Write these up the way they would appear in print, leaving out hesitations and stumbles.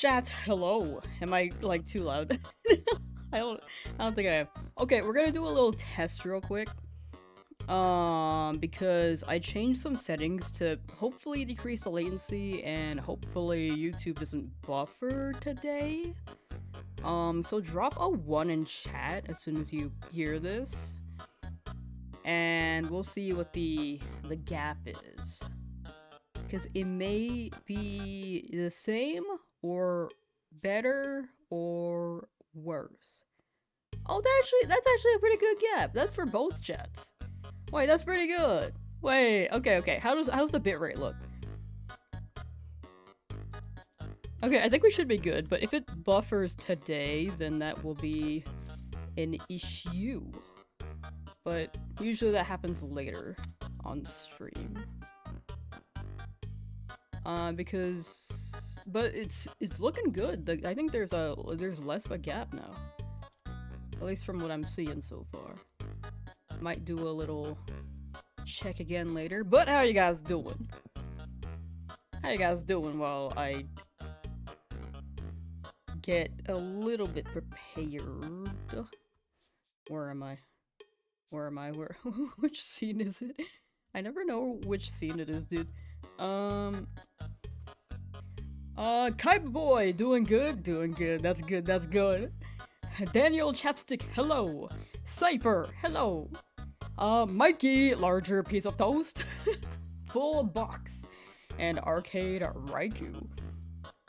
Chat, hello. Am I like too loud? I don't think I am. Okay, we're gonna do a little test real quick. Because I changed some settings to hopefully decrease the latency and hopefully YouTube doesn't buffer today. So drop a 1 in chat as soon as you hear this. And we'll see what the gap is. Because it may be the same, or better, or worse. Oh, that's actually a pretty good gap. That's for both chats. Wait, that's pretty good. Wait, okay. How's the bitrate look? Okay, I think we should be good, but if it buffers today, then that will be an issue. But usually that happens later on stream. But it's looking good. I think there's less of a gap now. At least from what I'm seeing so far. Might do a little check again later. But how you guys doing? How you guys doing while I get a little bit prepared? Where am I? Which scene is it? I never know which scene it is, dude. Kite Boy, doing good. That's good. Daniel Chapstick, hello. Cypher, hello. Mikey, larger piece of toast. Full box. And Arcade Raikou,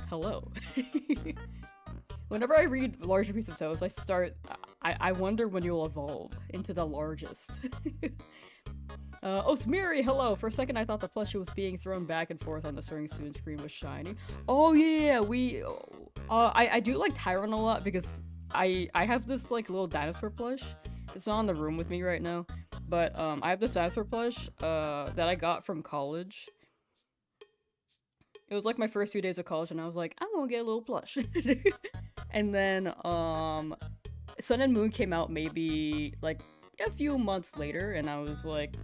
hello. Whenever I read larger piece of toast, I wonder when you'll evolve into the largest. Osmiri, hello! For a second I thought the plushie was being thrown back and forth on the starting student screen was shiny. Oh yeah, I do like Tyron a lot because I have this like little dinosaur plush. It's not in the room with me right now, but I have this dinosaur plush that I got from college. It was like my first few days of college and I was like, I'm gonna get a little plush. And then Sun and Moon came out maybe like a few months later and I was like,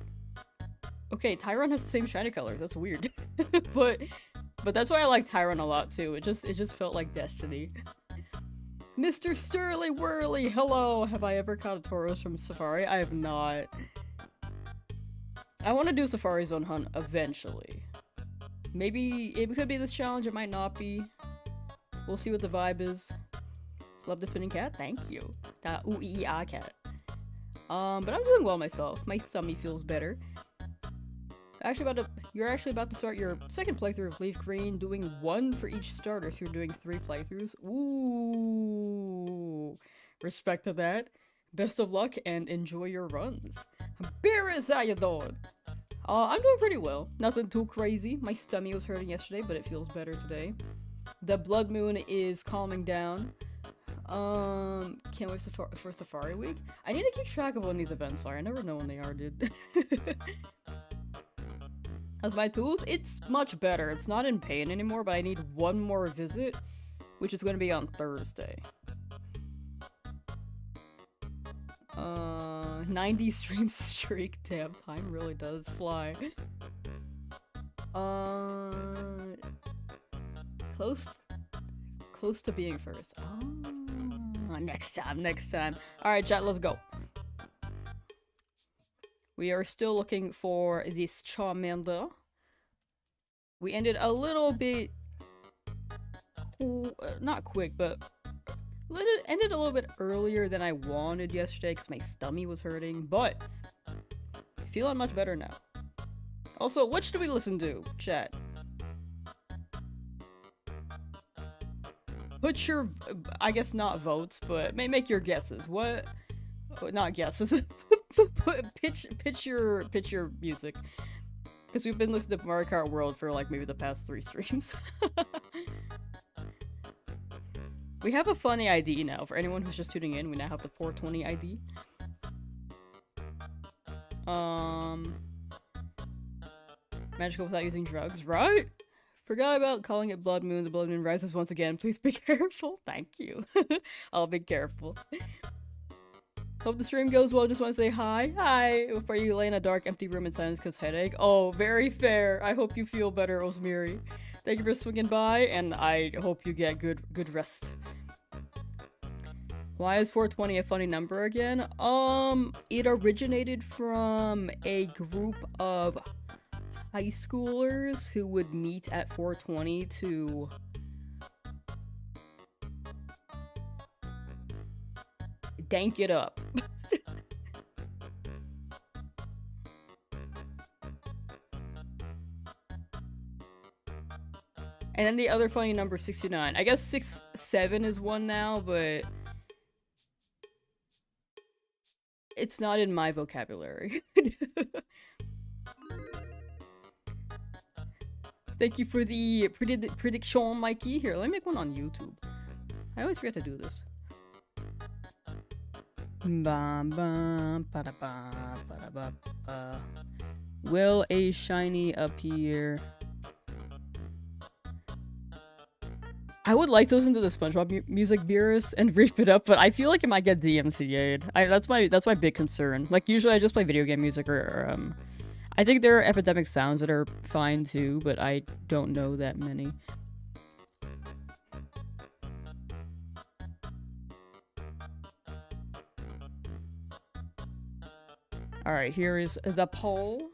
okay, Tyron has the same shiny colors. That's weird. but that's why I like Tyron a lot too. It just felt like destiny. Mr. Sturly Whirly, hello. Have I ever caught a Tauros from Safari? I have not. I want to do a Safari Zone hunt eventually. Maybe it could be this challenge. It might not be. We'll see what the vibe is. Love the spinning cat. Thank you. That ooh-ee-ah cat. But I'm doing well myself. My stomach feels better. You're actually about to start your second playthrough of LeafGreen, doing 1 for each starter, so you're doing 3 playthroughs. Ooh, respect to that. Best of luck and enjoy your runs. Beerus, how you doing? I'm doing pretty well. Nothing too crazy. My stomach was hurting yesterday, but it feels better today. The blood moon is calming down. Can't wait for Safari Week. I need to keep track of when these events are. I never know when they are, dude. How's my tooth? It's much better. It's not in pain anymore, but I need 1 more visit, which is going to be on Thursday. 90 stream streak. Damn, time really does fly. Close to being first. Oh, next time. Alright, chat, let's go. We are still looking for this Charmander. We ended a little bit... not quick, but... ended a little bit earlier than I wanted yesterday because my stomach was hurting, but... feeling much better now. Also, what should we listen to, chat? Put your... I guess not votes, but make your guesses. What? Not guesses. pitch your music, because we've been listening to Mario Kart World for like maybe the past 3 streams. We have a funny ID now for anyone who's just tuning in. We now have the 420 ID. Magical without using drugs, right? Forgot about calling it Blood Moon. The Blood Moon rises once again. Please be careful. Thank you. I'll be careful. Hope the stream goes well. Just want to say hi. Hi. Before you lay in a dark, empty room in silence because headache. Oh, very fair. I hope you feel better, Osmiri. Thank you for swinging by, and I hope you get good rest. Why is 420 a funny number again? It originated from a group of high schoolers who would meet at 420 to dank it up. And then the other funny number, 69. I guess 67 is one now, but it's not in my vocabulary. Thank you for the prediction, Mikey. Here, let me make one on YouTube. I always forget to do this. Will a shiny appear? I would like to listen to the SpongeBob music Beerus and reap it up, but I feel like it might get DMCA'd. That's my big concern. Like, usually I just play video game music or I think there are epidemic sounds that are fine too, but I don't know that many. Alright, here is the poll.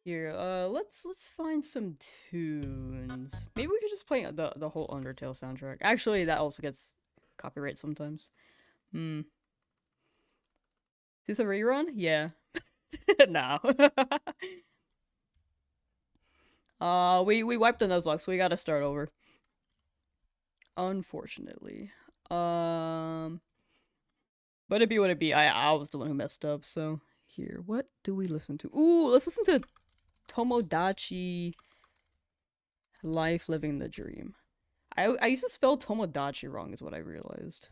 Here, let's find some tunes. Maybe we could just play the whole Undertale soundtrack. Actually, that also gets copyright sometimes. Is this a rerun? Yeah. No. We wiped the Nuzlocke, so we gotta start over. Unfortunately. But it be what it be. I was the one who messed up, so here. What do we listen to? Ooh, let's listen to Tomodachi Life Living the Dream. I used to spell Tomodachi wrong is what I realized.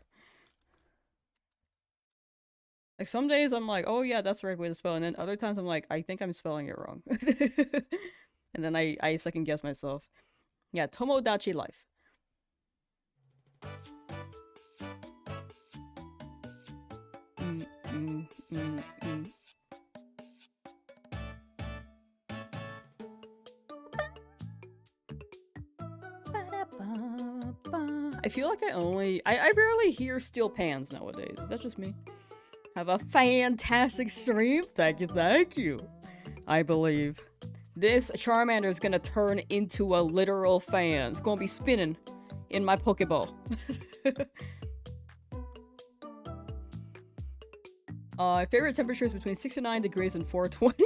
Like, some days I'm like, oh yeah, that's the right way to spell, and then other times I'm like, I think I'm spelling it wrong. And then I second guess myself. Yeah, Tomodachi Life. I feel like I rarely hear steel pans nowadays. Is that just me? Have a fantastic stream. Thank you. I believe. This Charmander is gonna turn into a literal fan. It's gonna be spinning in my Pokeball. Favorite temperature is between 69 degrees and 420.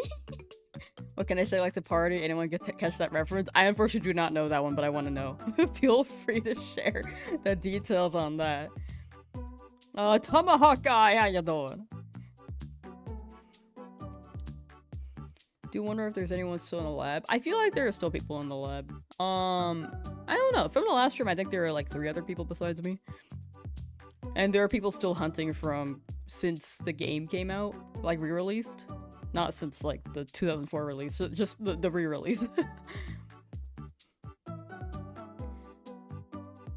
What can I say? Like to party? Anyone get to catch that reference? I unfortunately do not know that one, but I want to know. Feel free to share the details on that. Tomahawk guy, how you doing? Do wonder if there's anyone still in the lab. I feel like there are still people in the lab. I don't know. From the last stream, I think there are like 3 other people besides me. And there are people still hunting from since the game came out, like re-released. Not since, like, the 2004 release, just the re-release.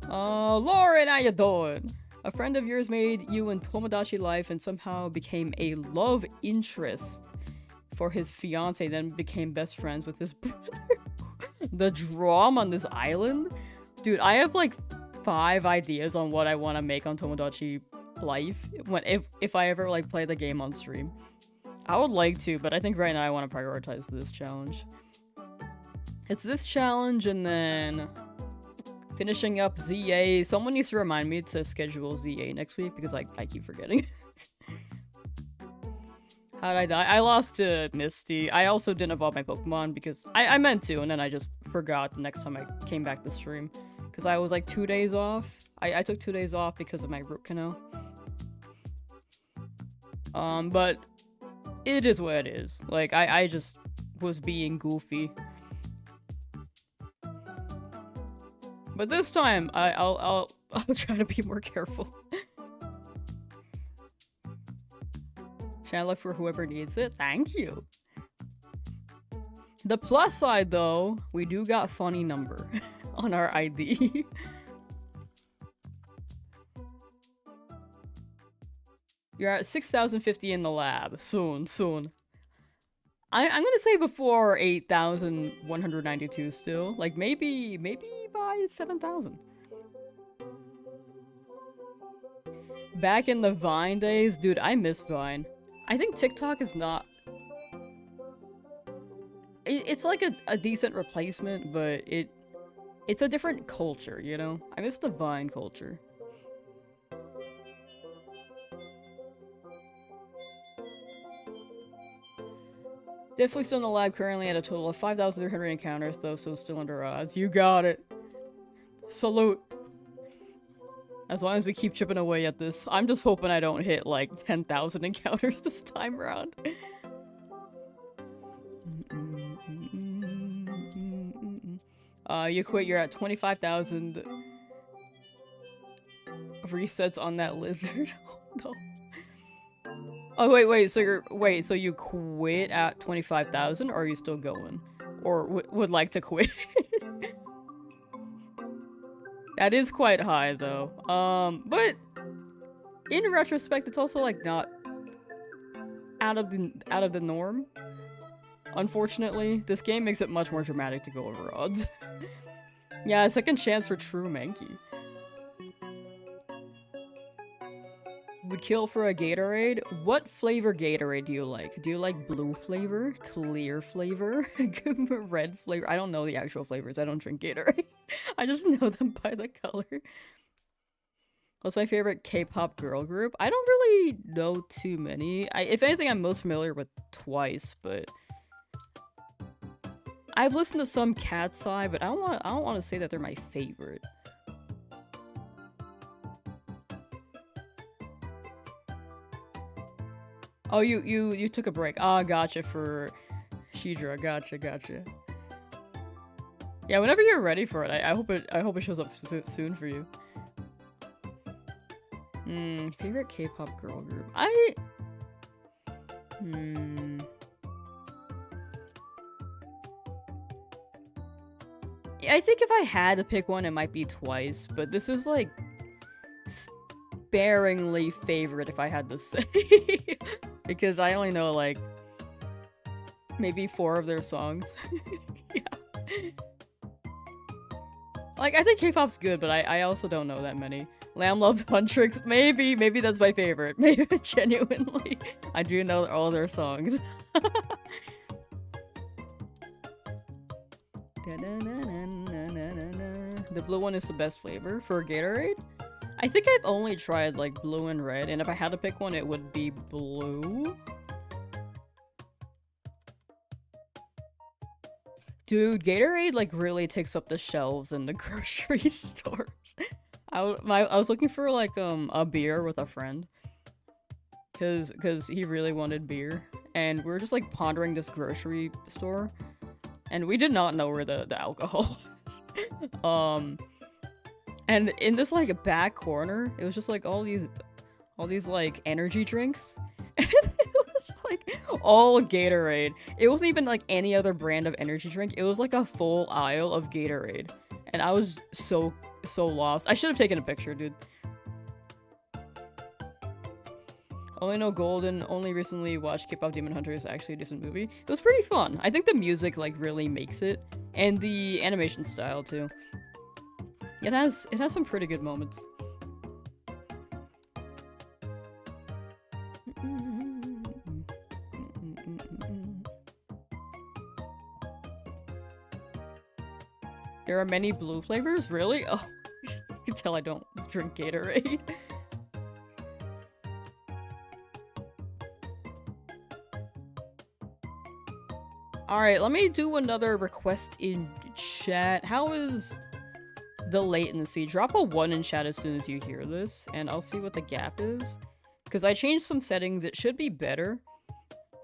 Lauren, how you doing? A friend of yours made you in Tomodachi Life and somehow became a love interest for his fiance, then became best friends with his brother. The drama on this island? Dude, I have, like, 5 ideas on what I want to make on Tomodachi Life if I ever, like, play the game on stream. I would like to, but I think right now I want to prioritize this challenge. It's this challenge and then finishing up ZA. Someone needs to remind me to schedule ZA next week because I keep forgetting. How did I die? I lost to Misty. I also didn't evolve my Pokemon because I meant to, and then I just forgot the next time I came back to stream. Because I was like 2 days off. I took 2 days off because of my root canal. But it is what it is. Like, I just was being goofy. But this time, I'll try to be more careful. Should I look for whoever needs it? Thank you. The plus side, though, we do got funny number on our ID. You're at 6,050 in the lab. Soon, soon. I'm gonna say before 8,192 still. Like, maybe by 7,000. Back in the Vine days, dude, I miss Vine. I think TikTok is not... It's like a decent replacement, but it's a different culture, you know? I miss the Vine culture. Definitely still in the lab, currently at a total of 5,300 encounters, though, so still under odds. You got it. Salute. As long as we keep chipping away at this. I'm just hoping I don't hit, like, 10,000 encounters this time around. You quit, you're at 25,000 resets on that lizard. Oh, no. Oh, wait, so you quit at 25,000, or are you still going? Or would like to quit? That is quite high, though. But in retrospect, it's also, like, not out of the norm. Unfortunately, this game makes it much more dramatic to go over odds. Yeah, second chance for true Mankey. Would kill for a Gatorade? What flavor Gatorade do you like? Do you like blue flavor? Clear flavor? Red flavor? I don't know the actual flavors. I don't drink Gatorade. I just know them by the color. What's my favorite K-pop girl group? I don't really know too many. If anything, I'm most familiar with Twice, but... I've listened to some Cat's Eye, but I don't want to say that they're my favorite. Oh, you took a break. Ah, gotcha for Shidra. Gotcha. Yeah, whenever you're ready for it, I hope it shows up soon for you. Favorite K-pop girl group? I think if I had to pick one, it might be Twice, but this is like sparingly favorite if I had to say. Because I only know like maybe 4 of their songs. Yeah. Like, I think K-pop's good, but I also don't know that many. Lamb Loved Huntrix, maybe that's my favorite. Maybe genuinely. I do know all their songs. The blue one is the best flavor for Gatorade? I think I've only tried like blue and red, and if I had to pick one, it would be blue. Dude, Gatorade like really takes up the shelves in the grocery stores. I was looking for like a beer with a friend, cause he really wanted beer, and we were just like pondering this grocery store, and we did not know where the alcohol was. And in this like back corner, it was just like all these like energy drinks. And it was like all Gatorade. It wasn't even like any other brand of energy drink. It was like a full aisle of Gatorade. And I was so lost. I should have taken a picture, dude. Only know Golden, only recently watched K-pop Demon Hunter is actually a decent movie. It was pretty fun. I think the music like really makes it. And the animation style too. It has some pretty good moments. There are many blue flavors? Really? Oh, you can tell I don't drink Gatorade. Alright, let me do another request in chat. How is the latency? Drop a 1 in chat as soon as you hear this, and I'll see what the gap is. Because I changed some settings, it should be better.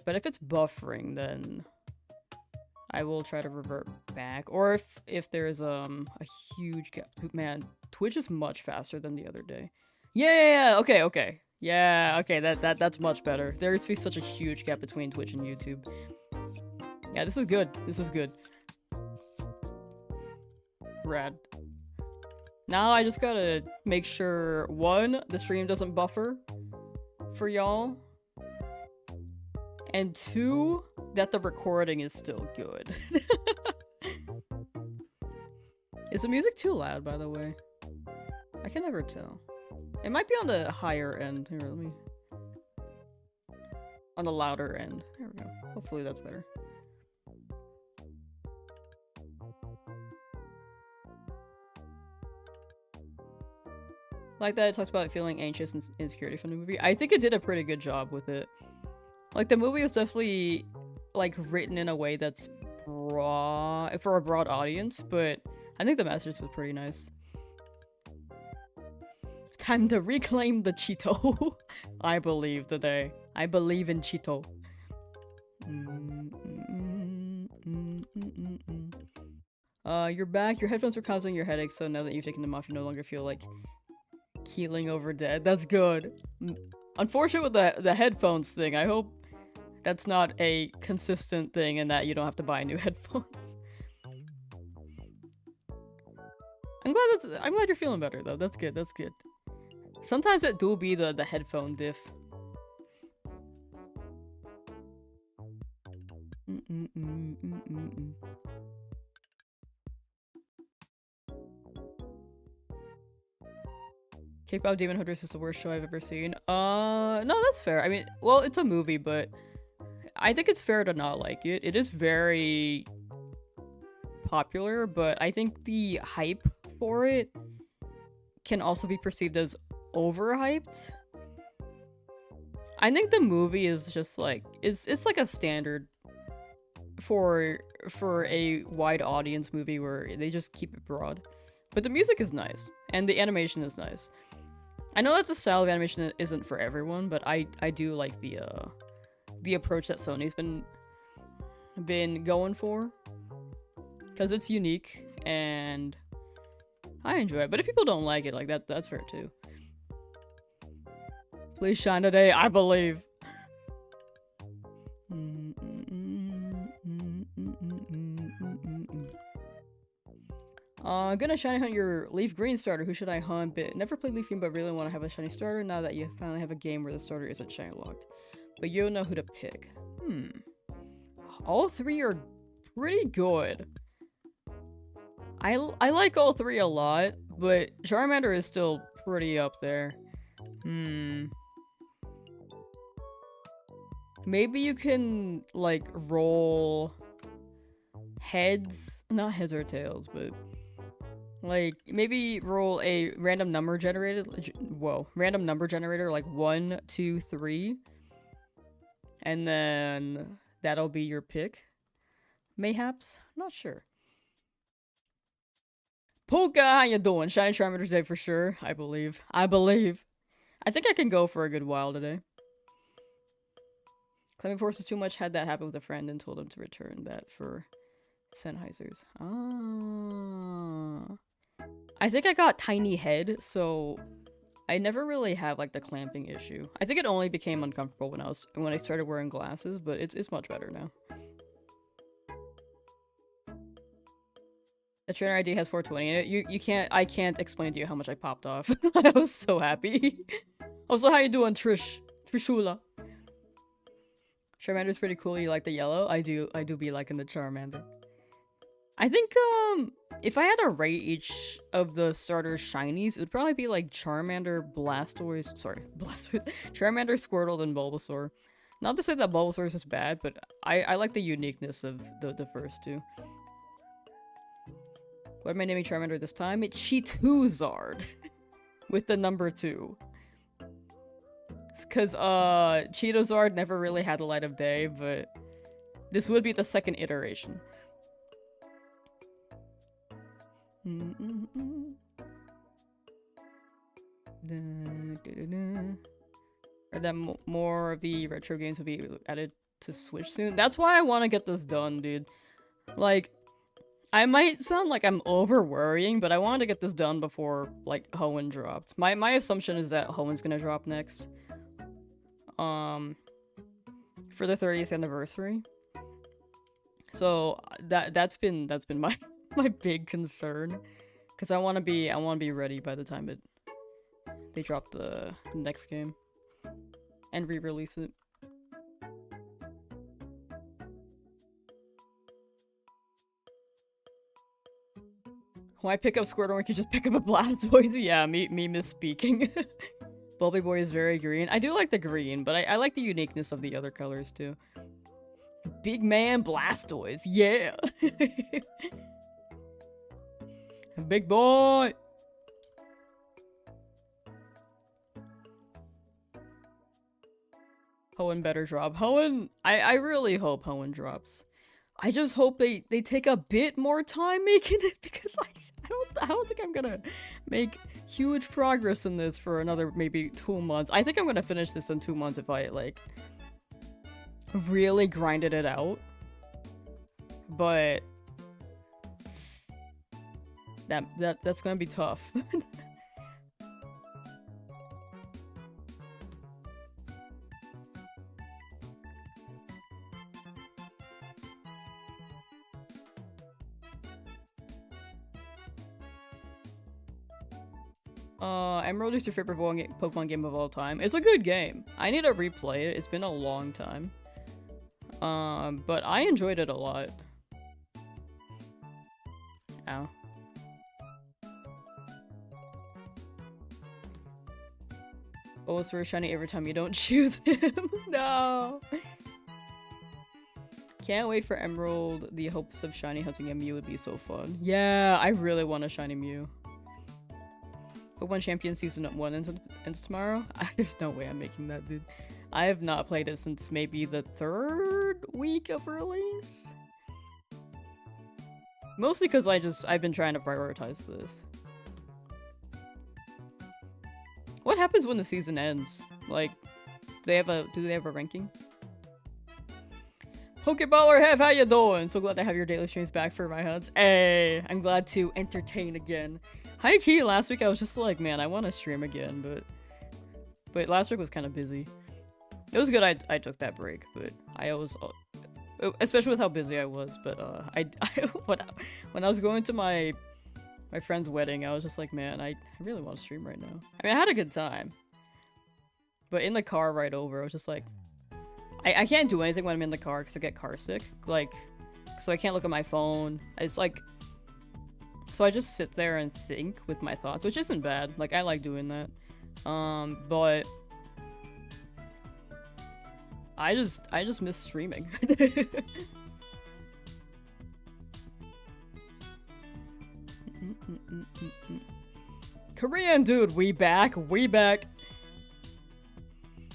But if it's buffering, then I will try to revert back. Or if there's a huge gap. Man, Twitch is much faster than the other day. Yeah, okay. Yeah, okay, that's much better. There used to be such a huge gap between Twitch and YouTube. Yeah, this is good. Rad. Now I just gotta make sure, 1, the stream doesn't buffer for y'all. And 2, that the recording is still good. Is the music too loud, by the way? I can never tell. It might be on the higher end. Here, let me... On the louder end. There we go. Hopefully that's better. Like that it talks about feeling anxious and insecurity from the movie. I think it did a pretty good job with it. Like, the movie was definitely, like, written in a way that's broad, for a broad audience, but I think the message was pretty nice. Time to reclaim the Cheeto. I believe today. I believe in Cheeto. You're back. Your headphones were causing your headache, so now that you've taken them off, you no longer feel like keeling over dead. That's good. Unfortunate with the headphones thing. I hope that's not a consistent thing and that you don't have to buy new headphones. I'm glad you're feeling better though. That's good. That's good. Sometimes it do be the headphone diff. K-pop Demon Hunters is the worst show I've ever seen. No, that's fair. I mean, well, it's a movie, but I think it's fair to not like it. It is very popular, but I think the hype for it can also be perceived as overhyped. I think the movie is just like, it's like a standard for a wide audience movie where they just keep it broad. But the music is nice, and the animation is nice. I know that the style of animation isn't for everyone, but I do like the approach that Sony's been going for, because it's unique and I enjoy it. But if people don't like it, like that's fair too. Please shine today, I believe. Gonna shiny hunt your LeafGreen starter. Who should I hunt? But never played LeafGreen, but really want to have a shiny starter now that you finally have a game where the starter isn't shiny locked. But you don't know who to pick. All 3 are pretty good. I like all 3 a lot, but Charmander is still pretty up there. Maybe you can, like, roll heads, not heads or tails, but like maybe roll a random number generator. Random number generator, like 1, 2, 3, and then that'll be your pick. Mayhaps, not sure. Polka, how you doing? Shiny Charmander today for sure. I believe. I think I can go for a good while today. Claiming force was too much. Had that happen with a friend and told him to return that for Sennheisers. I think I got tiny head, so I never really have like the clamping issue. I think it only became uncomfortable when I started wearing glasses, but it's much better now. The trainer ID has 420 in it. I can't explain to you how much I popped off. I was so happy. Also, how you doing, Trishula? Charmander's pretty cool. You like the yellow? I do be liking the Charmander. I think, if I had to rate each of the starter shinies, it would probably be like Charmander, Blastoise, Charmander, Squirtle, and Bulbasaur. Not to say that Bulbasaur is just bad, but I like the uniqueness of the first 2. What am I naming Charmander this time? It's Cheetuzard. With the number 2. Because, Cheetozard never really had the light of day, but this would be the second iteration. Or that more of the retro games will be added to Switch soon. That's why I want to get this done, dude. Like, I might sound like I'm over worrying, but I wanted to get this done before, like, Hoenn dropped. My assumption is that Hoenn's gonna drop next. For the 30th anniversary. So that's been my big concern, because I want to be ready by the time they drop the next game. and re-release it. Why pick up Squirtle when you could just pick up a Blastoise? Yeah, me misspeaking. Bulby Boy is very green. I do like the green, but I like the uniqueness of the other colors too. Big man Blastoise, yeah! Big boy! Hoenn better drop. Hoenn, I really hope Hoenn drops. I just hope they take a bit more time making it, because I don't think I'm gonna make huge progress in this for another maybe 2 months. I think I'm gonna finish this in 2 months if I like really grinded it out. But that's gonna be tough. Emerald is your favorite Pokemon game of all time. It's a good game. I need to replay it. It's been a long time. But I enjoyed it a lot. Ow. Always for a shiny every time you don't choose him. No! Can't wait for Emerald. The hopes of shiny hunting a Mew would be so fun. Yeah, I really want a shiny Mew. Pokemon Champion Season 1 ends tomorrow? There's no way I'm making that, dude. I have not played it since maybe the 3rd week of release? Mostly because I've been trying to prioritize this. What happens when the season ends? Like, do they have a ranking? Pokeballer Hev, how you doing? So glad to have your daily streams back for my hunts. Hey, I'm glad to entertain again. High key, last week I was just like, man, I want to stream again, but last week was kind of busy. It was good I took that break, but I always, especially with how busy I was, but when I was going to my friend's wedding, I was just like, man, I really want to stream right now. I mean, I had a good time, but in the car right over, I was just like, I can't do anything when I'm in the car because I get car sick, like, so I can't look at my phone. It's like, so I just sit there and think with my thoughts, which isn't bad. Like, I like doing that. But I just miss streaming. Korean dude, we back. Wouldn't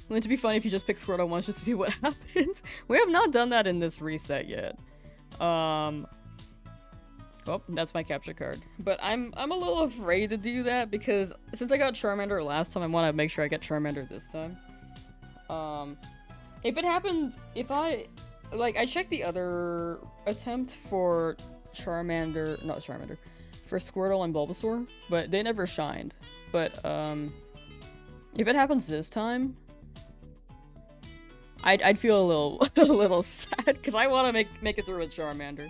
it be funny if you just pick Squirtle once just to see what happens? We have not done that in this reset yet. Oh, that's my capture card. But I'm a little afraid to do that because since I got Charmander last time, I want to make sure I get Charmander this time. If it happened, I checked the other attempt for Charmander, not Charmander, for Squirtle and Bulbasaur, but they never shined. But, if it happens this time, I'd feel a little sad because I want to make it through with Charmander.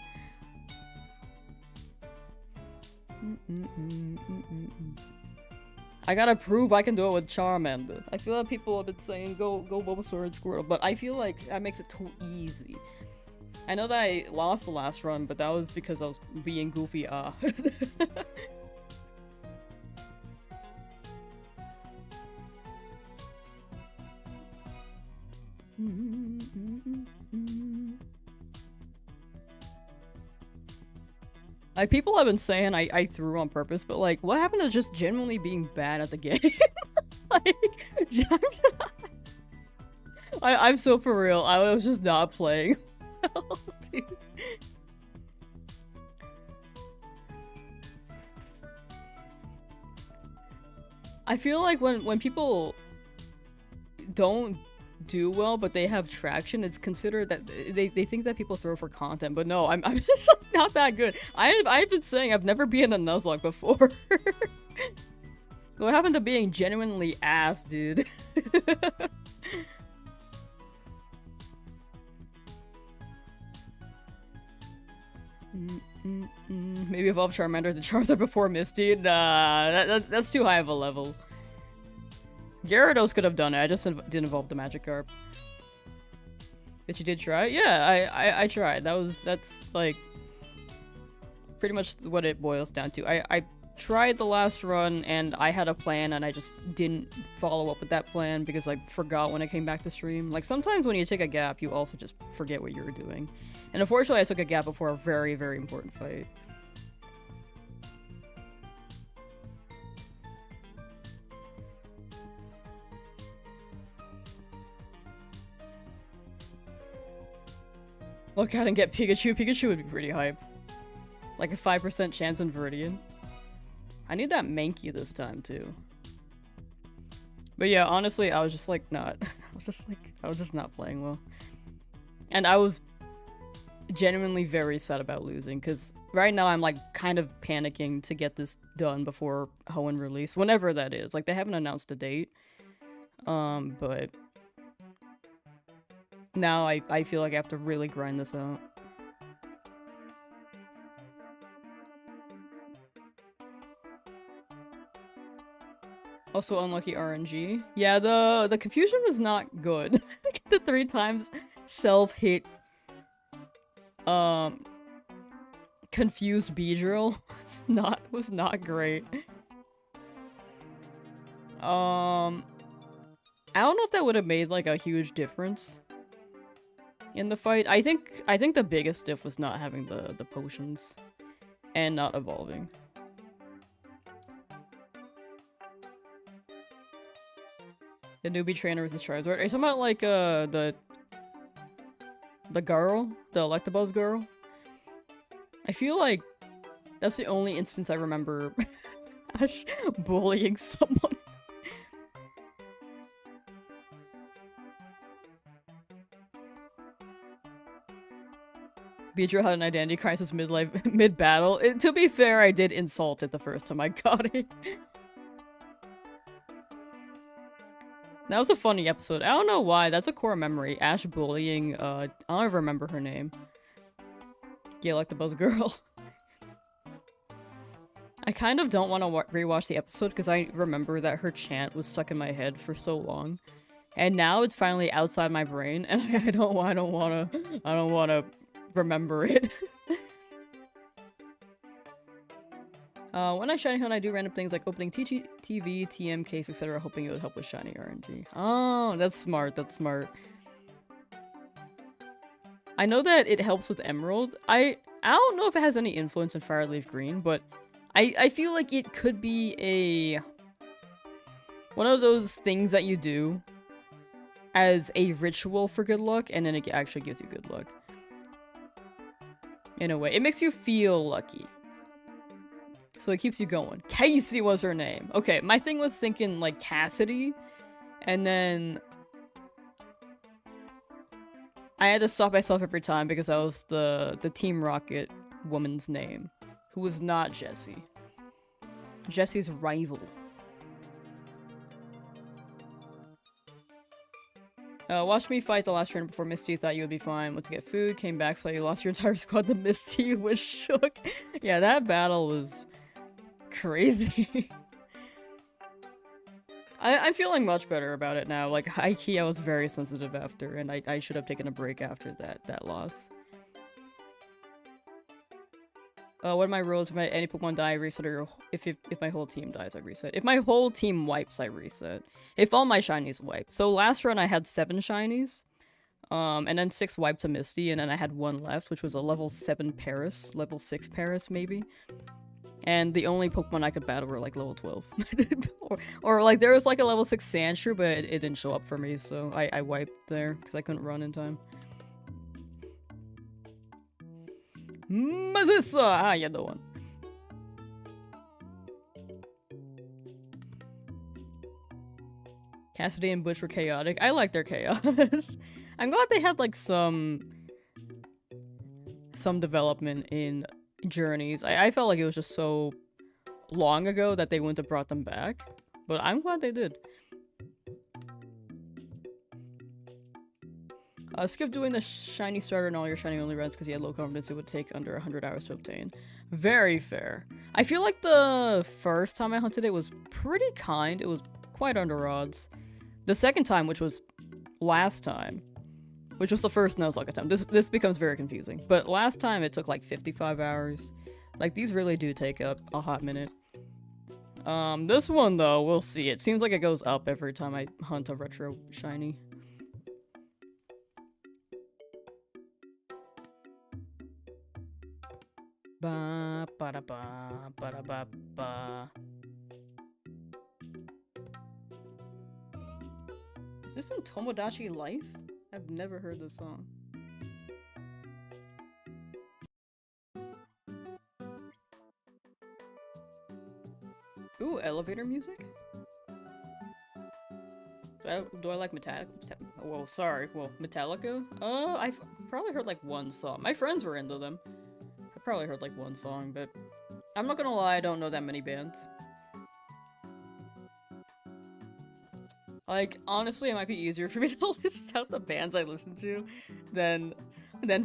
I gotta prove I can do it with Charmander. I feel like people have been saying go Bulbasaur and Squirtle, but I feel like that makes it too easy. I know that I lost the last run, but that was because I was being goofy. Like, people have been saying I threw on purpose, but like, what happened to just genuinely being bad at the game? Like, I'm so for real. I was just not playing well, dude. I feel like when people don't do well, but they have traction, it's considered that they think that people throw for content, but no, I'm just like, not that good. I've been saying I've never been in a Nuzlocke before. What happened to being genuinely ass, dude? Maybe evolve Charmander to Charizard before Misty? Nah, that's too high of a level. Gyarados could have done it. I just didn't evolve the Magikarp. But you did try? Yeah, I tried. That's like pretty much what it boils down to. I tried the last run and I had a plan and I just didn't follow up with that plan because I forgot when I came back to stream. Like sometimes when you take a gap, you also just forget what you were doing. And unfortunately I took a gap before a very, very important fight. Look out and get Pikachu. Pikachu would be pretty hype. Like a 5% chance in Viridian. I need that Mankey this time too. But yeah, honestly, I was just like not. I was just not playing well. And I was genuinely very sad about losing because right now I'm like kind of panicking to get this done before Hoenn release, whenever that is. Like they haven't announced a date. But now I feel like I have to really grind this out. Also unlucky RNG. Yeah, the confusion was not good. The 3 times self-hit confused Beedrill was not great. I don't know if that would have made like a huge difference in the fight. I think the biggest diff was not having the potions and not evolving. The newbie trainer with the Charizard. Are you talking about like the girl? The Electabuzz girl? I feel like that's the only instance I remember Ash bullying someone. Beedrill had an identity crisis mid-battle. To be fair, I did insult it the first time I got it. That was a funny episode. I don't know why. That's a core memory. Ash bullying, I don't ever remember her name. Yeah, like the Buzz Girl. I kind of don't want to rewatch the episode because I remember that her chant was stuck in my head for so long. And now it's finally outside my brain and I don't want to remember it. When I shiny hunt, I do random things like opening TV, TM case, etc., hoping it would help with shiny RNG. Oh, that's smart, that's smart. I know that it helps with Emerald. I don't know if it has any influence in Fire LeafGreen, but I feel like it could be one of those things that you do as a ritual for good luck, and then it actually gives you good luck. In a way. It makes you feel lucky. So it keeps you going. Casey was her name. Okay, my thing was thinking like Cassidy, and then I had to stop myself every time because I was the Team Rocket woman's name, who was not Jessie. Jessie's rival. Watch me fight the last trainer before Misty. Thought you would be fine. Went to get food, came back, saw you lost your entire squad. The Misty was shook. Yeah, that battle was crazy. I'm feeling much better about it now. Like, high-key, I was very sensitive after, and I should have taken a break after that loss. What are my rules? If any Pokemon die, I reset, or if my whole team dies, I reset. If my whole team wipes, I reset. If all my shinies wiped. So last run I had 7 shinies, and then 6 wiped to Misty, and then I had 1 left, which was a level 7 Paris, level 6 Paris, maybe. And the only Pokemon I could battle were like level 12. or like there was like a level 6 Sandshrew, but it didn't show up for me, so I wiped there because I couldn't run in time. Mazissa! Ah, yeah, the one. Cassidy and Butch were chaotic. I like their chaos. I'm glad they had like some development in Journeys. I felt like it was just so long ago that they wouldn't have brought them back, but I'm glad they did. Skip doing the shiny starter and all your shiny only runs because you had low confidence it would take under 100 hours to obtain. Very fair. I feel like the first time I hunted it was pretty kind. It was quite under odds. The second time, which was last time, which was the first Nuzlocke attempt, this becomes very confusing. But last time it took like 55 hours. Like, these really do take up a hot minute. This one though, we'll see. It seems like it goes up every time I hunt a retro shiny. Ba ba da ba ba da ba ba. Is this in Tomodachi Life? I've never heard this song. Ooh, elevator music? Do I like Metallica? Whoa, sorry. Well, Metallica? I've probably heard like one song. My friends were into them. I probably heard like one song, but I'm not gonna lie, I don't know that many bands. Like, honestly, it might be easier for me to list out the bands I listen to than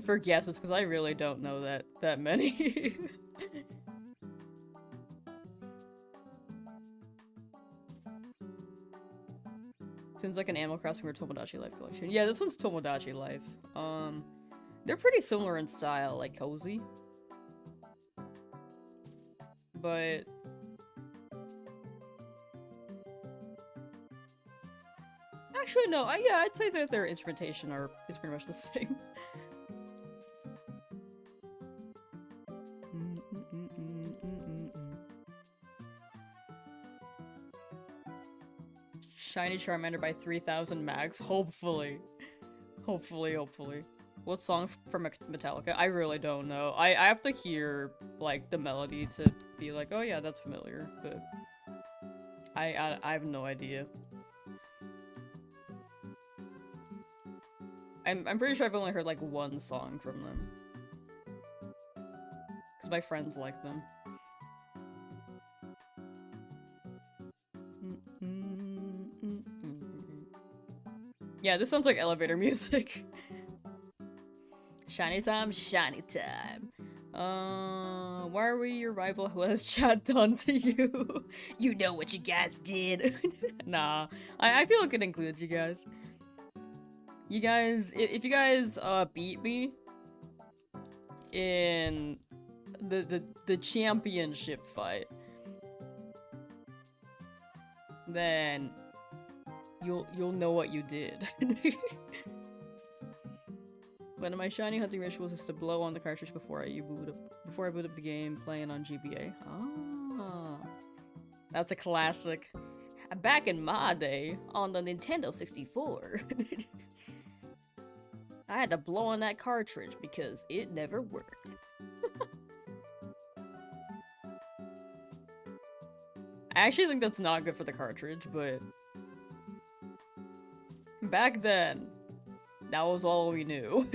for guesses, because I really don't know that many. Seems like an Animal Crossing or Tomodachi Life collection. Yeah, this one's Tomodachi Life. They're pretty similar in style, like cozy. But actually, no. Yeah, I'd say that their instrumentation is pretty much the same. Shiny Charmander by 3000 max. Hopefully. Hopefully. What song from Metallica? I really don't know. I have to hear, like, the melody to be like, oh yeah, that's familiar, but I have no idea. I'm pretty sure I've only heard, like, one song from them. Because my friends like them. Yeah, this sounds like elevator music. Shiny time, shiny time. Why are we your rival? What has chat done to you? You know what you guys did. Nah, I feel like it includes you guys. You guys, if you guys beat me in the championship fight, then you'll know what you did. One of my shiny hunting rituals is to blow on the cartridge before I boot up the game, playing on GBA. Ah, that's a classic. Back in my day, on the Nintendo 64, I had to blow on that cartridge because it never worked. I actually think that's not good for the cartridge, but back then, that was all we knew.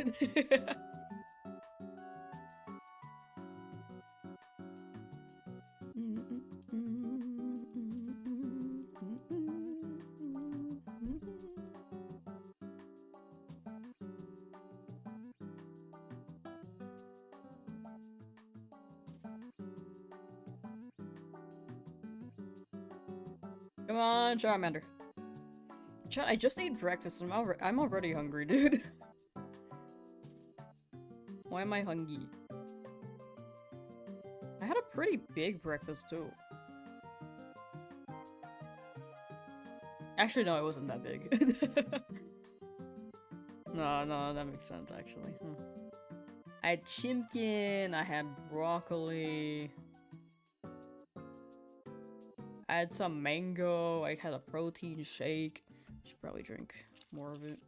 Come on, Charmander. I just ate breakfast and I'm already hungry, dude. Why am I hungry? I had a pretty big breakfast too. Actually, no, it wasn't that big. No, that makes sense actually. I had chimkin, I had broccoli. I had some mango, I had a protein shake. Should probably drink more of it.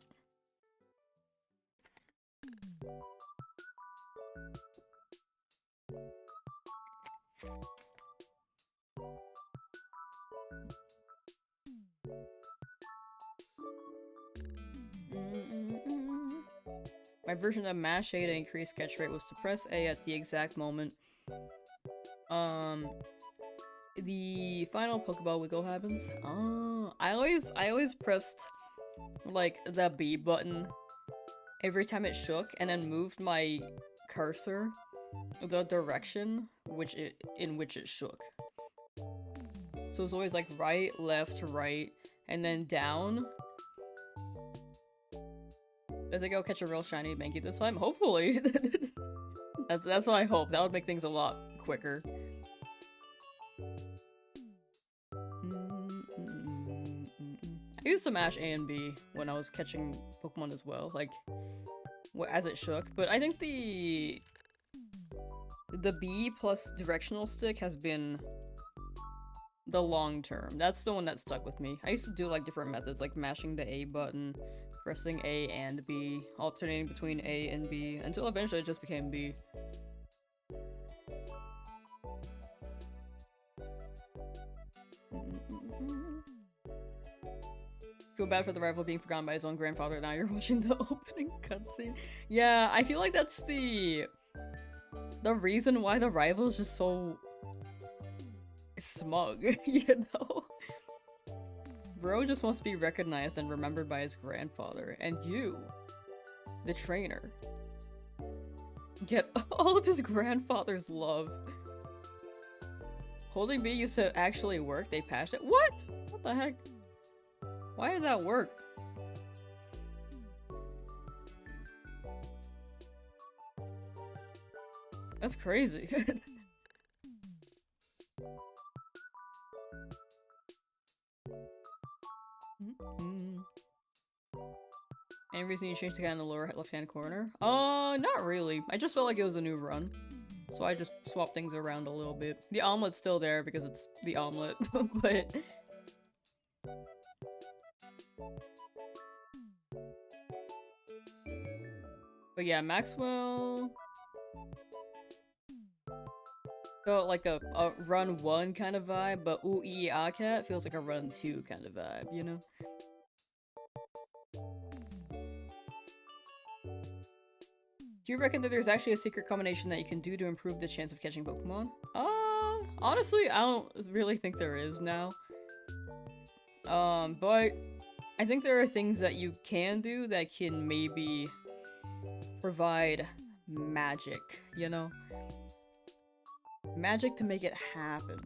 My version of Mash A to increase catch rate was to press A at the exact moment the final Pokeball wiggle happens. Oh, I always pressed like the B button every time it shook and then moved my cursor the direction in which it shook. So it's always like right, left, right, and then down. I think I'll catch a real shiny Mankey this time, hopefully. That's what I hope. That would make things a lot quicker. I used to mash A and B when I was catching Pokemon as well, like, as it shook, but I think the B plus directional stick has been the long term. That's the one that stuck with me. I used to do like different methods, like mashing the A button, pressing A and B, alternating between A and B, until eventually it just became B. Feel bad for the rival being forgotten by his own grandfather. Now you're watching the opening cutscene. Yeah, I feel like that's the reason why the rival is just so smug, you know? Bro just wants to be recognized and remembered by his grandfather, and you, the trainer, get all of his grandfather's love. Holding B used to actually work. They patched it. What? What the heck? Why did that work? That's crazy. Any reason you changed the guy in the lower left-hand corner? Not really. I just felt like it was a new run. So I just swapped things around a little bit. The omelet's still there because it's the omelet, but... But yeah, Maxwell... So like a run 1 kind of vibe, but ooh ee ah cat feels like a run 2 kind of vibe, you know? Do you reckon that there's actually a secret combination that you can do to improve the chance of catching Pokemon? Honestly, I don't really think there is now. But I think there are things that you can do that can maybe provide magic, you know? Magic to make it happen.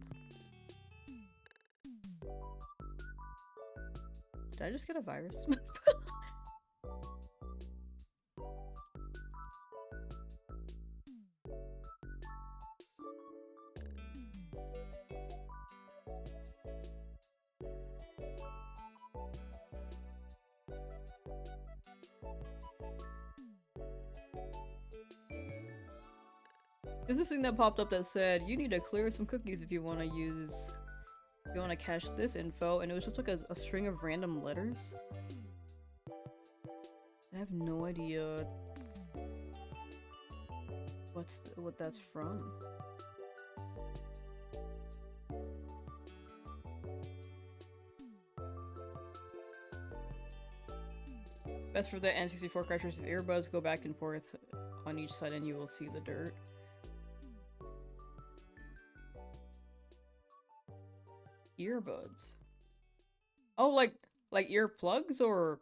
Did I just get a virus? There's this thing that popped up that said, you need to clear some cookies if you want to cache this info, and it was just like a string of random letters. I have no idea what that's from. Best for the N64 cartridge's earbuds, go back and forth on each side and you will see the dirt. Earbuds. Oh, like earplugs, or...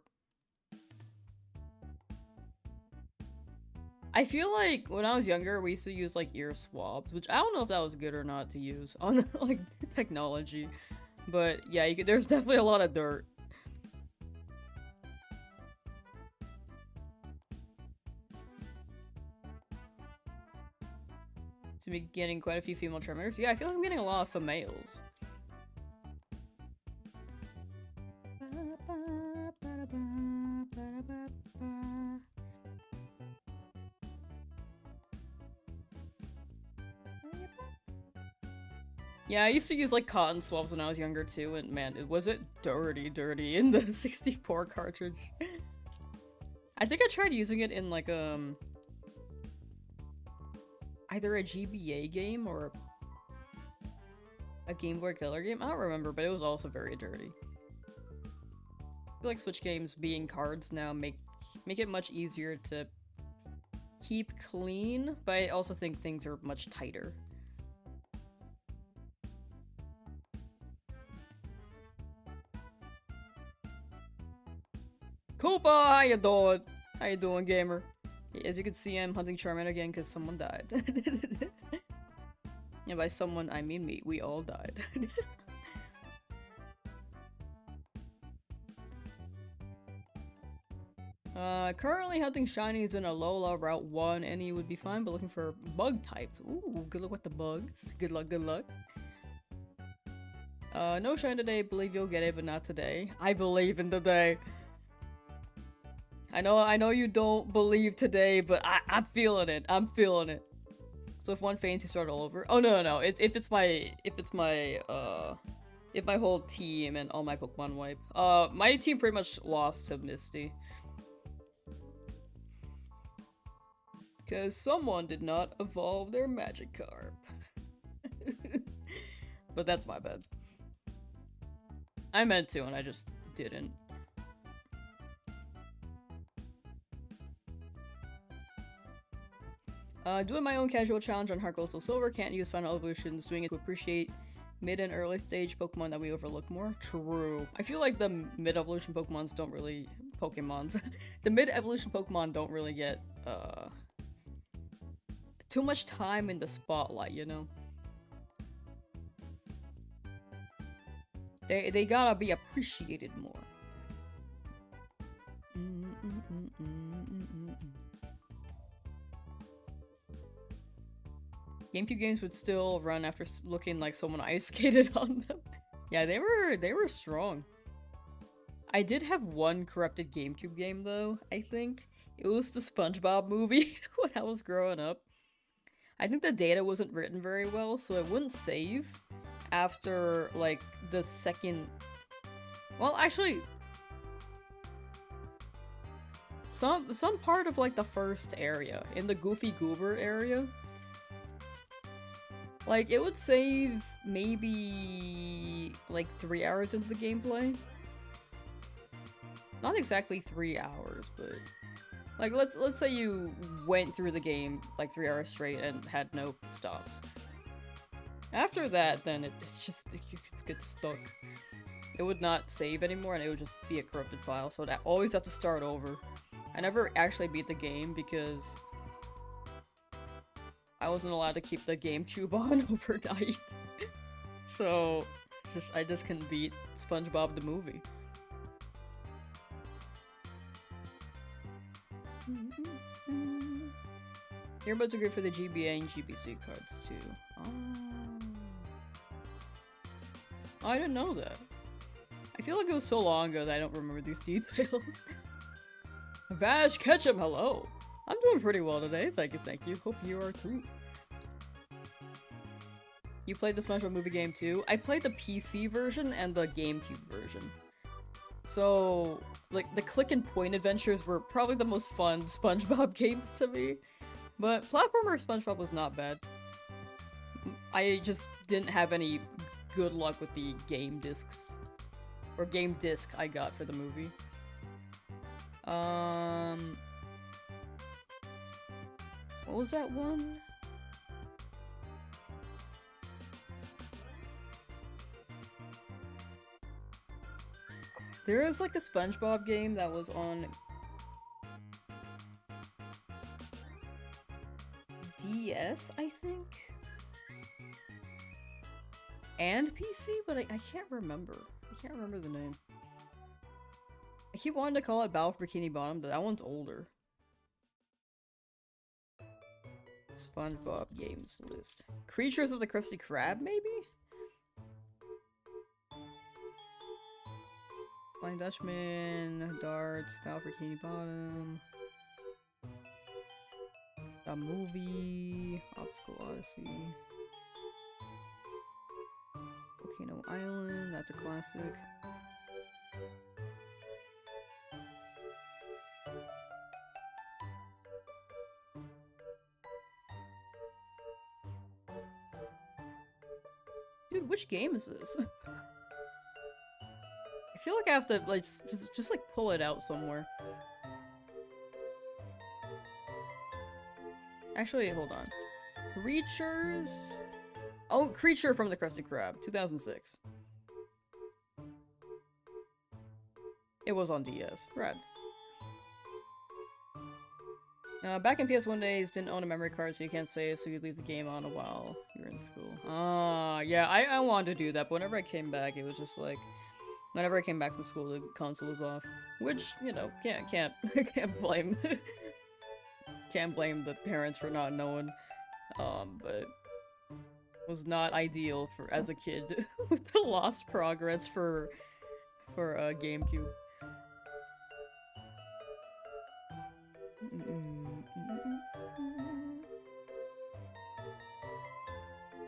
I feel like when I was younger, we used to use like ear swabs, which I don't know if that was good or not to use on like technology. But yeah, there's definitely a lot of dirt. To be getting quite a few female Charmanders. Yeah, I feel like I'm getting a lot of females. Yeah, I used to use like cotton swabs when I was younger too, and man, was it dirty in the 64 cartridge. I think I tried using it in like either a GBA game or a Game Boy Color game. I don't remember, but it was also very dirty. I feel like Switch games being cards now make it much easier to keep clean, but I also think things are much tighter. Koopa, how you doing? How you doing, gamer? As you can see, I'm hunting Charmander again because someone died. And by someone, I mean me. We all died. Currently hunting shinies in a Alola Route 1, any would be fine, but looking for bug types. Ooh, good luck with the bugs. Good luck, good luck. No shine today, believe you'll get it, but not today. I believe in today. I know you don't believe today, but I'm feeling it. I'm feeling it. So if one faints, you start all over. Oh no, if my whole team and all my Pokemon wipe. My team pretty much lost to Misty. Because someone did not evolve their Magikarp. But that's my bad. I meant to, and I just didn't. Doing my own casual challenge on Heart Gold Soul Silver, can't use final evolutions, doing it to appreciate mid and early stage Pokemon that we overlook more. True. I feel like the mid-evolution Pokemons don't really... the mid-evolution Pokemon don't really get, too much time in the spotlight, you know? They gotta be appreciated more. GameCube games would still run after looking like someone ice skated on them. Yeah, they were strong. I did have one corrupted GameCube game though, I think. It was the SpongeBob movie when I was growing up. I think the data wasn't written very well, so it wouldn't save after, like, the second... Well, actually... Some part of, like, the first area, in the Goofy Goober area, like, it would save maybe, like, 3 hours into the gameplay. Not exactly 3 hours, but... Like, let's say you went through the game, like, 3 hours straight and had no stops. After that, then it gets stuck. It would not save anymore, and it would just be a corrupted file, so I'd always have to start over. I never actually beat the game because I wasn't allowed to keep the GameCube on overnight. So, I just couldn't beat SpongeBob the movie. Earbuds are good for the GBA and GBC cards too. Oh. I didn't know that. I feel like it was so long ago that I don't remember these details. Vash Ketchum, hello! I'm doing pretty well today, thank you. Hope you are too. You played the SpongeBob movie game too? I played the PC version and the GameCube version. So, like, the click and point adventures were probably the most fun SpongeBob games to me. But platformer SpongeBob was not bad. I just didn't have any good luck with the game discs. Or game disc I got for the movie. What was that one? There was like a SpongeBob game that was on DS, I think? And PC, but I can't remember. I can't remember the name. I keep wanting to call it Battle for Bikini Bottom, but that one's older. SpongeBob games list. Creatures of the Krusty Krab, maybe? Flying Dutchman, Darts, Battle for Bikini Bottom. A movie, Obstacle Odyssey. Volcano Island, that's a classic. Dude, which game is this? I feel like I have to, like, just like pull it out somewhere. Actually, hold on. Creatures? Oh, Creature from the Krusty Krab, 2006. It was on DS. Rad. Back in PS1 days, didn't own a memory card, so you can't save, so you'd leave the game on a while you were in school. Ah, yeah, I wanted to do that, but whenever I came back, it was just like... Whenever I came back from school, the console was off. Which, you know, can't blame can't blame the parents for not knowing. But was not ideal for as a kid with the lost progress for GameCube.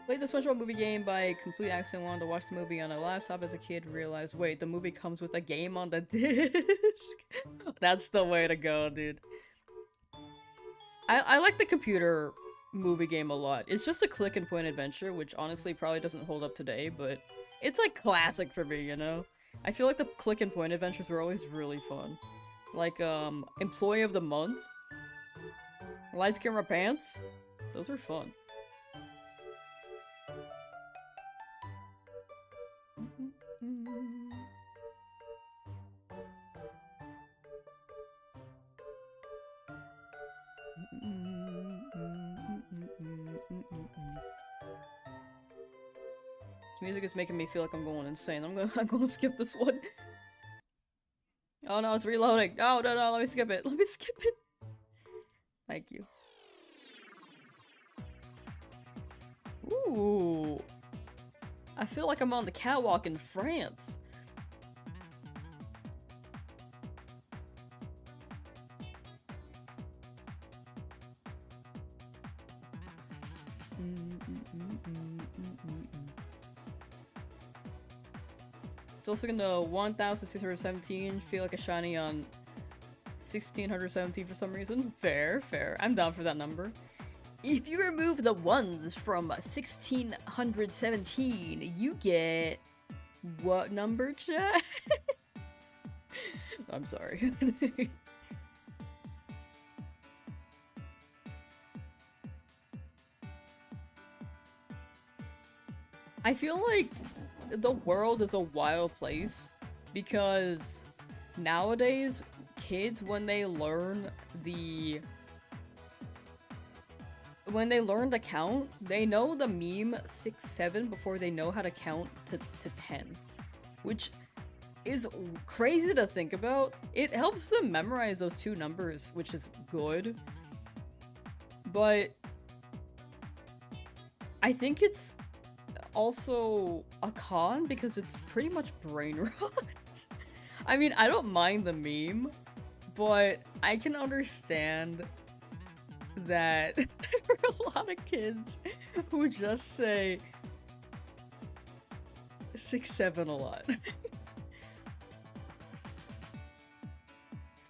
Played the SpongeBob movie game by complete accident. Wanted to watch the movie on a laptop as a kid. Realized, wait, the movie comes with a game on the disc. That's the way to go, dude. I like the computer movie game a lot. It's just a click and point adventure, which honestly probably doesn't hold up today, but it's like classic for me, you know? I feel like the click and point adventures were always really fun. Like, Employee of the Month, Lights, Camera, Pants. Those are fun. This music is making me feel like I'm going insane. I'm gonna skip this one. Oh no, it's reloading. No, no, no, let me skip it. Let me skip it. Thank you. Ooh. I feel like I'm on the catwalk in France. Still looking to 1,617. Feel like a shiny on 1,617 for some reason. Fair, fair. I'm down for that number. If you remove the ones from 1,617, you get what number, chat? I'm sorry. I feel like the world is a wild place because nowadays kids, when they learn to count, they know the meme 6, 7 before they know how to count to 10, which is crazy to think about. It helps them memorize those two numbers, which is good, but I think it's also a con because it's pretty much brain rot. I mean, I don't mind the meme, but I can understand that there are a lot of kids who just say 6, 7 a lot.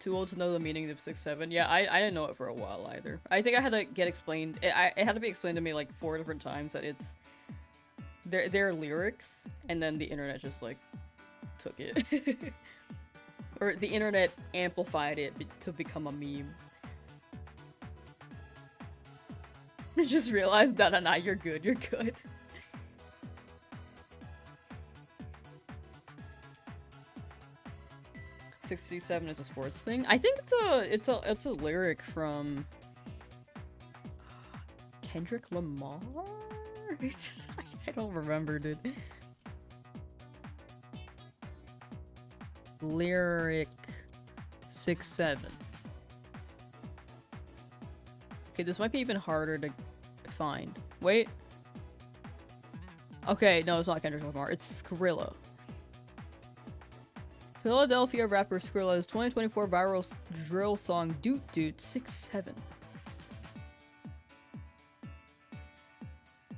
Too old to know the meaning of 6, 7. Yeah, I didn't know it for a while either. I think I had to get explained. It had to be explained to me like 4 different times that it's their lyrics, and then the internet just like took it. Or the internet amplified it to become a meme. I just realized that, nah, you're good, you're good. "67 is a sports thing. I think it's a lyric from Kendrick Lamar? I don't remember, dude. Lyric 6, 7. Okay, this might be even harder to find. Wait. Okay, no, it's not Kendrick Lamar. It's Skrilla. Philadelphia rapper Skrilla's 2024 viral drill song Doot Doot 6, 7.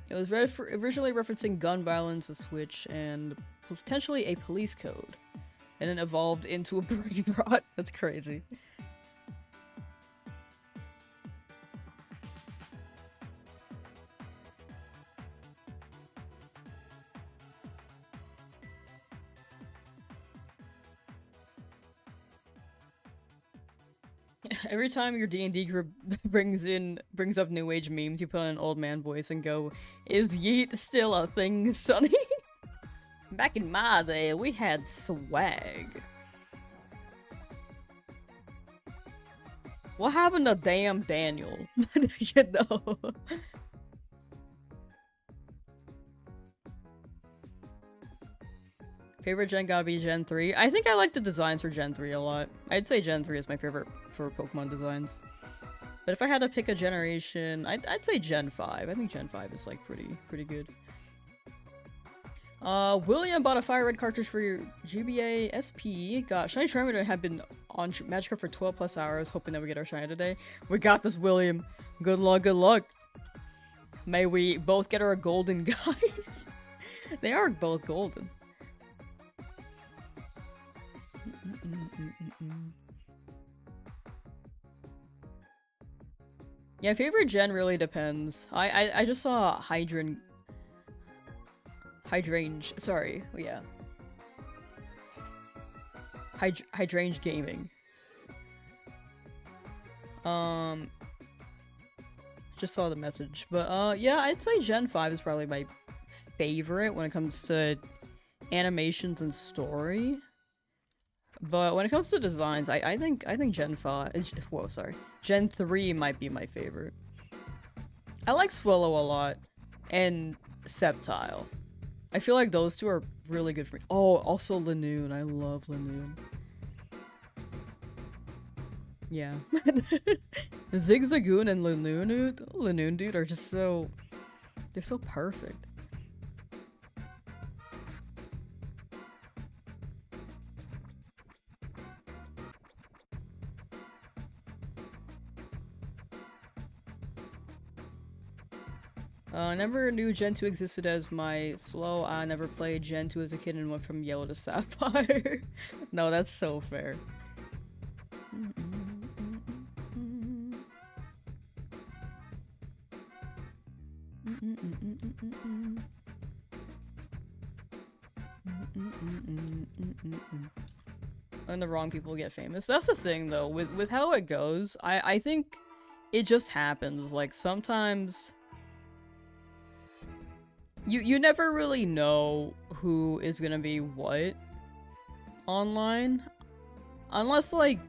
It was originally referencing gun violence, a switch, and potentially a police code. And then evolved into a brain rot. That's crazy. Every time your D&D group brings up new age memes, you put on an old man voice and go, "Is yeet still a thing, sonny?" Back in my day, we had swag. What happened to damn Daniel? You know. Favorite gen gotta be Gen 3. I think I like the designs for Gen 3 a lot. I'd say Gen 3 is my favorite for Pokemon designs. But if I had to pick a generation, I'd say Gen 5. I think Gen 5 is like pretty good. William bought a FireRed cartridge for your GBA SP. Got Shiny Charmander had been on Magikarp for 12 plus hours, hoping that we get our Shiny today. We got this, William. Good luck, good luck. May we both get our golden guys. They are both golden. Yeah, favorite gen really depends. I just saw Hydrange, sorry, yeah. Hydrange Gaming. Just saw the message, but yeah, I'd say Gen 5 is probably my favorite when it comes to animations and story. But when it comes to designs, I think Gen 5, whoa, sorry, Gen 3 might be my favorite. I like Swallow a lot, and Sceptile. I feel like those two are really good for me. Oh, also Lanoon. I love Lanoon. Yeah. Zigzagoon and Lanoon dude are just so... they're so perfect. I never knew Gen 2 existed as my slow. I never played Gen 2 as a kid and went from yellow to sapphire. No, that's so fair. And the wrong people get famous. That's the thing though, with how it goes, I think it just happens. Like sometimes you never really know who is gonna be what online. Unless like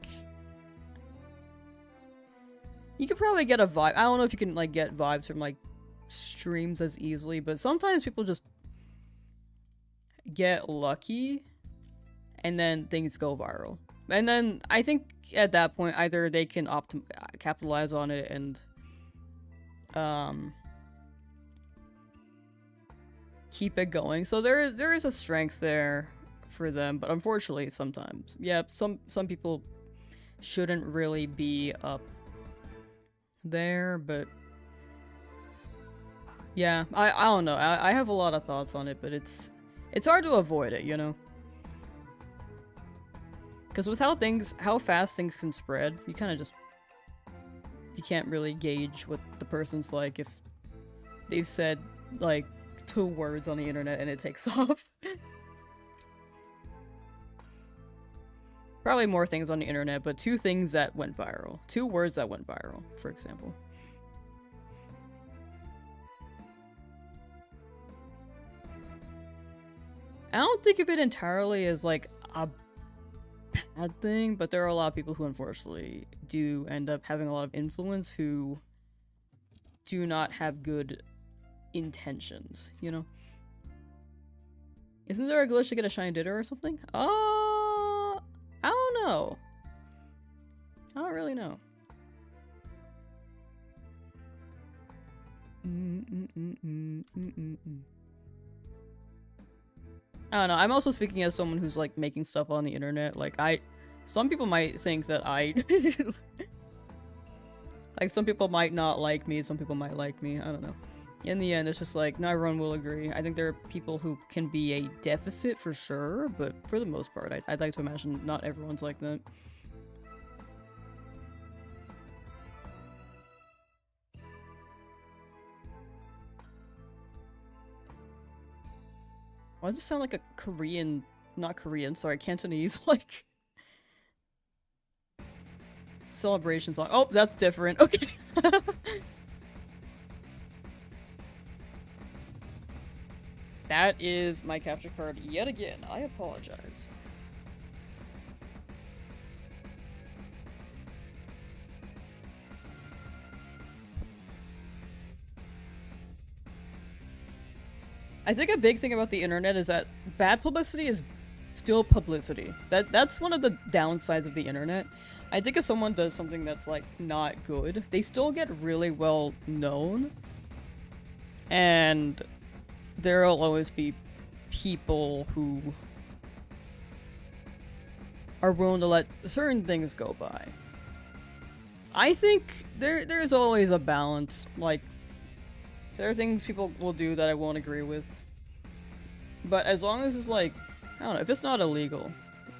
you could probably get a vibe. I don't know if you can like get vibes from like streams as easily, but sometimes people just get lucky and then things go viral. And then I think at that point either they can capitalize on it and keep it going. So there is a strength there for them, but unfortunately sometimes, yeah, some people shouldn't really be up there, but yeah, I don't know. I have a lot of thoughts on it, but it's hard to avoid it, you know? Because with how fast things can spread, you kind of just, you can't really gauge what the person's like if they've said like 2 words on the internet and it takes off. Probably more things on the internet, but 2 things that went viral. 2 words that went viral, for example. I don't think of it entirely as like a bad thing, but there are a lot of people who unfortunately do end up having a lot of influence who do not have good intentions, you know? Isn't there a glitch to get a shiny Ditto or something? I don't know. I don't really know. I don't know. I'm also speaking as someone who's like making stuff on the internet. Like some people might think that like some people might not like me, some people might like me. I don't know. In the end, it's just like not everyone will agree. I think there are people who can be a deficit for sure, but for the most part, I'd like to imagine not everyone's like that. Why does it sound like a Korean, not Korean, sorry, Cantonese, like, celebration song? Oh, that's different, okay. That is my capture card yet again. I apologize. I think a big thing about the internet is that bad publicity is still publicity. That's one of the downsides of the internet. I think if someone does something that's like not good, they still get really well known, and there'll always be people who are willing to let certain things go by. I think there's always a balance. Like, there are things people will do that I won't agree with, but as long as it's like, I don't know, if it's not illegal.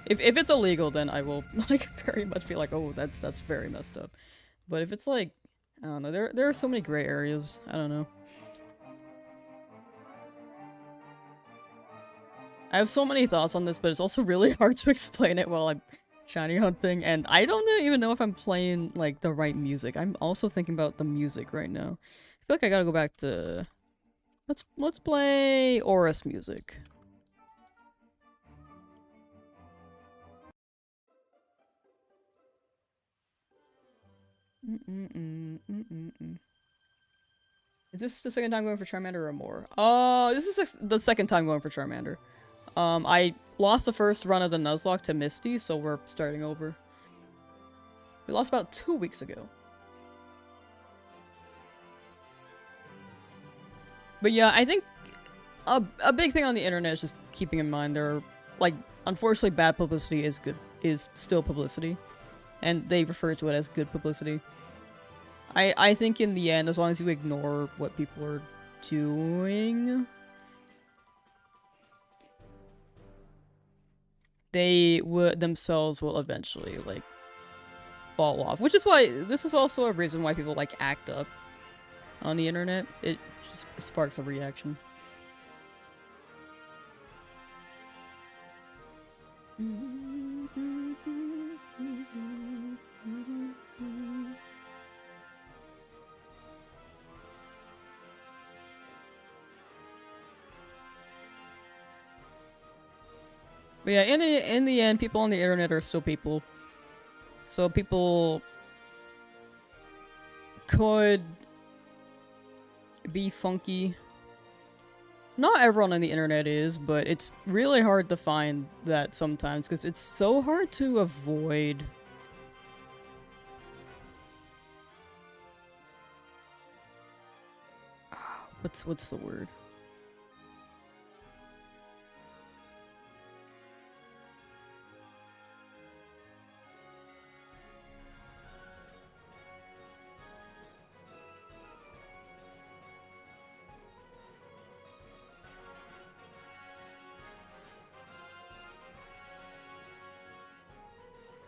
If it's illegal, then I will like very much be like, oh, that's very messed up. But if it's like, I don't know, there are so many gray areas. I don't know. I have so many thoughts on this, but it's also really hard to explain it while I'm shiny hunting, and I don't even know if I'm playing like the right music. I'm also thinking about the music right now. I feel like I gotta go back to let's play Aurus music. Is this the second time going for Charmander or more? Oh, this is the second time going for Charmander. I lost the first run of the Nuzlocke to Misty, so we're starting over. We lost about 2 weeks ago. But yeah, I think a big thing on the internet is just keeping in mind there are, like, unfortunately bad publicity is still publicity. And they refer to it as good publicity. I think in the end, as long as you ignore what people are doing, they themselves will eventually, like, fall off. Which is why, this is also a reason why people, like, act up on the internet. It just sparks a reaction. But yeah, in the end, people on the internet are still people. So people could be funky. Not everyone on the internet is, but it's really hard to find that sometimes, because it's so hard to avoid what's the word?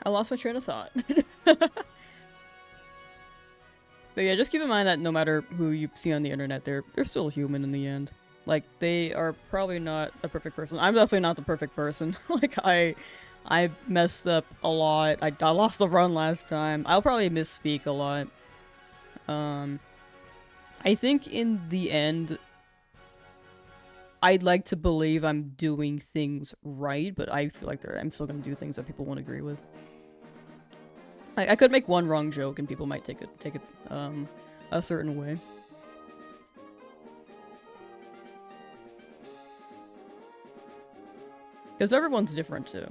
I lost my train of thought. But yeah, just keep in mind that no matter who you see on the internet, they're still human in the end. Like, they are probably not a perfect person. I'm definitely not the perfect person. Like, I messed up a lot. I lost the run last time. I'll probably misspeak a lot. I think in the end, I'd like to believe I'm doing things right, but I feel like I'm still gonna do things that people won't agree with. I could make one wrong joke and people might take it a certain way. Because everyone's different too.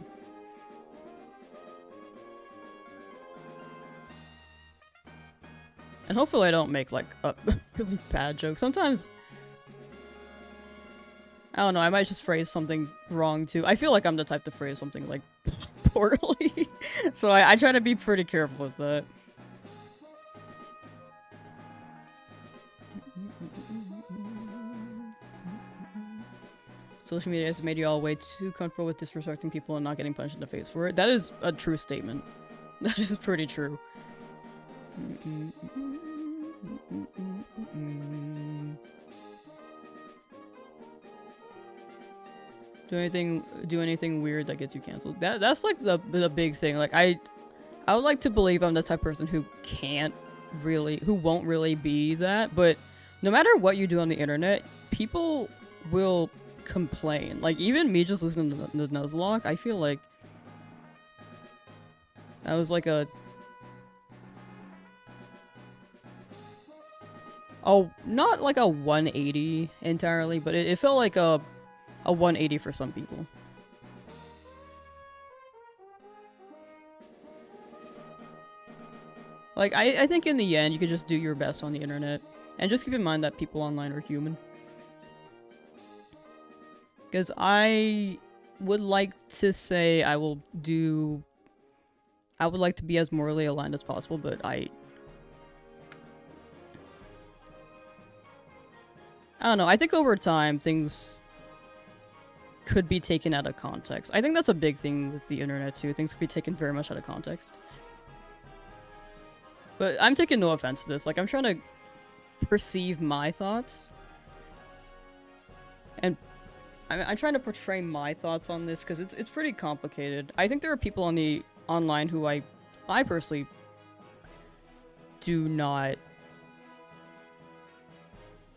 And hopefully I don't make like a really bad joke. Sometimes, I don't know, I might just phrase something wrong too. I feel like I'm the type to phrase something like poorly. So I try to be pretty careful with that. Social media has made you all way too comfortable with disrespecting people and not getting punched in the face for it. That is a true statement. That is pretty true. Do anything weird that gets you canceled. That's like the big thing. Like, I would like to believe I'm the type of person who won't really be that, but no matter what you do on the internet, people will complain. Like, even me just listening to the Nuzlocke, I feel like that was like not like a 180 entirely, but it felt like a 180 for some people. Like, I think in the end, you could just do your best on the internet. And just keep in mind that people online are human. Because I would like to say I would like to be as morally aligned as possible, but I don't know. I think over time, things could be taken out of context. I think that's a big thing with the internet, too. Things could be taken very much out of context. But I'm taking no offense to this. Like, I'm trying to perceive my thoughts. And I'm trying to portray my thoughts on this, because it's pretty complicated. I think there are people on the online who I personally do not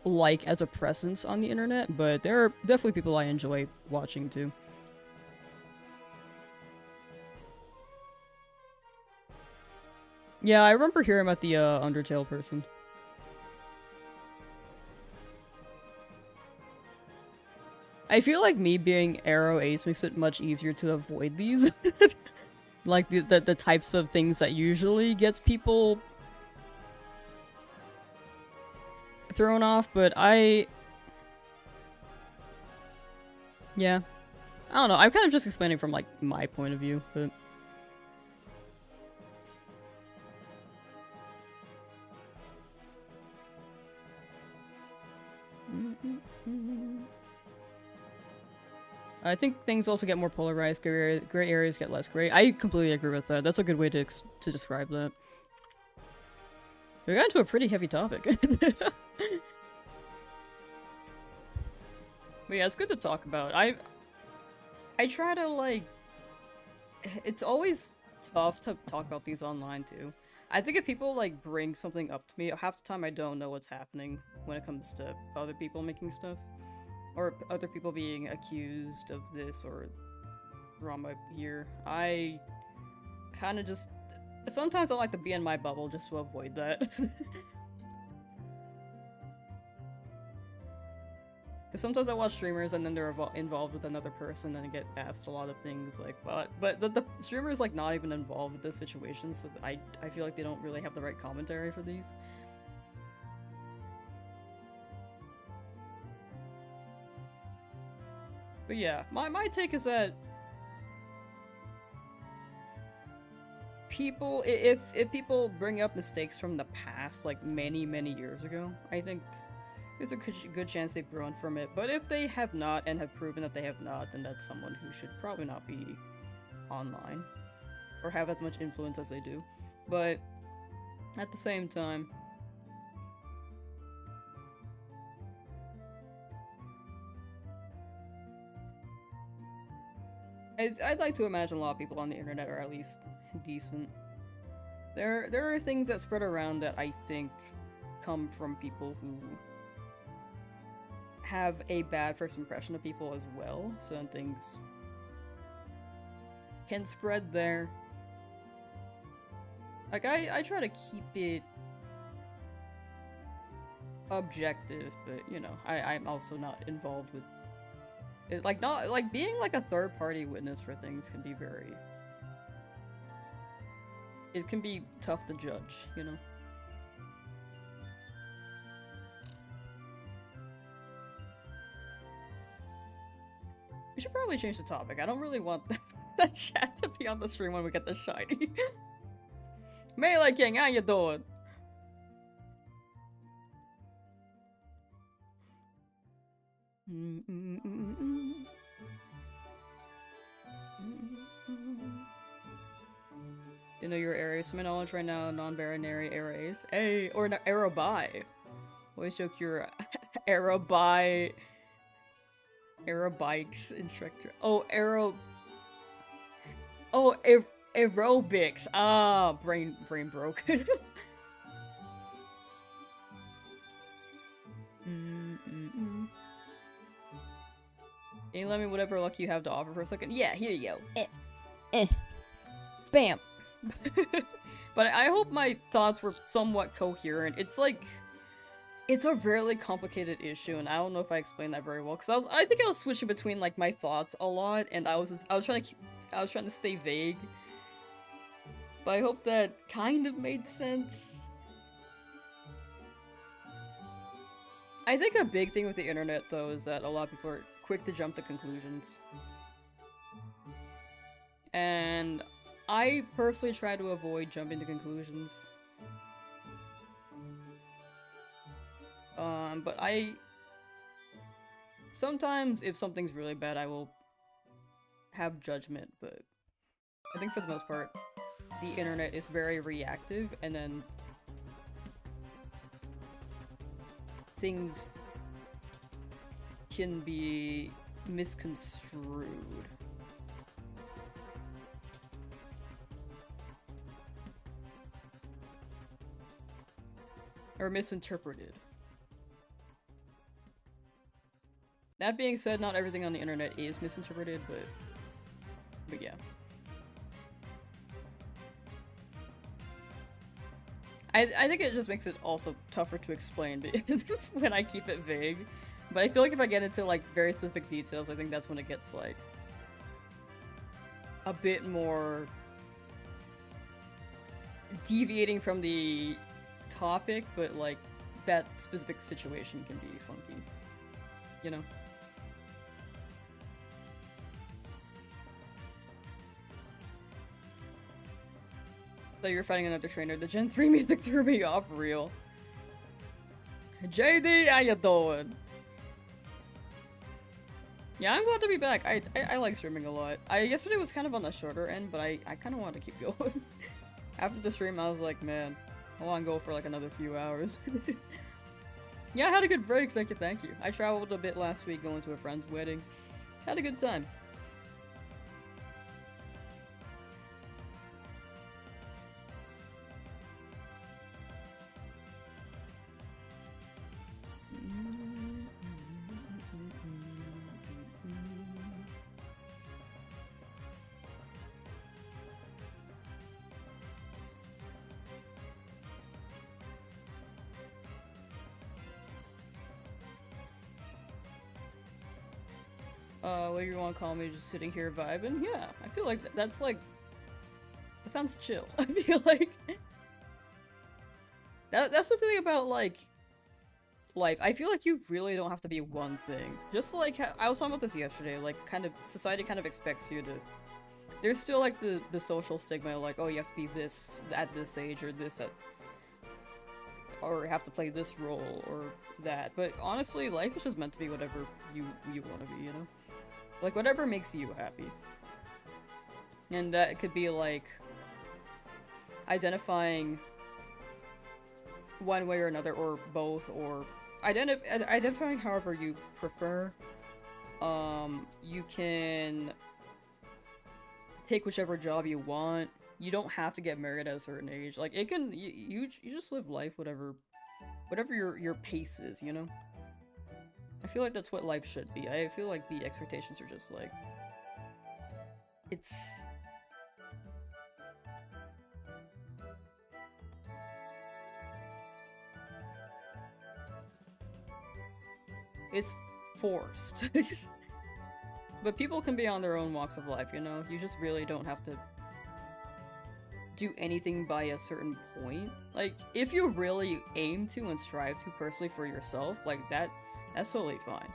like as a presence on the internet, but there are definitely people I enjoy watching too. Yeah, I remember hearing about the Undertale person. I feel like me being Arrow Ace makes it much easier to avoid these. Like the types of things that usually gets people thrown off, but yeah. I don't know, I'm kind of just explaining from, like, my point of view, but... I think things also get more polarized, gray areas get less gray. I completely agree with that. That's a good way to describe that. We got into a pretty heavy topic. But yeah, it's good to talk about. I try to, like... It's always tough to talk about these online, too. I think if people, like, bring something up to me, half the time I don't know what's happening when it comes to other people making stuff. Or other people being accused of this or drama here. I kind of just... Sometimes I like to be in my bubble just to avoid that. Sometimes I watch streamers and then they're involved with another person and I get asked a lot of things like, but the streamer is, like, not even involved with this situation, so I feel like they don't really have the right commentary for these. But yeah, my take is that people, if people bring up mistakes from the past, like many years ago, I think there's a good chance they've grown from it. But if they have not and have proven that they have not, then that's someone who should probably not be online or have as much influence as they do. But at the same time, I'd like to imagine a lot of people on the internet are at least decent. There are things that spread around that I think come from people who have a bad first impression of people as well, so things can spread there. Like, I try to keep it objective, but, you know, I'm also not involved with it. Like, not, like, being, like, a third-party witness for things can be very... It can be tough to judge, you know? We should probably change the topic. I don't really want that chat to be on the stream when we get the shiny. Melee King, how you doing? You know your areas. To my knowledge right now, non-binary arrays. Hey, or no, aerobi. Always joke your aerobi... Aerobikes instructor. Oh, Oh, aerobics. Ah, brain broke. Can you let me whatever luck you have to offer for a second? Yeah, here you go. Spam. But I hope my thoughts were somewhat coherent. It's like... It's a really complicated issue, and I don't know if I explained that very well, because I think I was switching between, like, my thoughts a lot, and I was trying to stay vague. But I hope that kind of made sense. I think a big thing with the internet, though, is that a lot of people are quick to jump to conclusions. And I personally try to avoid jumping to conclusions. But sometimes, if something's really bad, I will have judgment, but I think for the most part, the internet is very reactive, and then things can be misconstrued. Or misinterpreted. That being said, not everything on the internet is misinterpreted, but yeah. I think it just makes it also tougher to explain when I keep it vague. But I feel like if I get into like very specific details, I think that's when it gets like a bit more deviating from the topic, but like that specific situation can be funky, you know? So you're fighting another trainer. The Gen 3 music threw me off real. JD, how you doing? Yeah, I'm glad to be back. I like streaming a lot. Yesterday was kind of on the shorter end, but I kind of wanted to keep going. After the stream, I was like, man, I want to go for like another few hours. Yeah, I had a good break. Thank you, thank you. I traveled a bit last week going to a friend's wedding. Had a good time. What do you want to call me? Just sitting here vibing? Yeah, I feel like that's like... That sounds chill. I feel like... That's the thing about, like, life. I feel like you really don't have to be one thing. Just like, I was talking about this yesterday, like, kind of, society kind of expects you to... There's still, like, the social stigma, like, oh, you have to be this at this age, or this at... Or have to play this role, or that. But honestly, life is just meant to be whatever you want to be, you know? Like, whatever makes you happy. And that could be, like, identifying one way or another, or both, or identifying however you prefer. You can take whichever job you want. You don't have to get married at a certain age. Like, it can, you just live life whatever your pace is, you know? I feel like that's what life should be. I feel like the expectations are just like... It's forced. But people can be on their own walks of life, you know? You just really don't have to do anything by a certain point. Like, if you really aim to and strive to personally for yourself, like, that's totally fine.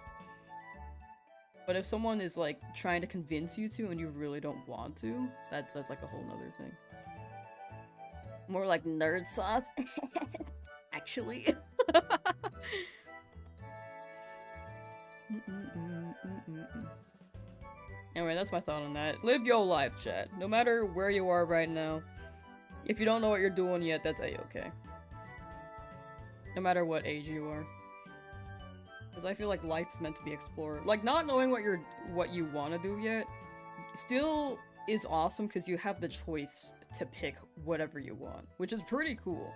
But if someone is, like, trying to convince you to and you really don't want to, that's like a whole nother thing. More like nerd sauce. Actually. Anyway, that's my thought on that. Live your life, chat. No matter where you are right now. If you don't know what you're doing yet, that's a-okay. No matter what age you are. Because I feel like life's meant to be explored. Like, not knowing what you want to do yet still is awesome because you have the choice to pick whatever you want, which is pretty cool.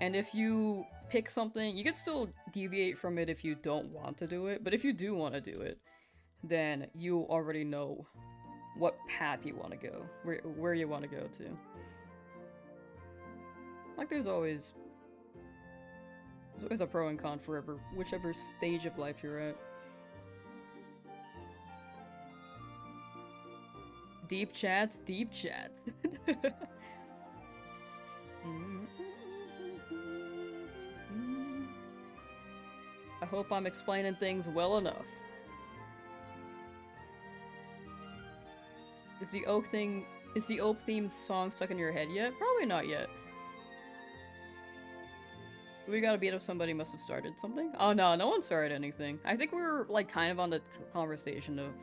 And if you pick something, you can still deviate from it if you don't want to do it, but if you do want to do it, then you already know what path you want to go, where you want to go to. Like, there's always a pro and con for whichever stage of life you're at. Deep chats, deep chats. I hope I'm explaining things well enough. Is the Oak theme song stuck in your head yet? Probably not yet. We gotta beat up somebody must have started something? Oh no, no one started anything. I think we were like kind of on the conversation of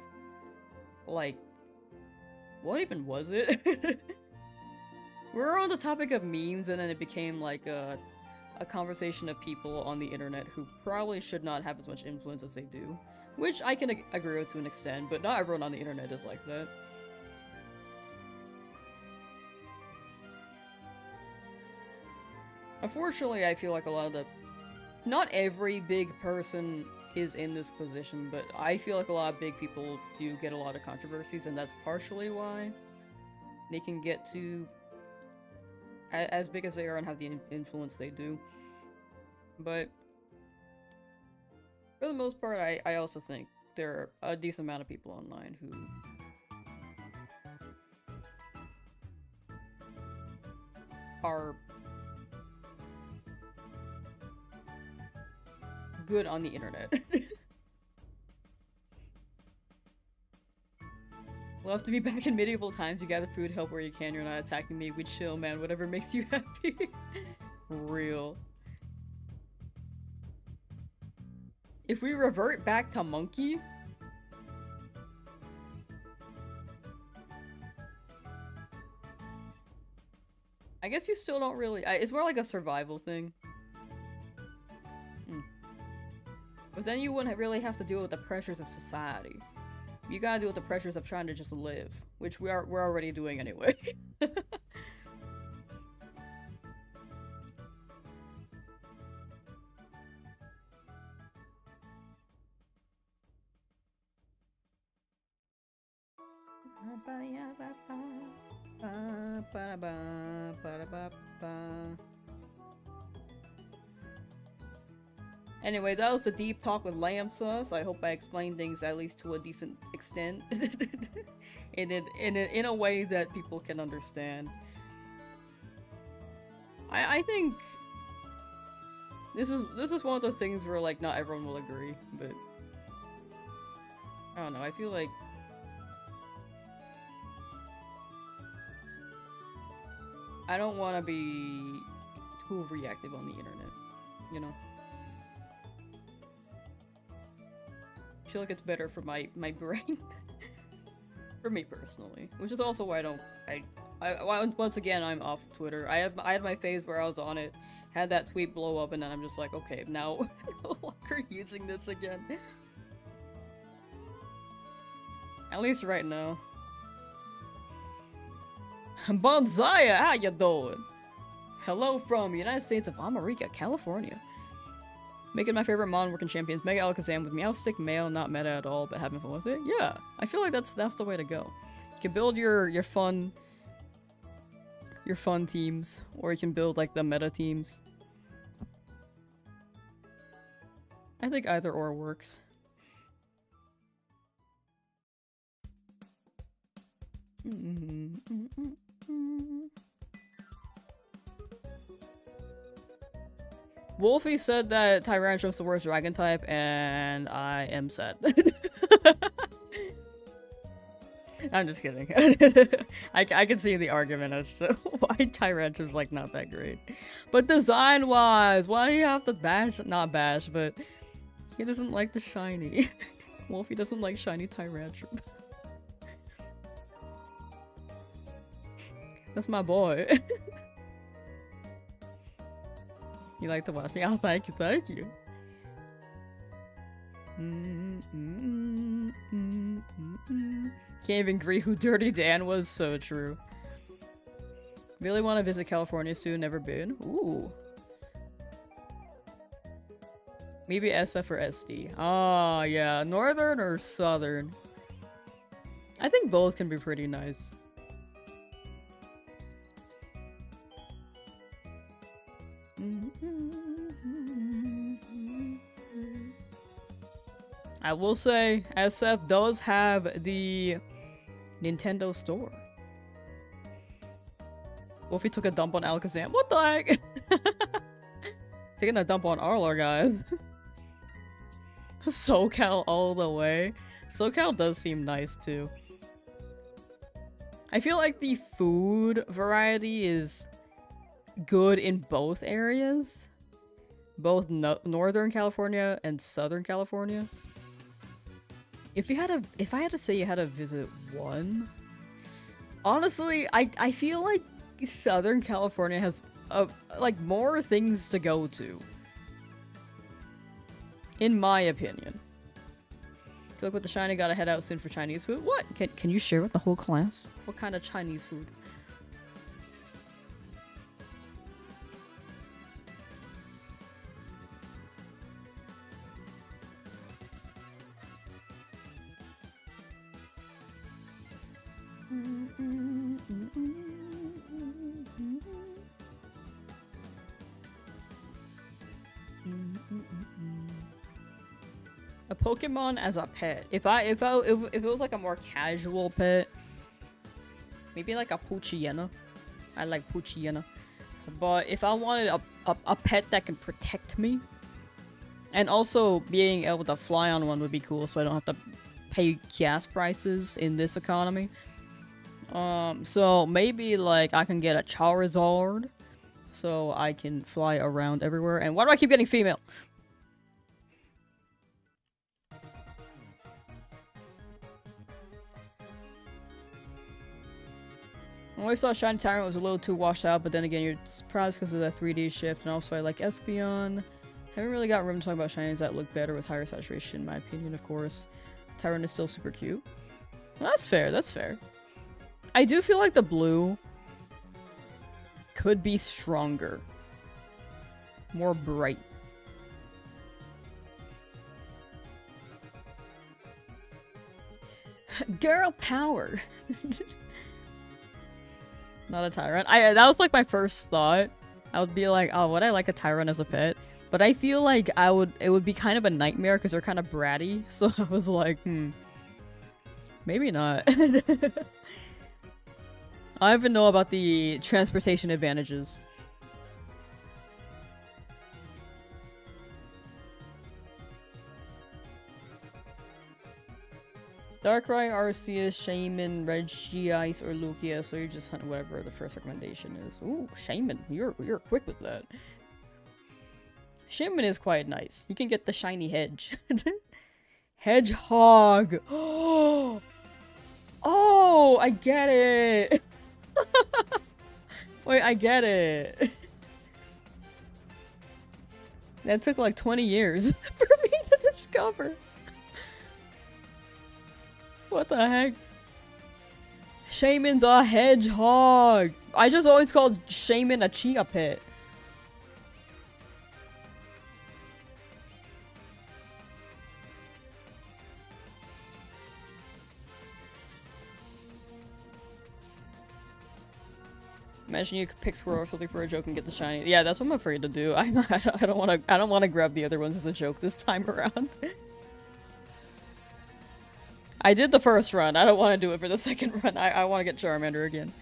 like what even was it? We were on the topic of memes and then it became like a conversation of people on the internet who probably should not have as much influence as they do. Which I can agree with to an extent, but not everyone on the internet is like that. Unfortunately, I feel like a lot of the... Not every big person is in this position, but I feel like a lot of big people do get a lot of controversies, and that's partially why they can get to as big as they are and have the influence they do. But for the most part, I also think there are a decent amount of people online who are good on the internet. We'll have to be back in medieval times. You gather food, help where you can. You're not attacking me. We chill, man. Whatever makes you happy. Real. If we revert back to monkey... I guess you still don't really... it's more like a survival thing. But then you wouldn't really have to deal with the pressures of society. You gotta deal with the pressures of trying to just live, which we're already doing anyway. Anyway, that was a deep talk with Lamsauce. I hope I explained things at least to a decent extent. in a way that people can understand. I think this is one of those things where like not everyone will agree, but I don't know, I feel like I don't want to be too reactive on the internet, you know? I feel like it's better for my brain. For me personally. Which is also why once again, I'm off Twitter. I had my phase where I was on it, had that tweet blow up, and then I'm just like, okay, now no longer using this again. At least right now. Bonzaya, how you doing? Hello from United States of America, California. Making my favorite Mon working champions, Mega Alakazam with Meowstic, male, not meta at all, but having fun with it. Yeah, I feel like that's the way to go. You can build your fun teams, or you can build like the meta teams. I think either or works. Wolfie said that Tyrannosaurus the worst dragon type, and I am sad. I'm just kidding. I can see the argument as to why Tyrannosaurus like not that great. But design-wise, why do you have to bash? Not bash, but he doesn't like the shiny. Wolfie doesn't like shiny Tyrannosaurus. That's my boy. You like to watch me? Oh, thank you, thank you. Can't even agree who Dirty Dan was, so true. Really want to visit California soon, never been. Ooh. Maybe SF or SD. Oh, yeah. Northern or southern? I think both can be pretty nice. I will say, SF does have the Nintendo Store. Wolfie took a dump on Alakazam. What the heck? Taking a dump on all our guys. SoCal all the way. SoCal does seem nice too. I feel like the food variety is good in both areas. Both Northern California and Southern California. If I had to say you had to visit one, honestly, I feel like Southern California has like more things to go to. In my opinion. Look with the shiny, gotta head out soon for Chinese food. What? Can you share with the whole class? What kind of Chinese food? A Pokemon as a pet. If it was like a more casual pet, maybe like a Poochyena. I like Poochyena. But if I wanted a pet that can protect me, and also being able to fly on one would be cool, so I don't have to pay gas prices in this economy. So maybe like I can get a Charizard, so I can fly around everywhere. And why do I keep getting female? I always thought Shiny Tyrant was a little too washed out, but then again, you're surprised because of the 3D shift, and also I like Espeon. Haven't really got room to talk about shinies that look better with higher saturation, in my opinion, of course. Tyrant is still super cute. Well, that's fair, that's fair. I do feel like the blue could be stronger. More bright. Girl power! Not a Tyrant. That was like my first thought. I would be like, oh, would I like a Tyrant as a pet? But I feel like it would be kind of a nightmare because they're kind of bratty. So I was like, maybe not. I don't even know about the transportation advantages. Darkrai, Arceus, Shaman, Regice, or Lugia, so you're just hunting whatever the first recommendation is. Ooh, Shaman, you're quick with that. Shaman is quite nice. You can get the shiny hedge. Hedgehog! Oh, I get it! Wait, I get it. That took like 20 years for me to discover. What the heck? Shaman's a hedgehog! I just always called Shaman a chia pet. Imagine you could pick Squirrel or something for a joke and get the shiny. Yeah, that's what I'm afraid to do. I don't want to grab the other ones as a joke this time around. I did the first run. I don't want to do it for the second run. I want to get Charmander again.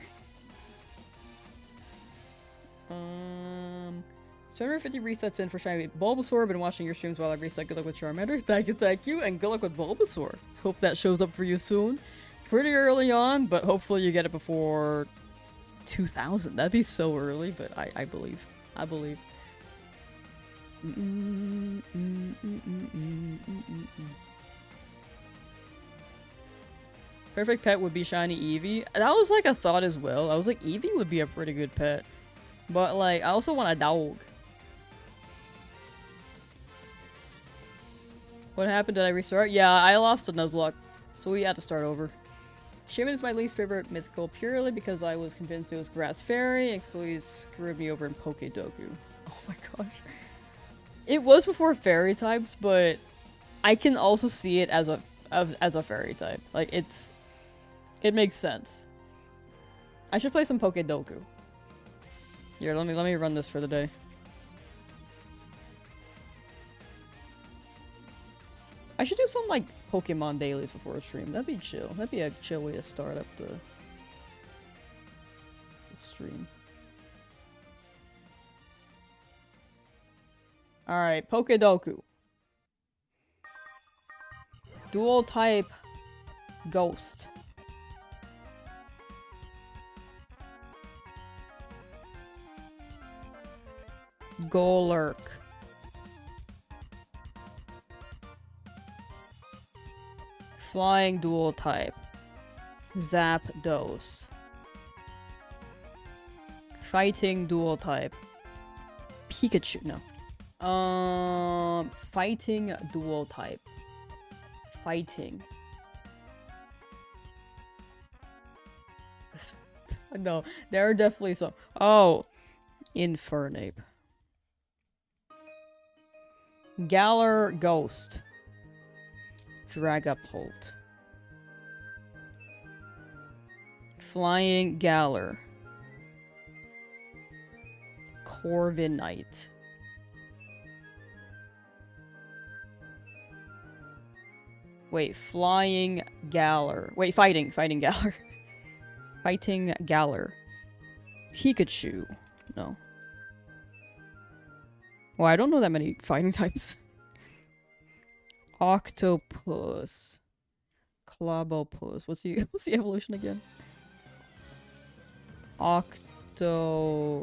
750 resets in for shiny Bulbasaur. Been watching your streams while I reset. Good luck with Charmander. Thank you, and good luck with Bulbasaur. Hope that shows up for you soon. Pretty early on, but hopefully you get it before 2000. That'd be so early, but I believe. I believe. Perfect pet would be shiny Eevee. That was like a thought as well. I was like, Eevee would be a pretty good pet. But like, I also want a dog. What happened? Did I restart? Yeah, I lost a Nuzlocke, so we had to start over. Shaman is my least favorite mythical purely because I was convinced it was Grass Fairy and completely screwed me over in Pokedoku. Oh my gosh. It was before fairy types, but I can also see it as a fairy type. Like, it makes sense. I should play some Pokedoku. Here, let me run this for the day. should do some like Pokemon dailies before a stream. That'd be chill. That'd be a chill way to start up the stream. Alright, Pokedoku. Dual type Ghost. Golurk. Flying dual type. Zapdos. Fighting dual type. Pikachu. No. Fighting dual type. Fighting. No, there are definitely some. Oh, Infernape. Galar Ghost. Dragapult. Flying Galar. Corviknight. Wait, Flying Galar. Wait, Fighting Galar. Fighting Galar. Pikachu. No. Well, I don't know that many fighting types. Octopus. Clobopus. What's the evolution again? Grapploct.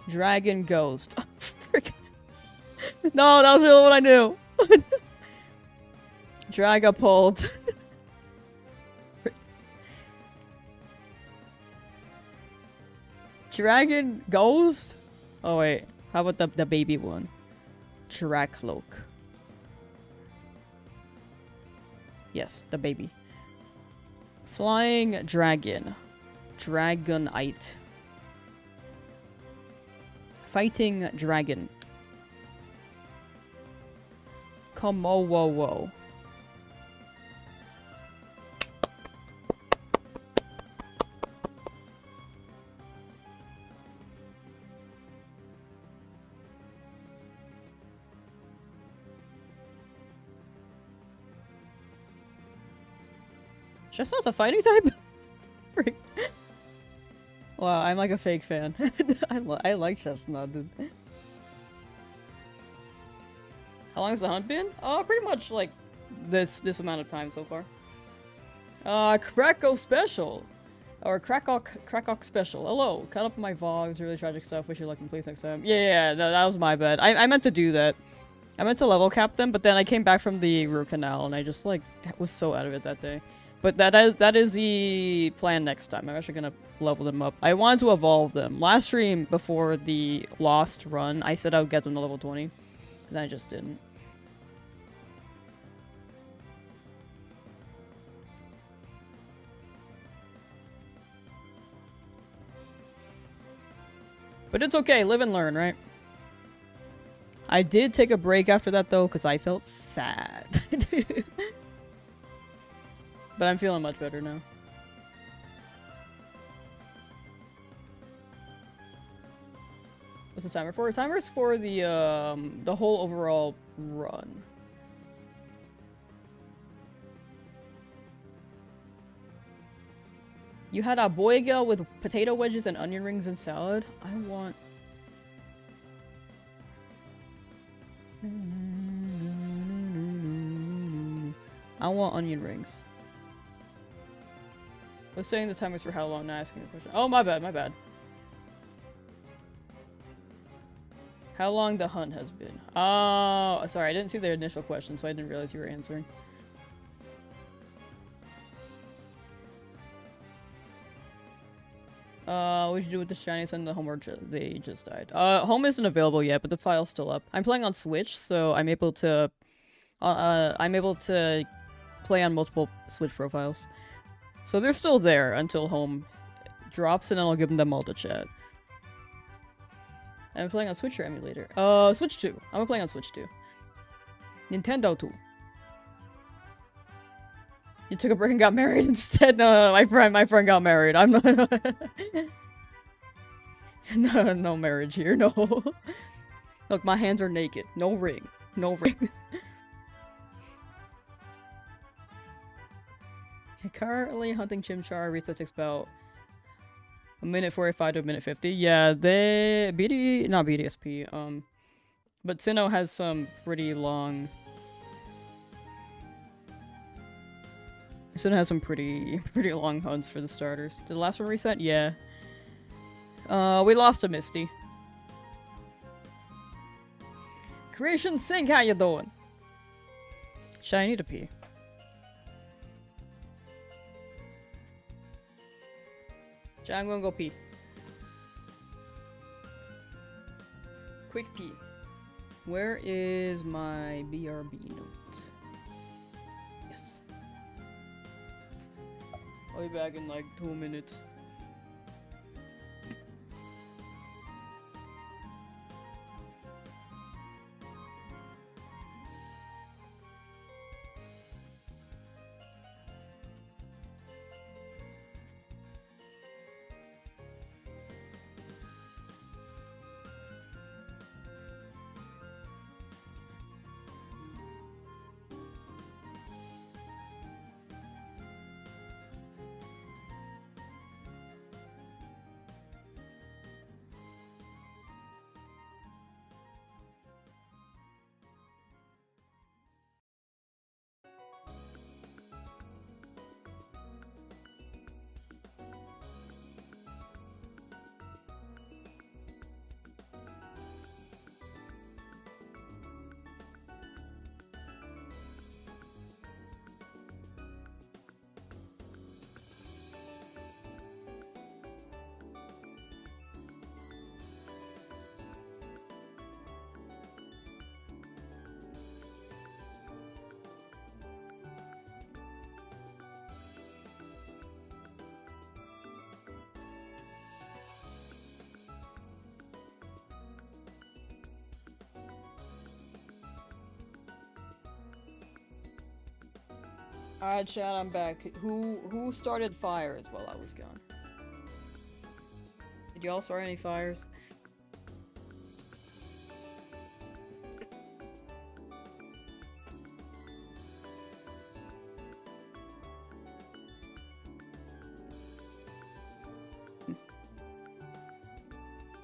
Dragon Ghost. No, that was the only one I knew. Dragapult. Dragon Ghost? Oh wait, how about the baby one? Dracloak. Yes, the baby. Flying Dragon. Dragonite. Fighting Dragon. Komowowo. Chestnut's a fighting type? Wow, I'm like a fake fan. I like Chestnut, dude. How long has the hunt been? Pretty much like this amount of time so far. Krakow Special! Or Krakow Special. Hello! Cut up my vlogs, really tragic stuff, wish you luck and please next time. Yeah, no, that was my bad. I meant to do that. I meant to level cap them, but then I came back from the root canal and I just like was so out of it that day. But that is the plan next time. I'm actually gonna level them up. I wanted to evolve them. Last stream before the Lost run, I said I would get them to level 20. And I just didn't. But it's okay, live and learn, right? I did take a break after that though, because I felt sad. But I'm feeling much better now. What's the timer for? The timer's for the whole overall run. You had a boiga with potato wedges and onion rings and salad. I want... onion rings. I was saying the time was for how long, not asking the question. Oh, my bad, my bad. How long the hunt has been. Oh, sorry, I didn't see the initial question, so I didn't realize you were answering. What'd you do with the Shinies and the home, or they just died? Home isn't available yet, but the file's still up. I'm playing on Switch, so I'm able to play on multiple Switch profiles. So they're still there until home drops, and then I'll give them all to chat. I'm playing on Switch or emulator? Switch 2. I'm playing on Switch 2. Nintendo 2. You took a break and got married instead? No, my friend got married. I'm not... no marriage here, no. Look, my hands are naked. No ring. No ring. Currently hunting Chimchar. Research takes about a minute 45 to a minute 50. Yeah, they... not BDSP. But Sinnoh has some pretty long... Sinnoh has some pretty long hunts for the starters. Did the last one reset? Yeah. We lost a Misty. Creation Sync, how you doing? Shiny, I need to pee. I'm gonna go pee. Quick pee. Where is my BRB note? Yes. I'll be back in like 2 minutes. Alright, chat, I'm back. Who started fires while I was gone? Did y'all start any fires?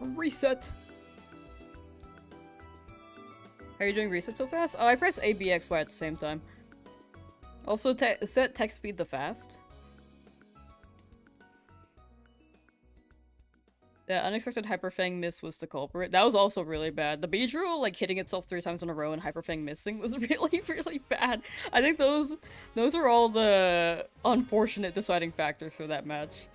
Reset! Are you doing reset so fast? Oh, I press A, B, X, Y at the same time. Also, set text speed to fast. Yeah, unexpected Hyperfang miss was the culprit. That was also really bad. The Beedrill, like, hitting itself 3 times in a row and Hyperfang missing was really, really bad. I think those are all the unfortunate deciding factors for that match.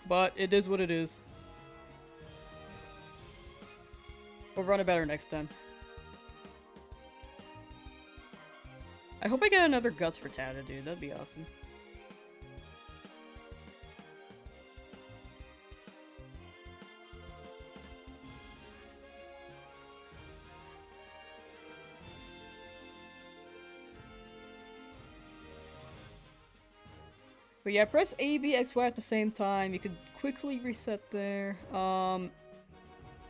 But it is what it is. We'll run it better next time. I hope I get another Guts for Tata, dude. That'd be awesome. But yeah, press A, B, X, Y at the same time. You could quickly reset there.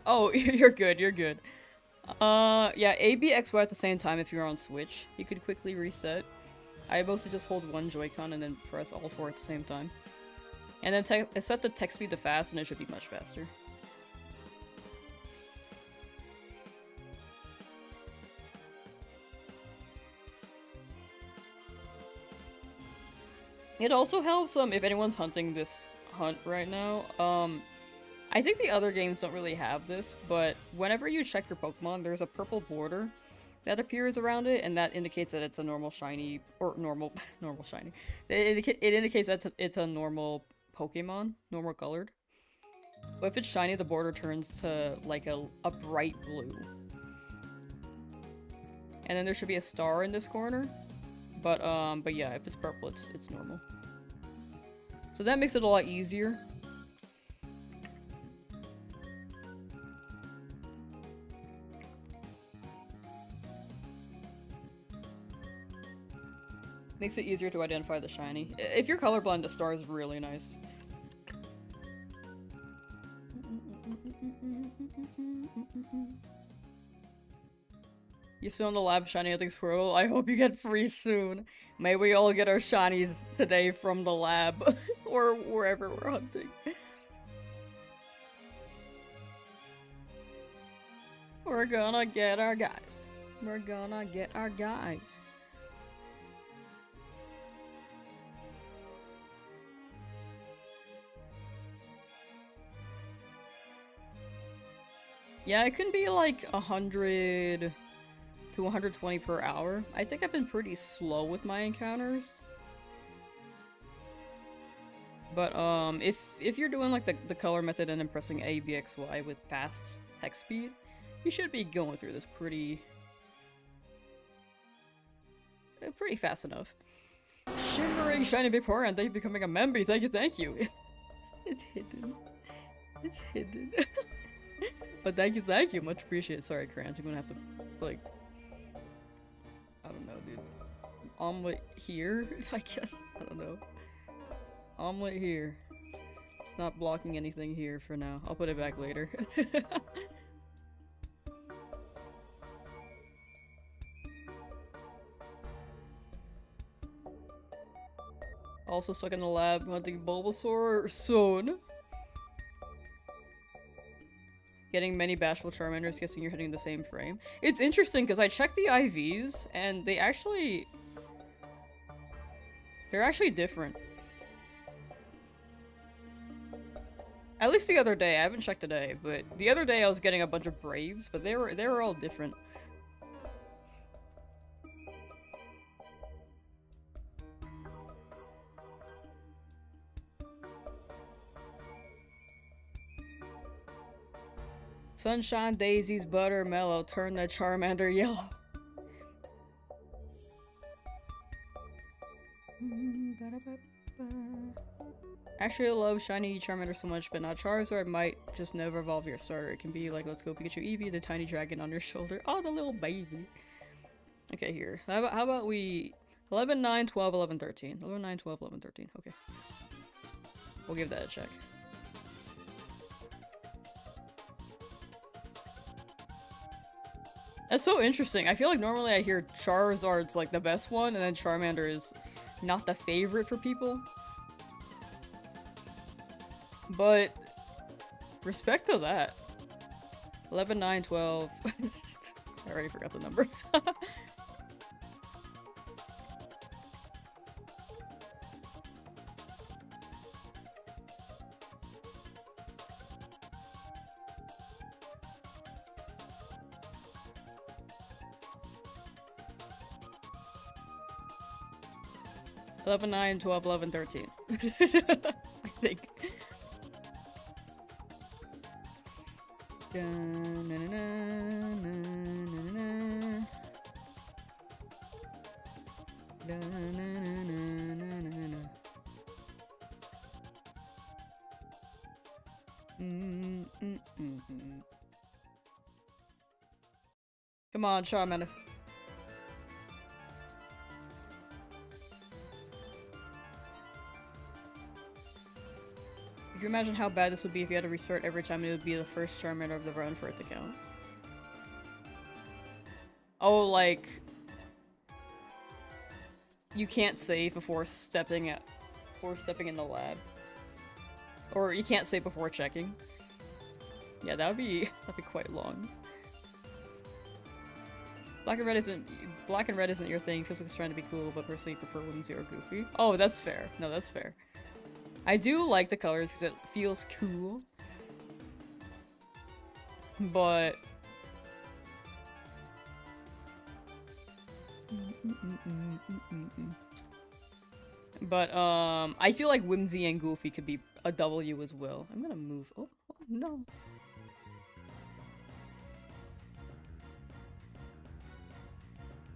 Oh, you're good, you're good. Yeah, A, B, X, Y at the same time if you're on Switch. You could quickly reset. I mostly just hold one Joy-Con and then press all 4 at the same time. And then set the text speed to fast and it should be much faster. It also helps if anyone's hunting this hunt right now. I think the other games don't really have this, but whenever you check your Pokemon, there's a purple border that appears around it, and that indicates that it's a normal shiny, or normal shiny. It indicates that it's a normal Pokemon, normal colored. But if it's shiny, the border turns to like a bright blue. And then there should be a star in this corner. But yeah, if it's purple, it's normal. So that makes it a lot easier. Makes it easier to identify the shiny. If you're colorblind, the star is really nice. You still in the lab, shiny hunting squirrel? I hope you get free soon. May we all get our shinies today from the lab. Or wherever we're hunting. We're gonna get our guys. We're gonna get our guys. Yeah, it can be like 100 to 120 per hour. I think I've been pretty slow with my encounters. But if you're doing like the color method and then pressing A, B, X, Y with fast text speed, you should be going through this pretty fast enough. Shimmering shiny Vaporeon, thank you for becoming a member. Thank you, thank you. It's hidden. It's hidden. But thank you, much appreciated. Sorry, Crunch, I'm gonna have to like, I don't know, dude. Omelet here, I guess. I don't know. Omelet here. It's not blocking anything here for now. I'll put it back later. Also stuck in the lab hunting Bulbasaur soon. Getting many bashful Charmanders, guessing you're hitting the same frame. It's interesting because I checked the IVs and they're actually different. At least the other day. I haven't checked today, but the other day I was getting a bunch of Braves, but they were all different. Sunshine, daisies, butter, mellow, turn the Charmander yellow. Actually, I love shiny Charmander so much, but not Charizard might just never evolve your starter. It can be like, let's go Pikachu Eevee, the tiny dragon on your shoulder. Oh, the little baby. Okay, here. How about we... 11, 9, 12, 11, 13. 11, 9, 12, 11, 13. Okay. We'll give that a check. That's so interesting. I feel like normally I hear Charizard's like the best one, and then Charmander is not the favorite for people. But respect to that. 11, 9, 12. I already forgot the number. 11, 9, 12, 11, 13. I think. Come on, Charmander. Could you imagine how bad this would be if you had to restart every time? It would be the first Charmander of the run for it to count. Oh, like... you can't save before stepping in the lab. Or you can't save before checking. Yeah, that'd be quite long. Black and red isn't your thing. Physic's trying to be cool, but personally prefer whimsy or goofy. Oh, that's fair. No, that's fair. I do like the colors because it feels cool. But... I feel like whimsy and goofy could be a W as well. I'm gonna move. Oh no.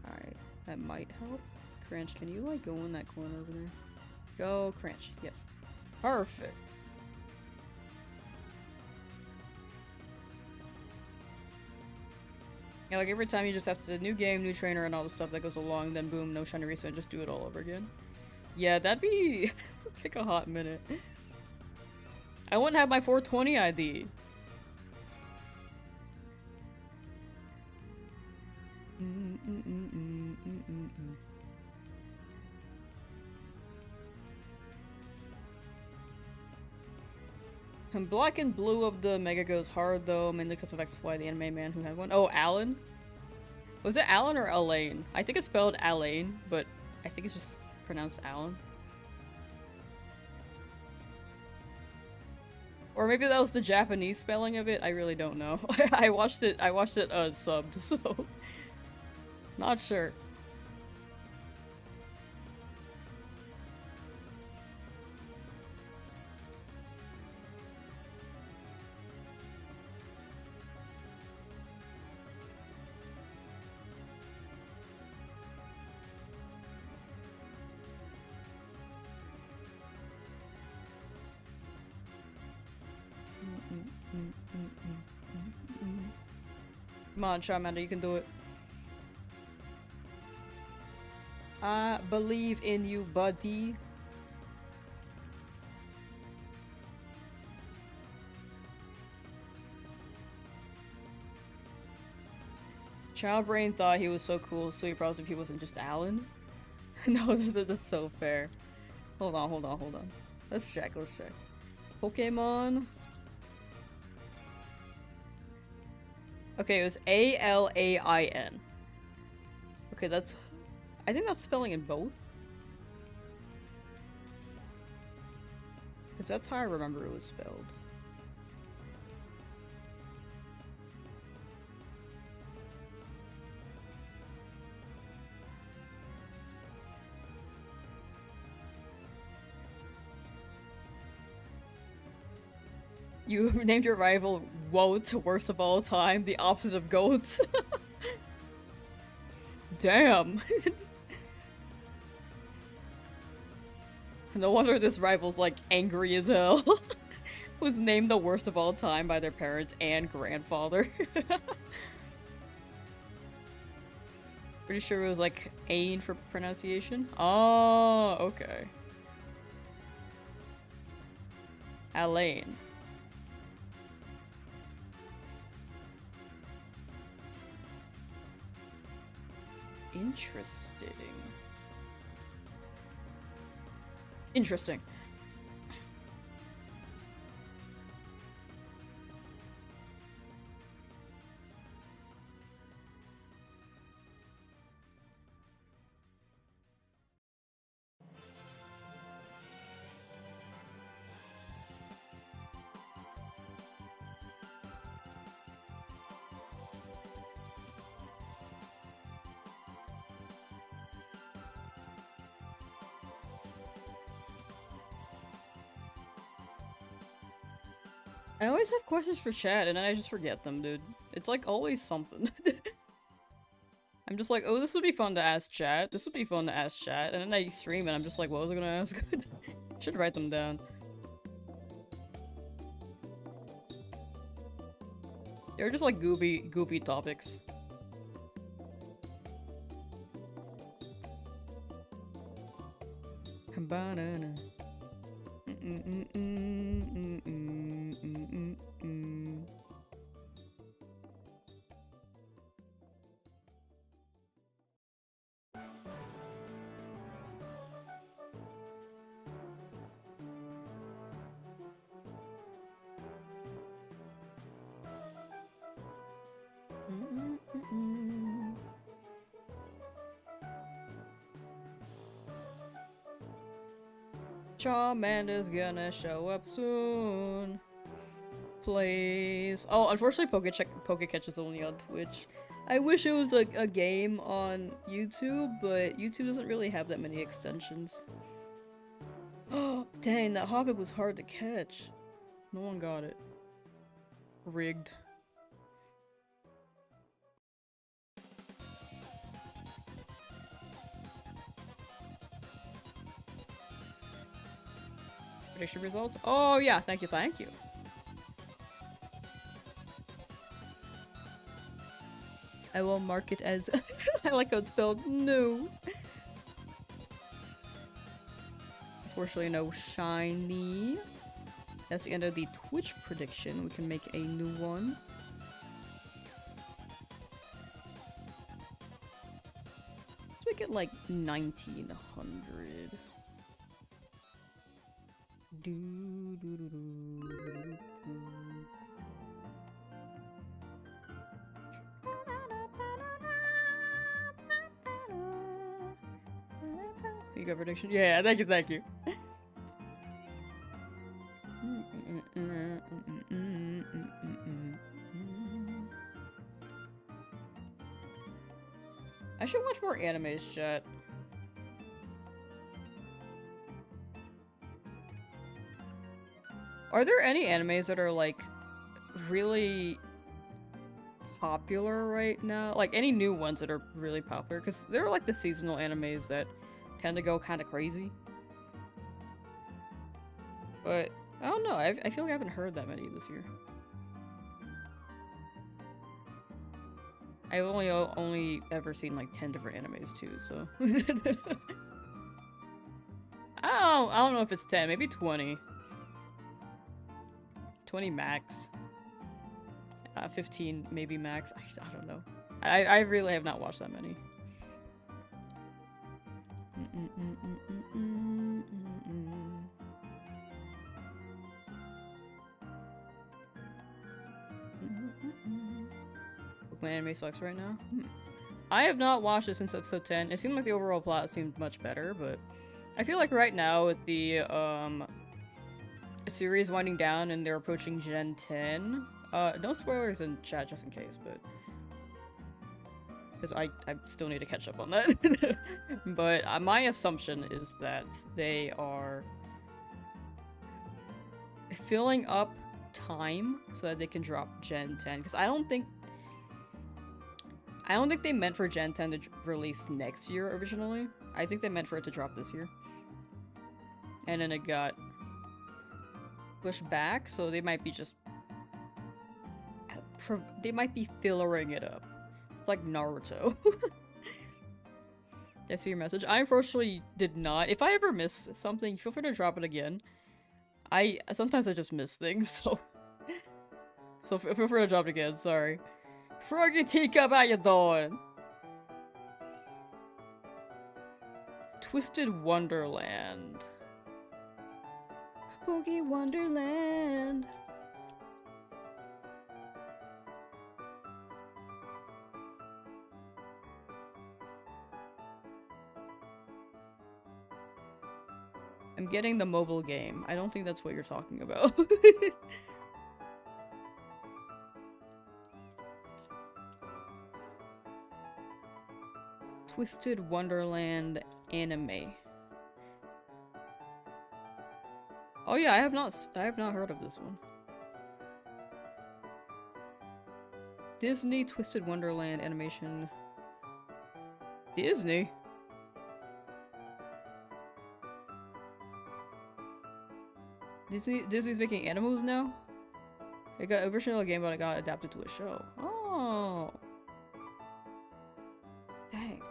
Alright, that might help. Cranch, can you like go in that corner over there? Go, Cranch. Yes. Perfect. Yeah, like every time you just have to new game, new trainer, and all the stuff that goes along, then boom, no shiny reset, just do it all over again. Yeah, that'd be... take a hot minute. I wouldn't have my 420 ID. And black and blue of the Mega goes hard though, mainly because of XY, the anime man who had one. Oh, Alan? Was it Alan or Elaine? I think it's spelled Alain, but I think it's just pronounced Alan. Or maybe that was the Japanese spelling of it. I really don't know. I watched it subbed, so not sure. Come on, Charmander, you can do it. I believe in you, buddy. Child Brain thought he was so cool, so he probably he wasn't just Alan. No, that's so fair. Hold on. Let's check. Pokemon. Okay, it was A-L-A-I-N. Okay, that's... I think that's spelling in both. Because that's how I remember it was spelled. You named your rival Woat, worst of all time, the opposite of goat. Damn. No wonder this rival's like angry as hell. Was named the worst of all time by their parents and grandfather. Pretty sure it was like Ain for pronunciation. Oh, okay. Alain. Interesting. I always have questions for chat and then I just forget them, dude. It's like always something. I'm just like, oh, this would be fun to ask chat. This would be fun to ask chat. And then I stream and I'm just like, what was I gonna ask? Should write them down. They're just like goopy topics. Banana. Charmander's gonna show up soon. Please. Oh, unfortunately Pokecatch is only on Twitch. I wish it was a game on YouTube, but YouTube doesn't really have that many extensions. Oh, dang, that Hobbit was hard to catch. No one got it. Rigged. Prediction results? Oh yeah, thank you. I will mark it as I like how it's spelled no. Unfortunately no shiny. That's the end of the Twitch prediction. We can make a new one. make it like 1900. You got prediction? Yeah, thank you, thank you. I should watch more animes, chat. Are there any animes that are like really popular right now? Like any new ones that are really popular? Because there are like the seasonal animes that tend to go kind of crazy. But I don't know. I feel like I haven't heard that many this year. I've only ever seen like 10 different animes too, so I don't know if it's 10, maybe 20. 20 max. 15 maybe max. I don't know. I really have not watched that many. My anime sucks right now. I have not watched it since episode 10. It seemed like the overall plot seemed much better, but I feel like right now with the series winding down and they're approaching Gen 10. No spoilers in chat just in case, but because I still need to catch up on that. But my assumption is that they are filling up time so that they can drop Gen 10. Because I don't think they meant for Gen 10 to release next year originally. I think they meant for it to drop this year. And then it got pushed back, so they might be just... they might be fillering it up. It's like Naruto. Did I see your message? I unfortunately did not. If I ever miss something, feel free to drop it again. Sometimes I just miss things, so... so feel free to drop it again, sorry. Froggy Teacup, how you doing? Twisted Wonderland. Boogie Wonderland. I'm getting the mobile game. I don't think that's what you're talking about. Twisted Wonderland anime. Oh yeah, I have not heard of this one. Disney Twisted Wonderland animation. Disney? Disney's making animals now? It got original game, but it got adapted to a show. Oh. Dang.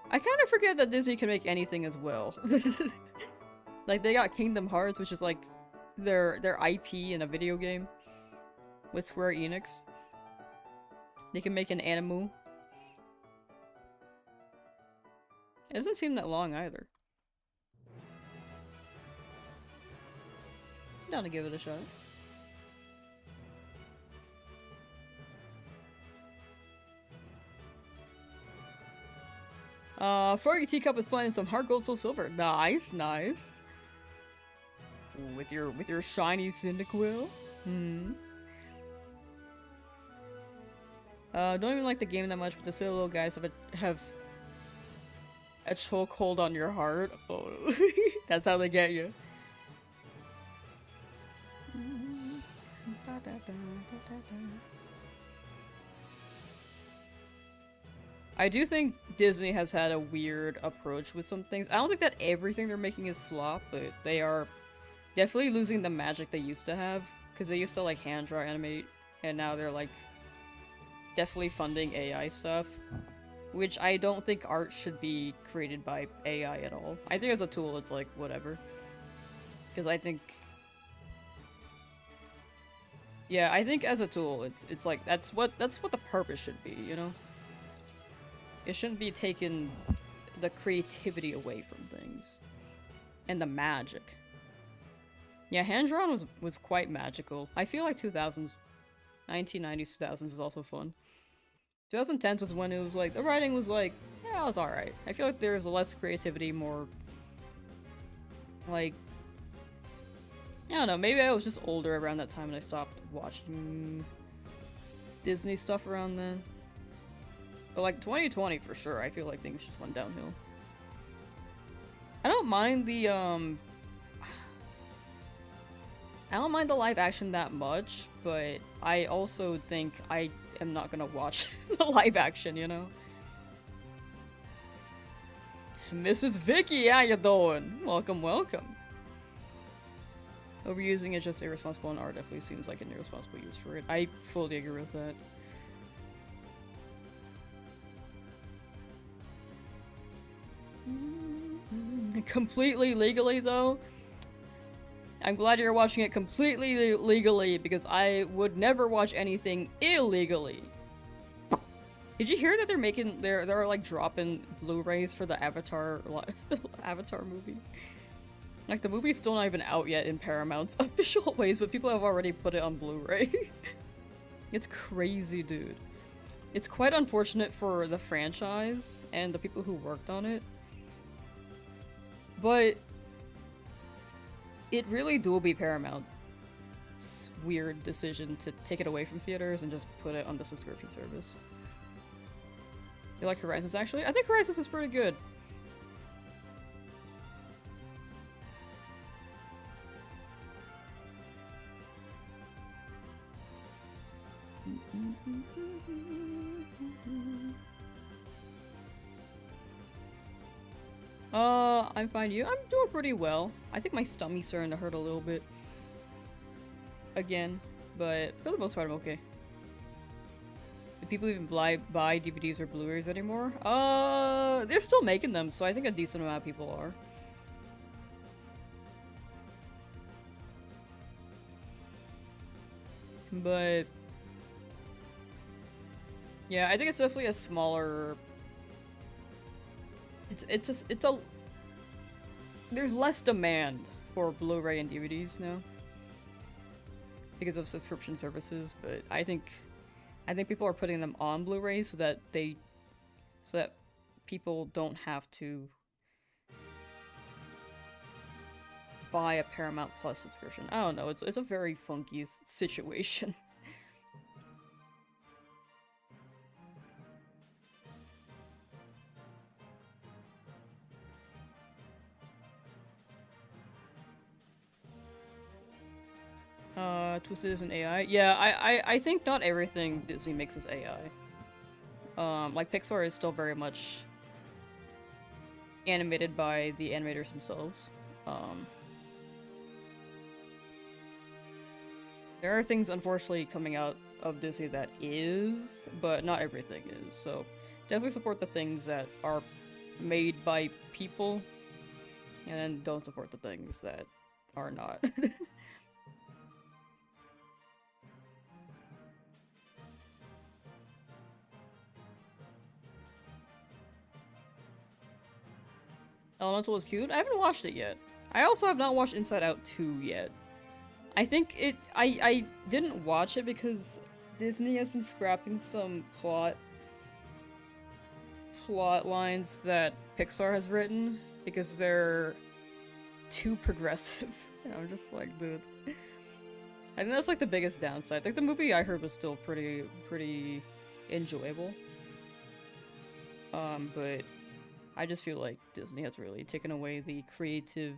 I kind of forget that Disney can make anything as well. Like, they got Kingdom Hearts, which is like their IP in a video game with Square Enix. They can make an animu. It doesn't seem that long either. I'm down to give it a shot. Froggy Teacup is playing some Heart Gold Soul Silver. Nice, nice. With your shiny Cyndaquil. Don't even like the game that much, but the silly little guys have a chokehold on your heart. Oh, that's how they get you. I do think Disney has had a weird approach with some things. I don't think that everything they're making is slop, but they are definitely losing the magic they used to have. Because they used to like hand draw animate, and now they're like definitely funding AI stuff. Which I don't think art should be created by AI at all. I think as a tool it's like whatever. Because I think... yeah, I think as a tool it's like that's what the purpose should be, you know? It shouldn't be taking the creativity away from things. And the magic. Yeah, hand-drawn was quite magical. I feel like 2000s, 1990s, 2000s was also fun. 2010s was when it was like, the writing was like, yeah, it was alright. I feel like there was less creativity, more... like... I don't know, maybe I was just older around that time and I stopped watching Disney stuff around then. But like 2020 for sure, I feel like things just went downhill. I don't mind the live action that much, but I also think I am not gonna watch the live action, you know? Mrs. Vicky, how you doing? Welcome, welcome. Overusing is just irresponsible, and art definitely seems like an irresponsible use for it. I fully agree with that. Completely legally, though? I'm glad you're watching it completely legally, because I would never watch anything illegally. Did you hear that they're like dropping Blu-rays for the Avatar movie? Like, the movie's still not even out yet in Paramount's official ways, but people have already put it on Blu-ray. It's crazy, dude. It's quite unfortunate for the franchise and the people who worked on it. But it really will be Paramount's weird decision to take it away from theaters and just put it on the subscription service. You like Horizons, actually? I think Horizons is pretty good. I'm fine. I'm doing pretty well. I think my stomach's starting to hurt a little bit. Again, but for the most part, I'm okay. Do people even buy DVDs or Blu-rays anymore? They're still making them, so I think a decent amount of people are. But yeah, I think it's definitely a smaller. There's less demand for Blu-ray and DVDs now because of subscription services, but I think people are putting them on Blu-ray so that people don't have to buy a Paramount Plus subscription. I don't know, it's a very funky situation. Twisted is an AI? Yeah, I think not everything Disney makes is AI. Like Pixar is still very much animated by the animators themselves. There are things, unfortunately, coming out of Disney that is, but not everything is, so definitely support the things that are made by people, and then don't support the things that are not. Elemental is cute? I haven't watched it yet. I also have not watched Inside Out 2 yet. I think I didn't watch it because Disney has been scrapping some plot lines that Pixar has written because they're too progressive. And I'm just like, dude. I think that's like the biggest downside. Like the movie I heard was still pretty enjoyable. But I just feel like Disney has really taken away the creative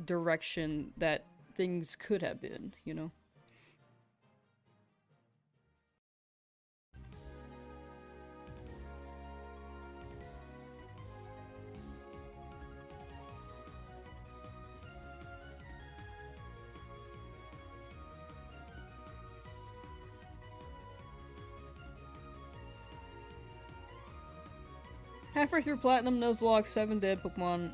direction that things could have been, you know? Halfway through Platinum, Nuzlocke, 7 dead Pokemon,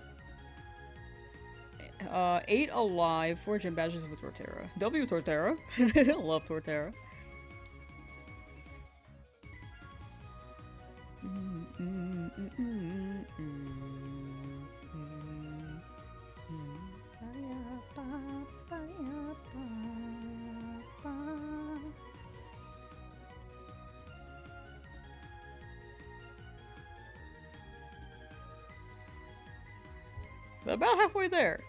8 alive, 4 gym badges with Torterra. W Torterra. Love Torterra. About halfway there.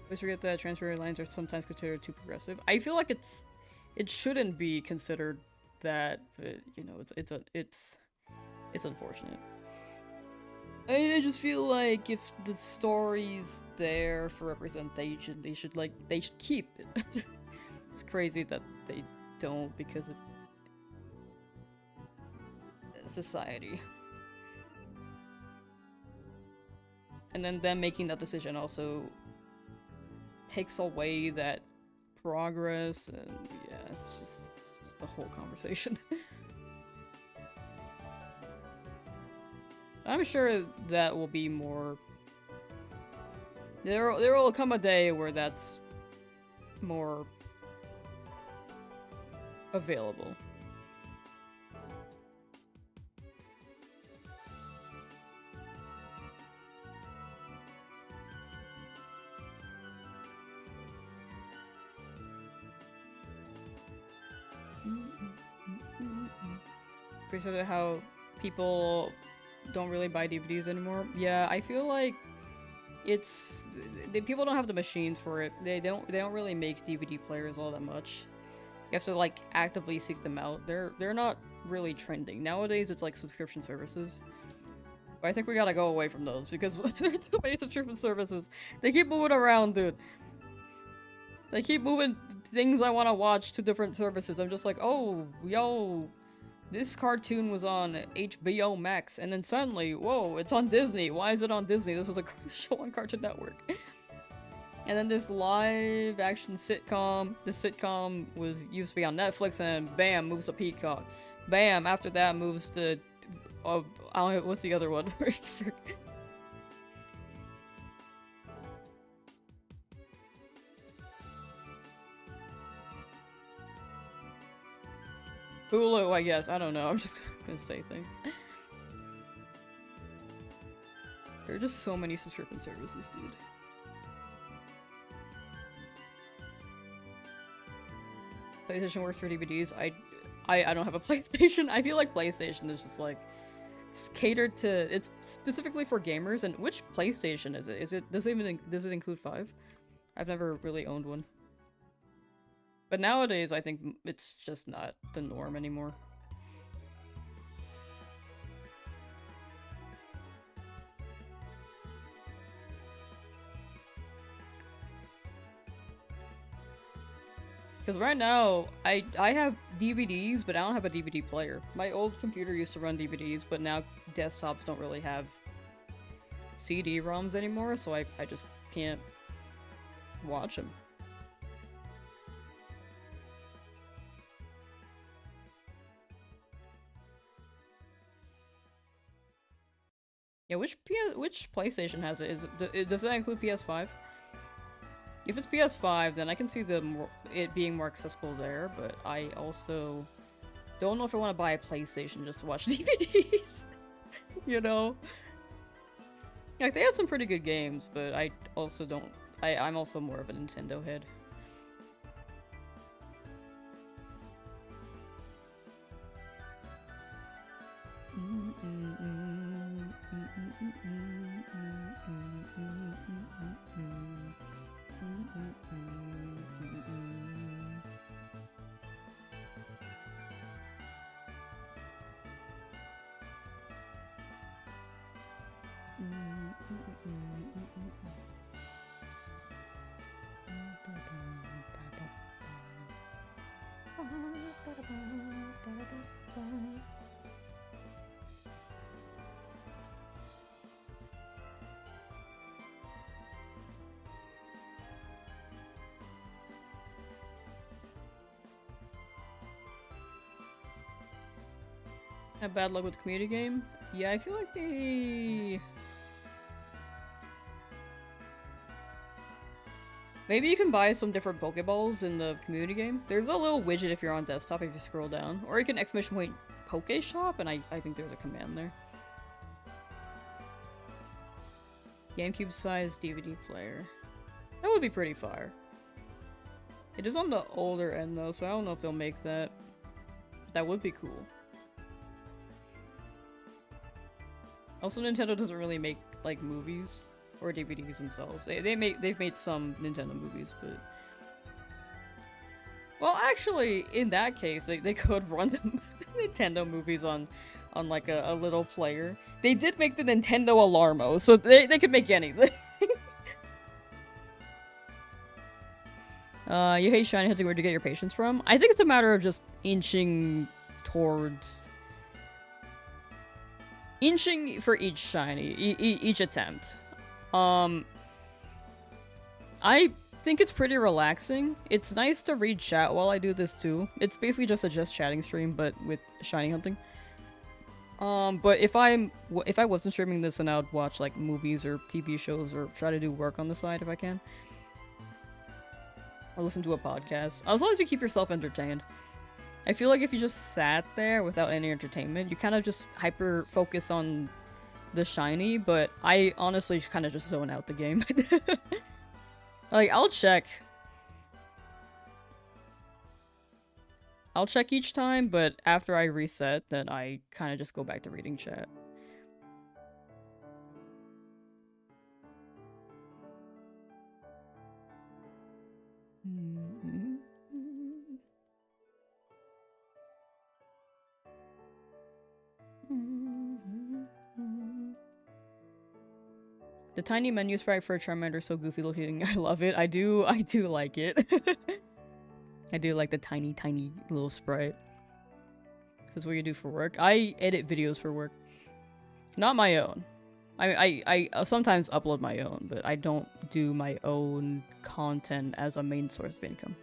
Always forget that transfer lines are sometimes considered too progressive. I feel like it shouldn't be considered that, but you know, it's unfortunate. I just feel like if the story's there for representation, they should keep it. It's crazy that they don't because of society. And then them making that decision also takes away that progress, and yeah, it's just the whole conversation. I'm sure that will be more. There will come a day where that's more available. Appreciate how people don't really buy DVDs anymore. Yeah, I feel like people don't have the machines for it. They don't really make DVD players all that much. You have to like actively seek them out. They're not really trending. Nowadays it's like subscription services. But I think we gotta go away from those because there are too many subscription services. They keep moving around, dude. They keep moving things I want to watch to different services. I'm just like, oh, yo, this cartoon was on HBO Max, and then suddenly, whoa, it's on Disney. Why is it on Disney? This was a show on Cartoon Network. And then this live action sitcom. This sitcom used to be on Netflix, and bam, moves to Peacock. Bam, after that moves to, I don't know, what's the other one? Hulu, I guess. I don't know. I'm just gonna say things. There are just so many subscription services, dude. PlayStation works for DVDs. I don't have a PlayStation. I feel like PlayStation is just like catered to. It's specifically for gamers. And which PlayStation is it? Does it include 5? I've never really owned one. But nowadays, I think it's just not the norm anymore. Because right now, I have DVDs, but I don't have a DVD player. My old computer used to run DVDs, but now desktops don't really have CD-ROMs anymore, so I just can't watch them. Yeah, which PlayStation has it? Does that include PS5? If it's PS5, then I can see it being more accessible there, but I also don't know if I want to buy a PlayStation just to watch DVDs. You know? Like, they have some pretty good games, but I also don't... I'm also more of a Nintendo head. Have bad luck with the community game? Yeah, I feel like they Maybe you can buy some different Pokeballs in the community game. There's a little widget if you're on desktop if you scroll down. Or you can exclamation point Poke Shop, and I think there's a command there. GameCube size DVD player. That would be pretty fire. It is on the older end though, so I don't know if they'll make that. That would be cool. Also, Nintendo doesn't really make like movies or DVDs themselves. They've made some Nintendo movies, but well, actually, in that case, they could run the Nintendo movies on like a little player. They did make the Nintendo Alarmo, so they could make anything. You hate shiny hunting. Where to get your patience from? I think it's a matter of just inching for each shiny, each attempt. I think it's pretty relaxing. It's nice to read chat while I do this too. It's basically just a just chatting stream, but with shiny hunting. But if I wasn't streaming this, then I would watch like movies or TV shows or try to do work on the side if I can. Or listen to a podcast. As long as you keep yourself entertained. I feel like if you just sat there without any entertainment, you kind of just hyper focus on the shiny, but I honestly kind of just zone out the game. Like, I'll check each time, but after I reset, then I kind of just go back to reading chat. The tiny menu sprite for Charmander is so goofy looking. I love it. I do like it. I do like the tiny little sprite. This is what you do for work. I edit videos for work. Not my own. I sometimes upload my own, but I don't do my own content as a main source of income.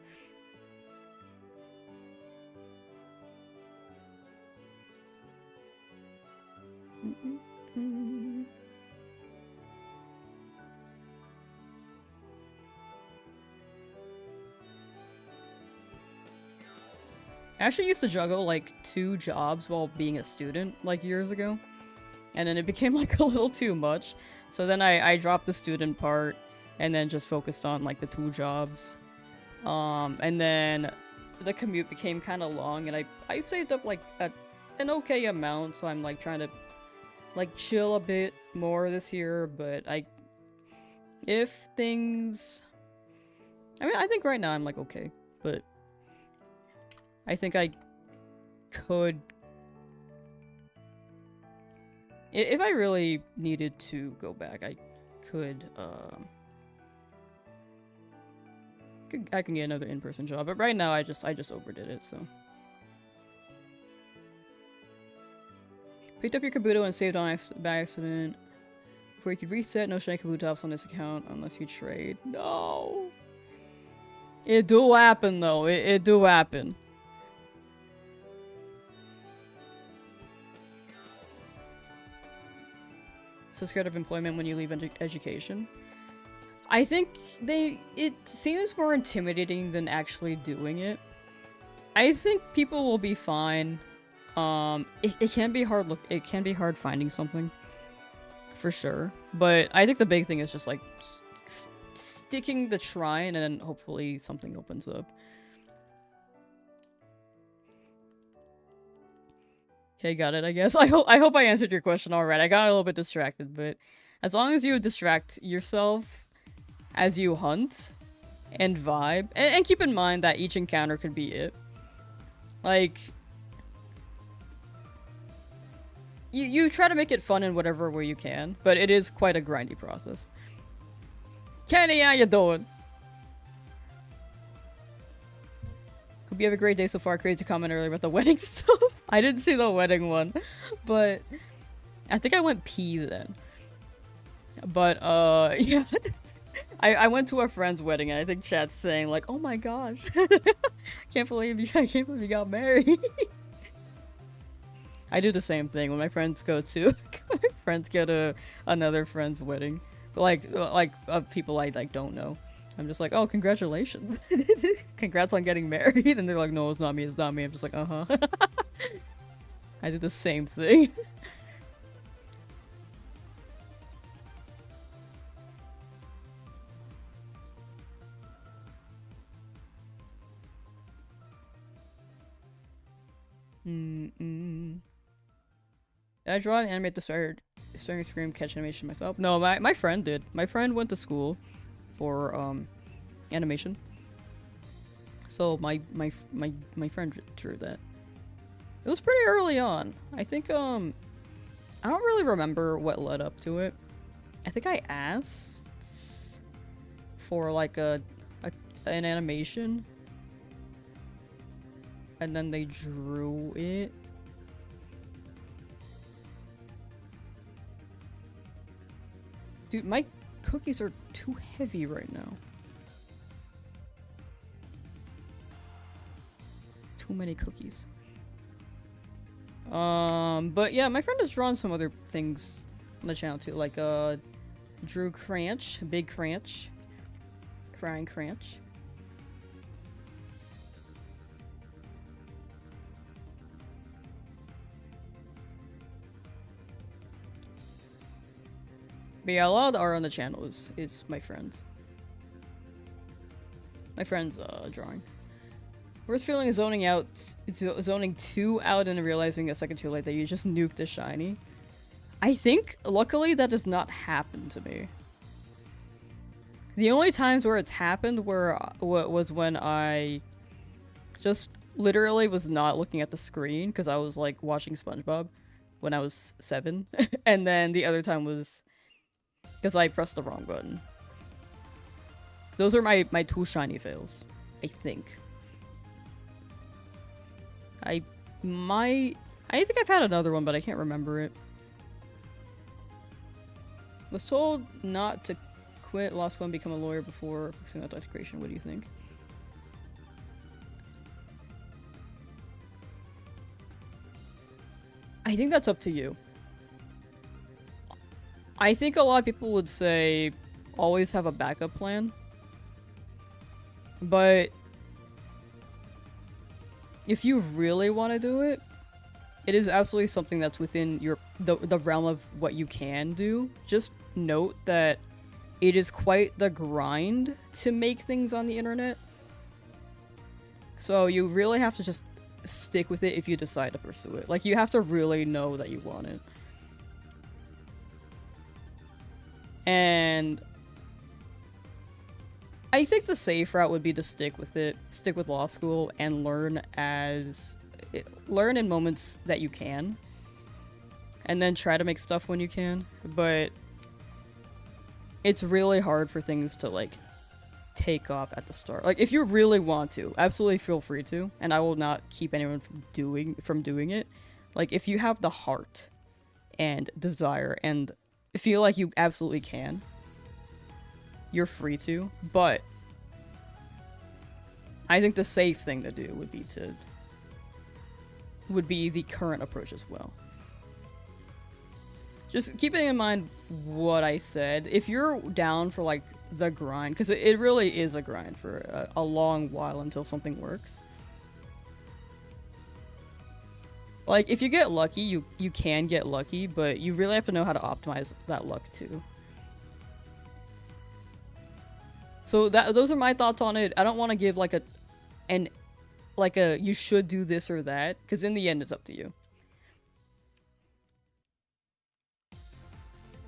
I actually used to juggle like 2 jobs while being a student like years ago, and then it became like a little too much, so then I dropped the student part and then just focused on like the 2 jobs, and then the commute became kind of long, and I saved up like an okay amount, so I'm like trying to like chill a bit more this year. But if things, I mean, I think right now I'm like okay, but I think I could, if I really needed to go back, I can get another in-person job, but right now I just overdid it, so. Picked up your Kabuto and saved on by accident. Before you could reset, no shiny Kabutops on this account unless you trade. No! It do happen though, it do happen. So scared of employment when you leave education. I think it seems more intimidating than actually doing it. I think people will be fine. It can be hard. It can be hard finding something, for sure. But I think the big thing is just like sticking the trying, and then hopefully something opens up. Okay, got it, I guess. I hope I answered your question alright. I got a little bit distracted, but as long as you distract yourself as you hunt and vibe, and keep in mind that each encounter could be it. Like, you try to make it fun in whatever way you can, but it is quite a grindy process. Kenny, how you doing? Hope you have a great day so far. Crazy comment earlier about the wedding stuff. I didn't see the wedding one, but I think I went pee then. But yeah, I went to a friend's wedding, and I think chat's saying like, "Oh my gosh, I can't believe you got married." I do the same thing when my friends go to another friend's wedding, like of people I like don't know. I'm just like, oh, congratulations. Congrats on getting married. And they're like, no, it's not me, it's not me. I'm just like, uh-huh. I did the same thing. Did I draw and animate the starting screen catch animation myself? No, my friend did. My friend went to school for animation. So my friend drew that. It was pretty early on. I think I don't really remember what led up to it. I think I asked for like an animation. And then they drew it. Dude, my cookies are too heavy right now. Too many cookies. But yeah, my friend has drawn some other things on the channel too, like drew Cranch, Big Cranch, Crying Cranch. But yeah, a lot of the art on the channel is my friend's. My friend's drawing. Worst feeling is zoning 2 out and realizing a second too late that you just nuked a shiny. I think, luckily, that does not happen to me. The only times where it's happened was when I just literally was not looking at the screen because I was like watching SpongeBob when I was 7. And then the other time was because I pressed the wrong button. Those are my 2 shiny fails, I think. I think I've had another one, but I can't remember it. Was told not to quit, lost one, become a lawyer before fixing that creation. What do you think? I think that's up to you. I think a lot of people would say always have a backup plan. But if you really want to do it, it is absolutely something that's within the realm of what you can do. Just note that it is quite the grind to make things on the internet. So you really have to just stick with it if you decide to pursue it. Like, you have to really know that you want it. And I think the safe route would be to stick with it, stick with law school, and learn in moments that you can. And then try to make stuff when you can. But it's really hard for things to, like, take off at the start. Like, if you really want to, absolutely feel free to, and I will not keep anyone from doing it. Like, if you have the heart and desire and feel like you absolutely can, you're free to. But I think the safe thing to do would be the current approach as well. Just keeping in mind what I said, if you're down for, like, the grind, because it really is a grind for a long while until something works. Like, if you get lucky, you can get lucky, but you really have to know how to optimize that luck too. So those are my thoughts on it. I don't want to give like a you should do this or that, because in the end it's up to you.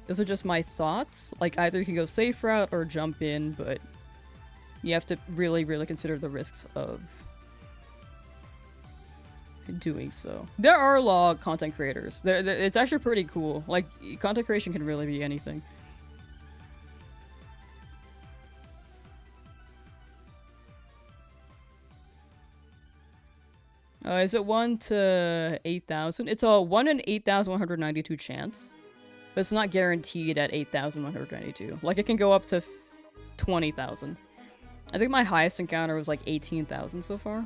Those are just my thoughts. Like, either you can go safe route or jump in, but you have to really, really consider the risks of doing so. There are a lot of content creators. It's actually pretty cool. Like, content creation can really be anything. Is it 1 to 8,000? It's a 1 in 8,192 chance. But it's not guaranteed at 8,192. Like, it can go up to 20,000. I think my highest encounter was like 18,000 so far.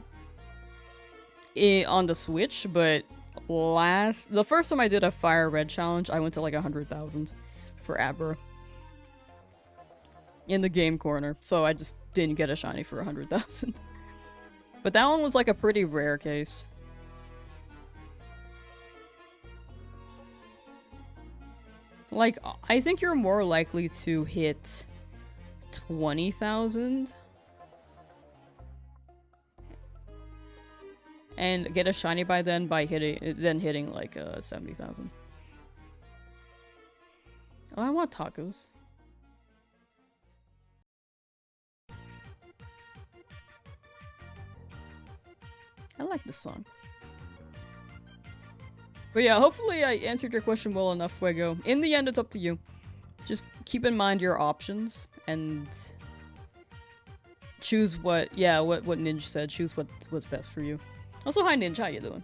On the Switch, but the first time I did a FireRed challenge, I went to like 100,000 for Abra. in the game corner, so I just didn't get a shiny for 100,000. But that one was like a pretty rare case. Like, I think you're more likely to hit 20,000 and get a shiny by then by hitting like 70,000. Oh, I want tacos. I like this song. But yeah, hopefully I answered your question well enough, Fuego. In the end, it's up to you. Just keep in mind your options and choose what Ninja said. Choose what's best for you. Also, hi Ninja, how you doing?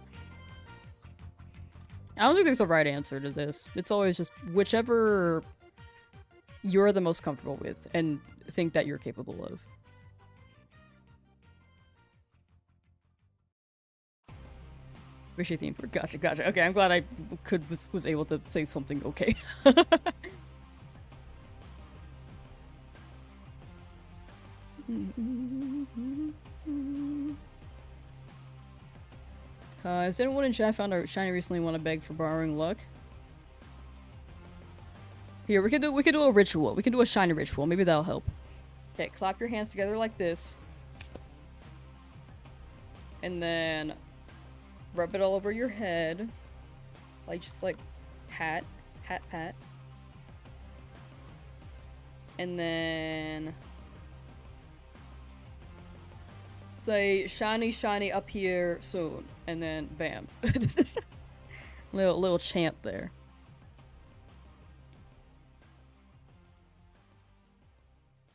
I don't think there's a right answer to this. It's always just whichever you're the most comfortable with and think that you're capable of. Appreciate the input. Gotcha, gotcha. Okay, I'm glad I was able to say something okay. Has anyone in chat found a shiny recently want to beg for borrowing luck? Here, we could do a ritual. We can do a shiny ritual. Maybe that'll help. Okay, clap your hands together like this. And then rub it all over your head. Like, just like pat, pat, pat. And then say shiny, shiny up here soon. And then bam. little chant there.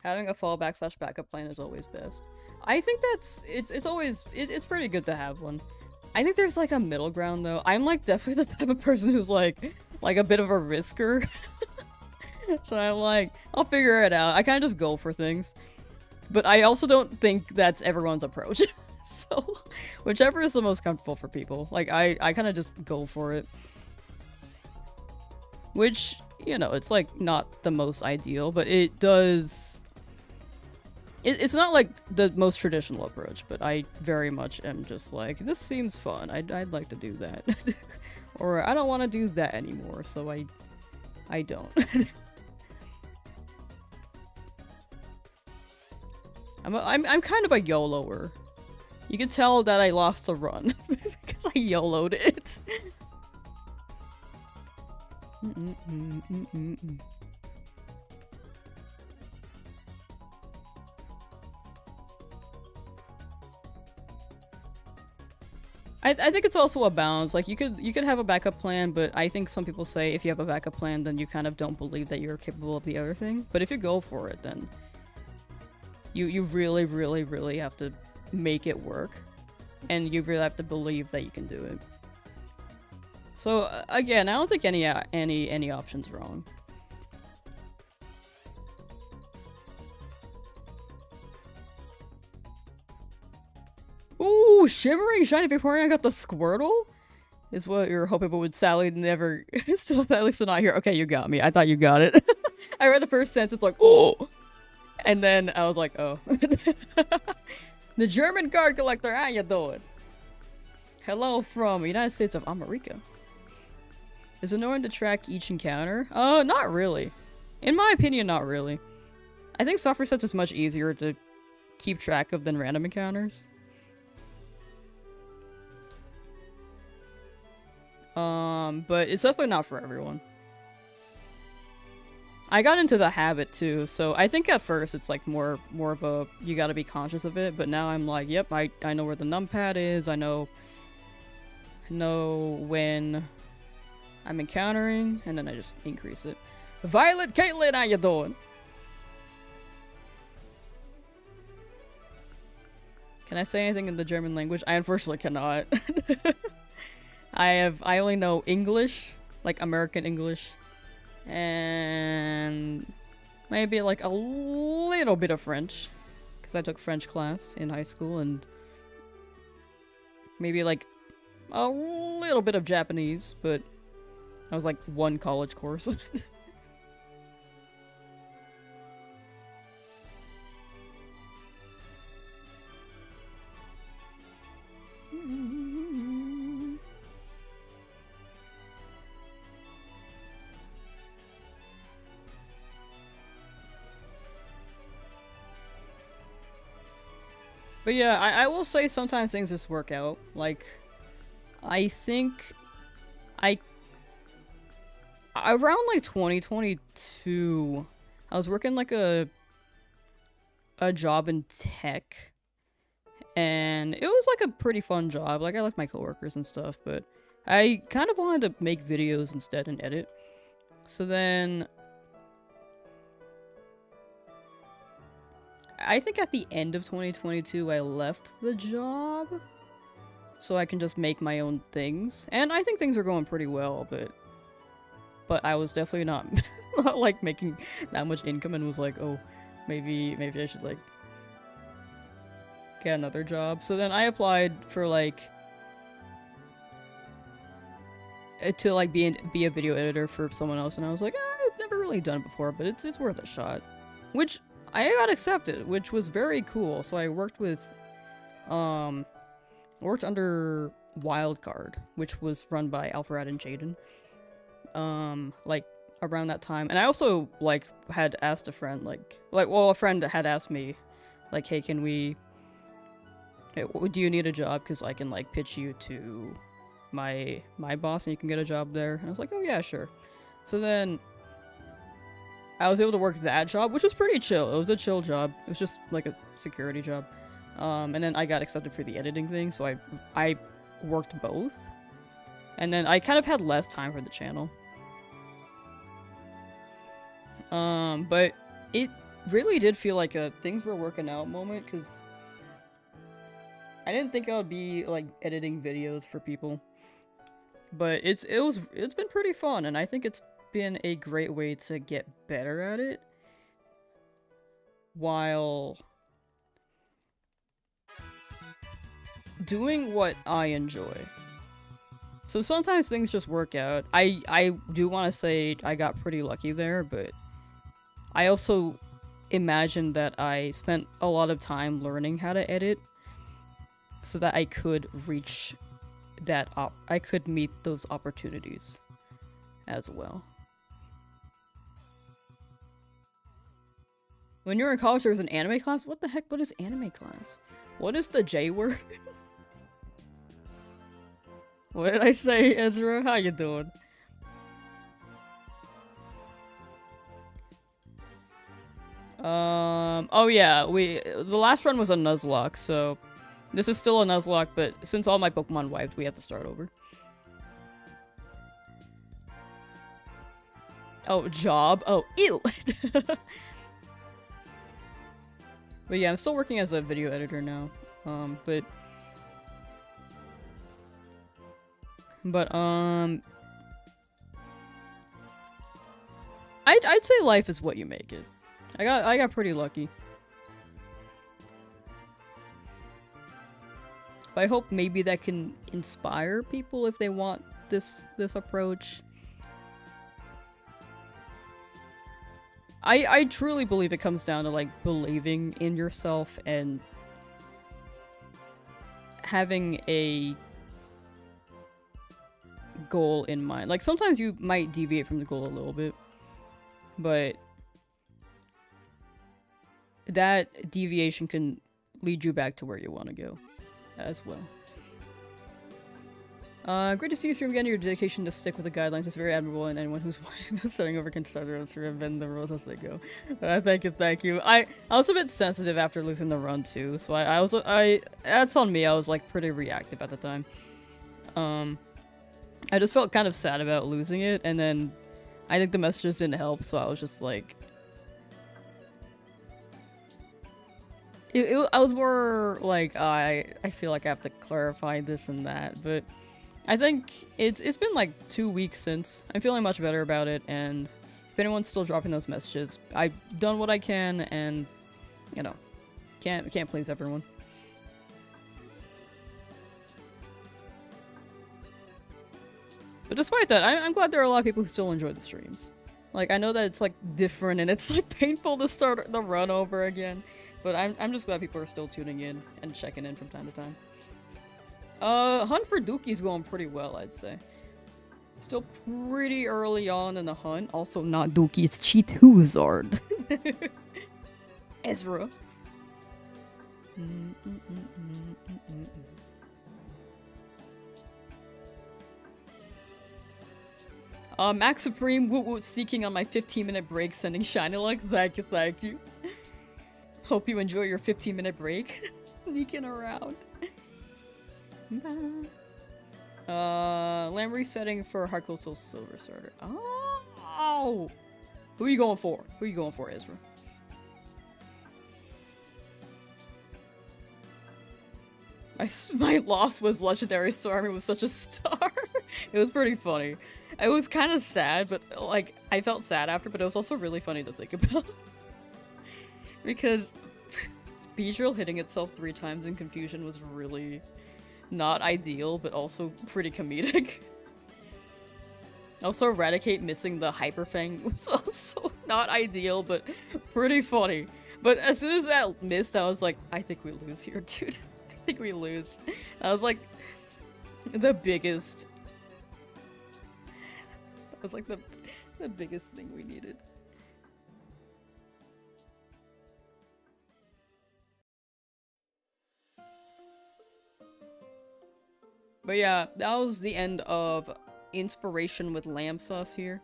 Having a fallback / backup plan is always best. I think it's pretty good to have one. I think there's like a middle ground though. I'm like definitely the type of person who's like a bit of a risker. So I'm like, I'll figure it out. I kind of just go for things. But I also don't think that's everyone's approach. So whichever is the most comfortable for people. Like I kind of just go for it. Which, you know, it's like not the most ideal, but it does. It's not like the most traditional approach, but I very much am just like, this seems fun. I'd like to do that. Or I don't want to do that anymore, so I don't. I'm kind of a YOLOer. You can tell that I lost a run because I YOLO'd it. I think it's also a balance. Like you could have a backup plan, but I think some people say if you have a backup plan, then you kind of don't believe that you're capable of the other thing. But if you go for it, then you really, really, really have to make it work, and you really have to believe that you can do it. So again, I don't think any option's wrong. Ooh, Shimmering Shiny Vaporeon got the Squirtle? Is what you're hoping, but would Sally never still at least not here. Okay, you got me. I thought you got it. I read the first sentence like, oh! And then I was like, oh. The German card collector, how you doing? Hello from United States of America. Is there no one to track each encounter? Not really. In my opinion, not really. I think software sets is much easier to keep track of than random encounters. But it's definitely not for everyone. I got into the habit too, so I think at first it's like more of a you gotta be conscious of it, but now I'm like, yep, I know where the numpad is, I know when I'm encountering, and then I just increase it. Violet Caitlin, how you doing? Can I say anything in the German language? I unfortunately cannot. I only know English, like American English, and maybe like a little bit of French, because I took French class in high school, and maybe like a little bit of Japanese, but that was like one college course. But yeah, I will say sometimes things just work out. Like, I think I around like 2022, I was working like a job in tech, and it was like a pretty fun job. Like, I like my coworkers and stuff, but I kind of wanted to make videos instead and edit. So then I think at the end of 2022, I left the job so I can just make my own things. And I think things were going pretty well, but I was definitely not, not like making that much income, and was like, oh, maybe I should like get another job. So then I applied for like to like be a video editor for someone else, and I was like, I've never really done it before, but it's worth a shot. Which I got accepted, which was very cool. So I worked with worked under Wildcard, which was run by FireRed and Jaden. Like around that time. And I also like had asked a friend, like well, a friend had asked me like, hey, can we, hey, do you need a job, because I can like pitch you to my boss and you can get a job there. And I was like, oh yeah, sure. So then I was able to work that job, which was pretty chill. It was a chill job. It was just like a security job. And then I got accepted for the editing thing, so I worked both. And then I kind of had less time for the channel. But it really did feel like a things were working out moment, because I didn't think I would be like editing videos for people. But it's been pretty fun, and I think it's been a great way to get better at it while doing what I enjoy. So sometimes things just work out. I do want to say I got pretty lucky there, but I also imagine that I spent a lot of time learning how to edit so that I could reach that I could meet those opportunities as well. When you're in college, there was an anime class? What the heck? What is anime class? What is the J word? What did I say, Ezra? How you doing? Oh yeah, the last run was a Nuzlocke, so this is still a Nuzlocke, but since all my Pokemon wiped, we have to start over. Oh, job? Oh, ew! But yeah, I'm still working as a video editor now. I'd say life is what you make it. I got pretty lucky. But I hope maybe that can inspire people if they want this approach. I truly believe it comes down to like believing in yourself and having a goal in mind. Like sometimes you might deviate from the goal a little bit, but that deviation can lead you back to where you want to go as well. Great to see you stream again. Your dedication to stick with the guidelines is very admirable, and anyone who's starting over can start their own to bend the rules as they go. Thank you. I was a bit sensitive after losing the run too, so that's on me. I was like pretty reactive at the time. I just felt kind of sad about losing it, and then I think the messages didn't help, so I was just like, I was more like, I feel like I have to clarify this and that, but I think it's been like 2 weeks since. I'm feeling much better about it, and if anyone's still dropping those messages, I've done what I can, and you know, can't please everyone. But despite that, I'm glad there are a lot of people who still enjoy the streams. Like, I know that it's like different and it's like painful to start the run over again, but I'm just glad people are still tuning in and checking in from time to time. Hunt for Dookie's going pretty well, I'd say. Still pretty early on in the hunt. Also not Dookie, it's Cheetuzard. Ezra. Max Supreme woot woot seeking on my 15-minute break, sending shiny like thank you, thank you. Hope you enjoy your 15-minute break. Sneaking around. Lamb resetting for Hardcore Soul Silver Starter. Oh! Who are you going for? Who are you going for, Ezra? My loss was Legendary Stormy was such a star. It was pretty funny. It was kind of sad, but like I felt sad after, but it was also really funny to think about. Because Beedrill hitting itself 3 times in confusion was really not ideal, but also pretty comedic. Also, Eradicate missing the Hyper Fang was also not ideal, but pretty funny. But as soon as that missed, I was like, I think we lose here, dude. I think we lose. That was like the biggest. That was like the biggest thing we needed. But yeah, that was the end of Inspiration with Lamsauce here.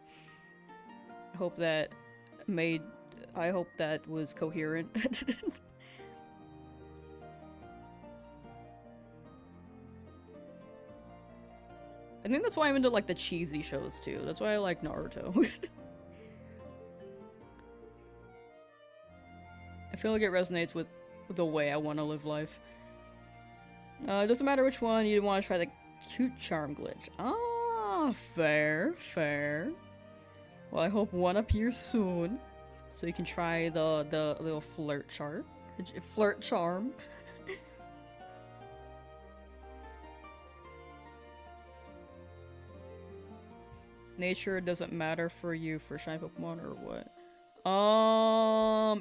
I hope that was coherent. I think that's why I'm into like the cheesy shows too. That's why I like Naruto. I feel like it resonates with the way I want to live life. It doesn't matter which one, you want to try the cute charm glitch. Ah, fair, fair. Well, I hope one appears soon, so you can try the little flirt charm. Nature doesn't matter for you for shiny Pokemon or what?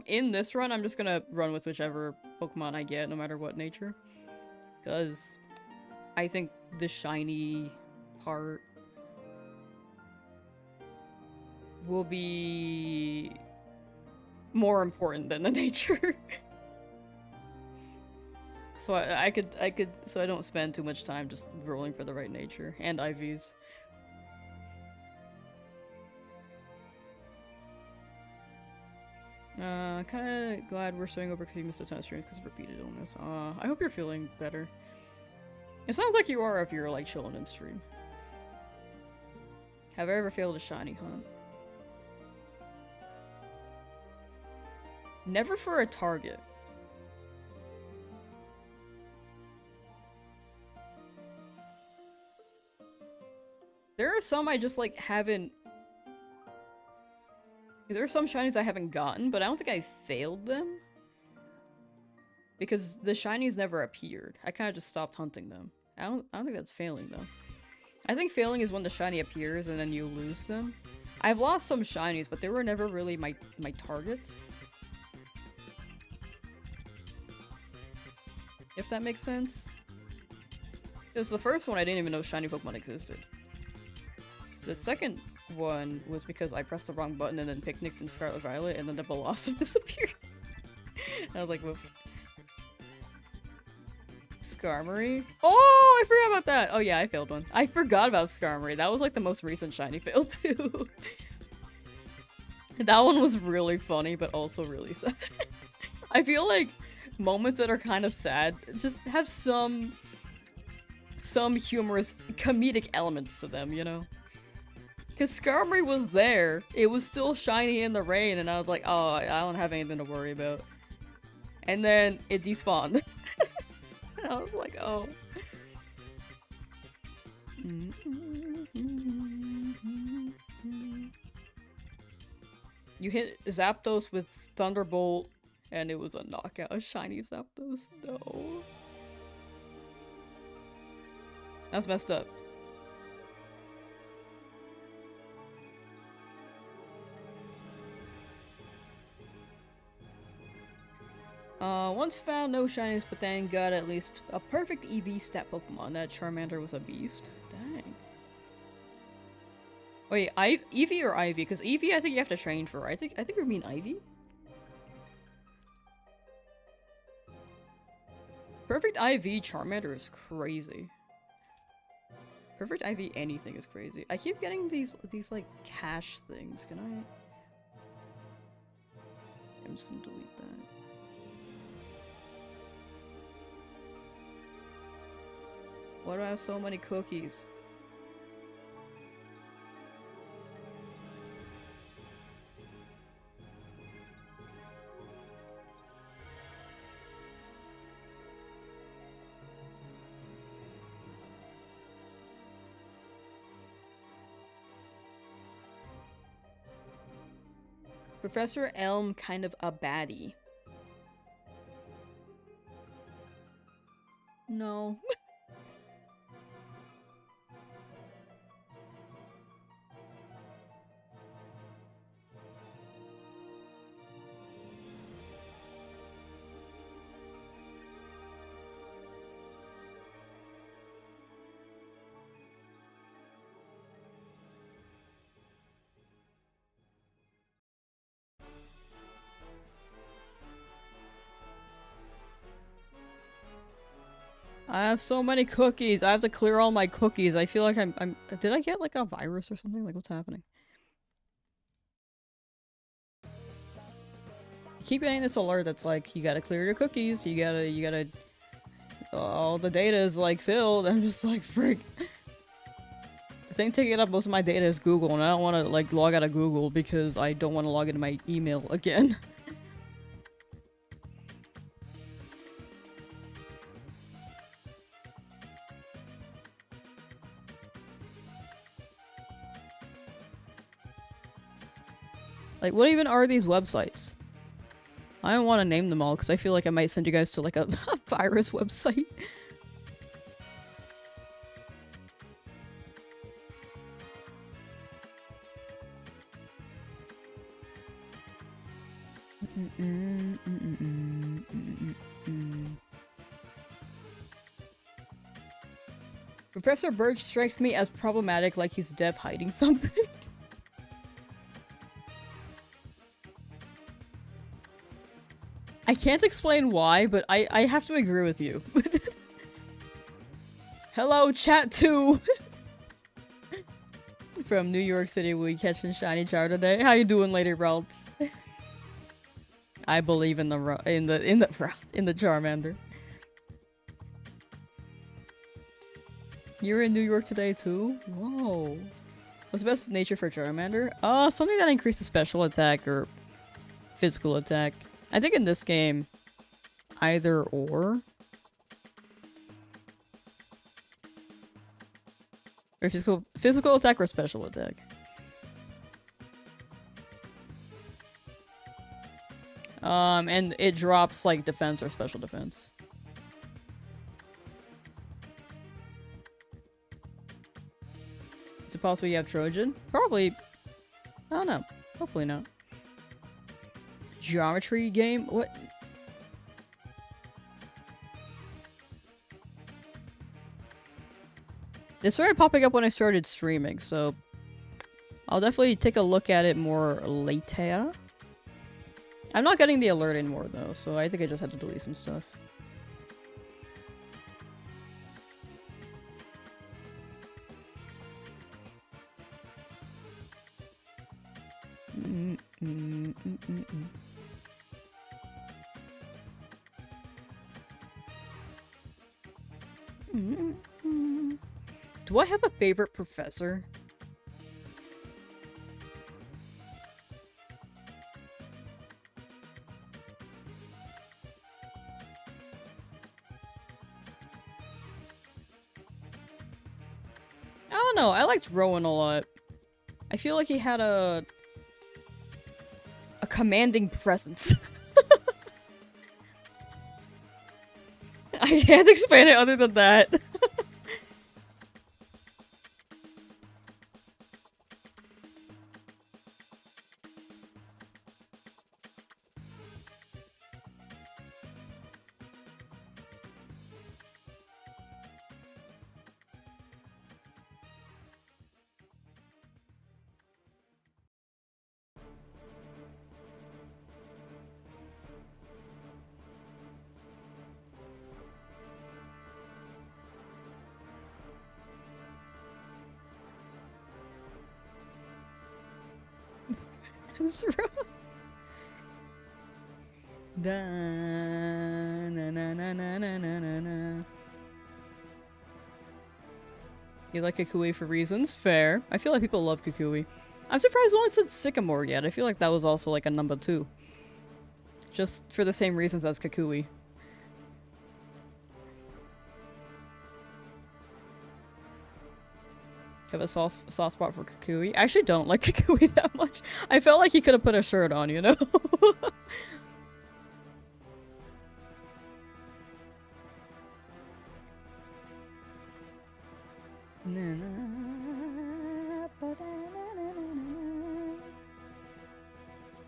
In this run, I'm just gonna run with whichever Pokemon I get, no matter what nature. Because I think the shiny part will be more important than the nature. So so I don't spend too much time just rolling for the right nature and IVs. Kinda glad we're starting over because you missed a ton of streams because of repeated illness. I hope you're feeling better. It sounds like you are if you're like chilling in stream. Have I ever failed a shiny hunt? Never for a target. There are some I just like haven't. There are some shinies I haven't gotten, but I don't think I failed them. Because the shinies never appeared. I kind of just stopped hunting them. I don't think that's failing though. I think failing is when the shiny appears and then you lose them. I've lost some shinies, but they were never really my targets. If that makes sense. Because the first one I didn't even know shiny Pokemon existed. The second one was because I pressed the wrong button and then picnicked in Scarlet Violet and then the Blossom disappeared. I was like, whoops. Skarmory? Oh, I forgot about that! Oh yeah, I failed one. I forgot about Skarmory. That was like the most recent shiny fail too. That one was really funny, but also really sad. I feel like moments that are kind of sad just have some humorous, comedic elements to them, you know? Because Skarmory was there, it was still shiny in the rain, and I was like, oh, I don't have anything to worry about. And then it despawned. And I was like, oh. You hit Zapdos with Thunderbolt, and it was a knockout. A shiny Zapdos. No. That's messed up. Once found no shinies, but then got at least a perfect EV stat Pokemon. That Charmander was a beast. Dang. Wait, Eevee or Ivy? Because Eevee I think you have to train for. I think we mean Ivy? Perfect IV Charmander is crazy. Perfect IV anything is crazy. I keep getting these like cash things. Can I? I'm just gonna delete that. Why do I have so many cookies? Professor Elm kind of a baddie. No. I have so many cookies. I have to clear all my cookies. I feel like I'm did I get like a virus or something? Like what's happening? I keep getting this alert that's like, you gotta clear your cookies. You gotta all the data is like filled. I'm just like, frick. The thing taking up most of my data is Google, and I don't want to like log out of Google because I don't want to log into my email again. Like, what even are these websites? I don't want to name them all because I feel like I might send you guys to like a virus website. Professor Birch strikes me as problematic, like he's deaf hiding something. I can't explain why, but I have to agree with you. Hello, chat 2! From New York City, we catching shiny char today. How you doing, Lady Ralts? I believe in the Charmander. You're in New York today too? Whoa. What's the best nature for Charmander? Something that increases special attack or physical attack. I think in this game, either or. Or physical attack or special attack. And it drops like defense or special defense. Is it possible you have Trojan? Probably. I don't know. Hopefully not. Geometry game? What? It started popping up when I started streaming, so I'll definitely take a look at it more later. I'm not getting the alert anymore though, so I think I just had to delete some stuff. Do I have a favorite professor? I don't know, I liked Rowan a lot. I feel like he had a commanding presence. I can't explain it other than that. dance, bro. Da, na, na, na, na, na, na, na. You like Kukui for reasons? Fair. I feel like people love Kukui. I'm surprised no one said Sycamore yet. I feel like that was also like a number 2. Just for the same reasons as Kukui. Have a soft spot for Kukui. I actually don't like Kukui that much. I felt like he could have put a shirt on, you know?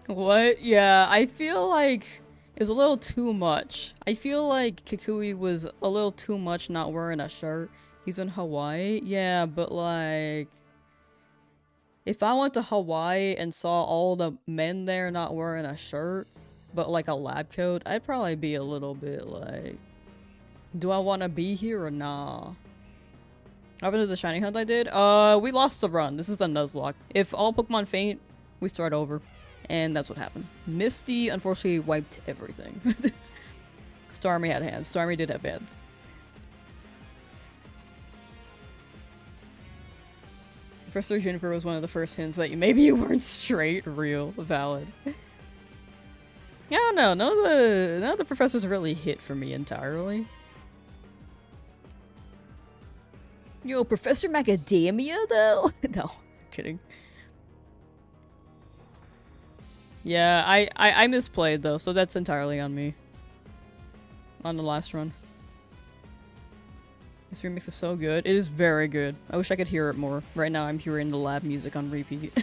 What? Yeah, I feel like it's a little too much. I feel like Kukui was a little too much not wearing a shirt. He's in Hawaii? Yeah, but like... if I went to Hawaii and saw all the men there not wearing a shirt, but like a lab coat, I'd probably be a little bit like... do I want to be here or nah? What happened to the shiny hunt I did? We lost the run. This is a Nuzlocke. If all Pokemon faint, we start over. And that's what happened. Misty, unfortunately, wiped everything. Starmie had hands. Starmie did have hands. Professor Juniper was one of the first hints that maybe you weren't straight. Real. Valid. Yeah, no. None of the professors really hit for me entirely. Yo, Professor Macadamia, though? No, kidding. Yeah, I misplayed, though, so that's entirely on me. On the last run. This remix is so good. It is very good. I wish I could hear it more. Right now, I'm hearing the lab music on repeat.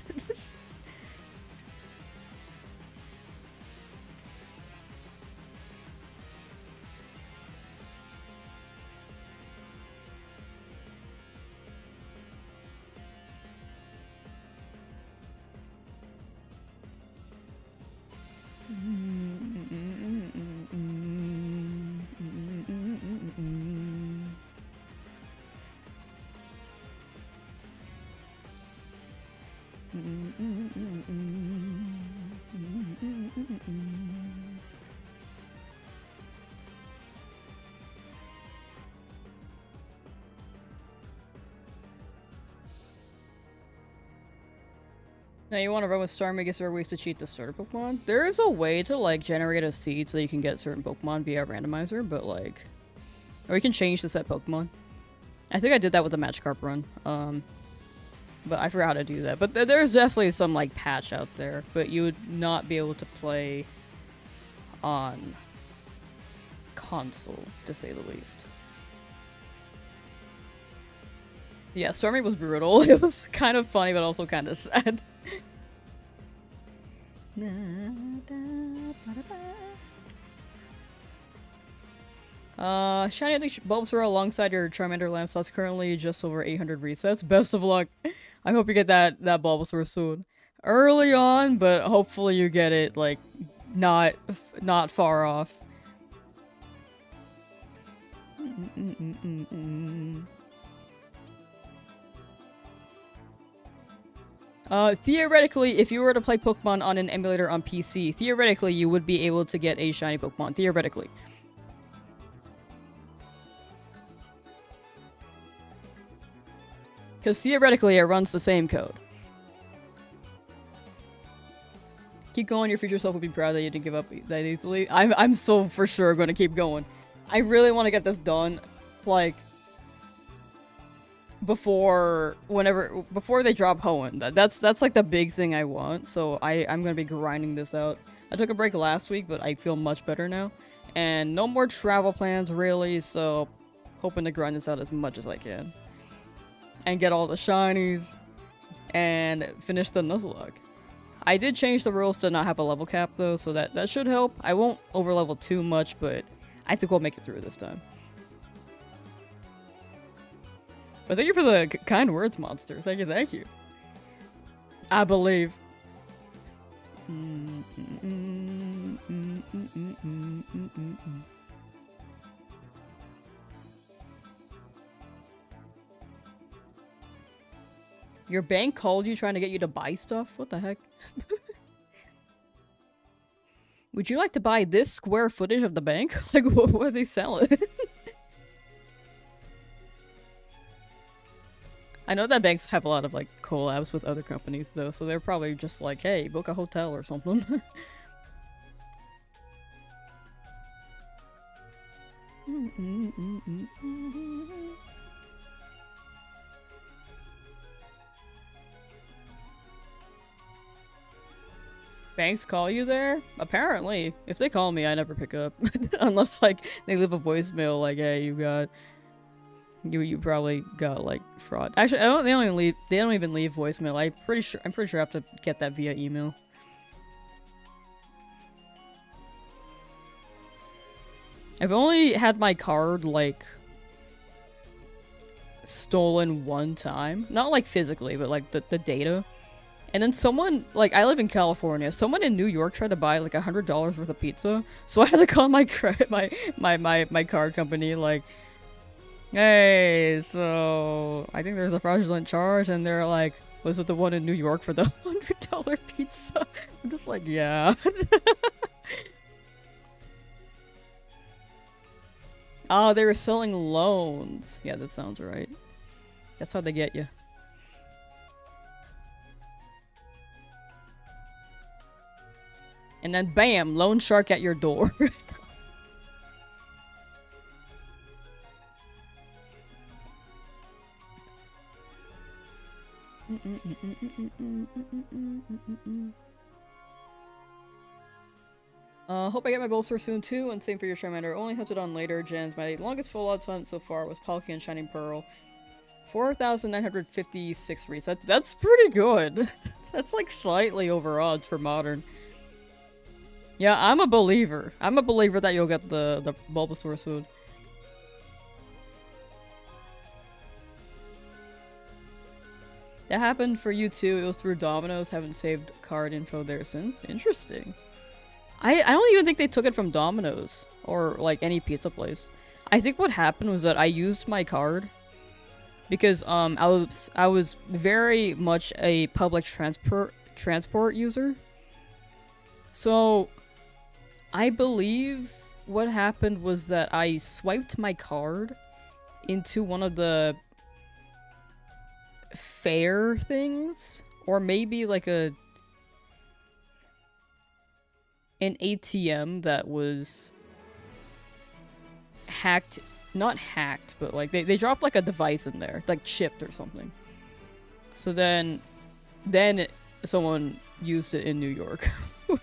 Now you want to run with Starmie, guess there are ways to cheat the starter Pokemon? There is a way to like generate a seed so you can get certain Pokemon via a randomizer, but like... or you can change the set Pokemon. I think I did that with the Magikarp run. But I forgot how to do that. But there's definitely some like patch out there, but you would not be able to play on console, to say the least. Yeah, Starmie was brutal. It was kind of funny, but also kind of sad. Shiny, I think Bulbasaur alongside your Charmander Lamsauce, currently just over 800 resets. Best of luck. I hope you get that Bulbasaur soon. Early on, but hopefully you get it, like, not far off. Theoretically, if you were to play Pokemon on an emulator on PC, theoretically you would be able to get a shiny Pokemon. Theoretically. Because theoretically it runs the same code. Keep going, your future self will be proud that you didn't give up that easily. I'm so for sure gonna keep going. I really want to get this done, like, before they drop Hoenn. That's like the big thing I want, so I'm gonna be grinding this out. I took a break last week, but I feel much better now. And no more travel plans, really, so hoping to grind this out as much as I can. And get all the shinies, and finish the Nuzlocke. I did change the rules to not have a level cap, though, so that should help. I won't overlevel too much, but I think we'll make it through this time. But thank you for the kind words, Monster. Thank you. I believe. Your bank called you trying to get you to buy stuff? What the heck? Would you like to buy this square footage of the bank? Like, what are they selling? I know that banks have a lot of, like, collabs with other companies, though, so they're probably just like, hey, book a hotel or something. Banks call you there? Apparently. If they call me, I never pick up. Unless, like, they leave a voicemail like, hey, you got... You probably got, like, fraud. Actually, they don't even leave voicemail. I'm pretty sure I have to get that via email. I've only had my card, like, stolen one time. Not, like, physically, but, like, the data. And then someone, like, I live in California. Someone in New York tried to buy, like, $100 worth of pizza. So I had to call my card company, like, hey, so I think there's a fraudulent charge, and they're like, was it the one in New York for the $100 pizza? I'm just like, yeah. Oh, they were selling loans. Yeah, that sounds right. That's how they get you. And then bam, loan shark at your door. Hope I get my bolster soon too, and same for your Charmander. Only hunted on later gens. My longest full odds hunt so far was Palkia and Shining Pearl. 4,956 resets. That's pretty good. That's like slightly over odds for modern. Yeah, I'm a believer. I'm a believer that you'll get the Bulbasaur suit. That happened for you too. It was through Domino's. Haven't saved card info there since. Interesting. I don't even think they took it from Domino's or like any pizza place. I think what happened was that I used my card because I was very much a public transport user. So I believe what happened was that I swiped my card into one of the fare things, or maybe like an ATM that was hacked, not hacked, but like they dropped like a device in there, like chipped or something. So then someone used it in New York. If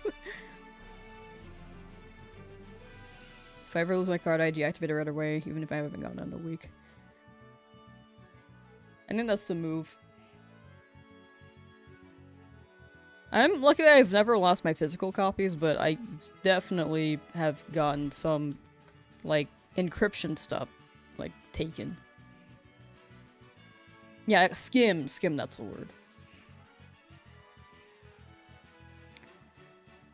I ever lose my card, I deactivate it right away, even if I haven't gotten it in a week. I think that's the move. I'm lucky that I've never lost my physical copies, but I definitely have gotten some, like, encryption stuff, like, taken. Yeah, skim, that's the word.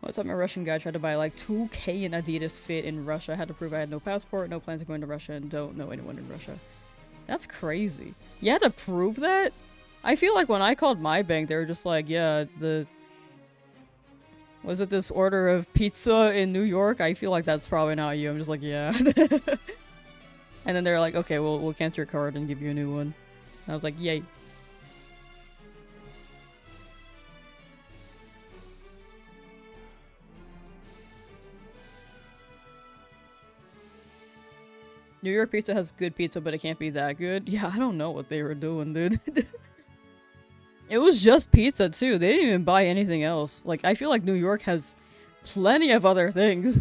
One time a Russian guy tried to buy like 2K in Adidas fit in Russia. I had to prove I had no passport, no plans of going to Russia, and don't know anyone in Russia. That's crazy. You had to prove that? I feel like when I called my bank, they were just like, yeah, was it this order of pizza in New York? I feel like that's probably not you. I'm just like, yeah. And then they're like, okay, we'll cancel your card and give you a new one. And I was like, yay. New York pizza has good pizza, but it can't be that good. Yeah, I don't know what they were doing, dude. It was just pizza, too. They didn't even buy anything else. Like, I feel like New York has plenty of other things.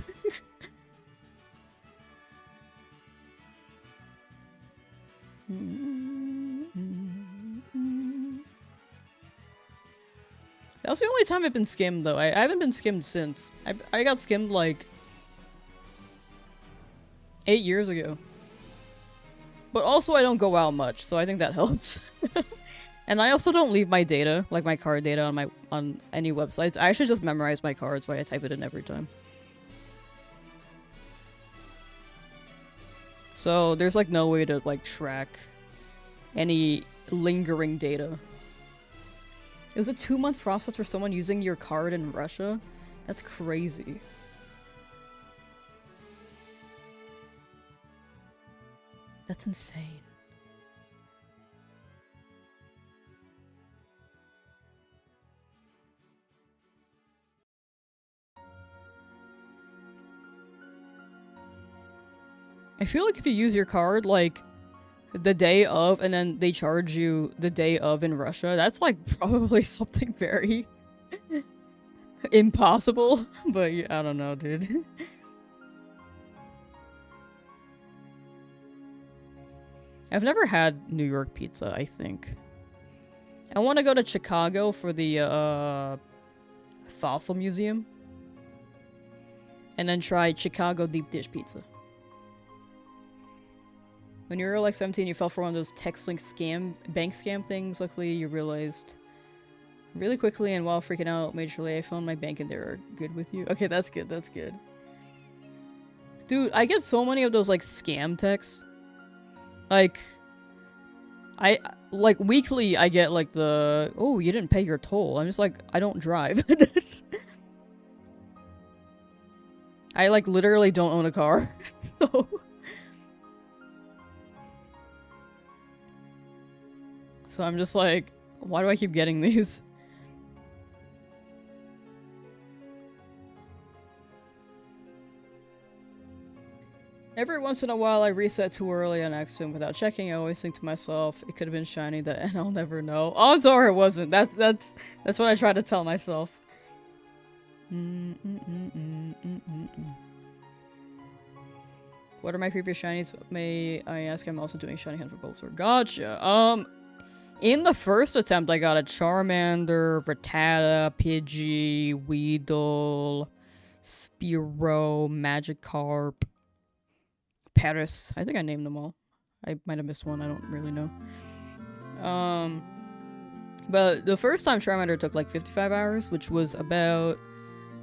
That was the only time I've been skimmed, though. I haven't been skimmed since. I got skimmed, like, 8 years ago. But also I don't go out much, so I think that helps. And I also don't leave my data, like my card data, on any websites. I actually just memorize my cards while I type it in every time. So there's like no way to like track any lingering data. It was a 2-month process for someone using your card in Russia? That's crazy. That's insane. I feel like if you use your card, like, the day of, and then they charge you the day of in Russia, that's, like, probably something very impossible. But, yeah, I don't know, dude. I've never had New York pizza, I think. I want to go to Chicago for the, Fossil Museum. And then try Chicago deep dish pizza. When you were like 17, you fell for one of those text-link bank scam things. Luckily, you realized really quickly, and while freaking out majorly, I found my bank and they were good with you. Okay, that's good, that's good. Dude, I get so many of those, like, scam texts. Like, like, weekly, I get, like, the, oh, you didn't pay your toll. I'm just like, I don't drive. I, like, literally don't own a car, so... So I'm just like, why do I keep getting these? Every once in a while I reset too early on accident without checking. I always think to myself, it could have been shiny that and I'll never know. Odds are it wasn't. That's what I try to tell myself. What are my previous shinies? May I ask? I'm also doing shiny hunt for Bulbasaur. Gotcha. In the first attempt, I got a Charmander, Rattata, Pidgey, Weedle, Spearow, Magikarp, Paris. I think I named them all. I might have missed one. I don't really know. But the first time Charmander took like 55 hours, which was about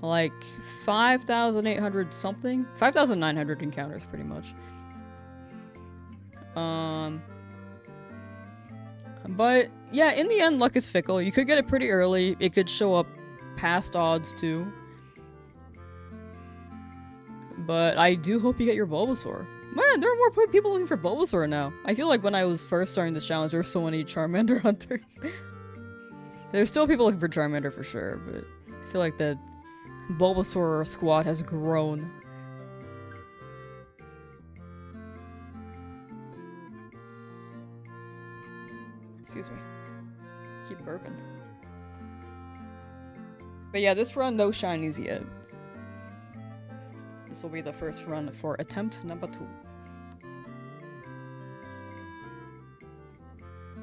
like 5,800 something. 5,900 encounters, pretty much. But, yeah, in the end, luck is fickle. You could get it pretty early. It could show up past odds, too. But I do hope you get your Bulbasaur. Man, there are more people looking for Bulbasaur now. I feel like when I was first starting this challenge, there were so many Charmander hunters. There's still people looking for Charmander for sure, but I feel like the Bulbasaur squad has grown. Excuse me. Keep burping. But yeah, this run, no shinies yet. This will be the first run for attempt number 2.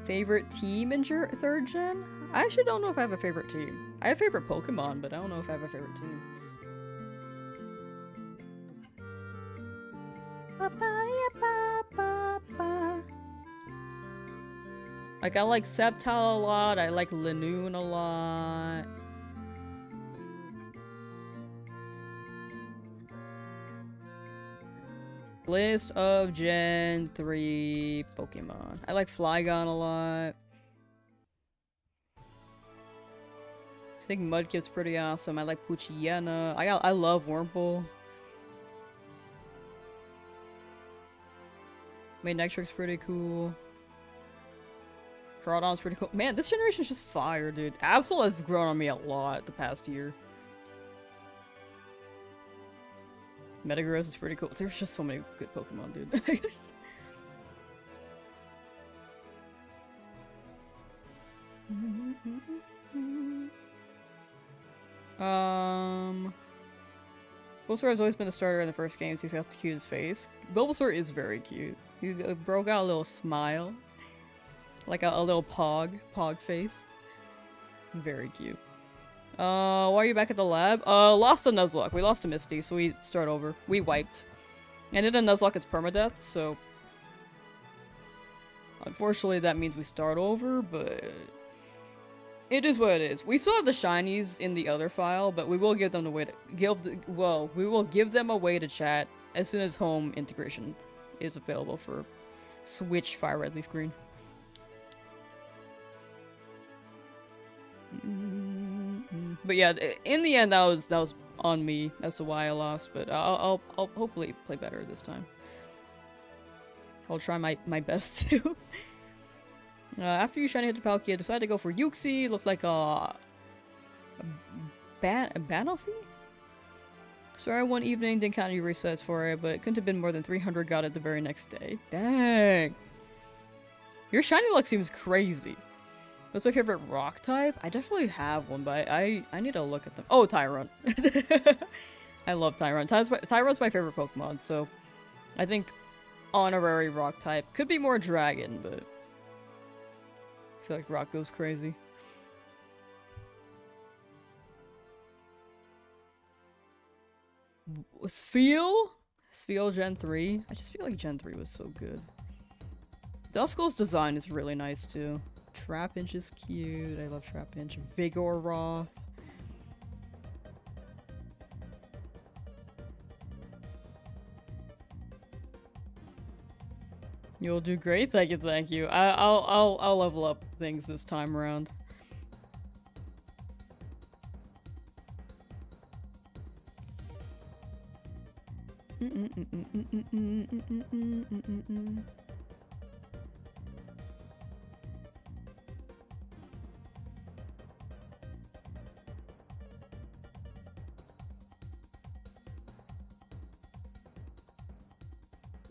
Favorite team in 3rd gen? I actually don't know if I have a favorite team. I have favorite Pokemon, but I don't know if I have a favorite team. Like, I like Sceptile a lot, I like Linoone a lot. List of Gen 3 Pokemon. I like Flygon a lot. I think Mudkip's pretty awesome. I like Poochyena. I love Wurmple. Manectric's pretty cool. Groudon's pretty cool. Man, this generation is just fire, dude. Absol has grown on me a lot the past year. Metagross is pretty cool. There's just so many good Pokemon, dude. Bulbasaur has always been a starter in the first games. He's got the cutest face. Bulbasaur is very cute. He broke out a little smile. Like a little pog face. Very cute. Why are you back at the lab? Lost a Nuzlocke. We lost a Misty, so we start over. We wiped. And in a Nuzlocke, it's permadeath, so... Unfortunately, that means we start over, but... It is what it is. We still have the shinies in the other file, but we will give them a way to... we will give them a way to chat as soon as home integration is available for Switch, FireRed, LeafGreen. But yeah, in the end, that was on me as to why I lost. But I'll hopefully play better this time. I'll try my best to. After you shiny hit the Palkia, I decided to go for Yuxi. Looked like a Banoffee? Sorry, one evening, didn't count any resets for it, but it couldn't have been more than 300 got it the very next day. Dang! Your shiny luck seems crazy. What's my favorite rock type? I definitely have one, but I need to look at them. Oh, Tyron. I love Tyron. Tyron's my favorite Pokemon, so I think honorary rock type. Could be more dragon, but I feel like rock goes crazy. Spheal Gen 3? I just feel like Gen 3 was so good. Duskull's design is really nice too. Trapinch is cute. I love Trapinch. Vigoroth. You'll do great. Thank you, thank you. I'll level up things this time around.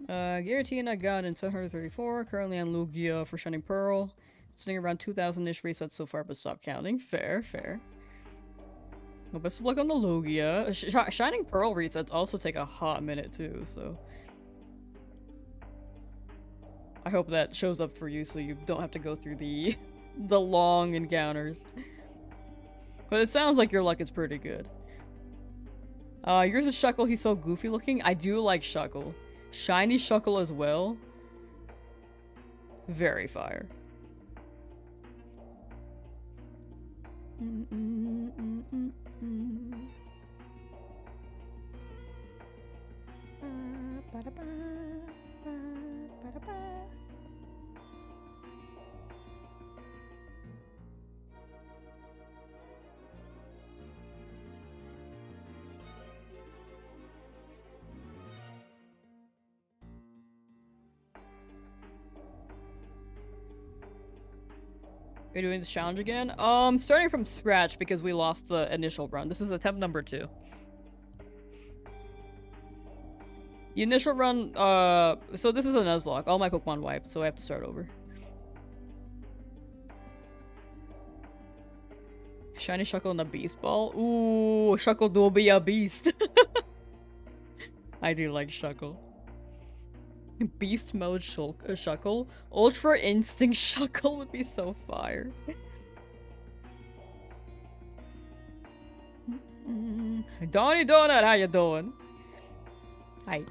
Giratina got in 734, currently on Lugia for Shining Pearl. Sitting around 2,000-ish resets so far, but stop counting. Fair, fair. Well, best of luck on the Lugia. Shining Pearl resets also take a hot minute too, so... I hope that shows up for you so you don't have to go through the long encounters. But it sounds like your luck is pretty good. Yours is Shuckle, he's so goofy looking. I do like Shuckle. Shiny Shuckle as well. Very fire. We're doing this challenge again? Starting from scratch because we lost the initial run. This is attempt number 2. The initial run, so this is a Nuzlocke. All my Pokemon wiped, so I have to start over. Shiny Shuckle and a Beast Ball? Ooh, Shuckle will be a beast. I do like Shuckle. Beast mode Shuckle? Ultra Instinct Shuckle would be so fire. Donnie Donut, how you doing? Hi.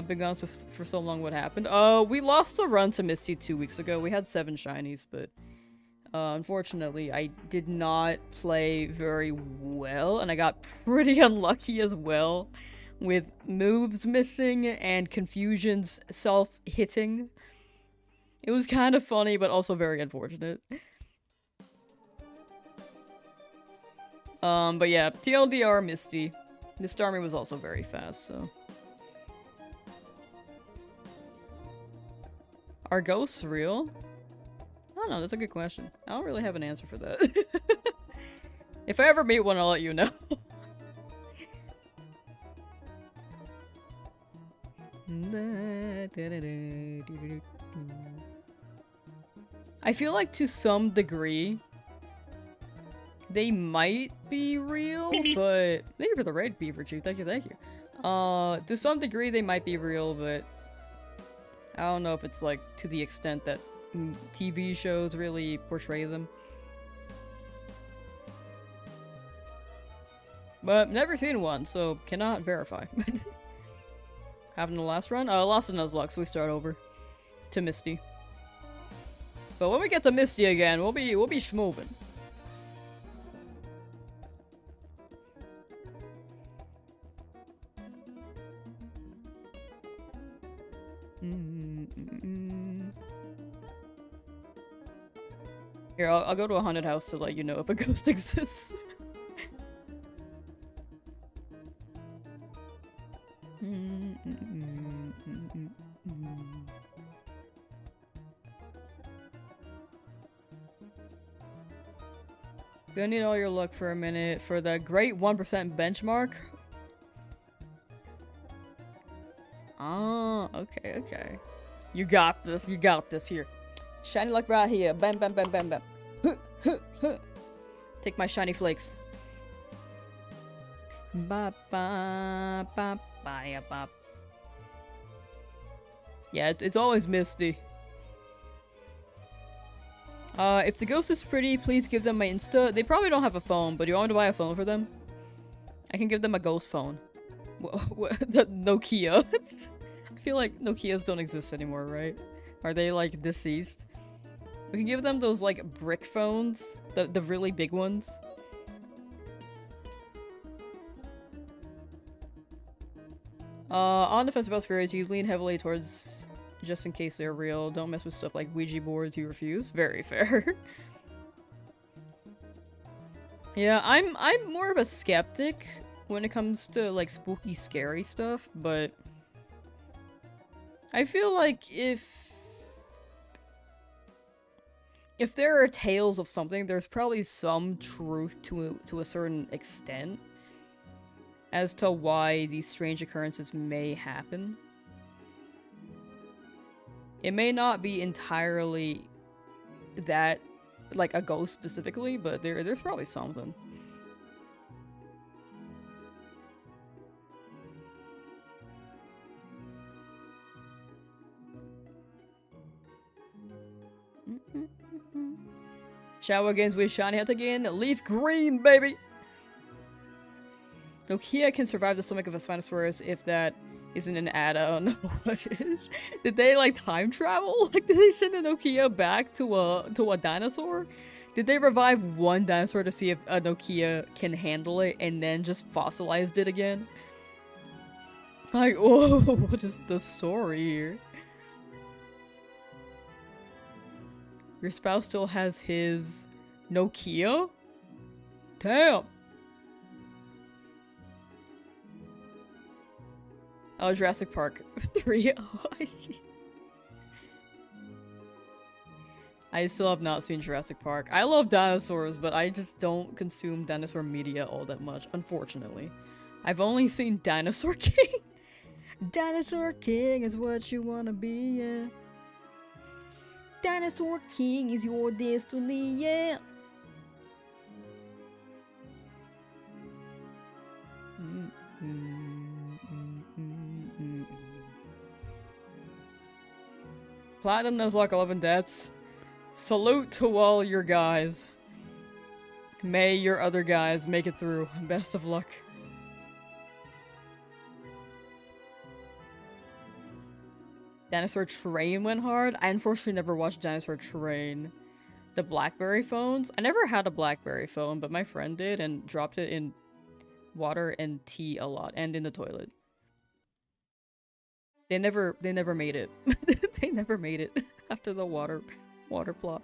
Been gone for so long, what happened? We lost the run to Misty 2 weeks ago. We had 7 shinies, but unfortunately I did not play very well, and I got pretty unlucky as well with moves missing and confusions self-hitting. It was kind of funny, but also very unfortunate. But yeah, TLDR Misty. Mist Army was also very fast, so... Are ghosts real? I don't know, that's a good question. I don't really have an answer for that. If I ever meet one, I'll let you know. I feel like to some degree, they might be real, but... Thank you for the raid, Beaverchew. Thank you, thank you. To some degree, they might be real, but... I don't know if it's, like, to the extent that TV shows really portray them. But never seen one, so cannot verify. Having the last run? Lost a Nuzlocke, so we start over. To Misty. But when we get to Misty again, we'll be schmovin'. Here, I'll go to a haunted house to let you know if a ghost exists. Gonna need all your luck for a minute for the great 1% benchmark. Ah, okay, okay. You got this here. Shiny luck right here. Bam, bam, bam, bam, bam. Take my shiny flakes. Ba ba ba ba ba. Yeah, it's always Misty. If the ghost is pretty, please give them my Insta. They probably don't have a phone, but do you want me to buy a phone for them? I can give them a ghost phone. The Nokia. I feel like Nokias don't exist anymore, right? Are they, like, deceased? We can give them those, like, brick phones. The really big ones. On defense about spirits, you lean heavily towards just in case they're real. Don't mess with stuff like Ouija boards you refuse. Very fair. Yeah, I'm more of a skeptic when it comes to, like, spooky, scary stuff, but I feel like if there are tales of something, there's probably some truth to a certain extent as to why these strange occurrences may happen. It may not be entirely that, like, a ghost specifically, but there's probably something. Shower again with shiny hat again. LeafGreen, baby! Nokia can survive the stomach of a Spinosaurus if that isn't an ad. I don't know what it is. Did they, like, time travel? Like, did they send a Nokia back to a dinosaur? Did they revive one dinosaur to see if a Nokia can handle it and then just fossilized it again? Like, whoa, what is the story here? Your spouse still has his Nokia? Damn! Oh, Jurassic Park 3. Oh, I see. I still have not seen Jurassic Park. I love dinosaurs, but I just don't consume dinosaur media all that much, unfortunately. I've only seen Dinosaur King. Dinosaur King is what you wanna be, yeah. Dinosaur King is your destiny, yeah. Platinum Nuzlocke 11 deaths. Salute to all your guys. May your other guys make it through. Best of luck. Dinosaur Train went hard. I unfortunately never watched Dinosaur Train. The BlackBerry phones? I never had a BlackBerry phone, but my friend did and dropped it in water and tea a lot, and in the toilet. They never made it. They never made it after the water plot.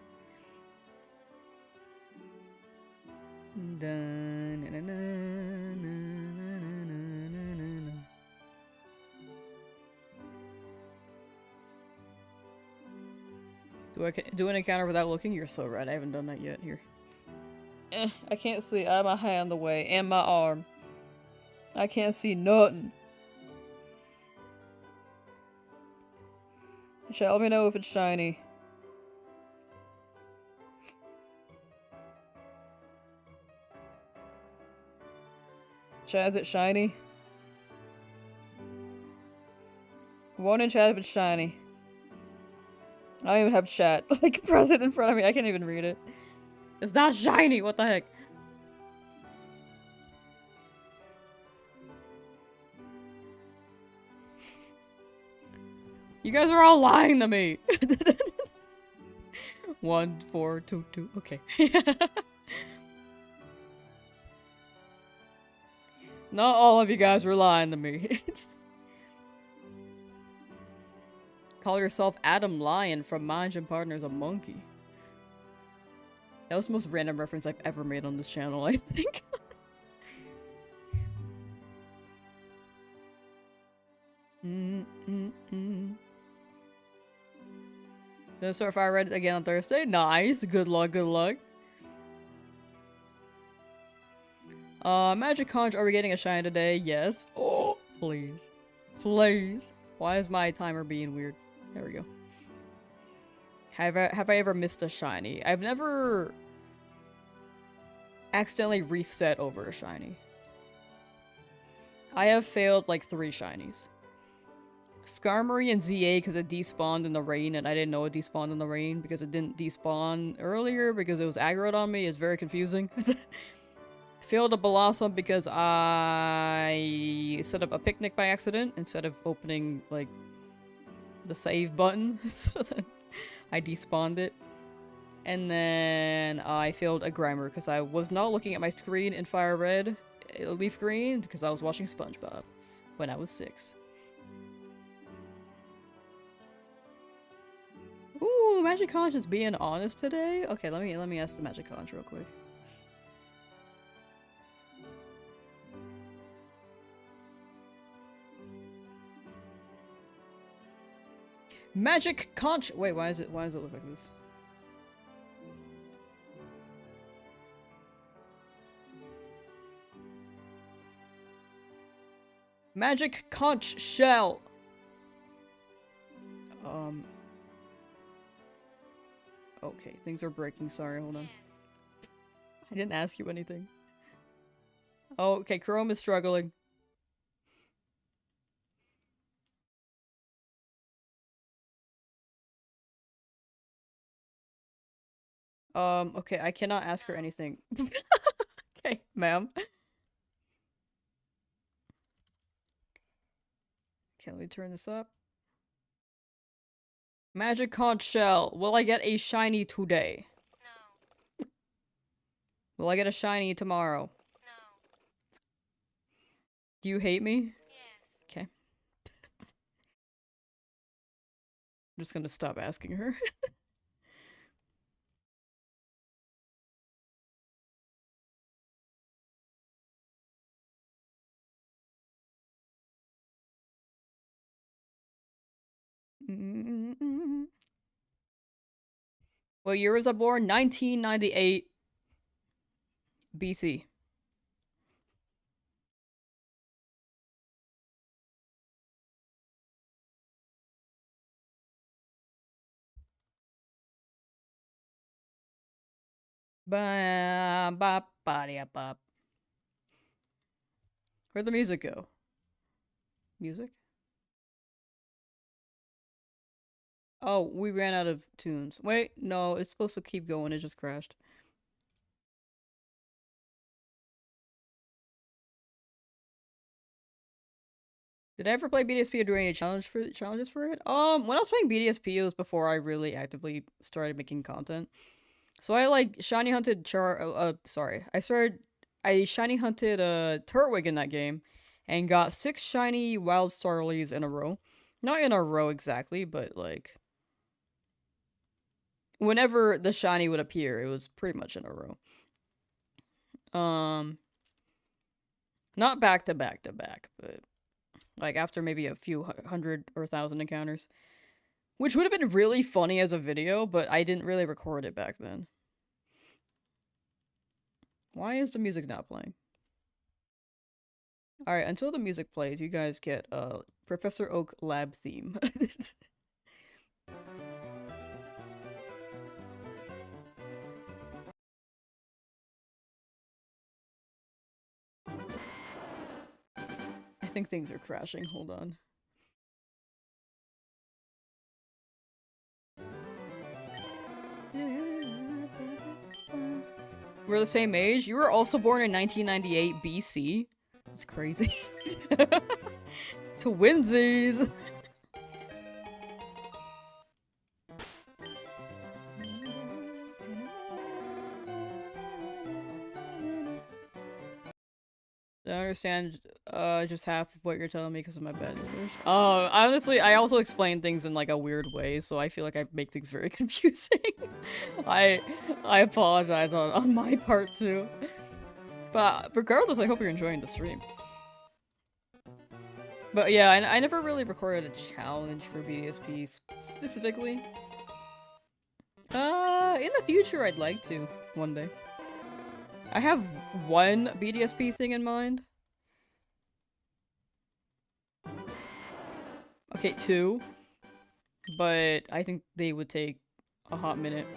Do I do an encounter without looking? You're so right. I haven't done that yet. Here. I can't see. I have my hand away and my arm. I can't see nothing. Chat, let me know if it's shiny. Chat, is it shiny? One in chat if it's shiny. I don't even have chat, like, present in front of me. I can't even read it. It's not shiny! What the heck? You guys are all lying to me! 1, 4, 2, 2. Okay. Not all of you guys were lying to me. Call yourself Adam Lion from Mind and Partners a monkey. That was the most random reference I've ever made on this channel, I think. Gonna start FireRed again on Thursday. Nice. Good luck. Good luck. Magic Conch, are we getting a shine today? Yes. Oh, please. Please. Why is my timer being weird? There we go. Have I ever missed a shiny? I've never accidentally reset over a shiny. I have failed like 3 shinies. Skarmory and ZA because it despawned in the rain and I didn't know it despawned in the rain because it didn't despawn earlier because it was aggroed on me is very confusing. Failed a Blossom because I set up a picnic by accident instead of opening like the save button. So then I despawned it. And then I failed a Grimer because I was not looking at my screen in FireRed, LeafGreen, because I was watching SpongeBob when I was 6. Ooh, Magic Conch is being honest today? Okay, let me ask the Magic Conch real quick. Magic Conch! Wait, why does it look like this? Magic Conch Shell! Okay, things are breaking. Sorry, hold on. I didn't ask you anything. Oh, okay, Chrome is struggling. Okay, I cannot ask her anything. Okay, ma'am. Okay, let me turn this up. Magic Conch Shell, will I get a shiny today? No. Will I get a shiny tomorrow? No. Do you hate me? Yes. Okay. I'm just gonna stop asking her. What year was I born? 1998 BC. Ba ba ba da ba. Where'd the music go? Music? Oh, we ran out of tunes. Wait, no, it's supposed to keep going. It just crashed. Did I ever play BDSP or do any challenges for it? When I was playing BDSP, it was before I really actively started making content. So I like shiny hunted I shiny hunted Turtwig in that game and got 6 shiny wild starlies in a row. Not in a row exactly, but like whenever the shiny would appear, it was pretty much in a row. Not back to back to back, but like after maybe a few 100 or 1,000 encounters. Which would have been really funny as a video, but I didn't really record it back then. Why is the music not playing? Alright, until the music plays, you guys get Professor Oak lab theme. I think things are crashing, hold on. We're the same age? You were also born in 1998 BC? That's crazy. Twinsies! I understand just half of what you're telling me because of my bad English. Honestly, I also explain things in like a weird way, so I feel like I make things very confusing. I apologize on my part too. But regardless, I hope you're enjoying the stream. But yeah, I never really recorded a challenge for BDSP specifically. In the future, I'd like to one day. I have one BDSP thing in mind. Okay, two. But I think they would take a hot minute.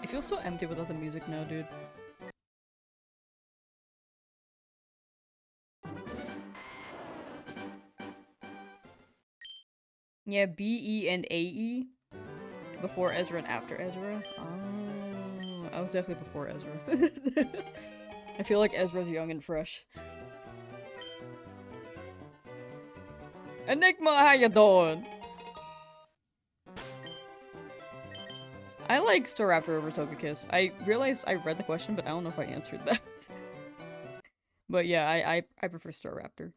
It feels so empty without the music now, dude. Yeah, B-E and A-E. Before Ezra and after Ezra. Oh, I was definitely before Ezra. I feel like Ezra's young and fresh. Enigma, how you doing? I like Staraptor over Togekiss. I realized I read the question, but I don't know if I answered that. But yeah, I prefer Staraptor.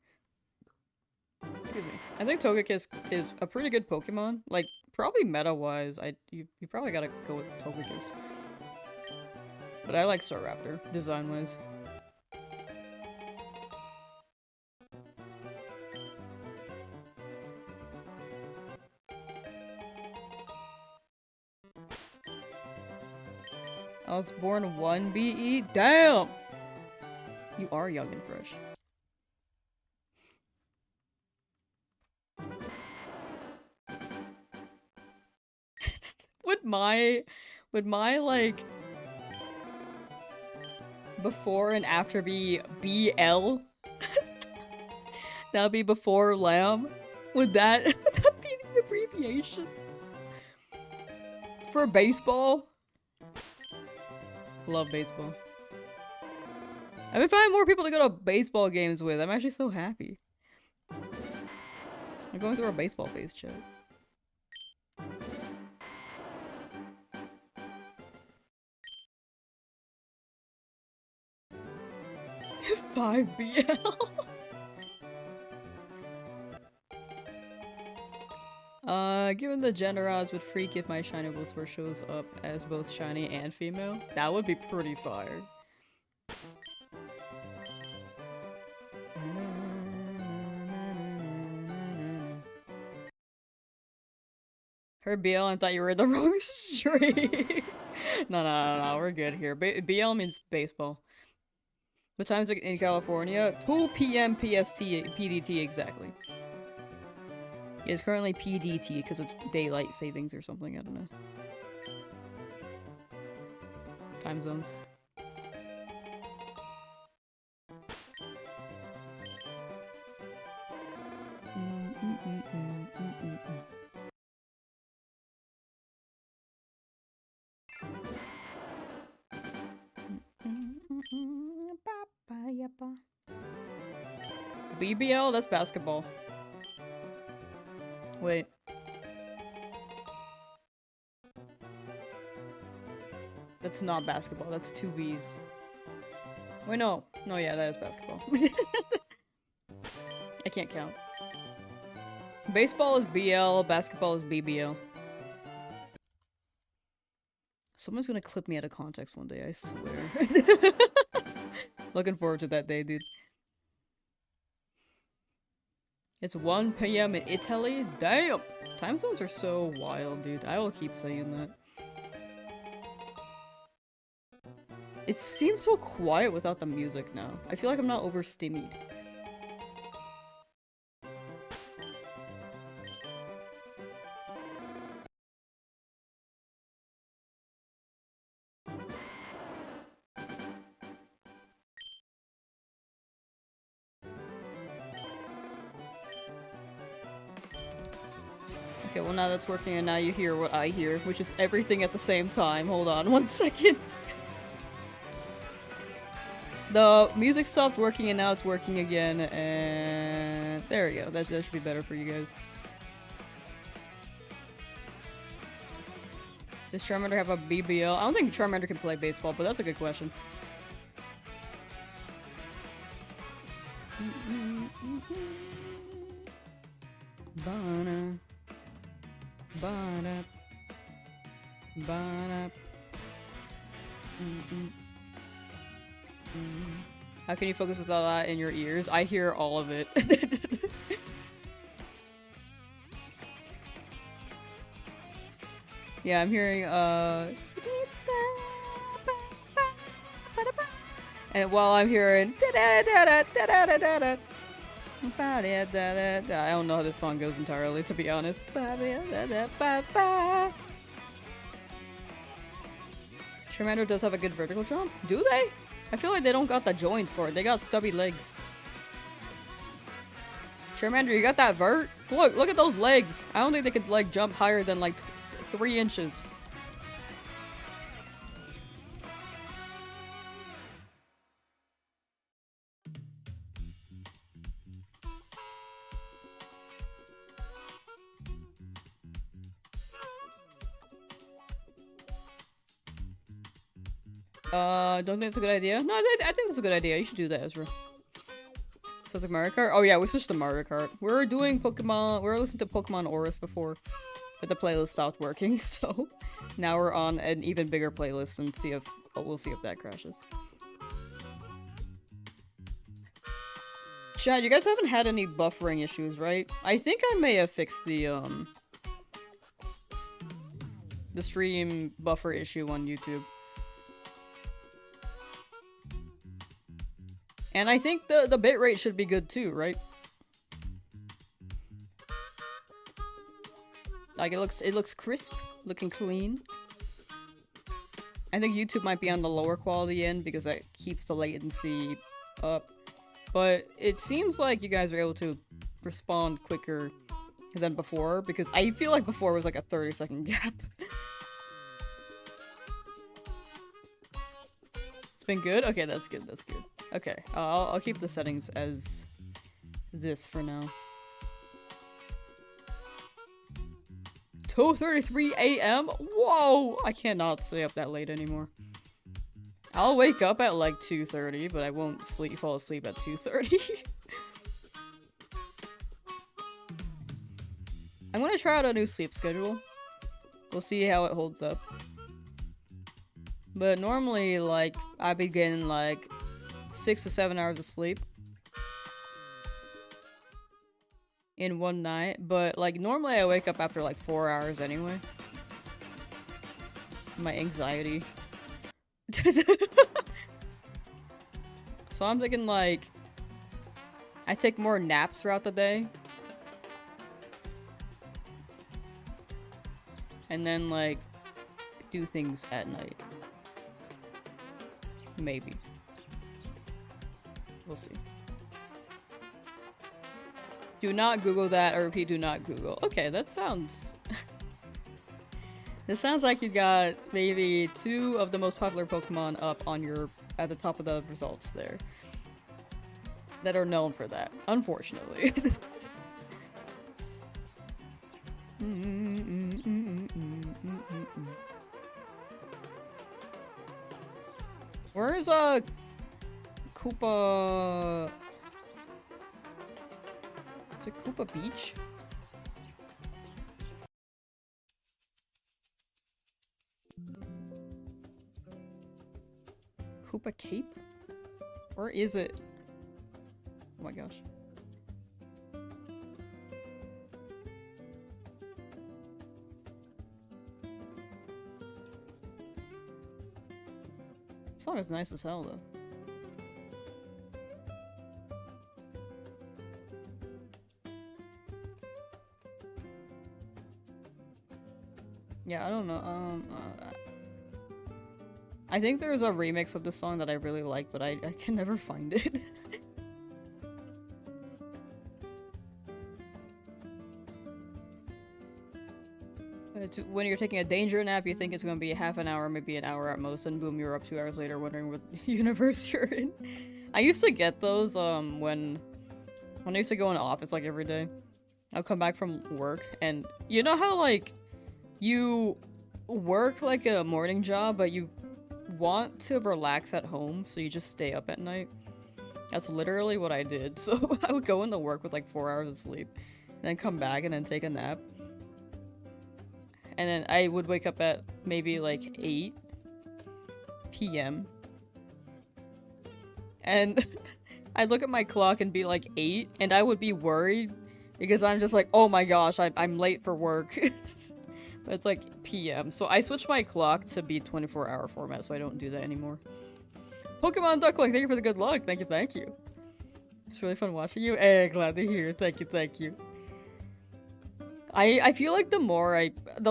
Excuse me. I think Togekiss is a pretty good Pokemon. Like, probably meta-wise, you probably gotta go with Togekiss. But I like Staraptor, design-wise. I was born 1 BE? Damn! You are young and fresh. Would my, like, before and after be BL? That would be before Lamb? Would that be the abbreviation? For baseball? Love baseball. I've been finding more people to go to baseball games with. I'm actually so happy. I'm going through a baseball phase, chat. Five BL. Given the gender odds would freak if my shiny Whisper shows up as both shiny and female. That would be pretty fire. Heard BL and thought you were in the wrong stream. No, we're good here. BL means baseball. What time's it in California? 2 p.m. PST, PDT exactly. It's currently PDT because it's daylight savings or something, I don't know. Time zones. BBL? That's basketball. Wait. That's not basketball, that's 2 B's. Wait, no. No, yeah, that is basketball. I can't count. Baseball is BL, basketball is BBL. Someone's gonna clip me out of context one day, I swear. Looking forward to that day, dude. It's 1 p.m. in Italy? Damn! Time zones are so wild, dude. I will keep saying that. It seems so quiet without the music now. I feel like I'm not overstimmed. Okay, well now that's working and now you hear what I hear, which is everything at the same time. Hold on 1 second. The music stopped working and now it's working again, and there we go. That should be better for you guys. Does Charmander have a BBL? I don't think Charmander can play baseball, but that's a good question. Bana. Bana. Bana. How can you focus with all that in your ears? I hear all of it. Yeah, I'm hearing, and while I'm hearing, I don't know how this song goes entirely, to be honest. Charmander does have a good vertical jump. Do they? I feel like they don't got the joints for it. They got stubby legs. Charmander, you got that vert? Look at those legs. I don't think they could like jump higher than like 3 inches. Don't think it's a good idea? No, I think it's a good idea. You should do that, Ezra. Sounds like Mario Kart? Oh yeah, we switched to Mario Kart. We were doing Pokemon- we were listening to Pokemon Oris before, but the playlist stopped working, so now we're on an even bigger playlist and see if- we'll see if that crashes. Chad, you guys haven't had any buffering issues, right? I think I may have fixed the stream buffer issue on YouTube. And I think the bitrate should be good too, right? Like it looks crisp, looking clean. I think YouTube might be on the lower quality end because that keeps the latency up. But it seems like you guys are able to respond quicker than before, because I feel like before was like a 30-second gap. It's been good? Okay, that's good, that's good. Okay, I'll keep the settings as this for now. 2:33 a.m? Whoa! I cannot stay up that late anymore. I'll wake up at like 2:30, but I won't fall asleep at 2:30. I'm gonna try out a new sleep schedule. We'll see how it holds up. But normally, like, I begin like 6 to 7 hours of sleep in one night, but like normally I wake up after like 4 hours anyway. My anxiety. So I'm thinking like I take more naps throughout the day, and then like do things at night. Maybe. We'll see. Do not Google that. I repeat, do not Google. Okay, that sounds... This sounds like you got maybe 2 of the most popular Pokemon up on your... at the top of the results there. That are known for that, unfortunately. Where is Koopa? Is it Koopa Beach? Koopa Cape? Where is it? Oh my gosh. This song is nice as hell though. Yeah, I don't know. I think there's a remix of this song that I really like, but I can never find it. It's when you're taking a danger nap, you think it's going to be half an hour, maybe an hour at most, and boom, you're up 2 hours later wondering what universe you're in. I used to get those when I used to go in the office like every day. I'll come back from work, and you know how like you work like a morning job, but you want to relax at home, so you just stay up at night. That's literally what I did. So I would go into work with like 4 hours of sleep, and then come back and then take a nap. And then I would wake up at maybe like 8 p.m. And I'd look at my clock and be like 8, and I would be worried because I'm just like, oh my gosh, I'm late for work. But it's like p.m. So I switched my clock to be 24-hour format, so I don't do that anymore. Pokemon Duckling, thank you for the good luck. Thank you, thank you. It's really fun watching you. Hey, glad to hear. Thank you, thank you. I feel like the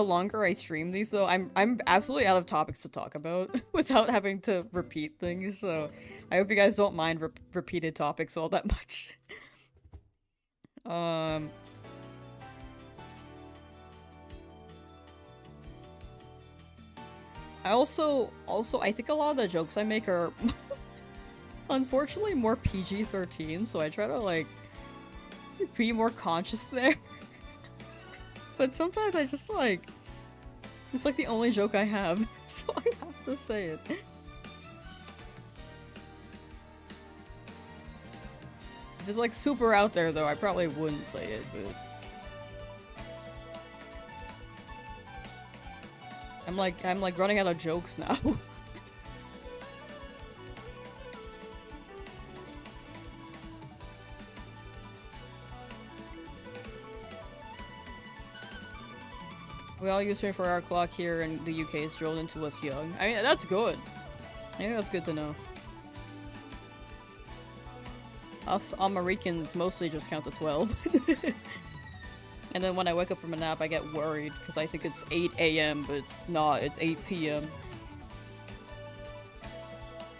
longer I stream these though, I'm absolutely out of topics to talk about without having to repeat things, so I hope you guys don't mind repeated topics all that much. I think a lot of the jokes I make are unfortunately more PG-13, so I try to like be more conscious there. But sometimes I just like, it's like the only joke I have, so I have to say it. If it's like super out there though, I probably wouldn't say it, but I'm like running out of jokes now. We all use 24-hour clock here in the UK is drilled into us young. I mean, that's good. I think that's good to know. Us Americans mostly just count to 12. And then when I wake up from a nap, I get worried because I think it's 8 a.m., but it's not. It's 8 p.m.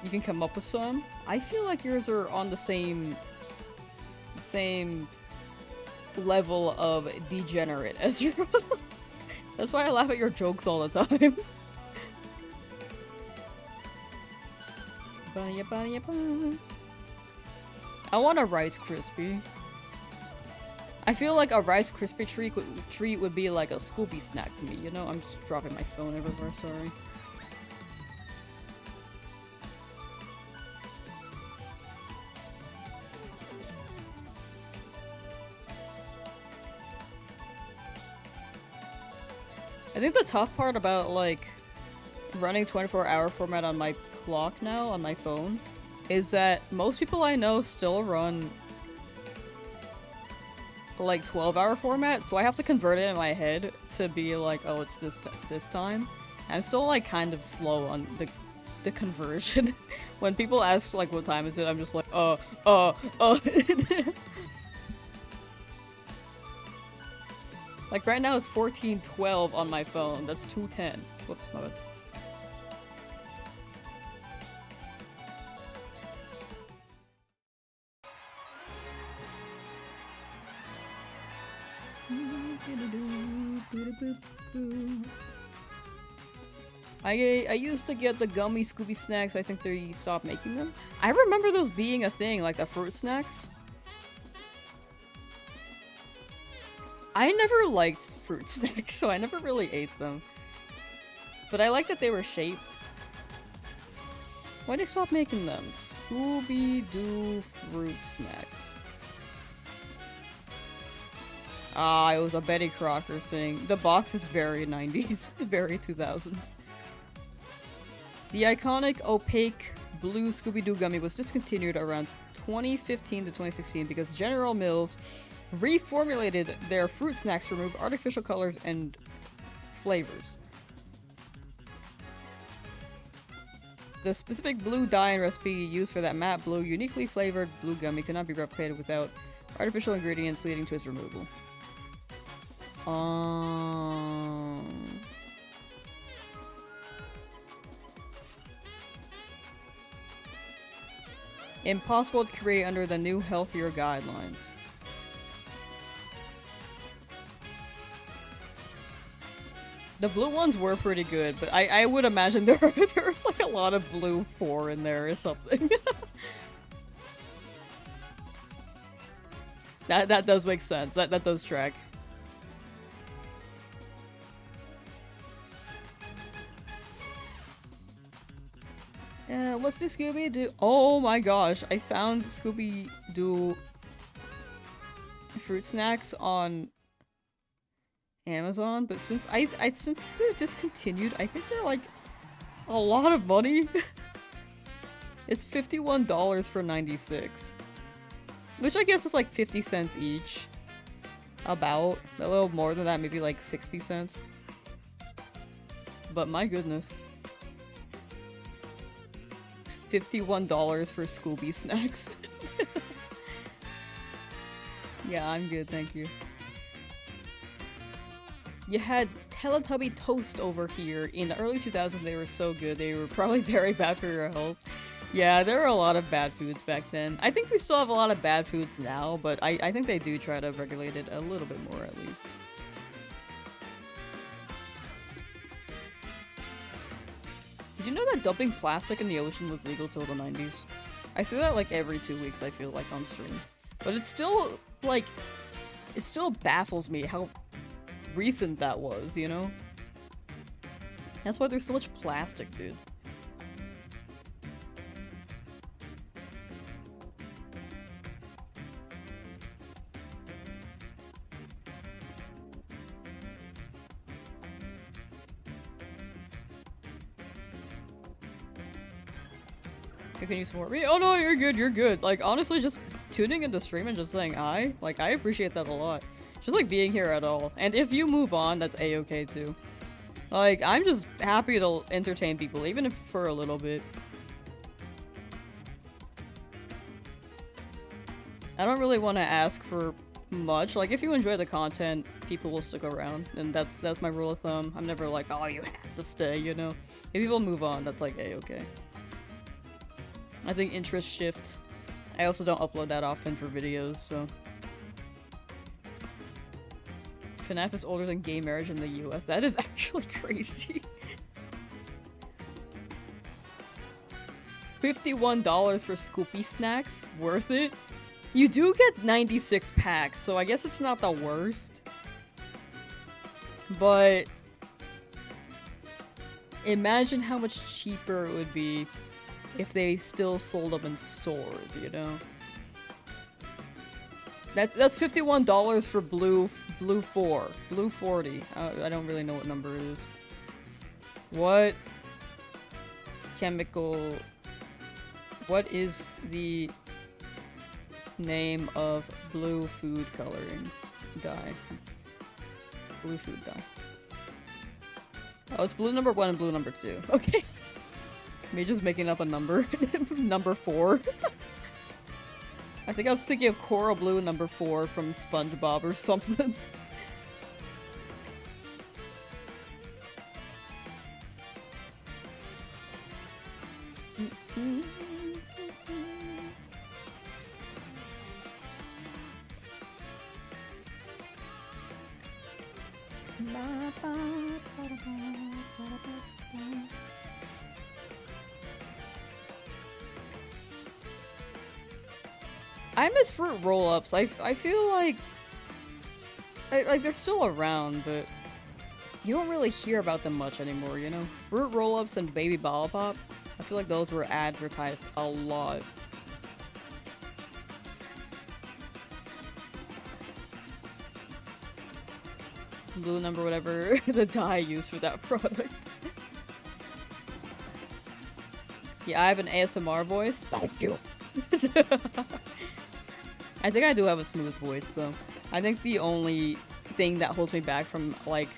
You can come up with some. I feel like yours are on the same level of degenerate as your. That's why I laugh at your jokes all the time. I want a Rice Krispie. I feel like a Rice Krispie treat would be like a Scooby snack to me, you know? I'm just dropping my phone everywhere, sorry. I think the tough part about, like, running 24-hour format on my clock now, on my phone, is that most people I know still run, like, 12-hour format, so I have to convert it in my head to be like, oh, it's this time. I'm still, like, kind of slow on the conversion. When people ask, like, what time is it, I'm just like, Like, right now it's 14:12 on my phone. That's 2:10. Whoops, my bad. I used to get the gummy Scooby snacks. I think they stopped making them. I remember those being a thing, like the fruit snacks. I never liked fruit snacks, so I never really ate them. But I like that they were shaped. Why'd they stop making them? Scooby-Doo fruit snacks. Ah, it was a Betty Crocker thing. The box is very 90s, very 2000s. The iconic opaque blue Scooby-Doo gummy was discontinued around 2015 to 2016 because General Mills reformulated their fruit snacks to remove artificial colors and flavors. The specific blue dye and recipe used for that matte blue, uniquely flavored blue gummy could not be replicated without artificial ingredients, leading to its removal. Impossible to create under the new, healthier guidelines. The blue ones were pretty good, but I would imagine there's like a lot of blue 4 in there or something. That does make sense. That does track. What's the Scooby-Doo? Oh my gosh, I found Scooby-Doo fruit snacks on Amazon, but since since they're discontinued, I think they're like a lot of money. It's $51 for 96. Which I guess is like 50 cents each. About. A little more than that, maybe like 60 cents. But my goodness. $51 for Scooby snacks. Yeah, I'm good, thank you. You had Teletubby Toast over here. In the early 2000s, they were so good. They were probably very bad for your health. Yeah, there were a lot of bad foods back then. I think we still have a lot of bad foods now, but I think they do try to regulate it a little bit more, at least. Did you know that dumping plastic in the ocean was legal till the 90s? I say that like every 2 weeks, I feel like, on stream. But it's still, like, it still baffles me how recent that was, you know? That's why there's so much plastic, dude. Can you support me? Oh no, you're good, you're good. Like, honestly, just tuning into stream and just saying hi, like, I appreciate that a lot. Just, like, being here at all. And if you move on, that's a-okay, too. Like, I'm just happy to entertain people, even if for a little bit. I don't really want to ask for much. Like, if you enjoy the content, people will stick around. And that's my rule of thumb. I'm never like, oh, you have to stay, you know? If people move on, that's, like, a-okay. I think interests shift. I also don't upload that often for videos, so... FNAF is older than gay marriage in the US. That is actually crazy. $51 for Scoopy snacks? Worth it? You do get 96 packs, so I guess it's not the worst. But... imagine how much cheaper it would be if they still sold them in stores, you know? That's $51 for blue 4. Blue 40. I don't really know what number it is. What chemical... what is the name of blue food coloring dye? Blue food dye. Oh, it's blue number 1 and blue number 2. Okay. Me just making up a number. Number 4. I think I was thinking of Coral Blue number 4 from SpongeBob or something. I miss fruit roll-ups. I feel like they're still around, but you don't really hear about them much anymore, you know? Fruit roll-ups and Baby Lollipop, I feel like those were advertised a lot. Blue number whatever the dye used for that product. Yeah, I have an ASMR voice. Thank you. I think I do have a smooth voice, though. I think the only thing that holds me back from, like,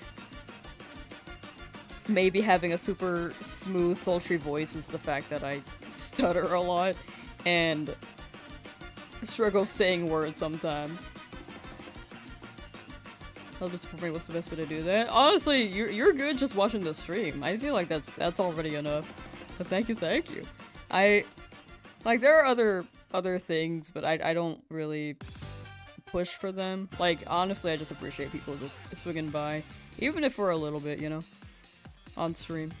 maybe having a super smooth, sultry voice is the fact that I stutter a lot and struggle saying words sometimes. I'll just for me, what's the best way to do that? Honestly, you're good just watching the stream. I feel like that's already enough. But thank you. Like, there are other things, but I don't really push for them. Like, honestly, I just appreciate people just swinging by. Even if for a little bit, you know? On stream.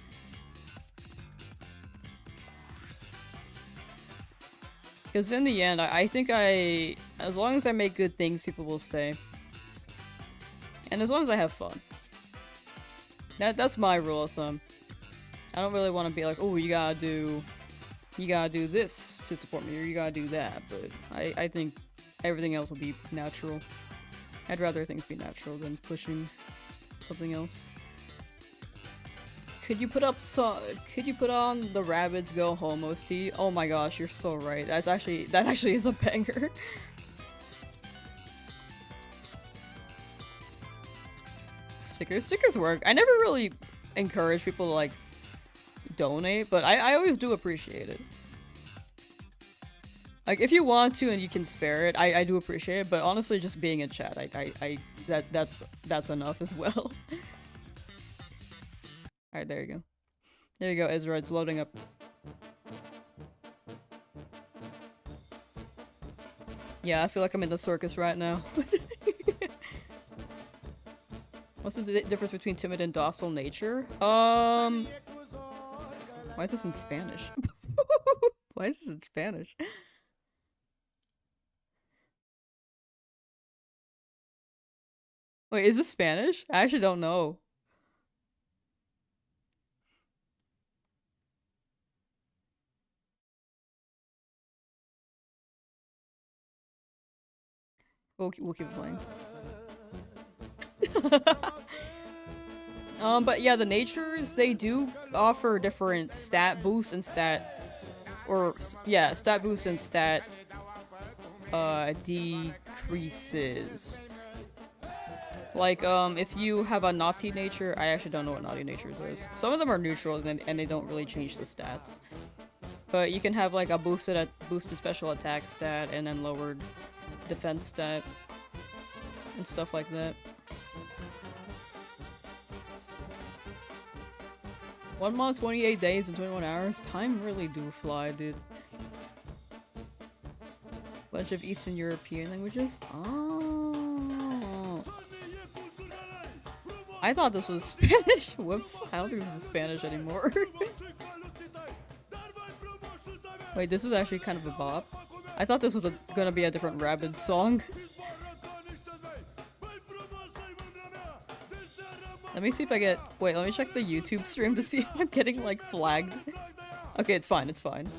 Because in the end, I think as long as I make good things, people will stay. And as long as I have fun. That's my rule of thumb. I don't really want to be like, oh, you gotta do you gotta do this to support me, or you gotta do that, but I think everything else will be natural. I'd rather things be natural than pushing something else. Could you put on the Rabbids Go Home OST? Oh my gosh, you're so right. That actually is a banger. Stickers work. I never really encourage people to like donate, but I always do appreciate it. Like if you want to and you can spare it, I do appreciate it, but honestly just being in chat, that's enough as well. Alright, there you go. There you go, Ezra, it's loading up. Yeah, I feel like I'm in the circus right now. What's the difference between timid and docile nature? Why is this in Spanish? Why is this in Spanish? Wait, is this Spanish? I actually don't know. We'll keep it playing. But yeah, the natures, they do offer different stat boosts and stat boosts and stat decreases. Like, if you have a naughty nature, I actually don't know what naughty nature is. Some of them are neutral and they don't really change the stats. But you can have like a boosted special attack stat and then lowered defense stat and stuff like that. 1 month, 28 days, and 21 hours. Time really do fly, dude. Bunch of Eastern European languages. Oh. I thought this was Spanish. Whoops. I don't think this is Spanish anymore. Wait, this is actually kind of a bop. I thought this was gonna be a different Rabbids song. Let me see if I get- wait, let me check the YouTube stream to see if I'm getting, like, flagged. Okay, it's fine, it's fine.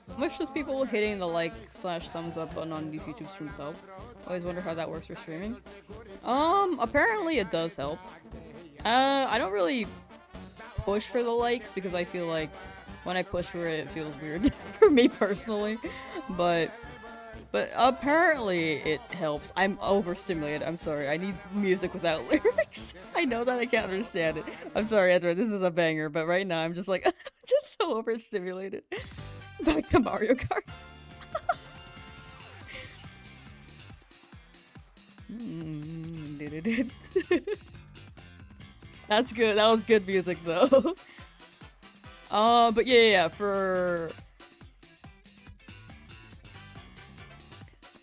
How much does people hitting the like/thumbs up button on these YouTube streams help? Always wonder how that works for streaming. Apparently it does help. I don't really push for the likes because I feel like when I push for it, it feels weird for me personally. But apparently it helps. I'm overstimulated. I'm sorry. I need music without lyrics. I know that I can't understand it. I'm sorry, Ezra. This is a banger, but right now I'm just like, just so overstimulated. Back to Mario Kart. That's good. That was good music though. But yeah, for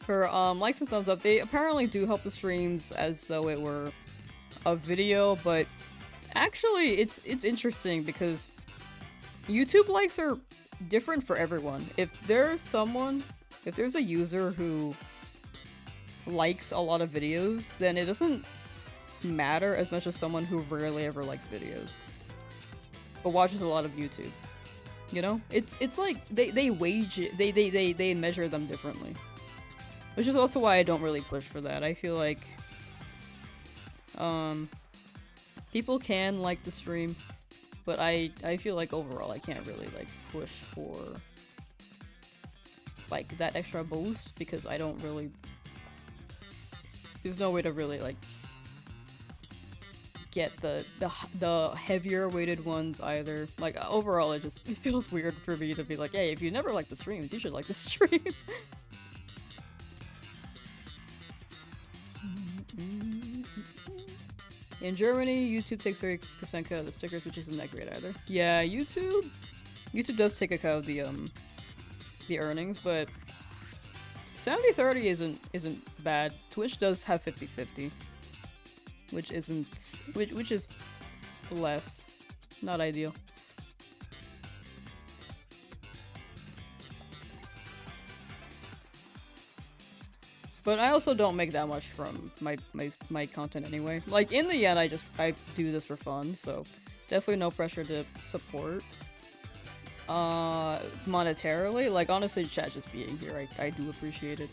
likes and thumbs up, they apparently do help the streams as though it were a video, but actually it's interesting because YouTube likes are different for everyone. If there's a user who likes a lot of videos, then it doesn't matter as much as someone who rarely ever likes videos but watches a lot of YouTube. You know? It's like they wage it, they measure them differently. Which is also why I don't really push for that. I feel like people can like the stream, but I feel like overall I can't really like push for like that extra boost because I don't really, there's no way to really like get the heavier weighted ones either. Like overall it feels weird for me to be like, hey, if you never like the streams, you should like the stream. In Germany, YouTube takes 30% cut of the stickers, which isn't that great either. Yeah, YouTube does take a cut of the earnings, but 70-30 isn't bad. Twitch does have 50-50, which is less, not ideal. But I also don't make that much from my content anyway. Like, in the end, I do this for fun, so definitely no pressure to support. Monetarily, like, honestly, chat just being here, I do appreciate it.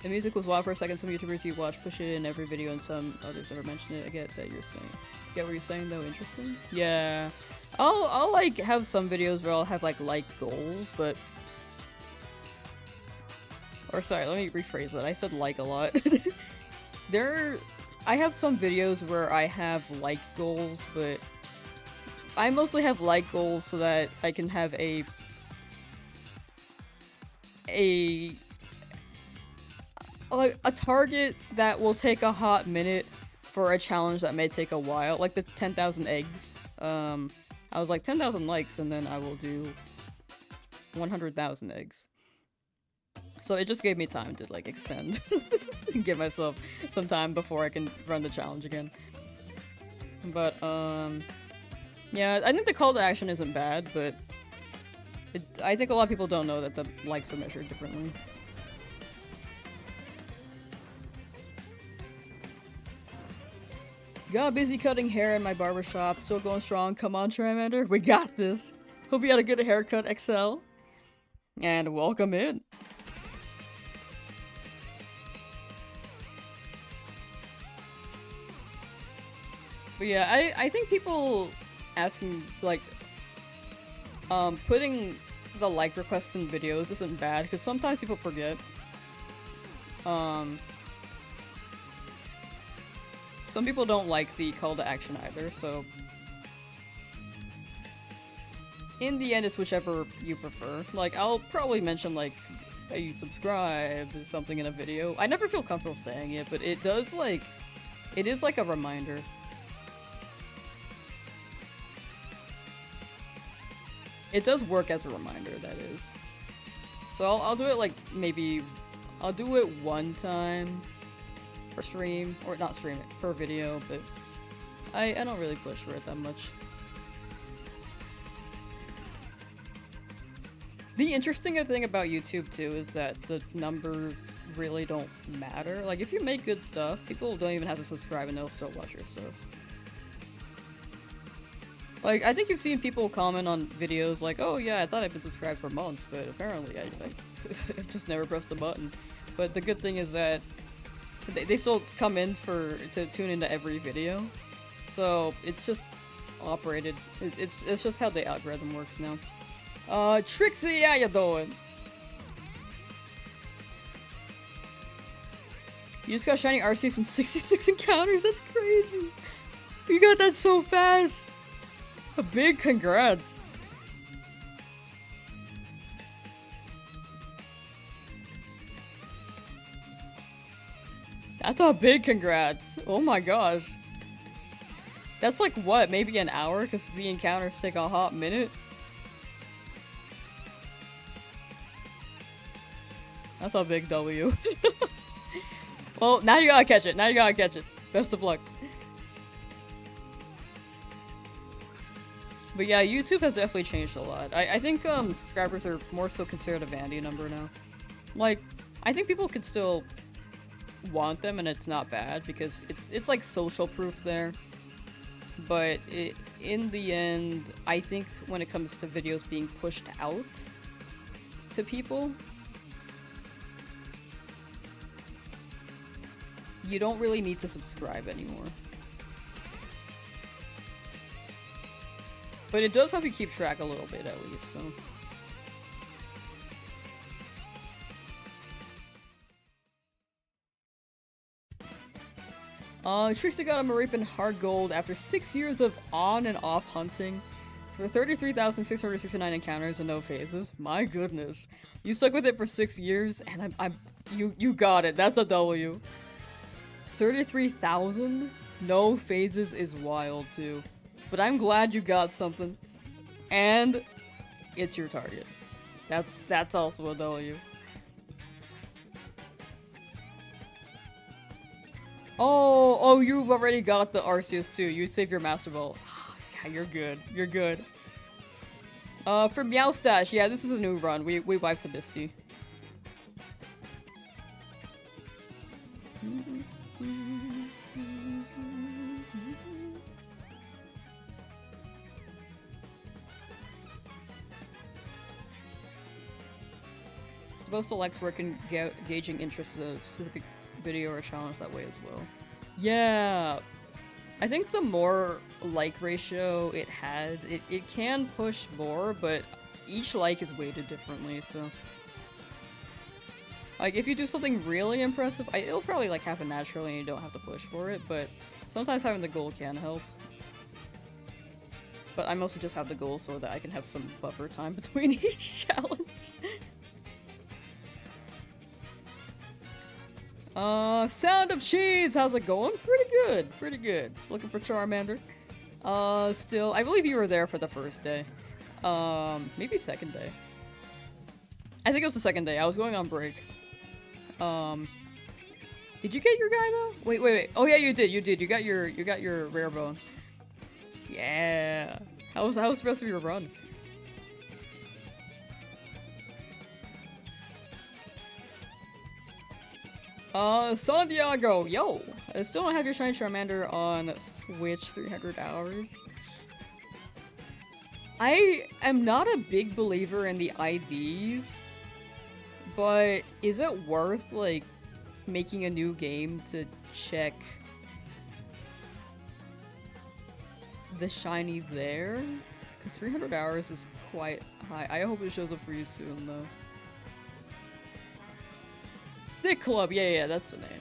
The music was wild for a second. Some YouTubers you watch push it in every video, and some others never mention it. I get that you're saying. Get what you're saying though. Interesting. Yeah, I'll like have some videos where I'll have like goals, but. Or sorry, let me rephrase that. I said like a lot. I have some videos where I have like goals, but I mostly have like goals so that I can have a target that will take a hot minute for a challenge that may take a while. Like the 10,000 eggs. I was like 10,000 likes and then I will do 100,000 eggs. So it just gave me time to like extend and give myself some time before I can run the challenge again. But yeah, I think the call to action isn't bad, but I think a lot of people don't know that the likes are measured differently. Got busy cutting hair in my barbershop, still going strong. Come on, Charmander, we got this. Hope you had a good haircut, XL. And welcome in. But yeah, I think people asking, like, putting the like requests in videos isn't bad, because sometimes people forget. Some people don't like the call to action either, so in the end, it's whichever you prefer. Like, I'll probably mention, like, hey, you subscribe, something in a video. I never feel comfortable saying it, but it does, like, it is like a reminder. It does work as a reminder, that is. So I'll do it, like, maybe I'll do it one time per stream, or not stream it, per video, but I don't really push for it that much. The interesting thing about YouTube too is that the numbers really don't matter. Like, if you make good stuff, people don't even have to subscribe and they'll still watch your stuff. Like, I think you've seen people comment on videos like, oh yeah, I thought I'd been subscribed for months, but apparently I just never pressed the button. But the good thing is that they still come in to tune into every video. So it's just operated. It's just how the algorithm works now. Trixie, how you doing? You just got shiny Arceus in 66 encounters? That's crazy! You got that so fast! A big congrats! That's a big congrats! Oh my gosh. That's like what, maybe an hour? Because the encounters take a hot minute? That's a big W. Well, now you gotta catch it. Now you gotta catch it. Best of luck. But yeah, YouTube has definitely changed a lot. I think subscribers are more so considered a vanity number now. Like, I think people could still want them and it's not bad because it's like social proof there. But in the end, I think when it comes to videos being pushed out to people, you don't really need to subscribe anymore. But it does help you keep track a little bit at least, so. Trixie got a Maripin hard gold after 6 years of on and off hunting for 33,669 encounters and no phases. My goodness. You stuck with it for 6 years and you got it. That's a W. 33,000? No phases is wild too. But I'm glad you got something. And it's your target. That's also a W. Oh, you've already got the Arceus too. You saved your Master Ball. Yeah, you're good. You're good. For Meowstache, yeah, this is a new run. We wiped the Misty. Supposed likes work in gauging interest in a specific video or challenge that way as well. Yeah, I think the more like ratio it has, it can push more, but each like is weighted differently, so. Like, if you do something really impressive, it'll probably like happen naturally and you don't have to push for it, but sometimes having the goal can help. But I mostly just have the goal so that I can have some buffer time between each challenge. Sound of Cheese! How's it going? Pretty good, pretty good. Looking for Charmander. Still, I believe you were there for the first day. Maybe second day. I think it was the second day. I was going on break. Did you get your guy though? Wait. Oh yeah, you did. You got your rare bone. Yeah. How was the rest of your run? Santiago, yo! I still don't have your Shiny Charmander on Switch 300 hours. I am not a big believer in the IDs, but is it worth, like, making a new game to check the shiny there? Because 300 hours is quite high. I hope it shows up for you soon, though. Thick Club, yeah, that's the name.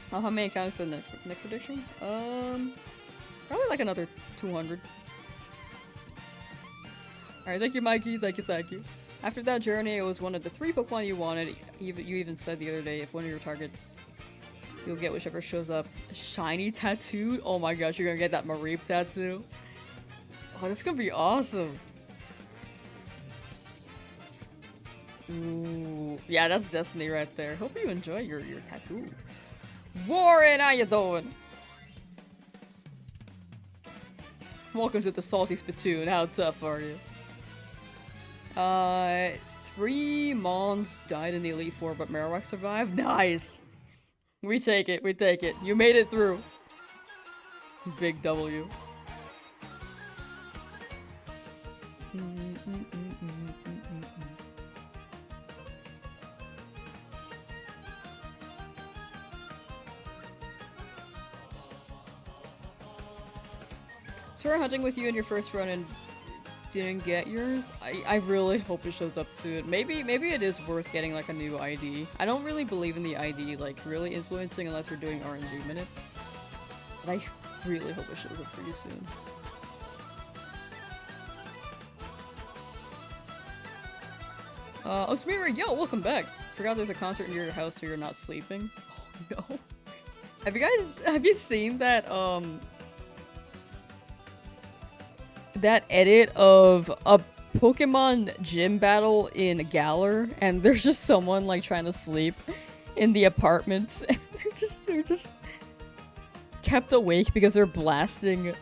How many accounts for the next prediction? Probably like another 200. Alright, thank you, Mikey. Thank you. After that journey, it was one of the 3 Pokemon you wanted. You even said the other day, if one of your targets, you'll get whichever shows up. Shiny tattooed? Oh my gosh, you're gonna get that Mareep tattoo? Oh, that's gonna be awesome. Ooh, yeah, that's destiny right there. Hope you enjoy your tattoo. Warren, how you doing? Welcome to the Salty Spittoon. How tough are you? 3 Mons died in the Elite Four, but Marowak survived. Nice. We take it. You made it through. Big W. So we're hunting with you in your first run and didn't get yours? I really hope it shows up soon. Maybe it is worth getting like a new ID. I don't really believe in the ID like really influencing unless we're doing RNG minute. But I really hope it shows up for you soon. Osmira, yo, welcome back. Forgot there's a concert near your house so you're not sleeping. Oh no. Have you seen that that edit of a Pokemon gym battle in Galar, and there's just someone like trying to sleep in the apartments, and they're just kept awake because they're blasting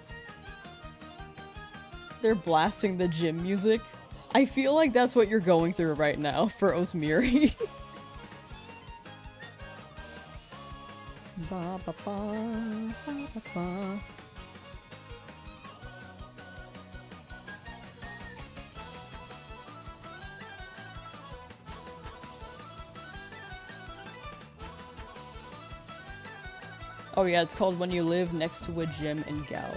the gym music. I feel like that's what you're going through right now for Osmiri. Ba ba ba ba ba ba. Oh yeah, it's called When You Live Next to a Gym in Galar.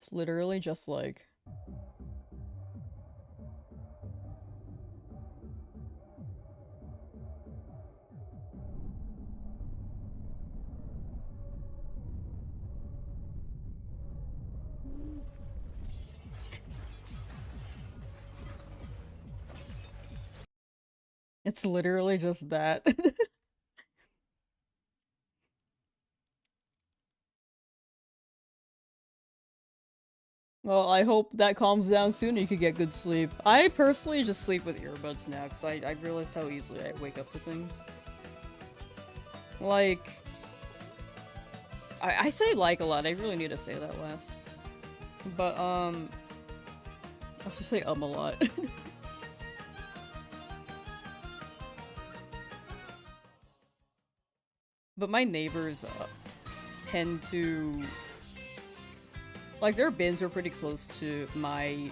It's literally just like... It's literally just that. Well, I hope that calms down soon and you can get good sleep. I personally just sleep with earbuds now because I realized how easily I wake up to things. Like, I say like a lot, I really need to say that last. But, I'll just say a lot. But my neighbors tend to... Like, their bins are pretty close to my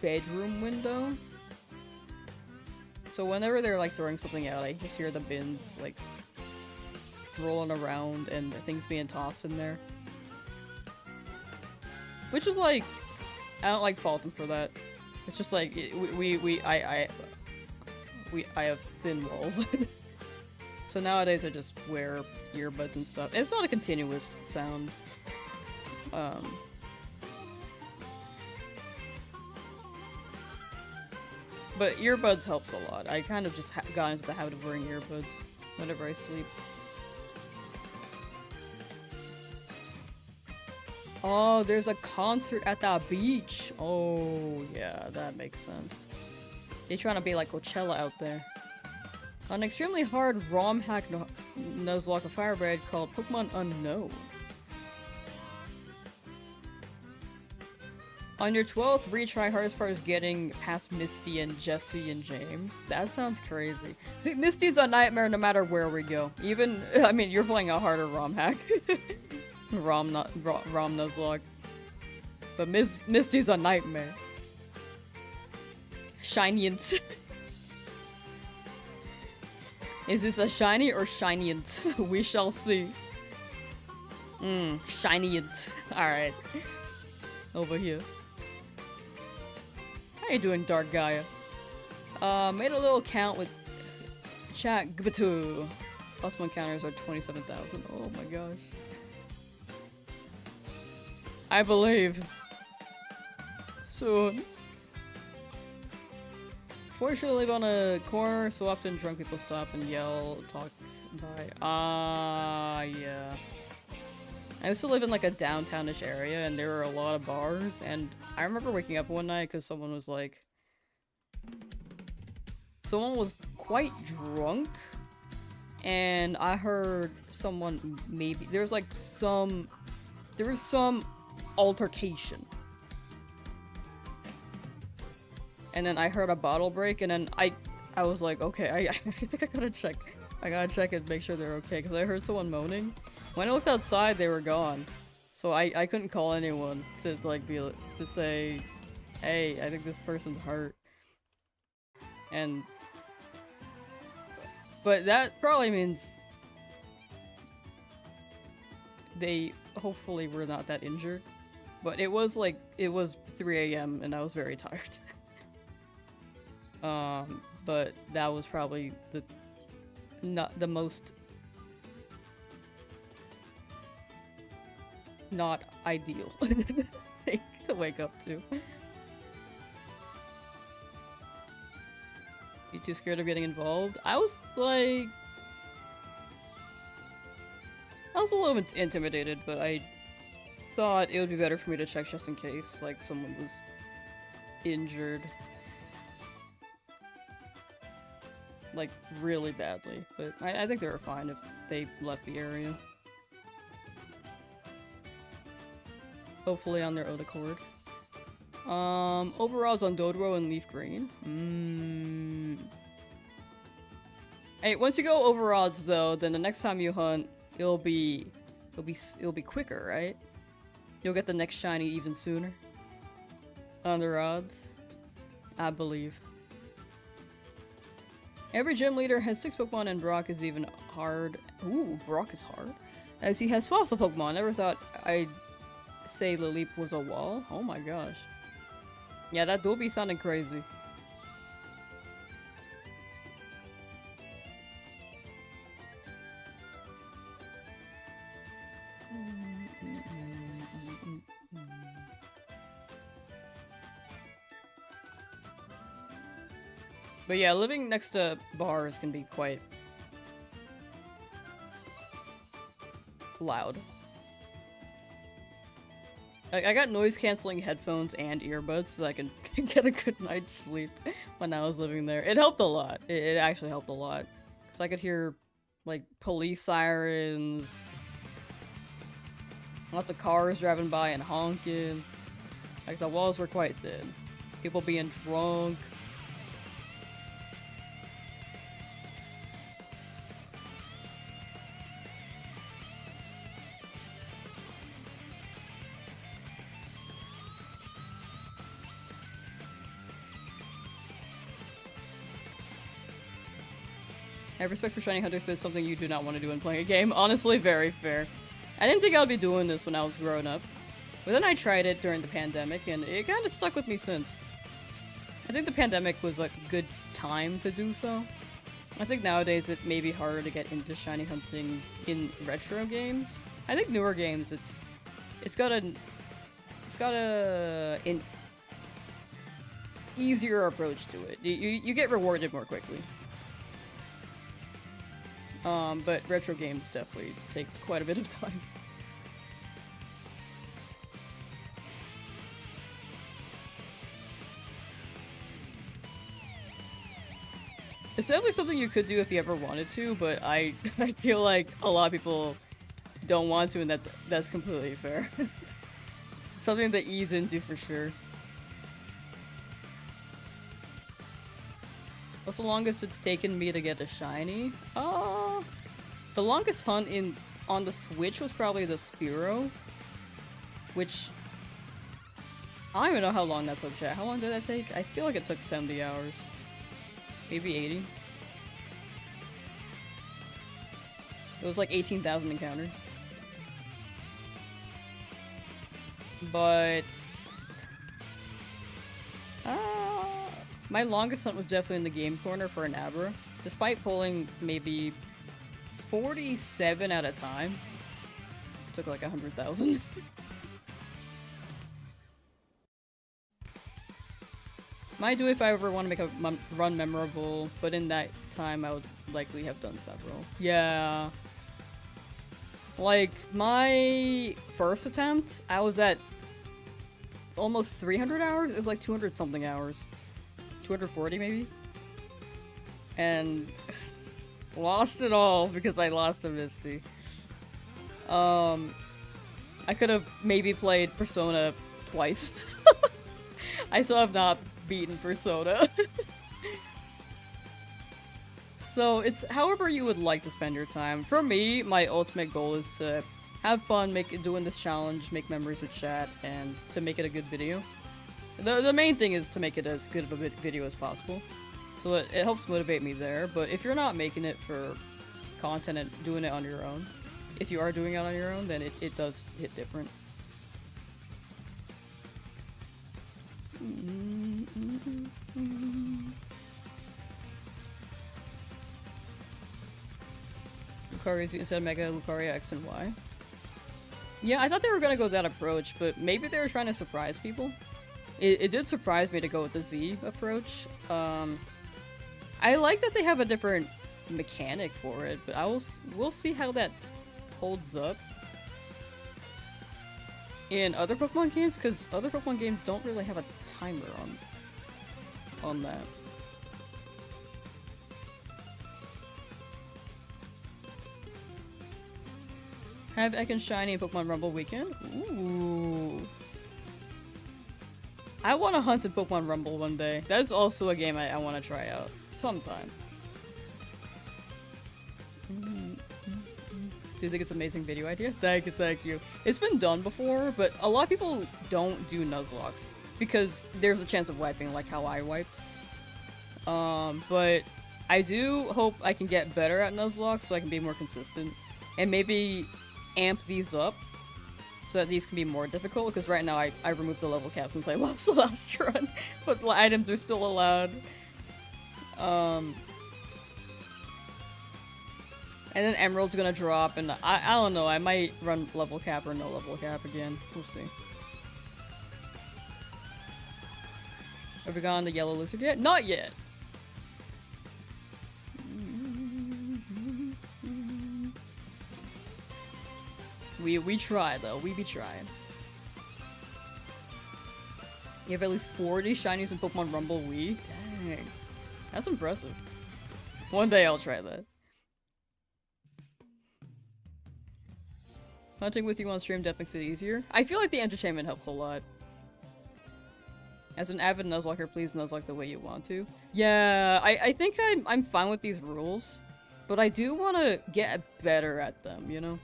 bedroom window. So whenever they're, like, throwing something out, I just hear the bins, like, rolling around and things being tossed in there. Which is, like, I don't, like, fault them for that. It's just, like, I have thin walls. So nowadays I just wear earbuds and stuff. And it's not a continuous sound. But earbuds helps a lot. I kind of just got into the habit of wearing earbuds whenever I sleep. Oh, there's a concert at that beach. Oh, yeah, that makes sense. They're trying to be like Coachella out there. An extremely hard ROM hack Nuzlocke of FireRed called Pokemon Unknown. On your 12th retry, hardest part is getting past Misty and Jesse and James. That sounds crazy. See, Misty's a nightmare no matter where we go. Even, I mean, you're playing a harder ROM hack. ROM Nuzlocke. But Misty's a nightmare. Shiniant. Is this a shiny or shiniant? We shall see. Shiniant. Alright. Over here. How you doing, Dark Gaia? Made a little count with chat gbatu. Plus one counters are 27,000. Oh my gosh. I believe. Soon. Fortunately, live on a corner, so often drunk people stop and yell, talk by. Yeah. I used to live in like a downtownish area, and there were a lot of bars, and I remember waking up one night because someone was quite drunk, and I heard someone there was some altercation. And then I heard a bottle break, and then I was like, okay, I think I gotta check. I gotta check and make sure they're okay, because I heard someone moaning. When I looked outside, they were gone. So I couldn't call anyone to to say, hey, I think this person's hurt. But that probably means they hopefully were not that injured. But it was 3 AM and I was very tired. But that was probably not the most not ideal thing to wake up to. You too scared of getting involved? I was a little bit intimidated, but I thought it would be better for me to check just in case, like, someone was injured. Like, really badly. But I think they were fine if they left the area. Hopefully on their own accord. Overalls on Dodro and LeafGreen. Hey, once you go overalls though, then the next time you hunt, it'll be quicker, right? You'll get the next shiny even sooner. On the rods. I believe. Every gym leader has 6 Pokemon and Brock is even hard. Ooh, Brock is hard. As he has fossil Pokemon. Never thought I'd say Lilip was a wall. Oh my gosh. Yeah, that Dobby sounded crazy. But yeah, living next to bars can be quite loud. I got noise-canceling headphones and earbuds so that I can get a good night's sleep when I was living there. It helped a lot. It actually helped a lot. Because I could hear, like, police sirens, lots of cars driving by and honking. Like, the walls were quite thin. People being drunk. I have respect for shiny hunters, but it's something you do not want to do when playing a game. Honestly, very fair. I didn't think I would be doing this when I was growing up. But then I tried it during the pandemic, and it kind of stuck with me since. I think the pandemic was a good time to do so. I think nowadays it may be harder to get into shiny hunting in retro games. I think newer games, it's got an easier approach to it. You get rewarded more quickly. But retro games definitely take quite a bit of time. It's definitely something you could do if you ever wanted to, but I feel like a lot of people don't want to, and that's completely fair. It's something to ease into for sure. What's the longest it's taken me to get a shiny? The longest hunt on the Switch was probably the Spearow, which I don't even know how long that took, chat. How long did that take? I feel like it took 70 hours. Maybe 80. It was like 18,000 encounters. But my longest hunt was definitely in the game corner for an Abra. Despite pulling maybe 47 at a time. It took like 100,000. Might do if I ever want to make a run memorable, but in that time I would likely have done several. Yeah. Like, my first attempt, I was at almost 300 hours? It was like 200 something hours. 240 maybe? And lost it all because I lost a Misty. I could have maybe played Persona twice. I still have not beaten Persona. So it's however you would like to spend your time. For me, my ultimate goal is to have fun doing this challenge, make memories with chat, and to make it a good video. The main thing is to make it as good of a video as possible. So it helps motivate me there, but if you're not making it for content and doing it on your own, if you are doing it on your own, then it does hit different. Lucario's instead of Mega Lucario X and Y. Yeah, I thought they were gonna go that approach, but maybe they were trying to surprise people. It did surprise me to go with the Z approach. I like that they have a different mechanic for it, but we'll see how that holds up in other Pokemon games, because other Pokemon games don't really have a timer on that. Have Ekans Shiny in Pokemon Rumble weekend? Ooh. I want to hunt in Pokemon Rumble one day. That's also a game I want to try out sometime. Do you think it's an amazing video idea? Thank you. It's been done before, but a lot of people don't do Nuzlocks because there's a chance of wiping like how I wiped. But I do hope I can get better at Nuzlocke so I can be more consistent and maybe amp these up so that these can be more difficult, because right now I removed the level cap since I lost the last run, but the items are still allowed. And then Emerald's gonna drop, and I don't know, I might run level cap or no level cap again. We'll see. Have we gone the yellow lizard yet? Not yet! We try though. We be trying. You have at least 40 shinies in Pokemon Rumble Week? Dang. That's impressive. One day I'll try that. Hunting with you on stream definitely makes it easier. I feel like the entertainment helps a lot. As an avid Nuzlocker, please Nuzlocke the way you want to. Yeah, I think I'm fine with these rules, but I do want to get better at them, you know?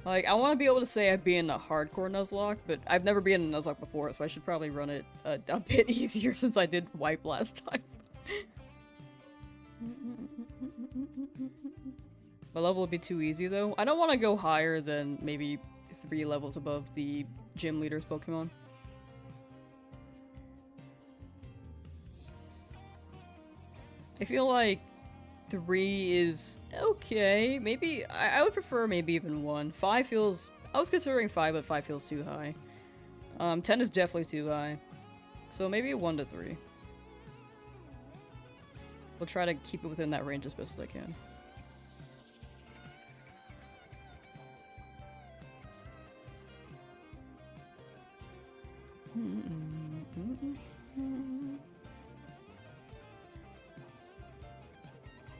Like, I want to be able to say I've been a hardcore Nuzlocke, but I've never been in a Nuzlocke before, so I should probably run it a bit easier since I did wipe last time. My level would be too easy, though. I don't want to go higher than maybe 3 levels above the gym leader's Pokemon. I feel like 3 is okay. Maybe I would prefer maybe even 1. 5 feels... I was considering 5, but 5 feels too high. 10 is definitely too high. So maybe 1 to 3. We'll try to keep it within that range as best as I can.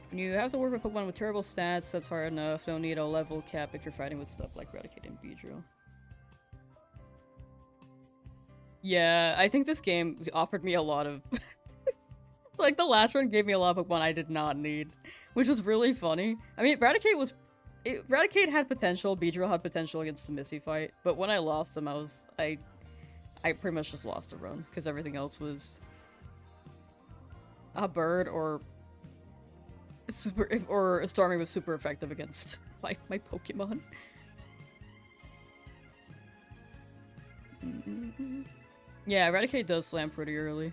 When you have to work with Pokemon with terrible stats, that's hard enough. Don't need a level cap if you're fighting with stuff like Raticate and Beedrill. Yeah, I think this game offered me a lot of... like, the last one gave me a lot of Pokemon I did not need, which was really funny. I mean, Raticate was... Raticate had potential, Beedrill had potential against the Missy fight, but when I lost him, I pretty much just lost a run, because everything else was... a bird or... a Stormy was super effective against my Pokemon. Yeah, Raticate does slam pretty early.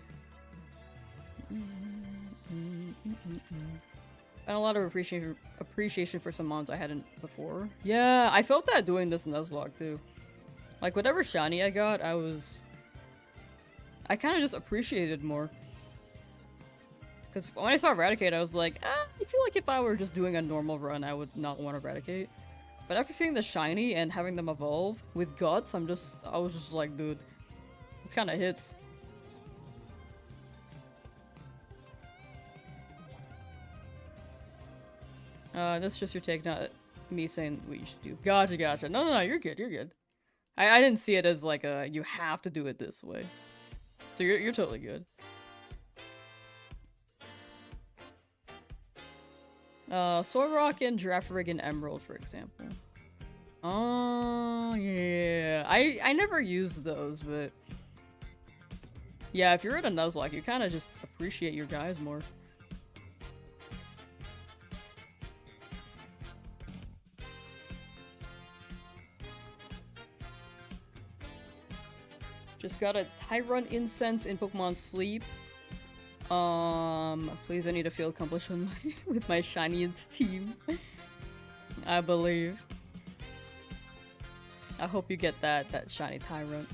And a lot of appreciation for some mons I hadn't before. Yeah, I felt that doing this Nuzlocke too. Like, whatever shiny I got, I kind of just appreciated more. Because when I saw Raticate, I was like, I feel like if I were just doing a normal run, I would not want to Raticate. But after seeing the shiny and having them evolve with Guts, I was just like, dude, this kind of hits. That's just your take, not me saying what you should do. Gotcha, gotcha. No, you're good, you're good. I didn't see it as like you have to do it this way. So you're totally good. Solrock and Girafarig and Emerald, for example. Oh, yeah. I never used those, but... yeah, if you're at a Nuzlocke, you kind of just appreciate your guys more. Just got a Tyrant Incense in Pokemon Sleep. Please, I need to feel accomplished with my Shinies team. I believe. I hope you get that shiny Tyrant.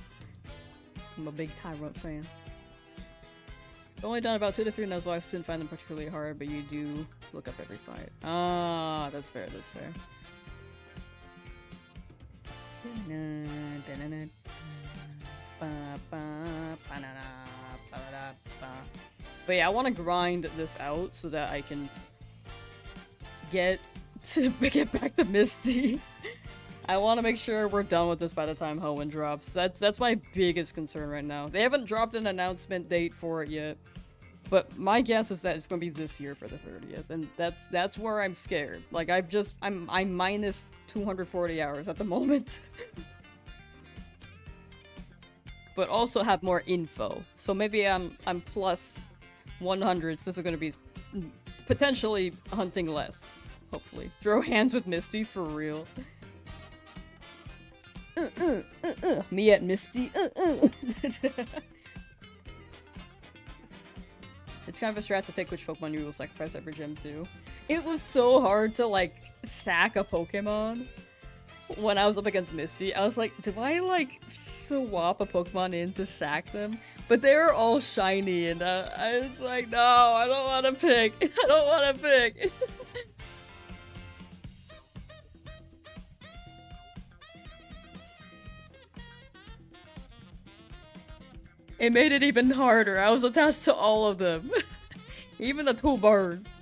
I'm a big Tyrant fan. I've only done about 2 to 3 Nuzlocke, didn't find them particularly hard, but you do look up every fight. Ah, that's fair, that's fair. But yeah, I want to grind this out so that I can get back to Misty. I want to make sure we're done with this by the time Hoenn drops. That's my biggest concern right now. They haven't dropped an announcement date for it yet, but my guess is that it's going to be this year for the 30th, and that's where I'm scared. Like, I'm minus 240 hours at the moment. But also have more info. So maybe I'm plus 100 since I'm going to be potentially hunting less. Hopefully. Throw hands with Misty for real. Me at Misty. It's kind of a strat to pick which Pokemon you will sacrifice every gym to. It was so hard to like sack a Pokemon. When I was up against Misty, I was like, do I like swap a Pokemon in to sack them? But they were all shiny, and I was like, no, I don't want to pick. I don't want to pick. It made it even harder. I was attached to all of them. Even the 2 birds.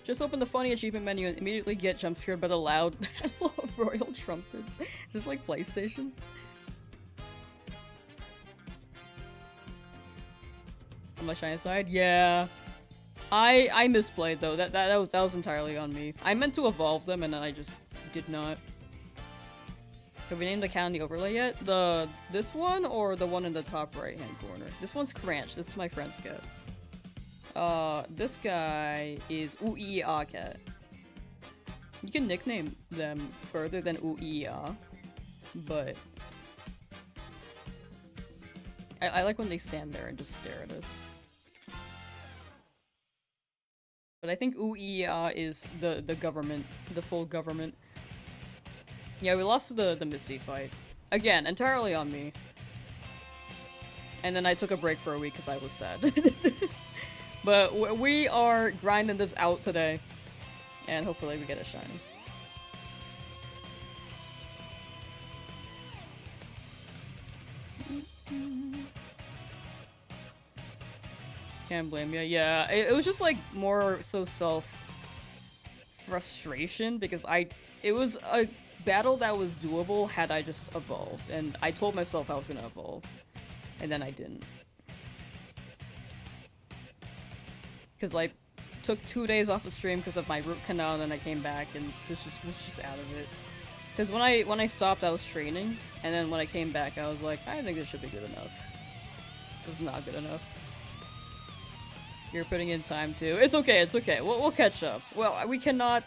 Just open the funny achievement menu and immediately get jump scared by the loud royal trumpets. Is this like PlayStation? On my shiny side? Yeah. I misplayed though. That was entirely on me. I meant to evolve them and then I just did not. Have we named the cat in the overlay yet? This one or the one in the top right hand corner? This one's Cranch. This is my friend's cat. This guy is Ooh-ee-ah cat. You can nickname them further than Ooh-ee-ah, but I like when they stand there and just stare at us. But I think Ooh-ee-ah is the government, the full government. Yeah, we lost the Misty fight. Again, entirely on me. And then I took a break for a week because I was sad. But we are grinding this out today. And hopefully we get a shiny. Can't blame you. Yeah, it was just like more so self-frustration because it was a battle that was doable had I just evolved. And I told myself I was gonna evolve. And then I didn't. Because I took 2 days off the stream because of my root canal, and then I came back and was just out of it. Because when I stopped, I was training, and then when I came back, I was like, I think this should be good enough. This is not good enough. You're putting in time too. It's okay. It's okay. We'll catch up. Well, we cannot.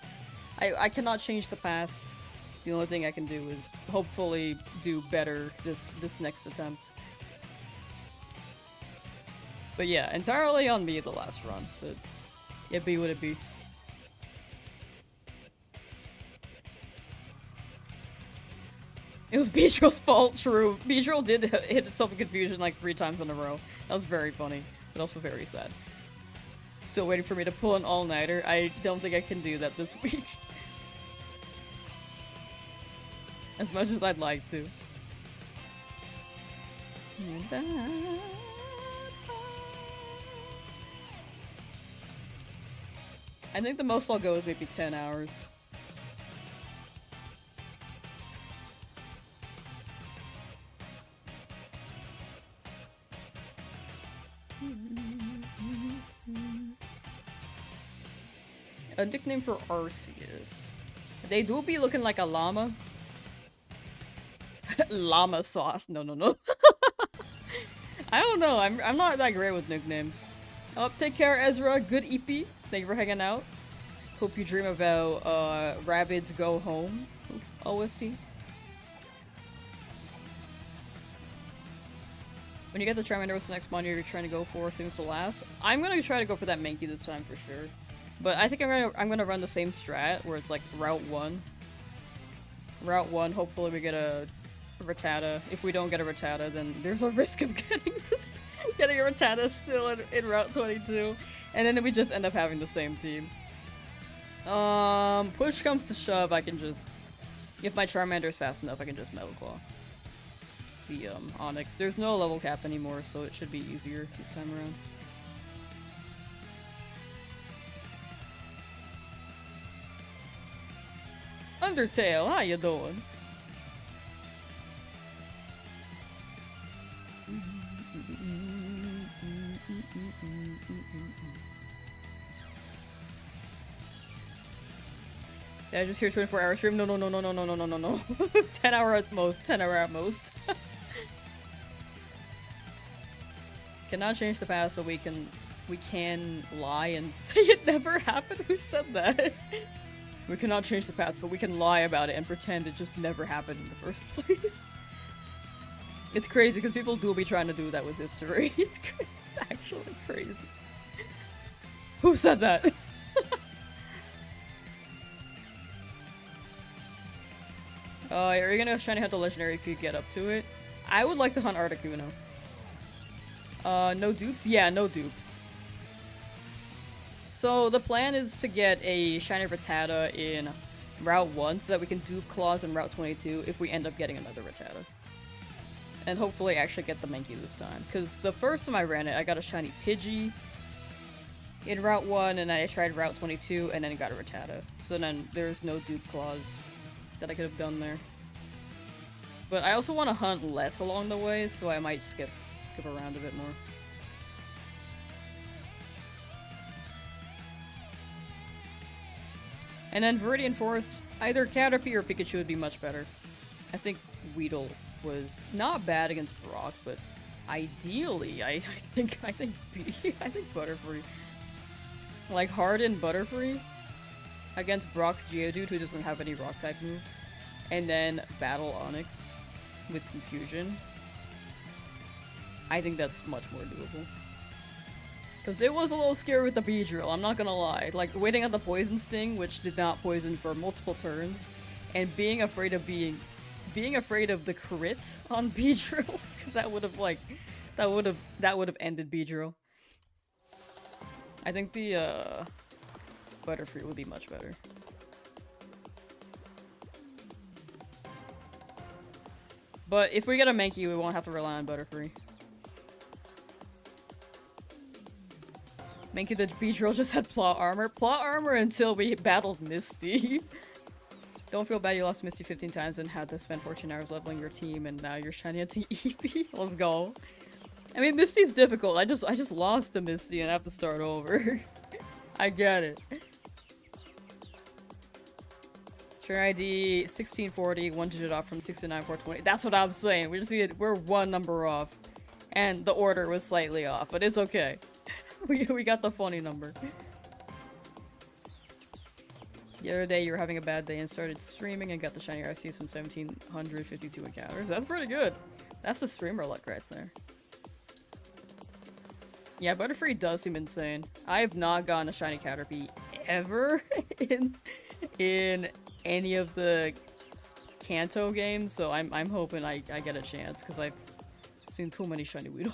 I cannot change the past. The only thing I can do is hopefully do better this next attempt. But yeah, entirely on me the last run, but it be what it be. It was Beedrill's fault, true. Beedrill did hit itself in confusion like 3 times in a row. That was very funny, but also very sad. Still waiting for me to pull an all-nighter. I don't think I can do that this week. As much as I'd like to. I think the most I'll go is maybe 10 hours. A nickname for Arceus. They do be looking like a llama. Lamsauce. No. I don't know. I'm not that great with nicknames. Oh, take care, Ezra. Good EP. Thank you for hanging out. Hope you dream about Rabbids Go Home OST. When you get the Charmander, what's the next mon you're trying to go for? Things to last. I'm gonna try to go for that Mankey this time for sure. But I think I'm gonna run the same strat where it's like Route 1. Route 1, hopefully we get a Rattata. If we don't get a Rattata, then there's a risk of getting a Rattata still in Route 22. And then we just end up having the same team. Push comes to shove, I can just... If my Charmander is fast enough, I can just Metal Claw the Onyx. There's no level cap anymore, so it should be easier this time around. Undertale, how you doing? Did I just hear 24-hour stream? No. 10 hour at most. 10 hour at most. Cannot change the past, but we can lie and say it never happened. Who said that? We cannot change the past, but we can lie about it and pretend it just never happened in the first place. It's crazy because people do be trying to do that with history. It's actually crazy. Who said that? Are you gonna shiny hunt the legendary if you get up to it? I would like to hunt Articuno. No dupes? Yeah, no dupes. So the plan is to get a Shiny Rattata in Route 1 so that we can dupe Claws in Route 22 if we end up getting another Rattata. And hopefully actually get the Mankey this time. Because the first time I ran it, I got a Shiny Pidgey in Route 1, and then I tried Route 22, and then got a Rattata. So then there's no dupe Claws that I could have done there. But I also want to hunt less along the way, so I might skip around a bit more. And then Viridian Forest, either Caterpie or Pikachu would be much better. I think Weedle was not bad against Brock, but ideally, I think Butterfree. Like Harden Butterfree against Brock's Geodude, who doesn't have any Rock type moves, and then battle Onix with Confusion. I think that's much more doable. Because it was a little scary with the Beedrill, I'm not gonna lie. Like, waiting on the Poison Sting, which did not poison for multiple turns, and being afraid of the crit on Beedrill, because that would have ended Beedrill. I think the Butterfree would be much better. But if we get a Mankey, we won't have to rely on Butterfree. Mankey the Beedrill just had Plot Armor. Plot Armor until we battled Misty. Don't feel bad you lost Misty 15 times and had to spend 14 hours leveling your team, and now you're shiny at the Eevee. Let's go. I mean, Misty's difficult. I just lost to Misty and have to start over. I get it. Trainer ID 1640, 1 digit off from 69420. That's what I'm saying. We're one number off. And the order was slightly off, but it's okay. We got the funny number. The other day you were having a bad day and started streaming and got the shiny RCs from 1752 encounters. That's pretty good. That's the streamer luck right there. Yeah, Butterfree does seem insane. I have not gotten a shiny Caterpie ever in any of the Kanto games, so I'm hoping I get a chance because I've seen too many shiny Weedle.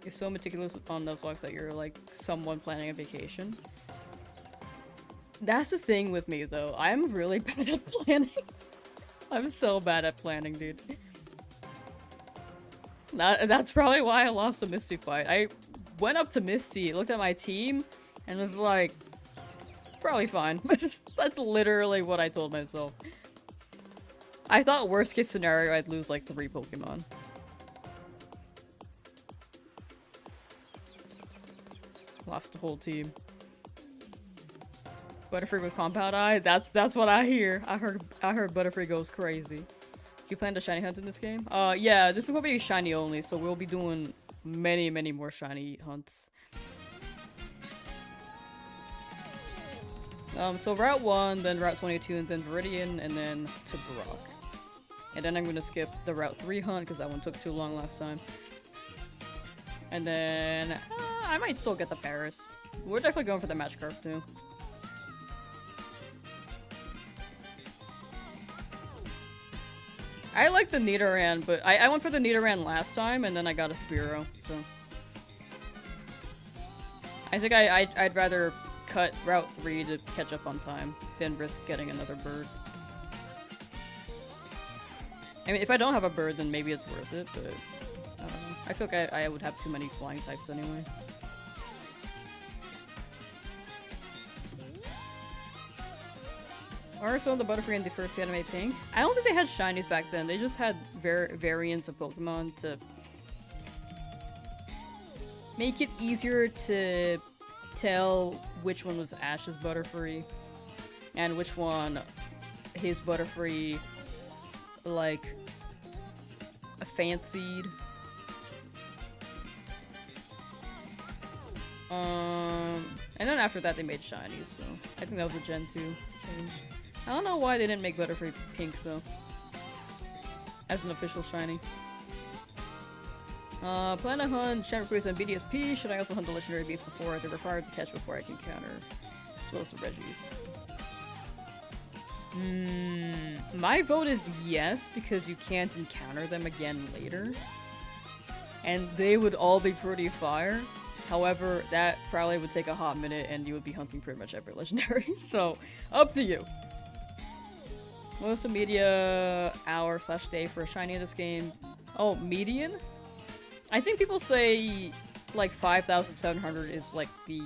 You're so meticulous on Nuzlocke that you're like someone planning a vacation. That's the thing with me though. I'm really bad at planning. I'm so bad at planning, dude. That's probably why I lost the Misty fight. I went up to Misty, looked at my team, and was like, it's probably fine. That's literally what I told myself. I thought worst case scenario I'd lose like 3 Pokemon. Lost the whole team. Butterfree with Compound Eye? That's what I hear. I heard Butterfree goes crazy. Do you plan to shiny hunt in this game? Yeah, this is gonna be shiny only, so we'll be doing many more shiny hunts. So Route 1, then Route 22, and then Viridian, and then to Brock. And then I'm gonna skip the Route 3 hunt, because that one took too long last time. And then, I might still get the Paris. We're definitely going for the Magikarp too. I like the Nidoran, but I went for the Nidoran last time, and then I got a Spearow, so. I think I'd rather cut Route 3 to catch up on time than risk getting another bird. I mean, if I don't have a bird, then maybe it's worth it, but I don't know. I feel like I would have too many flying types anyway. Are some of the Butterfree in the first anime pink? I don't think they had shinies back then. They just had variants of Pokemon to make it easier to tell which one was Ash's Butterfree and which one his Butterfree like fancied. And then after that they made shinies, so I think that was a Gen 2 change. I don't know why they didn't make Butterfree pink though, as an official shiny. Plan to hunt Shamrock and BDSP. Should I also hunt the legendary beasts before they're required to catch before I can counter? As well as the Reggies. My vote is yes, because you can't encounter them again later. And they would all be pretty fire. However, that probably would take a hot minute and you would be hunting pretty much every legendary, so up to you. Most of media hour/day for a shiny in this game. Oh, median? I think people say like 5,700 is like the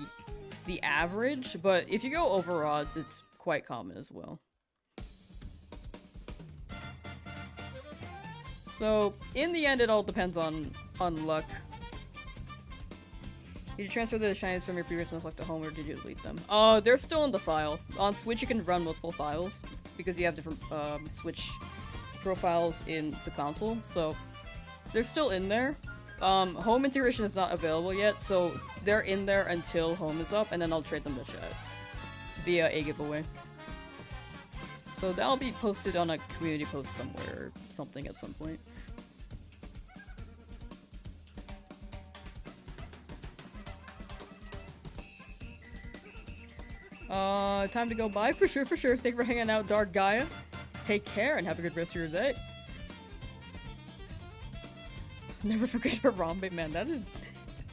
average, but if you go over odds, it's quite common as well. So in the end, it all depends on luck. Did you transfer the shinies from your previous Nuzlocke to home, or did you delete them? They're still in the file. On Switch, you can run multiple files because you have different Switch profiles in the console, so they're still in there. Home integration is not available yet, so they're in there until home is up, and then I'll trade them to chat via a giveaway. So that'll be posted on a community post somewhere or something at some point. Time to go bye? For sure, for sure. Thank you for hanging out, Dark Gaia. Take care and have a good rest of your day. Never forget Harambe, man.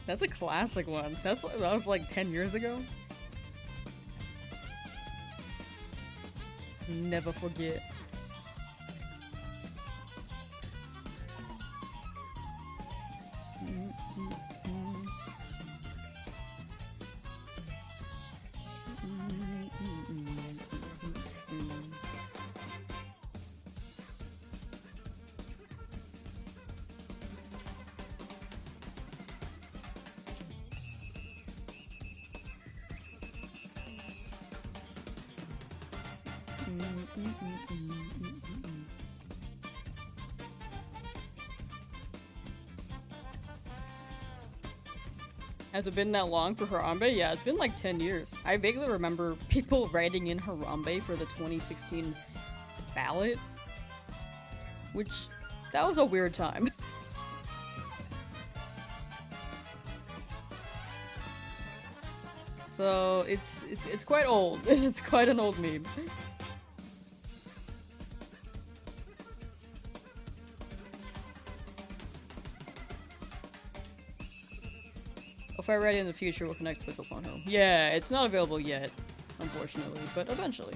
That's a classic one. That was like 10 years ago. Never forget. Has it been that long for Harambe? Yeah, it's been like 10 years. I vaguely remember people writing in Harambe for the 2016 ballot. Which, that was a weird time. So, it's quite old. It's quite an old meme. If I'm ready in the future, we'll connect with Pokemon Home. Yeah, it's not available yet, unfortunately, but eventually.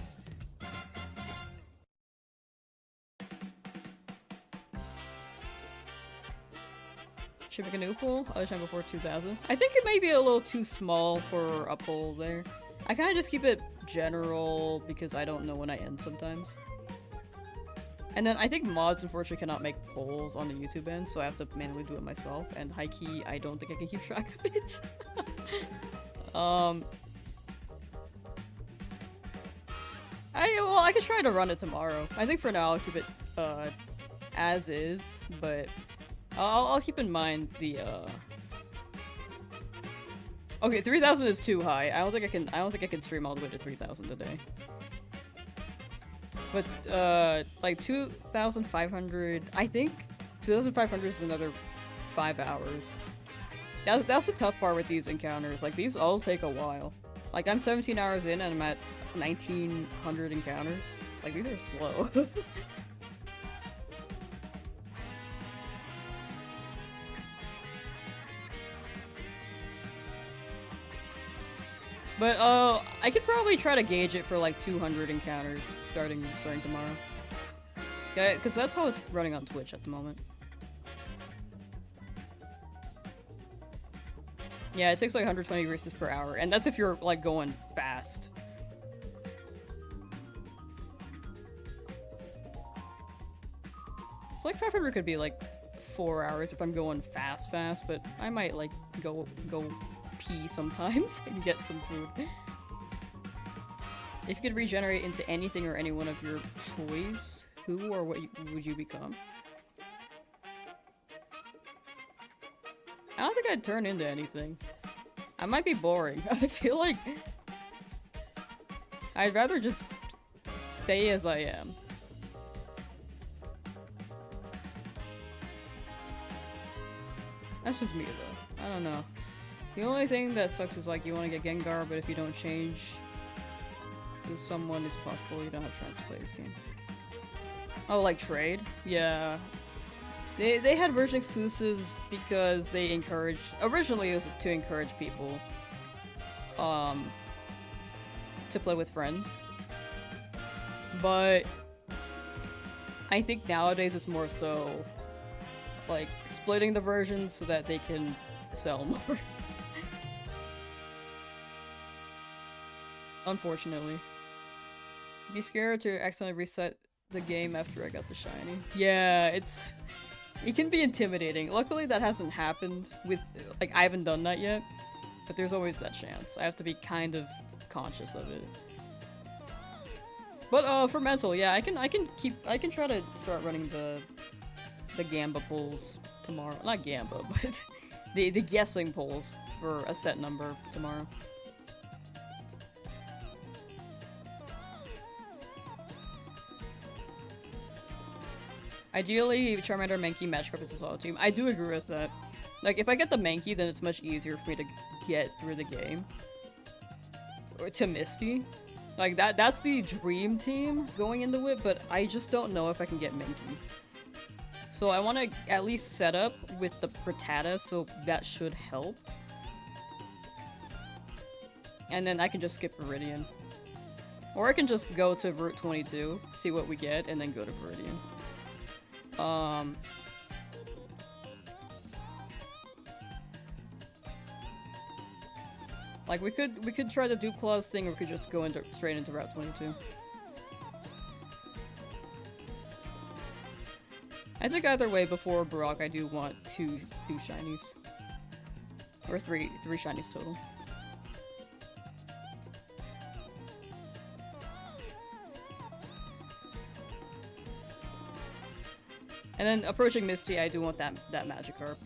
Should make a new pool? Other time before 2000. I think it may be a little too small for a poll there. I kind of just keep it general because I don't know when I end sometimes. And then I think mods unfortunately cannot make polls on the YouTube end, so I have to manually do it myself. And high key, I don't think I can keep track of it. I could try to run it tomorrow. I think for now I'll keep it as is, but I'll keep in mind the Okay, 3,000 is too high. I don't think I can stream all the way to 3,000 today. But, like 2,500, I think 2,500 is another 5 hours. That's the tough part with these encounters. Like, these all take a while. Like, I'm 17 hours in and I'm at 1,900 encounters. Like, these are slow. But, I could probably try to gauge it for like 200 encounters starting tomorrow. Yeah, because that's how it's running on Twitch at the moment. Yeah, it takes like 120 races per hour, and that's if you're like going fast. So like 500 could be like 4 hours if I'm going fast, but I might like go pee sometimes and get some food. If you could regenerate into anything or anyone of your choice, who or what would you become? I don't think I'd turn into anything. I might be boring. I feel like I'd rather just stay as I am. That's just me though. I don't know. The only thing that sucks is like you want to get Gengar, but if you don't change with someone, it's possible you don't have a chance to play this game. Oh, like trade? Yeah. They had version exclusives because they encouraged, originally it was to encourage people to play with friends. But I think nowadays it's more so like splitting the versions so that they can sell more. Unfortunately. Be scared to accidentally reset the game after I got the shiny. Yeah, it can be intimidating. Luckily that hasn't happened with, like, I haven't done that yet, but there's always that chance. I have to be kind of conscious of it. But for mental, yeah, I can try to start running the Gamba polls tomorrow. Not Gamba, but the guessing polls for a set number tomorrow. Ideally, Charmander, Mankey, Magikarp is a solid team. I do agree with that. Like, if I get the Mankey, then it's much easier for me to get through the game. Or to Misty. Like, that's the dream team going into it, but I just don't know if I can get Mankey. So I want to at least set up with the Rattata, so that should help. And then I can just skip Viridian. Or I can just go to Route 22, see what we get, and then go to Viridian. Like we could try the Duplas thing, or we could just go straight into Route 22. I think either way, before Brock, I do want two shinies, or three shinies total. And then approaching Misty, I do want that Magikarp.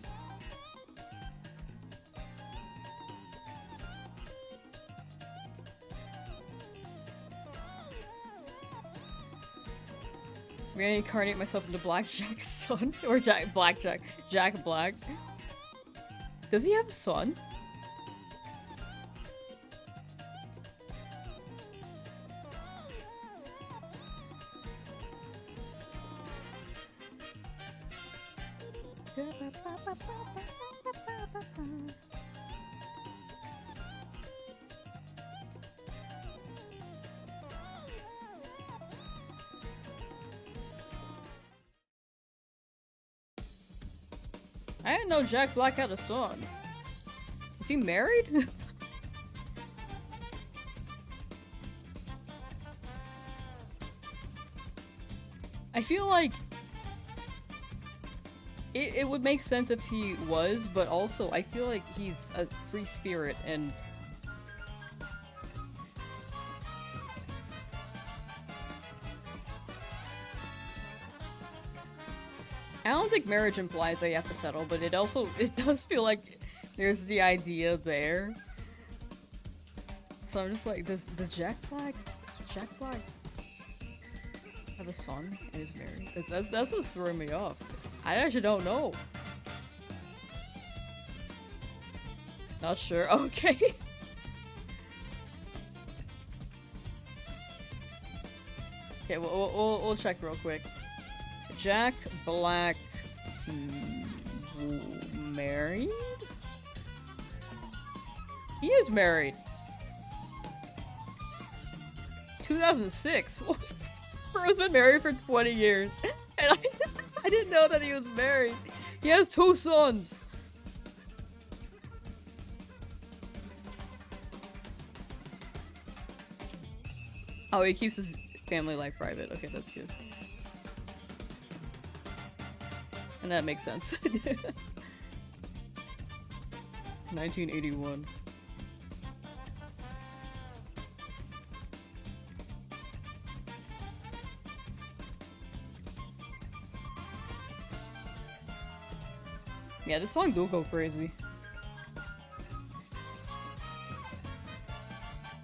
Reincarnate myself into Blackjack's son? Or Jack Black. Does he have a son? I didn't know Jack Black had a son. Is he married? I feel like it would make sense if he was, but also I feel like he's a free spirit and I don't think marriage implies that you have to settle, but it does feel like there's the idea there. So I'm just like, does Jack Black have a son and is married? That's what's throwing me off. I actually don't know. Not sure. Okay. Okay, we'll check real quick. Jack Black married? He is married. 2006. Bro's been married for 20 years. And I didn't know that he was married. He has 2 sons. Oh, he keeps his family life private. Okay, that's good. And that makes sense. 1981. Yeah, this song do go crazy.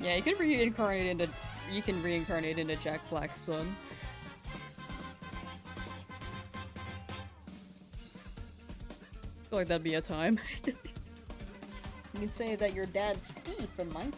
Yeah, you can reincarnate into Jack Black's son. feel like that'd be a time. You can say that your dad's Steve from Minecraft.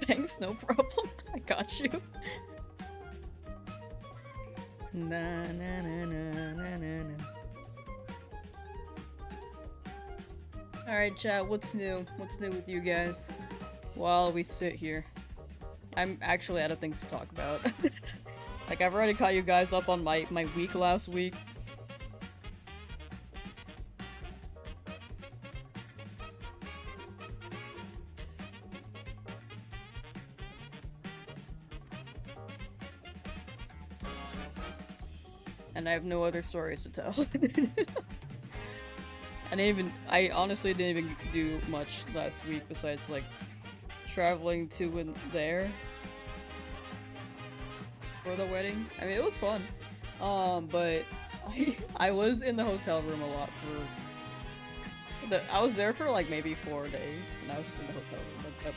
Thanks, no problem. I got you. Na na na na na na na. Alright, chat, what's new? What's new with you guys? While we sit here. I'm actually out of things to talk about. Like, I've already caught you guys up on my week last week. And I have no other stories to tell. I honestly didn't even do much last week besides, like, traveling to and there for the wedding. I mean, it was fun. But I was in the hotel room a lot I was there for, like, maybe 4 days, and I was just in the hotel room up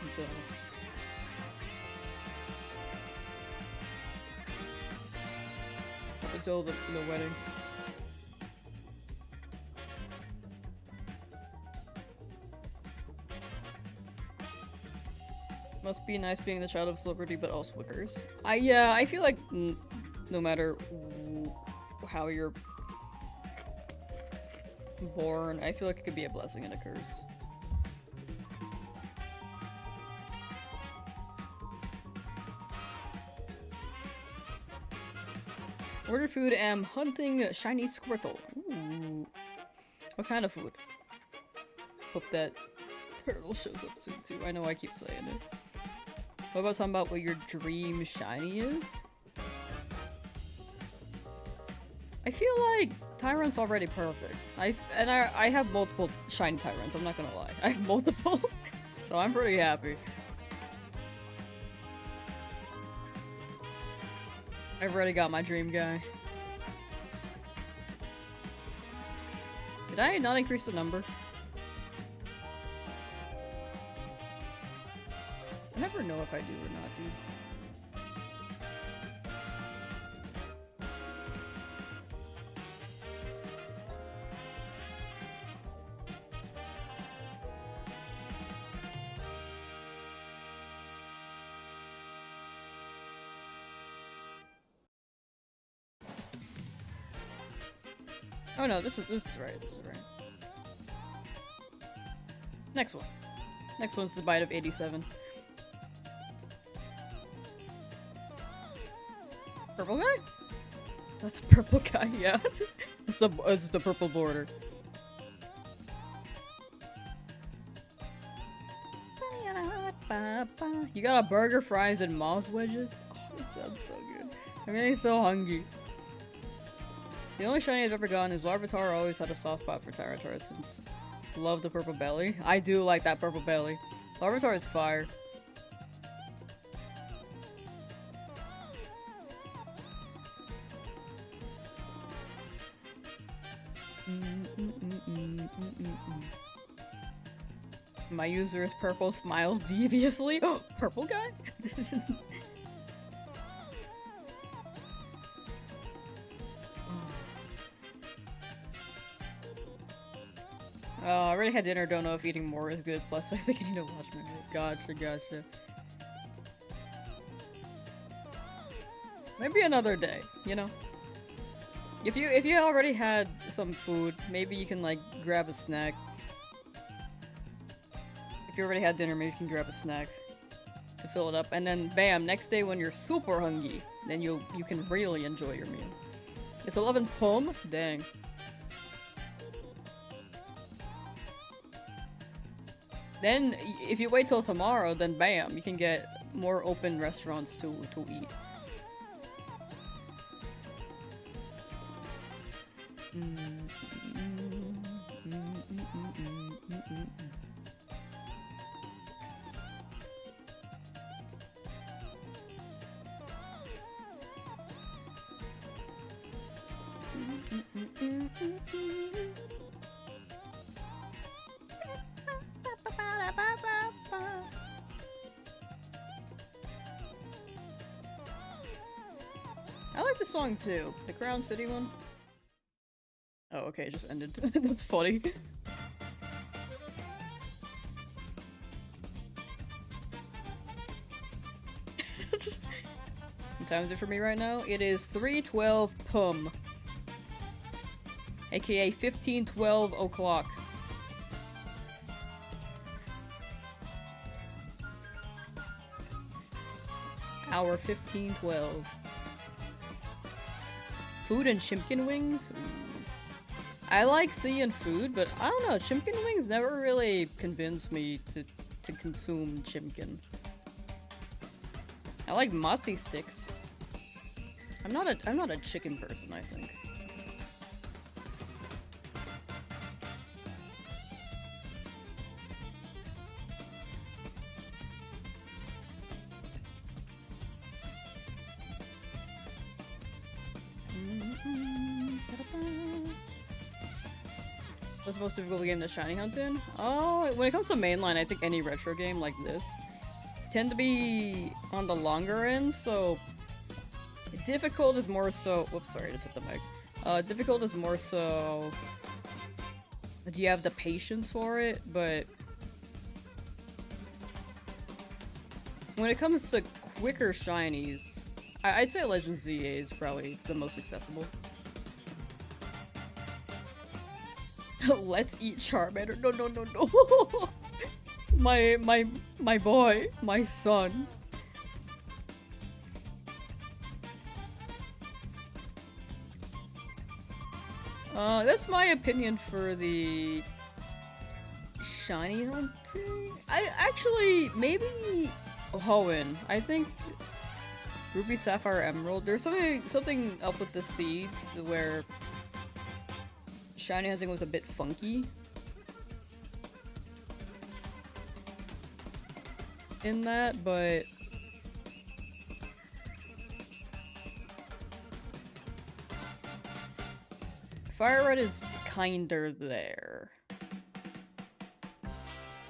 until the wedding. Must be nice being the child of celebrity, but also a curse. Yeah, I feel like no matter how you're born, I feel like it could be a blessing and a curse. Order food, am hunting shiny squirtle. Ooh. What kind of food? Hope that turtle shows up soon too. I know I keep saying it. What about talking about what your dream shiny is? I feel like Tyrant's already perfect. I have multiple shiny Tyrants, I'm not gonna lie. I have multiple, so I'm pretty happy. I've already got my dream guy. Did I not increase the number? I never know if I do or not, dude. Oh no, this is right, this is right. Next one. Next one's the bite of 87. Purple guy? That's a purple guy, yeah. It's the purple border. You got a burger, fries, and Moz wedges? Oh, that sounds so good. I'm getting so hungry. The only shiny I've ever gotten is Larvitar. Always had a soft spot for Tyranitar since love the purple belly. I do like that purple belly. Larvitar is fire. My user is purple, smiles deviously. Oh, purple guy? I already had dinner, don't know if eating more is good, plus I think I need to watch my weight. Gotcha. Maybe another day, you know? If you already had some food, maybe you can, like, grab a snack. If you already had dinner, maybe you can grab a snack to fill it up, and then bam, next day when you're super hungry, then you can really enjoy your meal. It's 11 pum? Dang. Then, if you wait till tomorrow, then bam, you can get more open restaurants to eat. I like the song too. The Crown City one. Oh, okay, it just ended. That's funny. What time is it for me right now? It is 3:12 pum. AKA 15:12 o'clock. Hour 15:12. Food and chimkin wings? Ooh. I like seeing food, but I don't know, chimkin wings never really convinced me to consume chimkin. I like mozzie sticks. I'm not a chicken person, I think. What's the most difficult game to shiny hunt in? Oh, when it comes to mainline, I think any retro game like this tend to be on the longer end, so difficult is more so— whoops, sorry, I just hit the mic. Difficult is more so— do you have the patience for it? But when it comes to quicker shinies, I'd say Legend ZA is probably the most accessible. Let's eat Charmander. No, no, no, no. my boy, my son. That's my opinion for the shiny hunting. I actually, maybe Hoenn. I think Ruby, Sapphire, Emerald. There's something up with the seeds where shiny hunting was a bit funky in that, but FireRed is kinder there.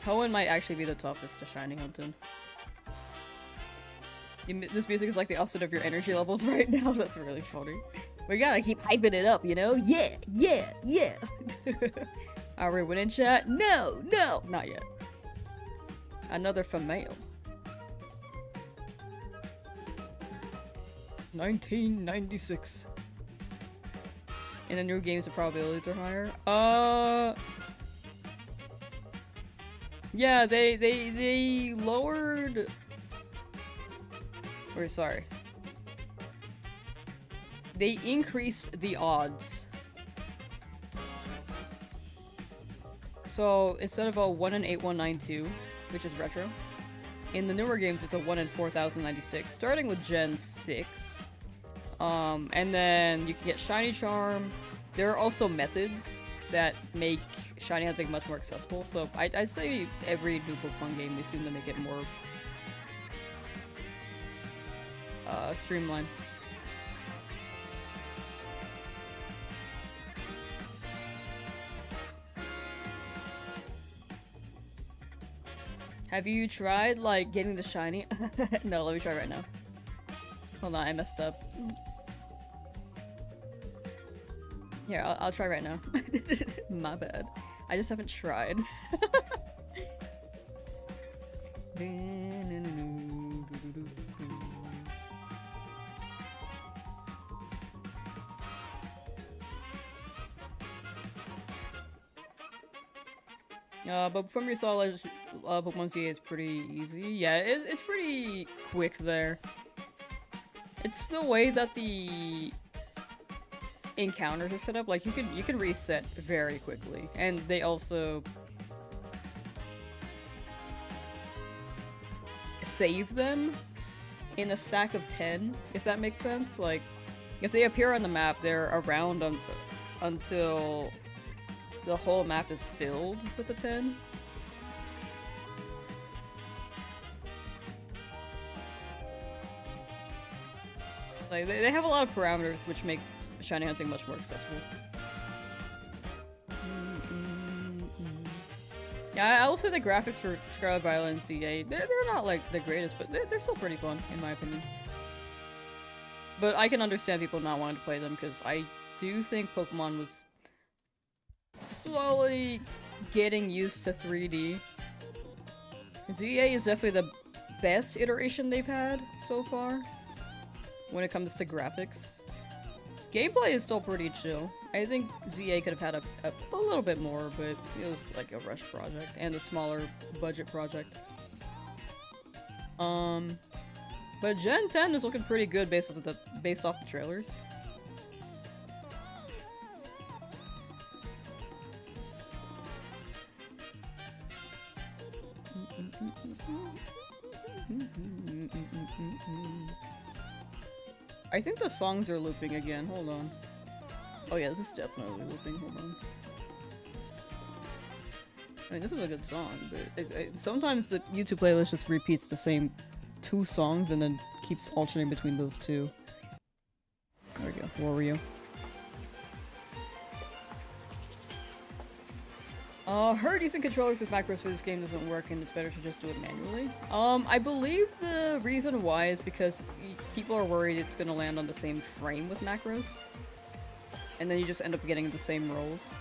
Hoenn might actually be the toughest to shiny hunting. This music is like the opposite of your energy levels right now. That's really funny. We gotta keep hyping it up, you know? Yeah, yeah, yeah! Are we winning, chat? No, no! Not yet. Another female. 1996. In the new games, the probabilities are higher. Yeah, they lowered— or sorry. They increased the odds. So instead of a 1 in 8192, which is retro, in the newer games it's a 1 in 4096, starting with Gen 6. And then you can get Shiny Charm. There are also methods that make shiny hunting much more accessible, so I say every new Pokemon game, they seem to make it more streamlined. Have you tried, like, getting the shiny? No, let me try right now. Hold on, I messed up. Here, I'll try right now. My bad. I just haven't tried. But from your solid Pokemon CA, it's pretty easy. Yeah, it's pretty quick there. It's the way that the encounters are set up. Like, you can reset very quickly, and they also save them in a stack of 10, if that makes sense. Like, if they appear on the map, they're around until the whole map is filled with the 10. Like, they have a lot of parameters, which makes shiny hunting much more accessible. Yeah, I will say the graphics for Scarlet Violet and CA, they're not like the greatest, but they're still pretty fun, in my opinion. But I can understand people not wanting to play them, because I do think Pokemon was slowly getting used to 3D. ZA is definitely the best iteration they've had so far, when it comes to graphics. Gameplay is still pretty chill. I think ZA could have had a little bit more, but it was like a rush project and a smaller budget project. But Gen 10 is looking pretty good based off the trailers. I think the songs are looping again. Hold on. Oh yeah, this is definitely looping. Hold on. I mean, this is a good song, but sometimes the YouTube playlist just repeats the same 2 songs and then keeps alternating between those 2. There we go. Wario. Heard using controllers with macros for this game doesn't work and it's better to just do it manually. I believe the reason why is because people are worried it's gonna land on the same frame with macros. And then you just end up getting the same rolls.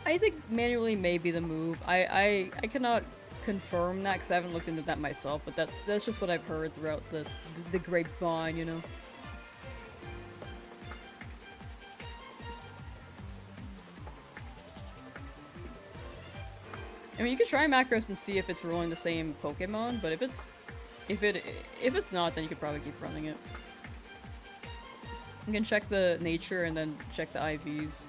I think manually may be the move. I cannot confirm that because I haven't looked into that myself, but that's just what I've heard throughout the grapevine, you know. I mean, you can try macros and see if it's rolling the same Pokemon, but if it's not, then you could probably keep running it. You can check the nature and then check the IVs.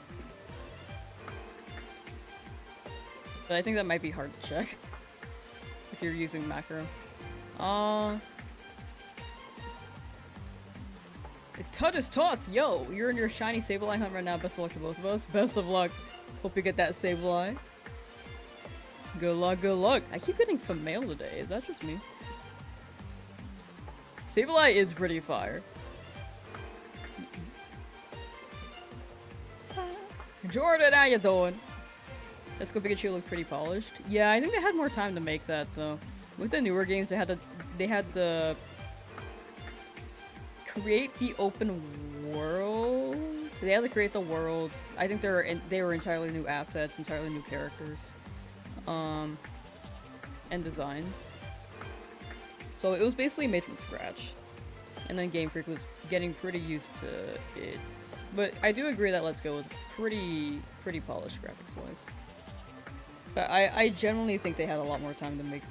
But I think that might be hard to check if you're using macro. Tut is tots! Yo! You're in your shiny Sableye hunt right now. Best of luck to both of us. Best of luck. Hope you get that Sableye. Good luck, good luck. I keep getting Famail today. Is that just me? Sableye is pretty fire. Jordan, how you doing? Let's Go Pikachu look pretty polished. Yeah, I think they had more time to make that though. With the newer games, they had to create the open world. They had to create the world. I think they were entirely new assets, entirely new characters, and designs. So it was basically made from scratch. And then Game Freak was getting pretty used to it. But I do agree that Let's Go was pretty polished graphics-wise. But I generally think they had a lot more time to make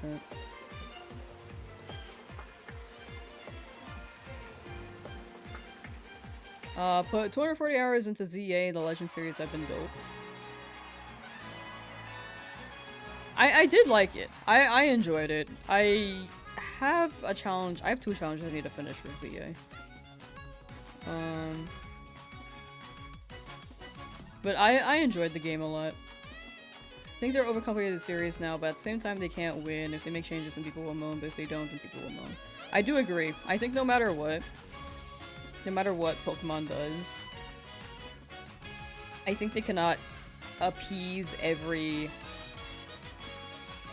that. Put 240 hours into ZA, the Legend series have been dope. I did like it. I enjoyed it. I have a challenge. I have 2 challenges I need to finish for ZA. But I enjoyed the game a lot. I think they're overcomplicated the series now, but at the same time they can't win. If they make changes then people will moan, but if they don't then people will moan. I do agree. I think no matter what Pokemon does, I think they cannot appease every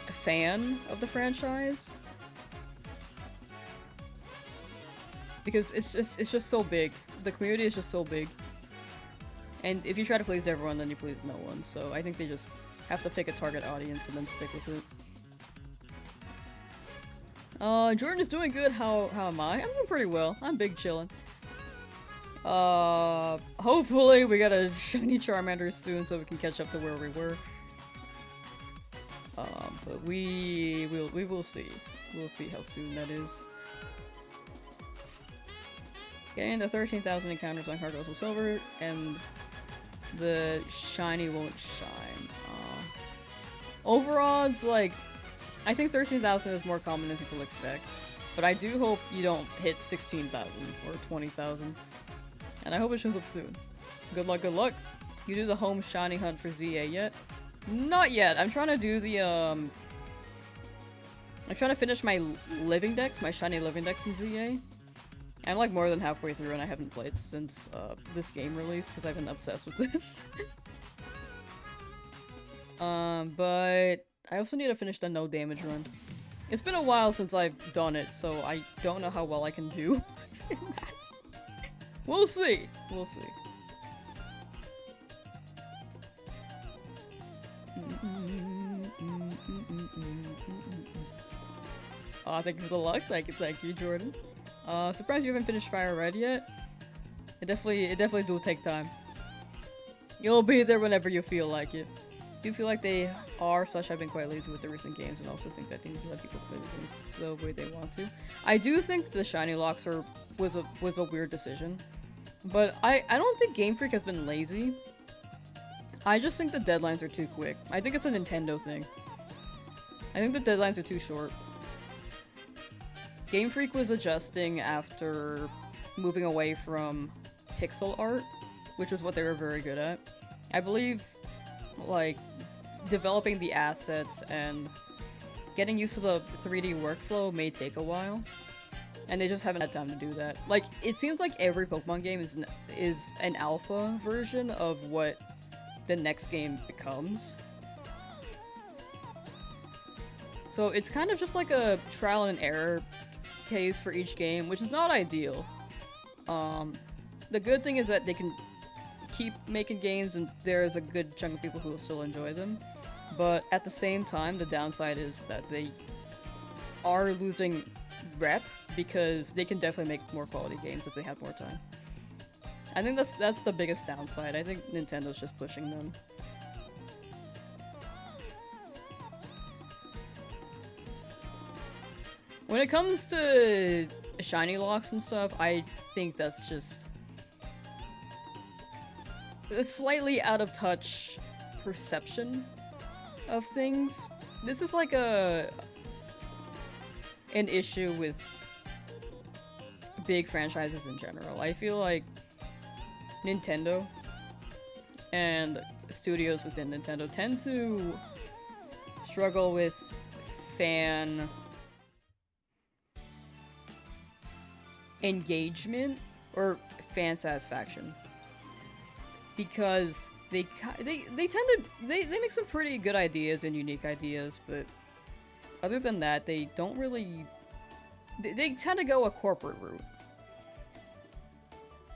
fan of the franchise. Because it's just so big. The community is just so big. And if you try to please everyone, then you please no one. So I think they just have to pick a target audience and then stick with it. Jordan is doing good. How am I? I'm doing pretty well. I'm big chillin'. Hopefully we got a shiny Charmander soon so we can catch up to where we were. But we will see. We'll see how soon that is. Getting the 13,000 encounters on Hard Gold and Silver, and the shiny won't shine. Overall, it's like, I think 13,000 is more common than people expect. But I do hope you don't hit 16,000 or 20,000. And I hope it shows up soon. Good luck, good luck. You do the home shiny hunt for ZA yet? Not yet. I'm trying to do the, I'm trying to finish my living decks, my shiny living decks in ZA. I'm like more than halfway through and I haven't played since this game released because I've been obsessed with this. But I also need to finish the no damage run. It's been a while since I've done it, so I don't know how well I can do in that. We'll see. We'll see. Aw, thank you for the luck. Thank you, Jordan. Surprised you haven't finished FireRed yet. It definitely do take time. You'll be there whenever you feel like it. Do you feel like they are / have been quite lazy with the recent games and also think that they need to let people play the games the way they want to? I do think the shiny locks was a weird decision. But I don't think Game Freak has been lazy. I just think the deadlines are too quick. I think it's a Nintendo thing. I think the deadlines are too short. Game Freak was adjusting after moving away from pixel art, which was what they were very good at. I believe, like, developing the assets and getting used to the 3D workflow may take a while. And they just haven't had time to do that. Like, it seems like every Pokemon game is an alpha version of what the next game becomes. So it's kind of just like a trial and error case for each game, which is not ideal. The good thing is that they can keep making games and there's a good chunk of people who will still enjoy them. But at the same time, the downside is that they are losing rep because they can definitely make more quality games if they had more time. I think that's the biggest downside. I think Nintendo's just pushing them. When it comes to shiny locks and stuff, I think that's just a slightly out of touch perception of things. This is like an issue with big franchises in general. I feel like Nintendo and studios within Nintendo tend to struggle with fan engagement or fan satisfaction because they make some pretty good ideas and unique ideas, but other than that, they don't really. They tend to go a corporate route,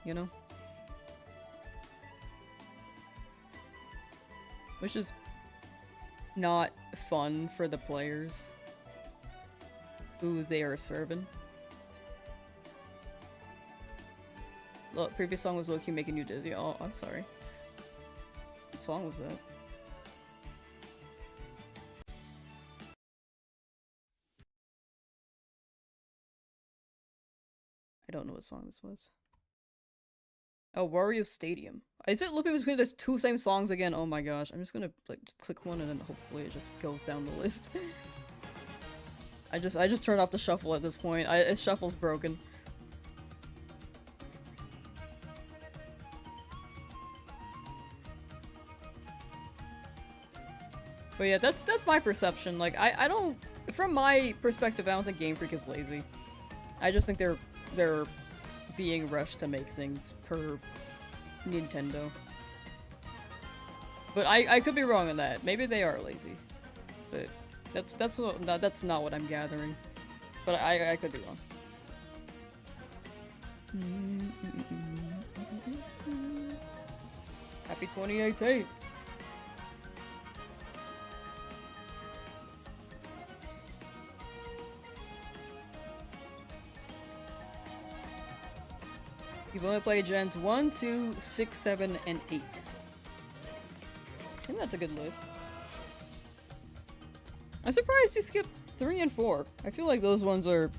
you know, which is not fun for the players who they are serving. Look, previous song was low-key making you dizzy. Oh, I'm sorry. What song was that? I don't know what song this was. Oh, Wario Stadium. Is it looping between those two same songs again? Oh my gosh. I'm just gonna like click one and then hopefully it just goes down the list. I just turned off the shuffle at this point. Its shuffle's broken. But yeah, that's my perception. Like, I don't, from my perspective, I don't think Game Freak is lazy. I just think they're being rushed to make things per Nintendo. But I could be wrong on that. Maybe they are lazy. But that's not what I'm gathering. But I could be wrong. Happy 2018. You've only played Gens 1, 2, 6, 7, and 8. I think that's a good list. I'm surprised you skipped 3 and 4. I feel like those ones are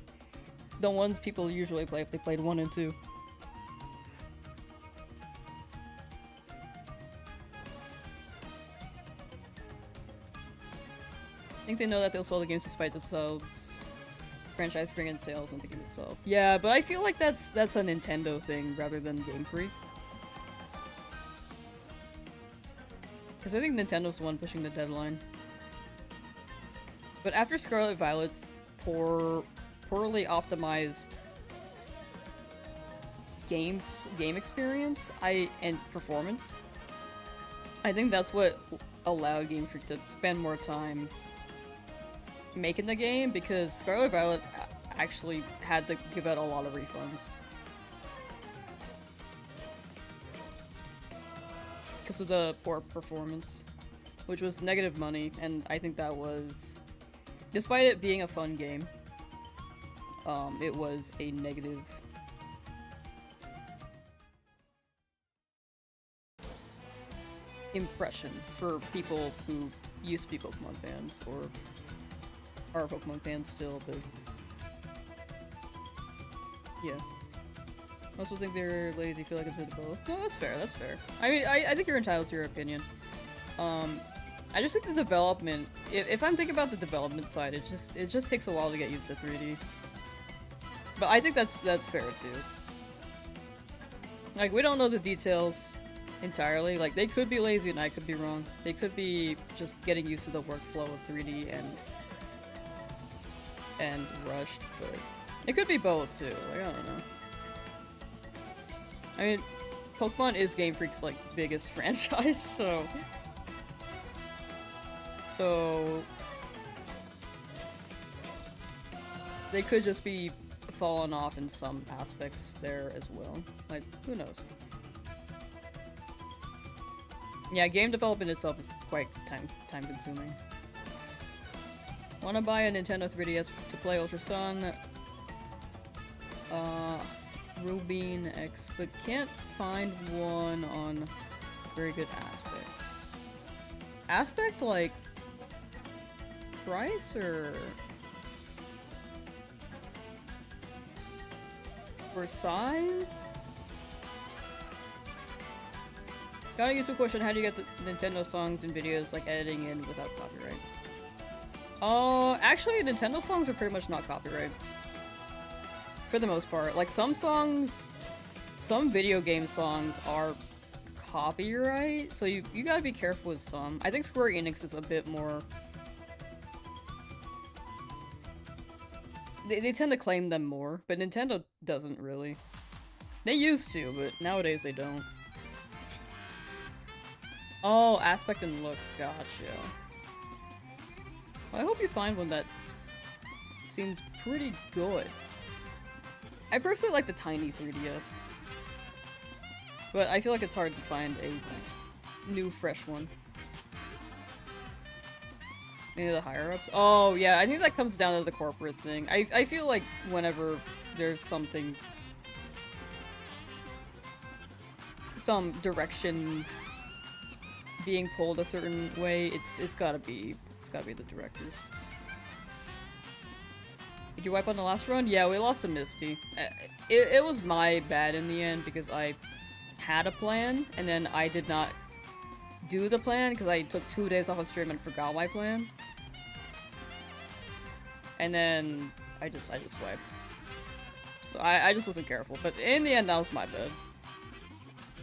the ones people usually play if they played 1 and 2. I think they know that they'll sell the games despite themselves. franchise bring in sales into the game itself. Yeah, but I feel like that's a Nintendo thing rather than Game Freak. Because I think Nintendo's the one pushing the deadline. But after Scarlet Violet's poorly optimized game experience and performance, I think that's what allowed Game Freak to spend more time making the game, because Scarlet Violet actually had to give out a lot of refunds because of the poor performance, which was negative money, and I think that was, despite it being a fun game, it was a negative impression for people who used to be Pokemon fans, or are Pokemon fans still, but yeah. I also think they're lazy, feel like it's a bit of both. No, that's fair, that's fair. I mean, I think you're entitled to your opinion. I just think the development, if I'm thinking about the development side, it just takes a while to get used to 3D. But I think that's fair too. Like, we don't know the details entirely. Like, they could be lazy and I could be wrong. They could be just getting used to the workflow of 3D and rushed, but it could be both too. Like, I don't know. I mean, Pokemon is Game Freak's like biggest franchise, so they could just be falling off in some aspects there as well. Like, who knows? Yeah, game development itself is quite time consuming. Wanna buy a Nintendo 3DS to play Ultra Sun? Rubine X, but can't find one on very good aspect. Aspect, like price or size? Gotta get to a question, how do you get the Nintendo songs and videos like editing in without copyright? Actually Nintendo songs are pretty much not copyright. For the most part. Like, some songs, some video game songs are copyright, so you gotta be careful with some. I think Square Enix is a bit more... They tend to claim them more, but Nintendo doesn't really. They used to, but nowadays they don't. Oh, aspect and looks, gotcha. Well, I hope you find one that seems pretty good. I personally like the tiny 3DS, but I feel like it's hard to find a new, fresh one. Maybe the higher-ups? Oh, yeah, I think that comes down to the corporate thing. I feel like whenever there's something... some direction being pulled a certain way, it's gotta be the directors. Did you wipe on the last run? Yeah, we lost to Misty. It was my bad in the end because I had a plan and then I did not do the plan because I took 2 days off of stream and forgot my plan. And then I just wiped. So I just wasn't careful, but in the end that was my bad.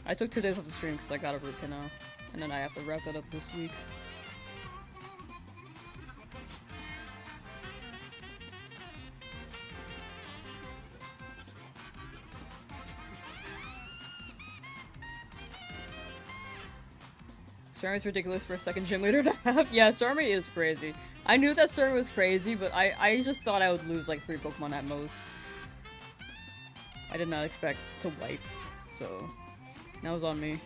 I took 2 days off the stream because I got a root canal, and then I have to wrap that up this week. Starmie's ridiculous for a second gym leader to have. Yeah, Starmie is crazy. I knew that Starmie was crazy, but I just thought I would lose like 3 Pokemon at most. I did not expect to wipe, so that was on me.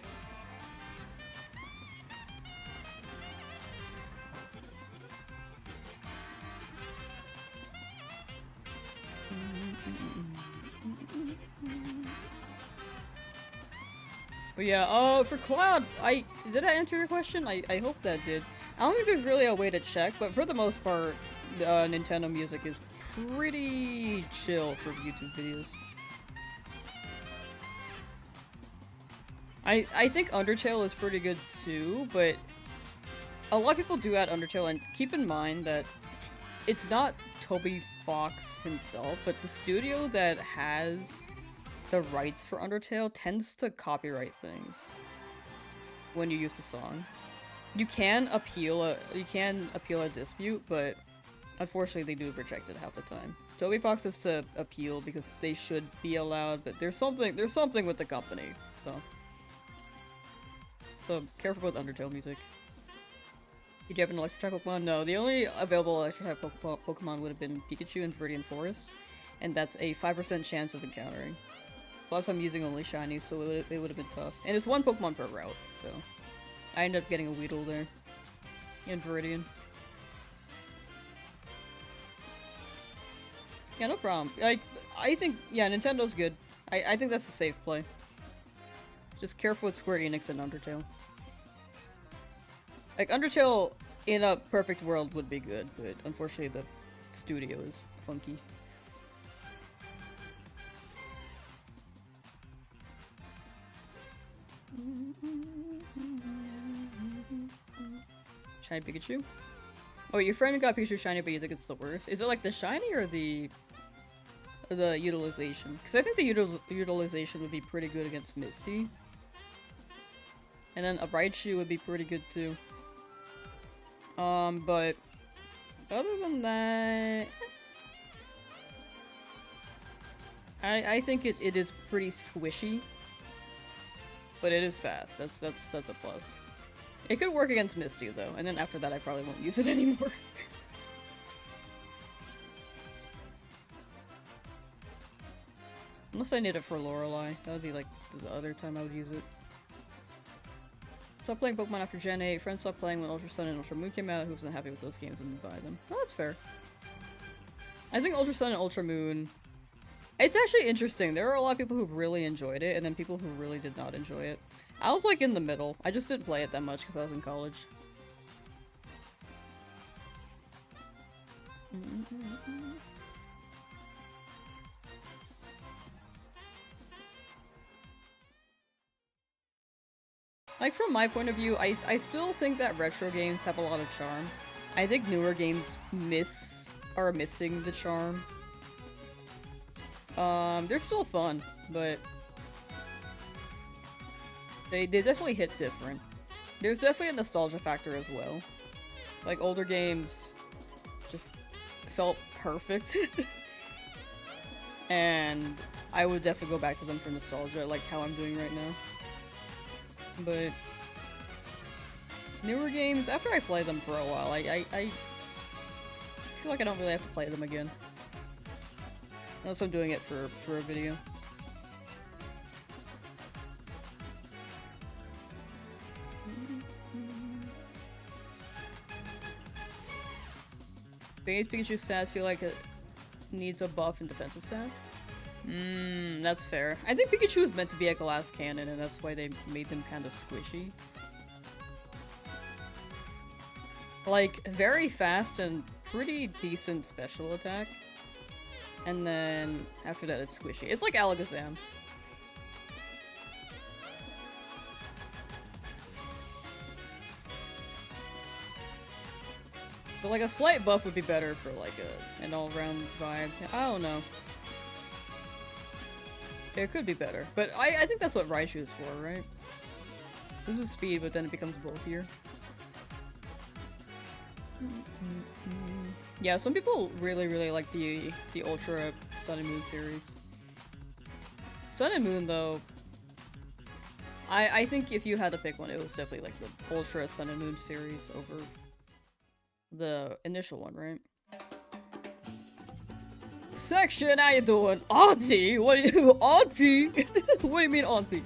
But yeah, for Cloud, did I answer your question? I hope that did. I don't think there's really a way to check, but for the most part, Nintendo music is pretty chill for YouTube videos. I think Undertale is pretty good too, but a lot of people do add Undertale, and keep in mind that it's not Toby Fox himself, but the studio that has the rights for Undertale tends to copyright things when you use the song. You can appeal a dispute, but unfortunately they do reject it half the time. Toby Fox has to appeal because they should be allowed, but there's something with the company, so careful with Undertale music. Did you have an electric type Pokemon? No, the only available electric type Pokemon would have been Pikachu in Viridian Forest, and that's a 5% chance of encountering. Plus I'm using only Shinies, so it would have been tough. And it's one Pokemon per route, so I ended up getting a Weedle there in Viridian. Yeah, no problem. I think, yeah, Nintendo's good. I think that's a safe play. Just careful with Square Enix and Undertale. Like, Undertale in a perfect world would be good, but unfortunately the studio is funky. Shiny Pikachu? Oh, your friend got Pikachu shiny, but you think it's the worst? Is it like the shiny or the utilization? Because I think the utilization would be pretty good against Misty. And then a Raichu would be pretty good too. But other than that, I think it is pretty squishy. But it is fast. That's a plus. It could work against Misty though, and then after that I probably won't use it anymore. Unless I need it for Lorelei. That would be like the other time I would use it. Stopped playing Pokemon after Gen 8. Friends stopped playing when Ultra Sun and Ultra Moon came out. Who wasn't happy with those games and didn't buy them. Well, that's fair. I think Ultra Sun and Ultra Moon... It's actually interesting. There are a lot of people who really enjoyed it, and then people who really did not enjoy it. I was like in the middle. I just didn't play it that much because I was in college. Like, from my point of view, I still think that retro games have a lot of charm. I think newer games are missing the charm. They're still fun, but they definitely hit different. There's definitely a nostalgia factor as well. Like, older games just felt perfect. And I would definitely go back to them for nostalgia, like how I'm doing right now. But newer games, after I play them for a while, I feel like I don't really have to play them again. Unless I'm doing it for a video. Base Pikachu stats feel like it needs a buff in defensive stats. That's fair. I think Pikachu is meant to be a glass cannon, and that's why they made them kind of squishy. Like, very fast and pretty decent special attack. And then, after that, it's squishy. It's like Alakazam. But like, a slight buff would be better for like an all-round vibe. I don't know. It could be better. But I think that's what Raichu is for, right? Loses speed, but then it becomes bulkier. Yeah, some people really like the Ultra Sun and Moon series. Sun and Moon, though, I think if you had to pick one, it was definitely like the Ultra Sun and Moon series over the initial one, right? Section, how you doing? Auntie? What are you, Auntie? What do you mean, Auntie?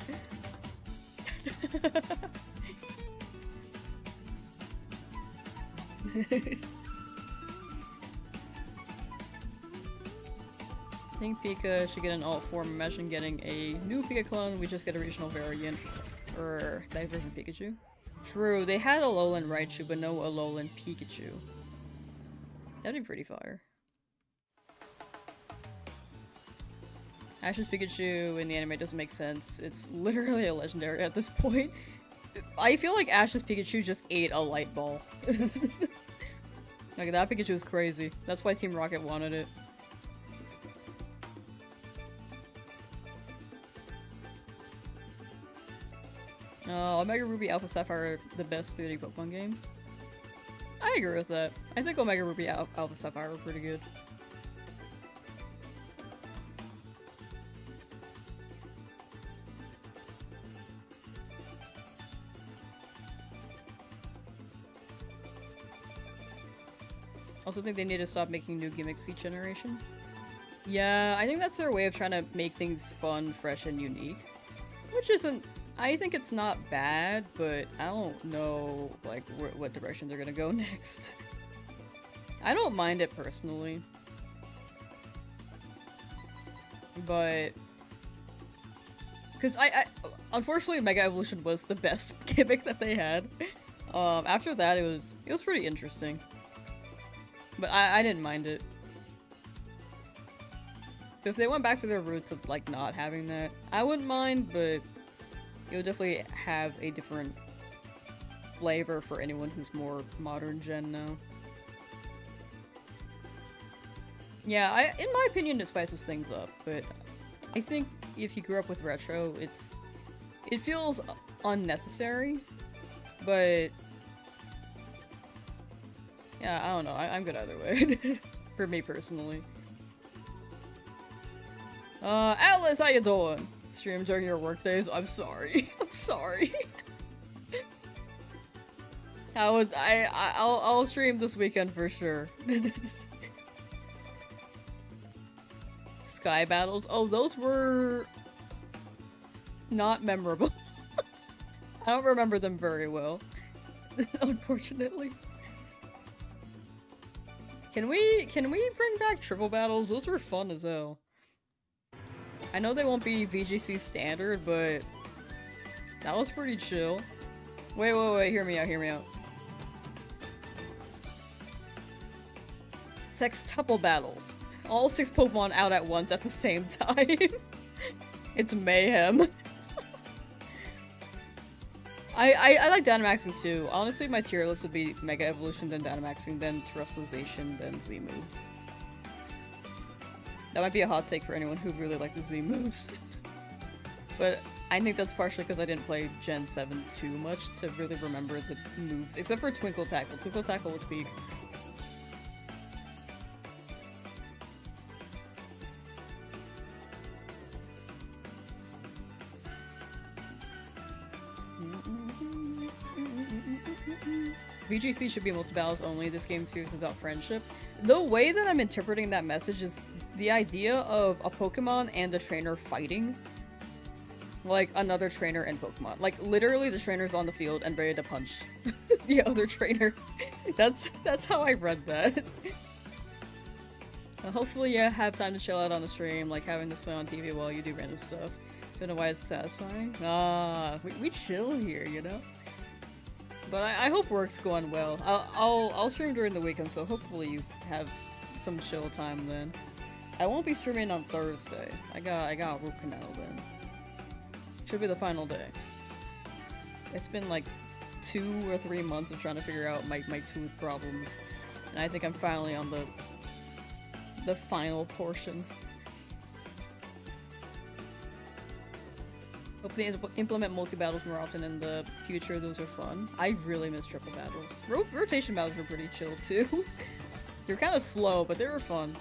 I think Pika should get an alt form. Imagine getting a new Pika clone, we just get a regional variant or Divergent Pikachu. True, they had a Alolan Raichu, but no Alolan Pikachu. That'd be pretty fire. Ash's Pikachu in the anime doesn't make sense. It's literally a legendary at this point. I feel like Ash's Pikachu just ate a light ball. Like, that Pikachu is crazy. That's why Team Rocket wanted it. Omega Ruby Alpha Sapphire are the best 3D Pokemon games. I agree with that. I think Omega Ruby Alpha Sapphire were pretty good. Also think they need to stop making new gimmicks each generation. Yeah, I think that's their way of trying to make things fun, fresh, and unique. Which isn't... I think it's not bad, but I don't know, like, what direction they're gonna go next. I don't mind it personally. But... Because unfortunately, Mega Evolution was the best gimmick that they had. After that, it was pretty interesting. But I didn't mind it. If they went back to their roots of, like, not having that, I wouldn't mind, but it would definitely have a different flavor for anyone who's more modern gen now. Yeah, in my opinion, it spices things up, but I think if you grew up with retro, it feels unnecessary, but yeah, I don't know, I'm good either way, for me personally. Atlas, how you doing? Stream during your work days? I'm sorry. I'm sorry. I'll stream this weekend for sure. Sky battles? Oh, those were not memorable. I don't remember them very well, unfortunately. Can we bring back triple battles? Those were fun as hell. I know they won't be VGC standard, but that was pretty chill. Wait, hear me out. Sextuple battles. All 6 Pokemon out at once at the same time. It's mayhem. I like Dynamaxing too. Honestly, my tier list would be Mega Evolution, then Dynamaxing, then Terrestrialization, then Z moves. That might be a hot take for anyone who really liked the Z moves. But I think that's partially because I didn't play Gen 7 too much to really remember the moves, except for Twinkle Tackle. Twinkle Tackle was peak. VGC should be multi-battles only. This game too is about friendship. The way that I'm interpreting that message is the idea of a Pokemon and a trainer fighting. Like another trainer and Pokemon. Like literally the trainer's on the field and ready to punch the other trainer. That's how I read that. Hopefully you have time to chill out on the stream, like having this play on TV while you do random stuff. Don't know why it's satisfying. We chill here, you know? But I hope work's going well. I'll stream during the weekend, so hopefully you have some chill time then. I won't be streaming on Thursday. I got root canal then. Should be the final day. It's been like 2 or 3 months of trying to figure out my tooth problems, and I think I'm finally on the final portion. Hope they implement multi-battles more often in the future. Those are fun. I really miss triple battles. Rotation battles were pretty chill too. They're kind of slow, but they were fun.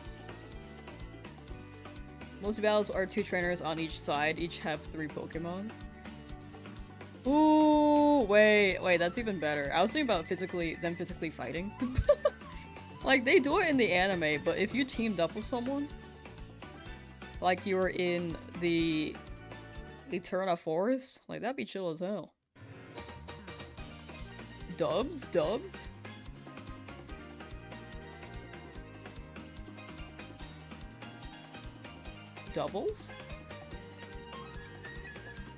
Multi-battles are 2 trainers on each side. Each have 3 Pokemon. Ooh, wait, that's even better. I was thinking about them physically fighting. Like, they do it in the anime, but if you teamed up with someone, like you were in the Eterna Forest, like that'd be chill as hell. Dubs? Doubles?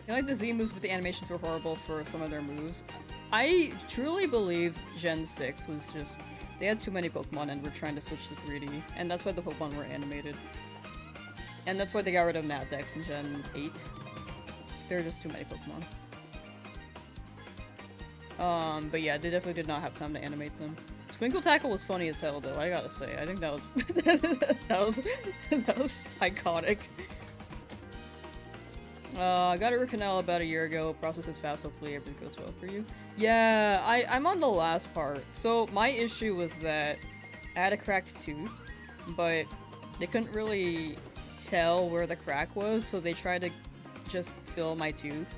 I like the Z moves, but the animations were horrible for some of their moves. I truly believe Gen 6 was just... They had too many Pokemon and were trying to switch to 3D, and that's why the Pokemon were animated. And that's why they got rid of Navdex in Gen 8. There are just too many Pokemon. But yeah, they definitely did not have time to animate them. Twinkle Tackle was funny as hell, though, I gotta say. I think that was... that was iconic. I got a root canal about a year ago. Process is fast. Hopefully everything goes well for you. Yeah, I'm on the last part. So my issue was that I had a cracked tooth, but they couldn't really tell where the crack was, so they tried to just fill my tooth.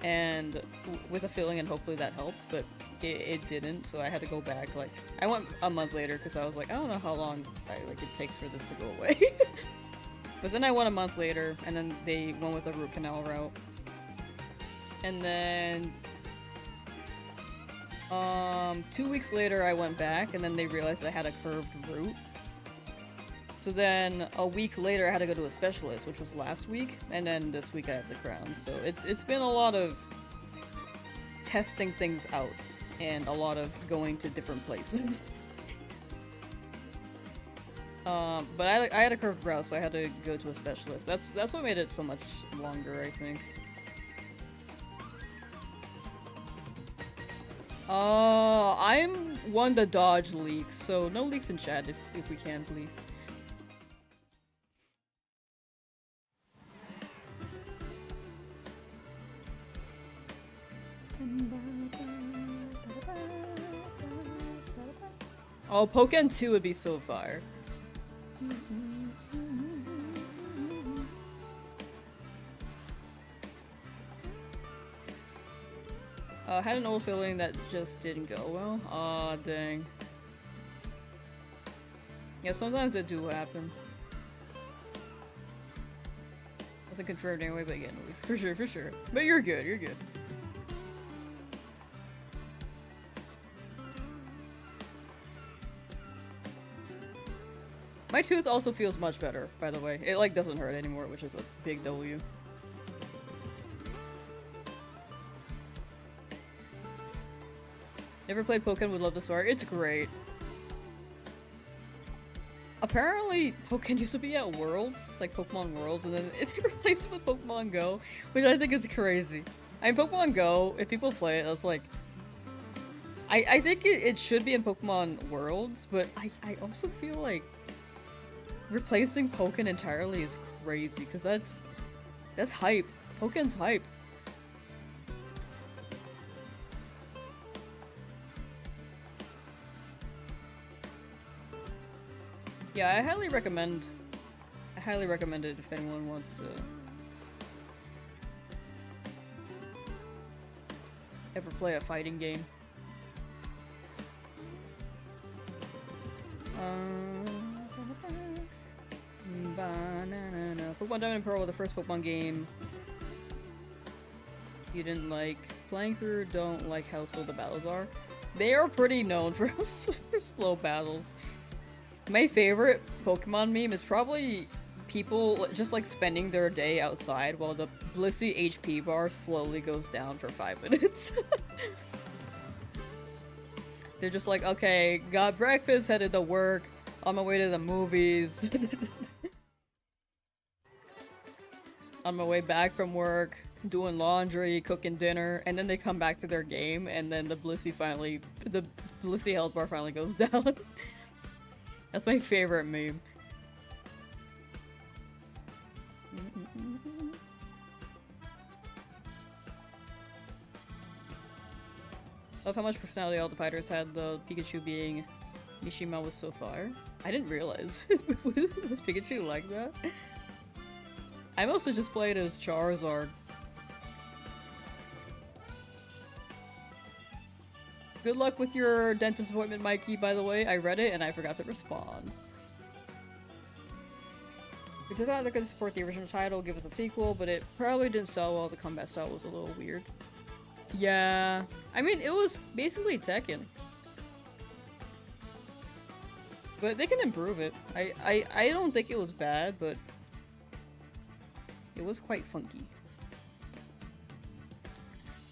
And with a filling, and hopefully that helped, but it didn't, so I had to go back. Like, I went a month later because I was like, I don't know how long it takes for this to go away. But then I went a month later, and then they went with the root canal route. And then 2 weeks later I went back, and then they realized I had a curved root. So then a week later I had to go to a specialist, which was last week, and then this week I have the crown. So it's been a lot of testing things out and a lot of going to different places. But I had a curved brow, so I had to go to a specialist. That's what made it so much longer, I think. I'm one to dodge leaks, so no leaks in chat if we can, please. Oh, Pokken 2 would be so fire. I had an old feeling that just didn't go well. Aw, dang. Yeah, sometimes it do happen. Nothing confirmed anyway, but again, at least. For sure, for sure. But you're good, you're good. My tooth also feels much better, by the way. It, like, doesn't hurt anymore, which is a big W. Never played Pokken, would love the story. It's great. Apparently, Pokken used to be at Worlds, like Pokemon Worlds, and then they replaced it with Pokemon Go, which I think is crazy. I mean, Pokemon Go, if people play it, that's like... I think it should be in Pokemon Worlds, but I also feel like replacing Pokken entirely is crazy, because that's hype. Pokken's hype. Yeah, I highly recommend it if anyone wants to ever play a fighting game. Pokemon Diamond and Pearl were the first Pokemon game you didn't like playing through. Don't like how slow the battles are. They are pretty known for slow battles. My favorite Pokemon meme is probably people just like spending their day outside while the Blissey HP bar slowly goes down for 5 minutes. They're just like, okay, got breakfast, headed to work, on my way to the movies. On my way back from work, doing laundry, cooking dinner, and then they come back to their game, and then the Blissey health bar finally goes down. That's my favorite meme. Love how much personality all the fighters had, the Pikachu being Mishima was so fire. I didn't realize. Was Pikachu like that? I mostly just played as Charizard. Good luck with your dentist appointment, Mikey, by the way. I read it and I forgot to respond. If you thought they could support the original title, give us a sequel, but it probably didn't sell well. The combat style was a little weird. Yeah. I mean, it was basically Tekken. But they can improve it. I don't think it was bad, but it was quite funky.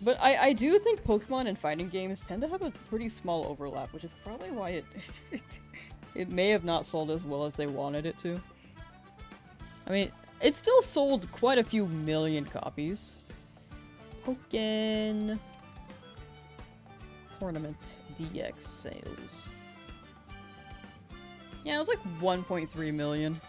But I do think Pokemon and fighting games tend to have a pretty small overlap, which is probably why it may have not sold as well as they wanted it to. I mean, it still sold quite a few million copies. Pokken Tournament DX sales. Yeah, it was like 1.3 million.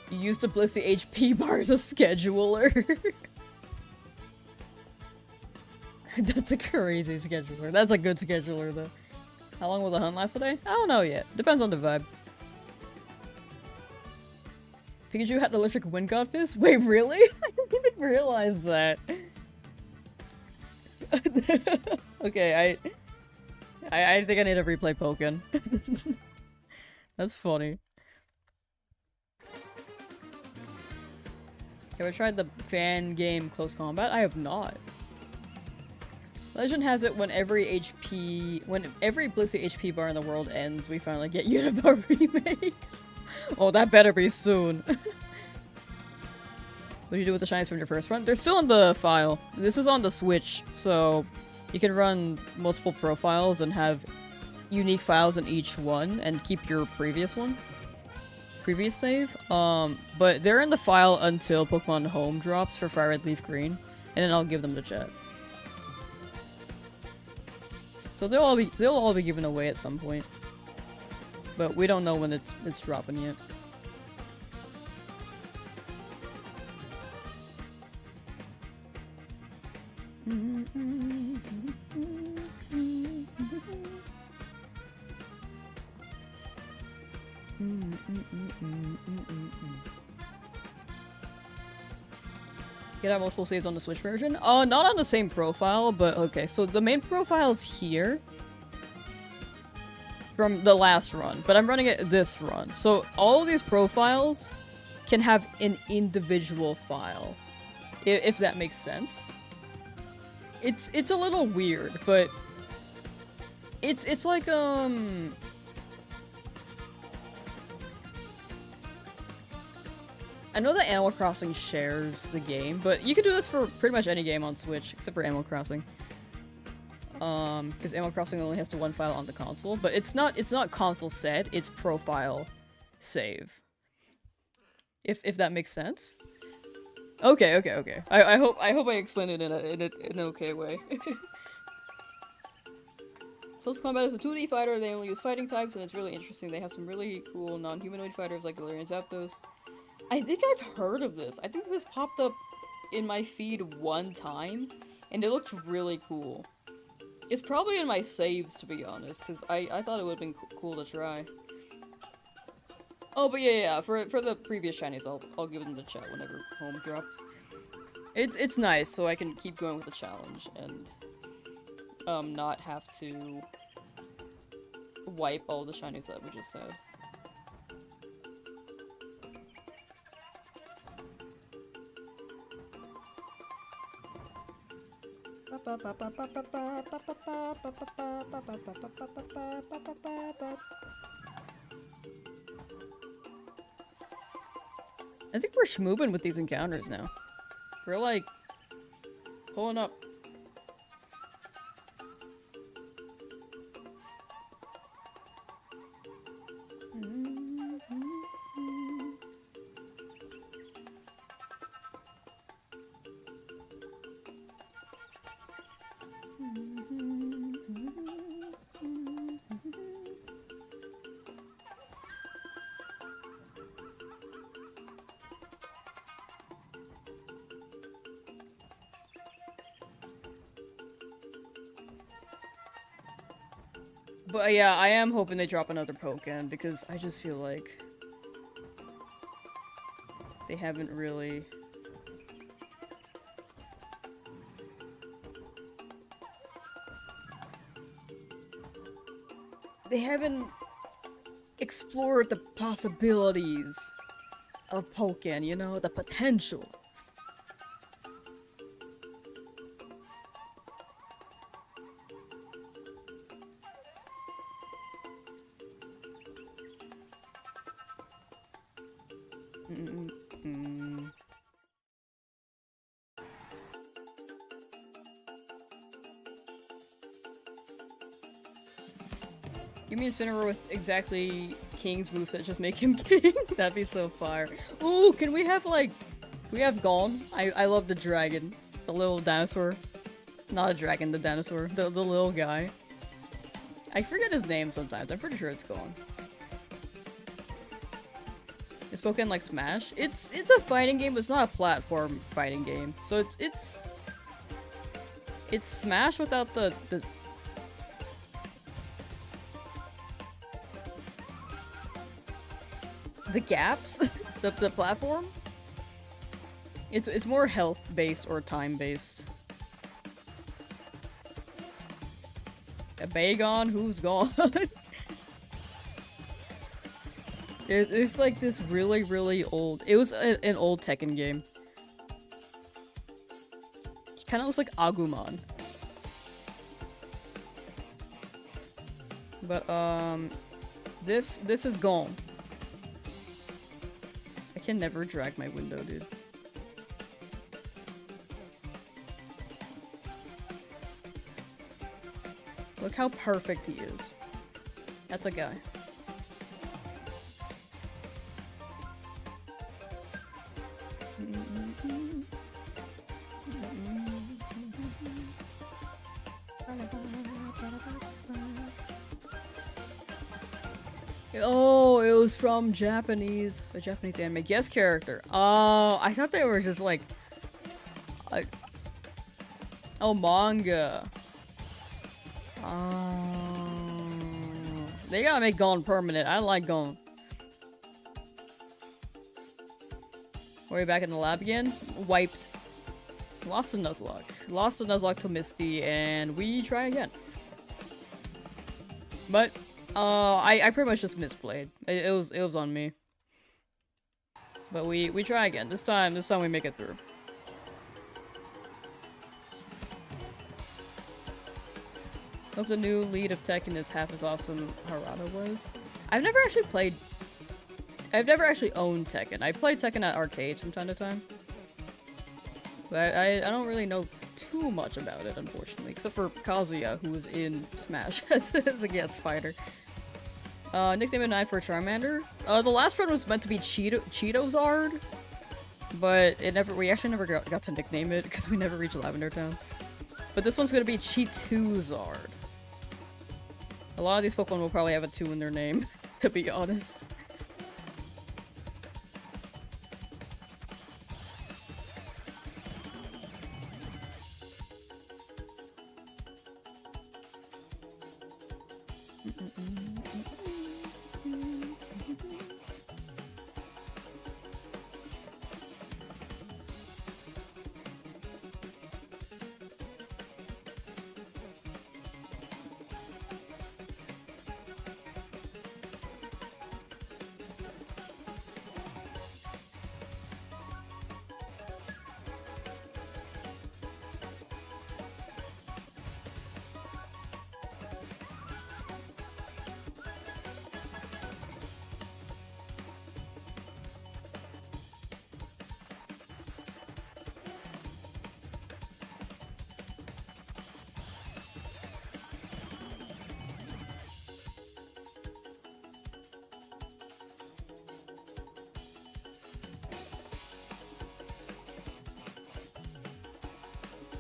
You used to bliss the HP bar as a scheduler. That's a crazy scheduler. That's a good scheduler, though. How long will the hunt last today? I don't know yet. Depends on the vibe. Pikachu had electric wind god fist? Wait, really? I didn't even realize that. Okay, I think I need to replay Pokken. That's funny. Have I tried the fan game Close Combat? I have not. Legend has it when every Blissey HP bar in the world ends, we finally get Unibar remakes. Oh, that better be soon. What do you do with the shinies from your first run? They're still in the file. This is on the Switch, so you can run multiple profiles and have unique files in each one and keep your previous save. But they're in the file until Pokemon Home drops for FireRed, LeafGreen, and then I'll give them to chat. So they'll all be given away at some point, but we don't know when it's dropping yet. Get out multiple saves on the Switch version? Not on the same profile, but okay. So the main profile is here from the last run, but I'm running it this run. So all of these profiles can have an individual file, if that makes sense. It's a little weird, but it's like I know that Animal Crossing shares the game, but you can do this for pretty much any game on Switch, except for Animal Crossing. Because Animal Crossing only has one file on the console, but it's not console set, it's profile save. If that makes sense. Okay. I hope I explained it in an okay way. Close Combat is a 2D fighter, they only use fighting types, and it's really interesting. They have some really cool non-humanoid fighters like Galarian Zapdos. I think I've heard of this. I think this popped up in my feed one time, and it looks really cool. It's probably in my saves, to be honest, because I thought it would have been cool to try. Oh, but yeah, for the previous shinies, I'll give them the chat whenever Home drops. It's nice, so I can keep going with the challenge, and not have to wipe all the shinies that we just had. I think we're schmoobin' with these encounters now. We're like pulling up. But yeah, I am hoping they drop another Pokken, because I just feel like they haven't really... They haven't explored the possibilities of Pokken, you know, the potential. Give me Incineroar with exactly King's moveset, just make him King. That'd be so fire. Ooh, can we have Gong? I love the dragon. The little dinosaur. Not a dragon, the dinosaur. The little guy. I forget his name sometimes. I'm pretty sure it's gone. It's spoken like Smash. It's a fighting game, but it's not a platform fighting game. So it's Smash without the gaps, the platform. It's more health based or time based. A Bagon, who's gone? There's like this really old. It was an old Tekken game. He kind of looks like Agumon. But this is gone. I can never drag my window, dude. Look how perfect he is. That's a guy. Oh, it was from a Japanese anime guest character. Oh, I thought they were just like, oh, manga. They gotta make Gon permanent. I like Gon. Are we back in the lab again? Wiped. Lost a Nuzlocke. Lost a Nuzlocke to Misty, and we try again. But, I pretty much just misplayed. It was on me. But we try again. This time we make it through. Hope the new lead of Tekken is half as awesome Harada was. I've never actually owned Tekken. I played Tekken at arcades from time to time. But I don't really know too much about it, unfortunately. Except for Kazuya, who was in Smash as a guest fighter. Nickname at 9 for Charmander. The last one was meant to be Cheetozard. But we actually never got to nickname it because we never reached Lavender Town. But this one's gonna be Cheetuzard. A lot of these Pokemon will probably have a 2 in their name, to be honest.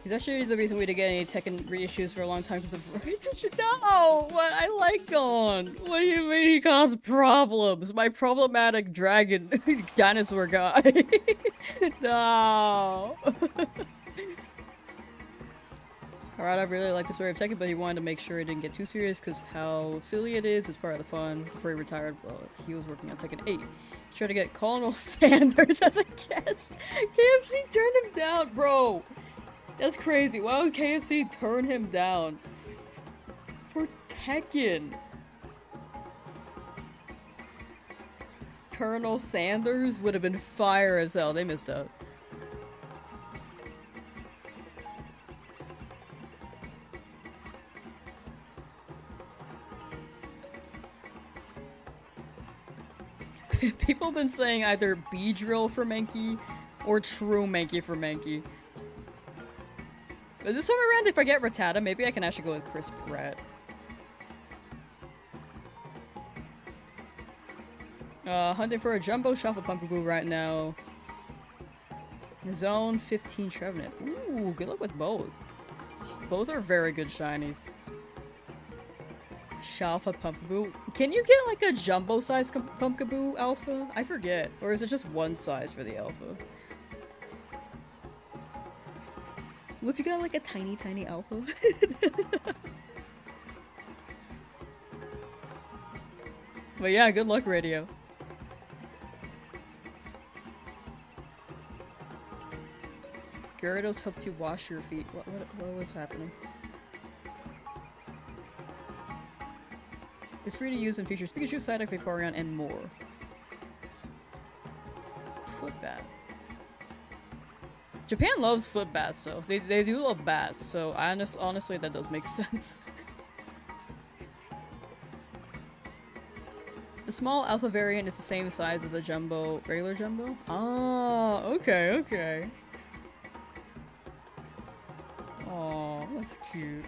He's actually the reason we didn't get any Tekken reissues for a long time because of No! What? I like Gon! What do you mean he caused problems? My problematic dragon dinosaur guy. No! Harada really liked the story of Tekken, but he wanted to make sure it didn't get too serious because how silly it is part of the fun. Before he retired, well, he was working on Tekken 8. He tried to get Colonel Sanders as a guest. KFC turned him down, bro! That's crazy. Why would KFC turn him down? For Tekken. Colonel Sanders would have been fire as hell. They missed out. People have been saying either Beedrill for Mankey or True Mankey for Mankey. But this time around, if I get Rattata, maybe I can actually go with Crisp Rat. Hunting for a Jumbo Shuffle Pumpkin right now. Zone 15 Trevenant. Ooh, good luck with both. Both are very good shinies. Shalfa Pumpkaboo. Can you get like a jumbo size Pumpkaboo alpha? I forget. Or is it just one size for the alpha? What if you got like a tiny, tiny alpha? But yeah, good luck, radio. Gyarados helps you wash your feet. What was happening? It's free to use and features Pikachu, Psyduck, Vaporeon, and more. Foot bath. Japan loves foot baths, though. They do love baths, so honestly that does make sense. The small alpha variant is the same size as a regular jumbo. Ah, okay, okay. Aw, that's cute.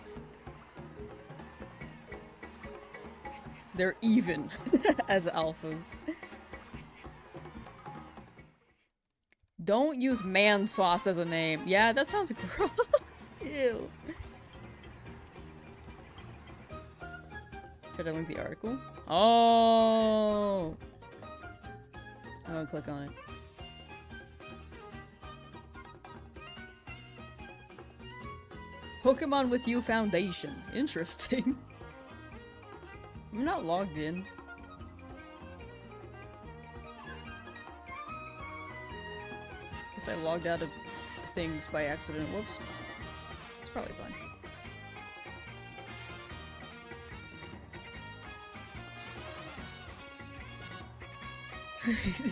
They're even as alphas. Don't use man sauce as a name. Yeah, that sounds gross. Ew. Should I link the article? Oh! I'm gonna click on it. Pokemon with You Foundation. Interesting. I'm not logged in. Guess I logged out of things by accident. Whoops. It's probably fine.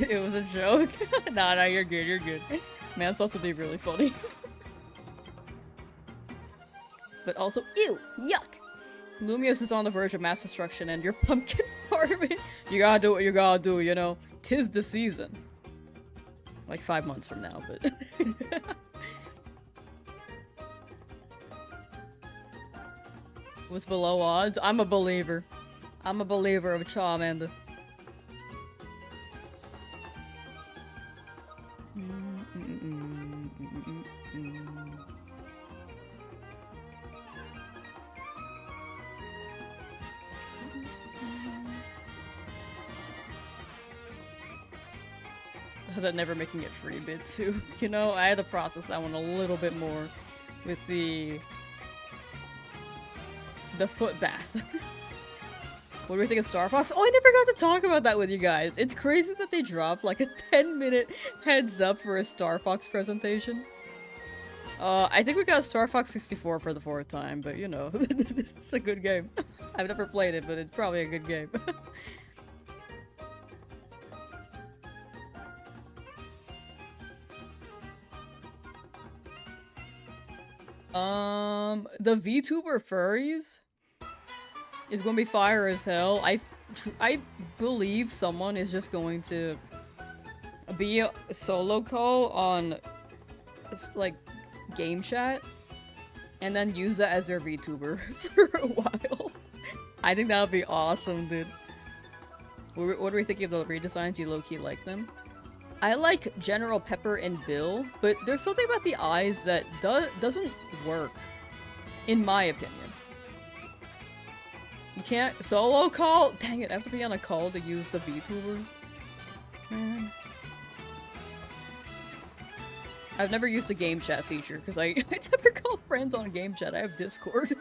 It was a joke. Nah, you're good, you're good. Lamsauce would be really funny. But also, ew! Yuck! Lumiose is on the verge of mass destruction and your pumpkin farming. You gotta do what you gotta do, you know? 'Tis the season. Like 5 months from now, but... Was below odds? I'm a believer. I'm a believer of Charmander. That never making it free bit too. You know, I had to process that one a little bit more with the foot bath. What do we think of Star Fox? Oh, I never got to talk about that with you guys. It's crazy that they dropped like a 10-minute heads up for a Star Fox presentation. I think we got Star Fox 64 for the 4th time, but you know, it's a good game. I've never played it, but it's probably a good game. The VTuber furries is going to be fire as hell. I believe someone is just going to be a solo call on like game chat and then use that as their VTuber for a while. I think that would be awesome, dude. What are we thinking of the redesigns? You low-key like them? I like General Pepper and Bill, but there's something about the eyes that doesn't work, in my opinion. You can't solo call? Dang it, I have to be on a call to use the VTuber. Man. I've never used the game chat feature, because I never call friends on game chat. I have Discord.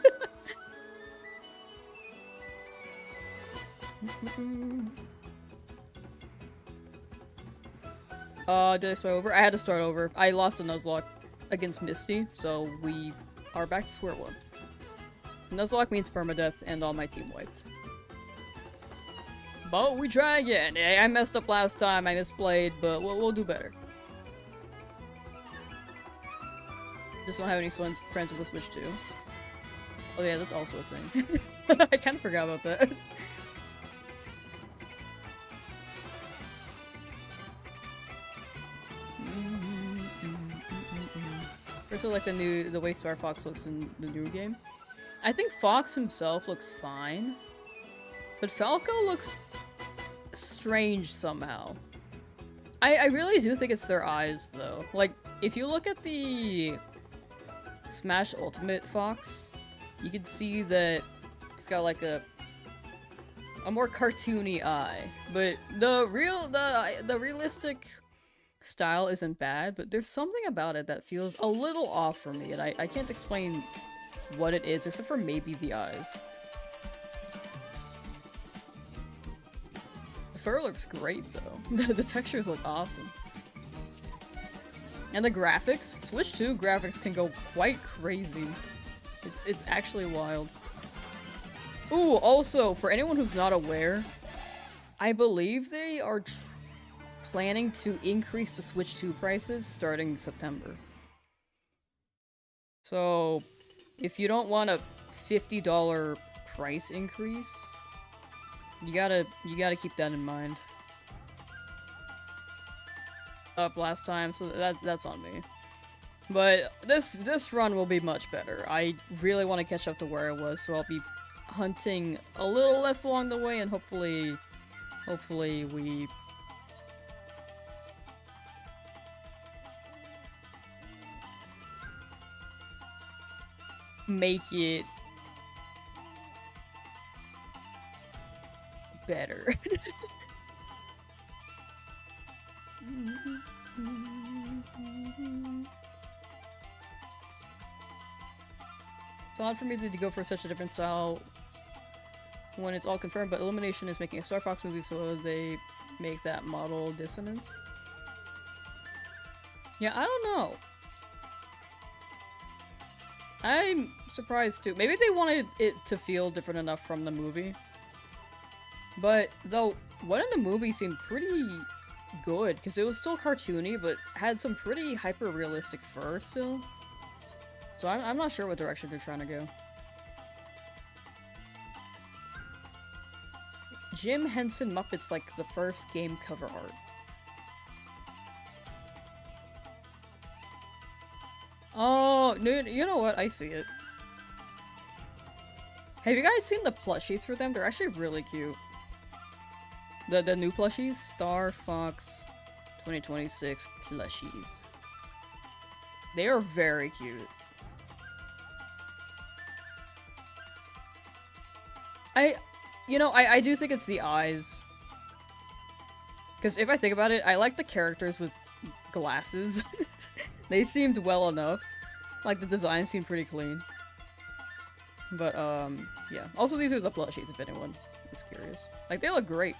Did I start over? I had to start over. I lost a Nuzlocke against Misty, so we are back to square one. Nuzlocke means permadeath, and all my team wiped. But we try again. I messed up last time, I misplayed, but we'll do better. Just don't have any friends with a Switch 2. Oh yeah, that's also a thing. I kinda forgot about that. First, I like the way Star Fox looks in the new game. I think Fox himself looks fine, but Falco looks strange somehow. I really do think it's their eyes, though. Like, if you look at the Smash Ultimate Fox, you can see that it's got like a a more cartoony eye. But the realistic style isn't bad, but there's something about it that feels a little off for me, and I can't explain what it is, except for maybe the eyes. The fur looks great, though. The textures look awesome. And the graphics, Switch 2 graphics can go quite crazy. It's actually wild. Ooh, also, for anyone who's not aware, I believe they are planning to increase the Switch 2 prices starting September. So, if you don't want a $50 price increase, you gotta keep that in mind. Up last time, so that's on me. But this run will be much better. I really want to catch up to where I was, so I'll be hunting a little less along the way, and hopefully we make it better. It's odd for me to go for such a different style when it's all confirmed, but Illumination is making a Star Fox movie, so they make that model dissonance. Yeah, I don't know. I'm surprised too. Maybe they wanted it to feel different enough from the movie. But, though, what in the movie seemed pretty good, because it was still cartoony, but had some pretty hyper-realistic fur still. So I'm not sure what direction they're trying to go. Jim Henson Muppets like the first game cover art. Oh, dude, you know what? I see it. Have you guys seen the plushies for them? They're actually really cute. The new plushies? Star Fox 2026 plushies. They are very cute. I do think it's the eyes. Because if I think about it, I like the characters with glasses. They seemed well enough. Like, the design seemed pretty clean. But, yeah. Also, these are the plushies, if anyone is curious. Like, they look great.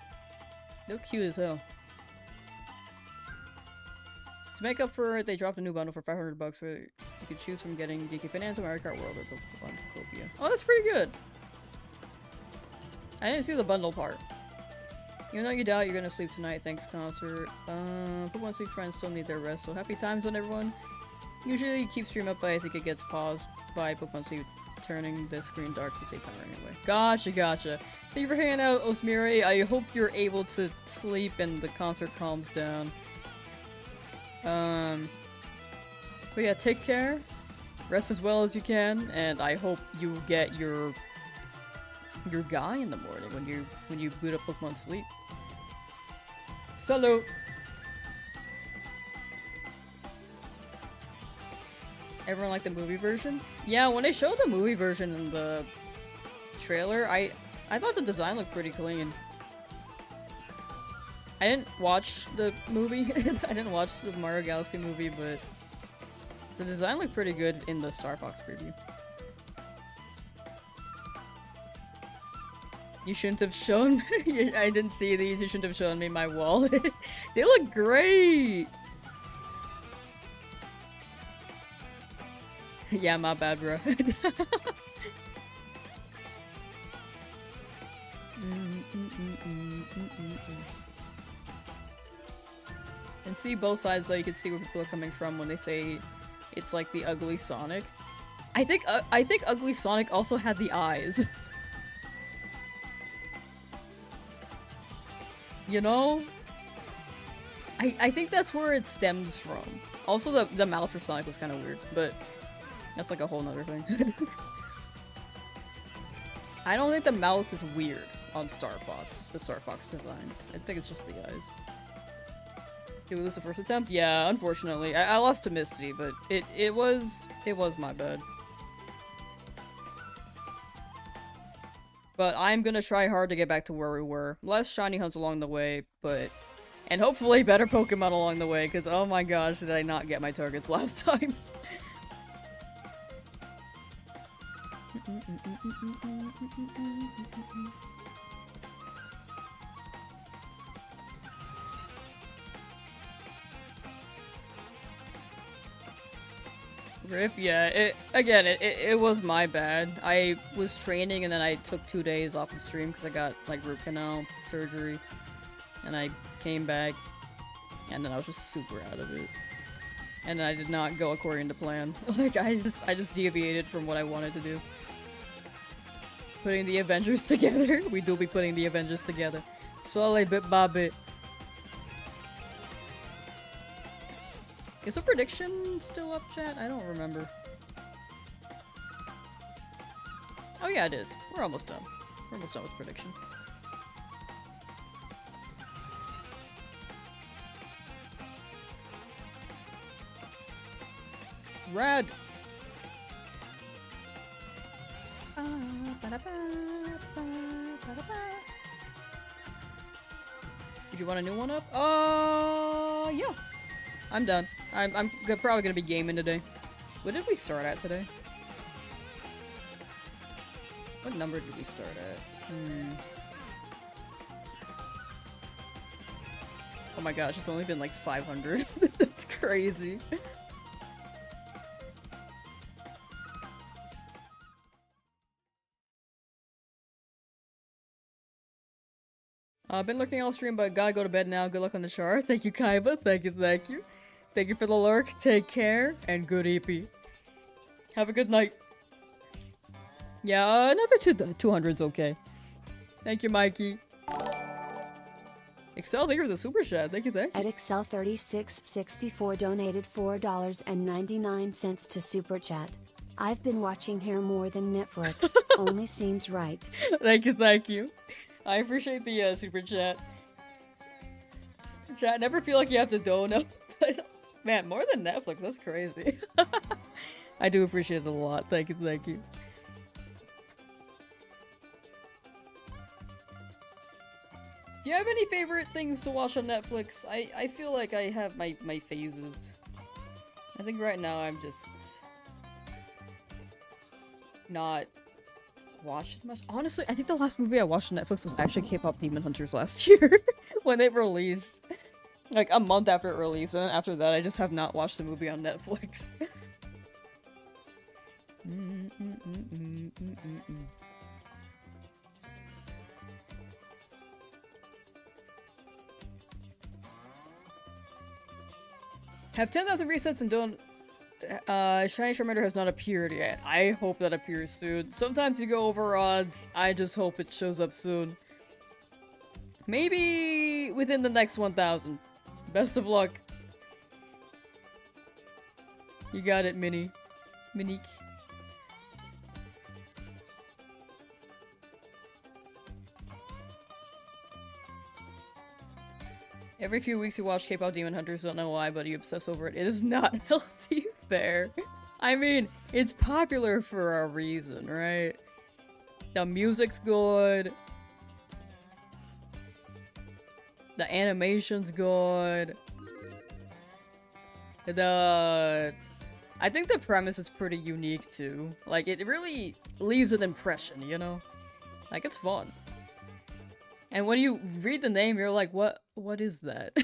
They look cute as hell. To make up for it, they dropped a new bundle for $500 where you could choose from getting DK Finance, Mario Kart World, or Pokemon Copia. Oh, that's pretty good! I didn't see the bundle part. Even though you doubt you're gonna sleep tonight, thanks concert. Pokemon Sleep friends still need their rest, so happy times on everyone. Usually you keep stream up, but I think it gets paused by Pokemon Sleep turning the screen dark to save power anyway. Gotcha. Thank you for hanging out, Osmiri. I hope you're able to sleep and the concert calms down. But yeah, take care. Rest as well as you can, and I hope you get your guy in the morning when you boot up Pokemon Sleep. Salute! Everyone like the movie version? Yeah, when they showed the movie version in the trailer, I thought the design looked pretty clean. I didn't watch the movie. I didn't watch the Mario Galaxy movie, but the design looked pretty good in the Star Fox preview. You shouldn't have shown I didn't see these. You shouldn't have shown me my wall. They look great! Yeah, my bad, bro. And see both sides, though. You can see where people are coming from when they say it's like the ugly Sonic. I think ugly Sonic also had the eyes. You know? I think that's where it stems from. Also, the mouth for Sonic was kind of weird, but that's like a whole nother thing. I don't think the mouth is weird on Star Fox, the Star Fox designs. I think it's just the eyes. Did we lose the first attempt? Yeah, unfortunately. I lost to Misty, but it was my bad. But I'm gonna try hard to get back to where we were. Less shiny hunts along the way, but... And hopefully better Pokemon along the way, because oh my gosh, did I not get my targets last time. Rip, yeah, it was my bad. I was training and then I took 2 days off the stream because I got, like, root canal surgery. And I came back, and then I was just super out of it. And I did not go according to plan. Like, I just deviated from what I wanted to do. Putting the Avengers together. We do be putting the Avengers together. Slowly, bit by bit. Is the prediction still up, chat? I don't remember. Oh yeah, it is. We're almost done. We're almost done with prediction. Red! Did you want a new one up? Yeah. I'm done. I'm probably gonna be gaming today. What did we start at today? What number did we start at? Oh my gosh, it's only been like 500. That's crazy. I've been looking all stream, but gotta go to bed now. Good luck on the chart. Thank you, Kaiba. Thank you, thank you. Thank you for the lurk. Take care, and good EP. Have a good night. Yeah, another 200's okay. Thank you, Mikey. Excel, thank you for the super chat. Thank you, thank you. At Excel3664 donated $4.99 to super chat. I've been watching here more than Netflix. Only seems right. Thank you, thank you. I appreciate the super chat. Chat, never feel like you have to donate. Man, more than Netflix, that's crazy. I do appreciate it a lot. Thank you, thank you. Do you have any favorite things to watch on Netflix? I feel like I have my phases. I think right now I'm just not watching much. Honestly, I think the last movie I watched on Netflix was actually K-pop Demon Hunters last year when it released. Like a month after it released, and after that I just have not watched the movie on Netflix. Have 10,000 resets and don't... Shiny Charmander has not appeared yet. I hope that appears soon. Sometimes you go over odds. I just hope it shows up soon. Maybe within the next 1,000. Best of luck. You got it, Minique. Every few weeks you watch K-pop Demon Hunters, don't know why, but you obsess over it. It is not healthy fare. I mean, it's popular for a reason, right? The music's good. The animation's good. I think the premise is pretty unique too. Like, it really leaves an impression, you know? Like, it's fun. And when you read the name, you're like, what is that?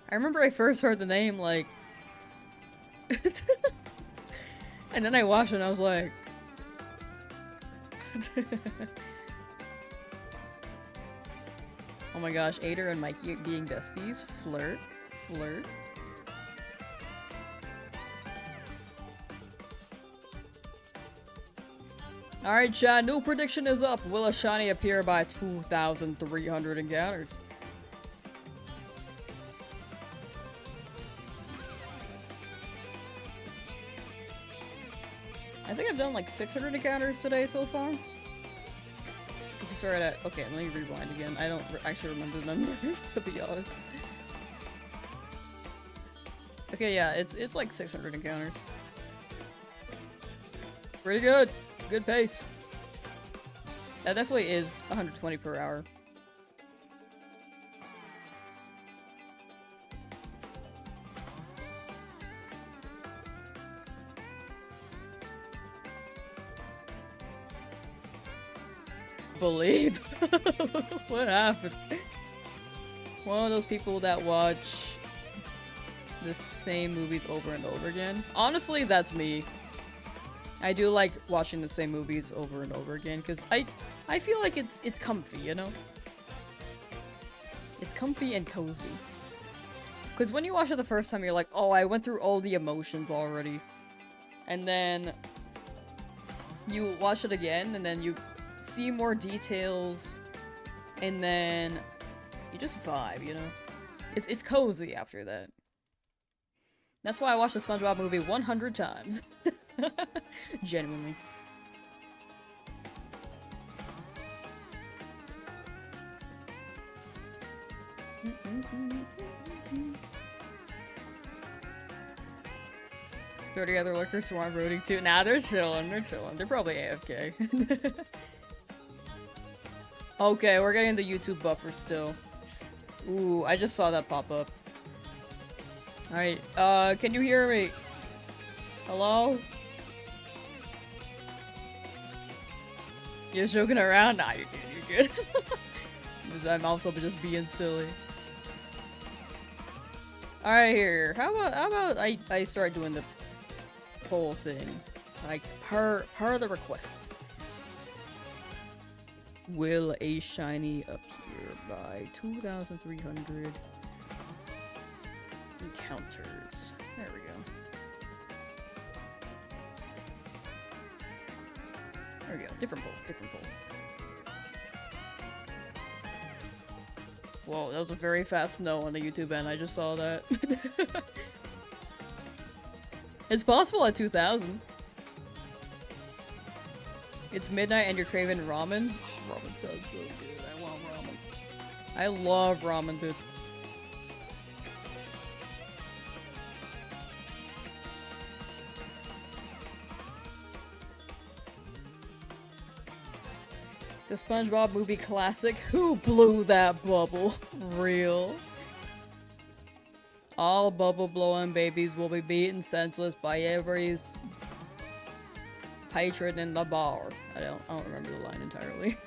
I remember I first heard the name, like... and then I watched it and I was like... oh my gosh, Ader and Mikey being besties. Flirt. Alright, chat, new prediction is up. Will a shiny appear by 2,300 encounters? I think I've done like 600 encounters today so far. Let's just start at... Okay, let me rewind again. I don't actually remember the numbers, to be honest. Okay, yeah, it's like 600 encounters. Pretty good. Good pace. That definitely is 120 per hour. Believe. What happened? One of those people that watch the same movies over and over again. Honestly, that's me. I do like watching the same movies over and over again because I feel like it's comfy, you know? It's comfy and cozy. Because when you watch it the first time, you're like, oh, I went through all the emotions already. And then you watch it again, and then you see more details, and then you just vibe, you know? It's cozy after that. That's why I watched the SpongeBob movie 100 times. Genuinely. "30 other lurkers who aren't rooting too." Nah, they're chilling. They're chilling. They're probably AFK. Okay, we're getting the YouTube buffer still. Ooh, I just saw that pop up. Alright, can you hear me? Hello? You're joking around? Nah, you're good, you're good. I'm also just being silly. Alright, here. How about I start doing the whole thing? Like, per the request. Will a shiny appear by 2,300 encounters? There we go. There we go. Different poll. Different poll. Whoa, that was a very fast no on the YouTube end. I just saw that. It's possible at 2,000. It's midnight and you're craving ramen? Oh, ramen sounds so good. I want ramen. I love ramen, dude. The SpongeBob movie classic. Who blew that bubble? Real. All bubble blowing babies will be beaten senseless by every patron in the bar. I don't remember the line entirely.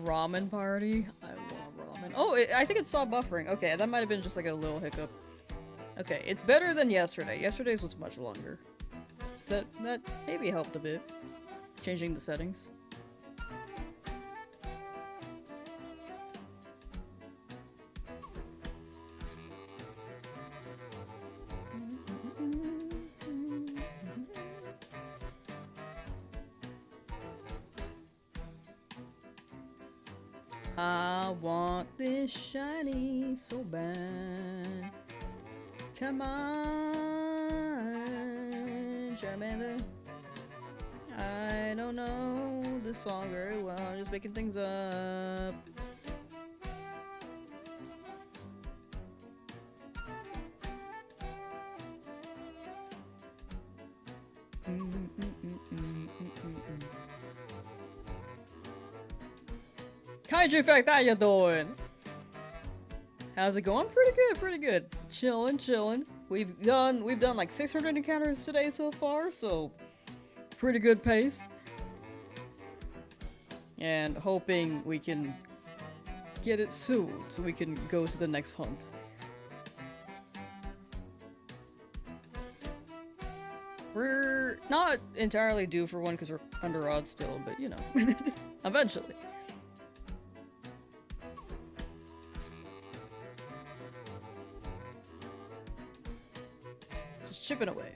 Ramen party? I love ramen. Oh, I think it stopped buffering. Okay, that might have been just like a little hiccup. Okay, it's better than yesterday. Yesterday's was much longer. So that maybe helped a bit. Changing the settings. I want this shiny so bad. Come on, Charmander. I don't know this song very well. I'm just making things up. Kaiju Effect, how you doing? How's it going? Pretty good, pretty good. Chillin', chillin'. We've done like 600 encounters today so far, so pretty good pace. And hoping we can get it soon so we can go to the next hunt. We're not entirely due for one because we're under odds still, but you know, eventually. Just chipping away.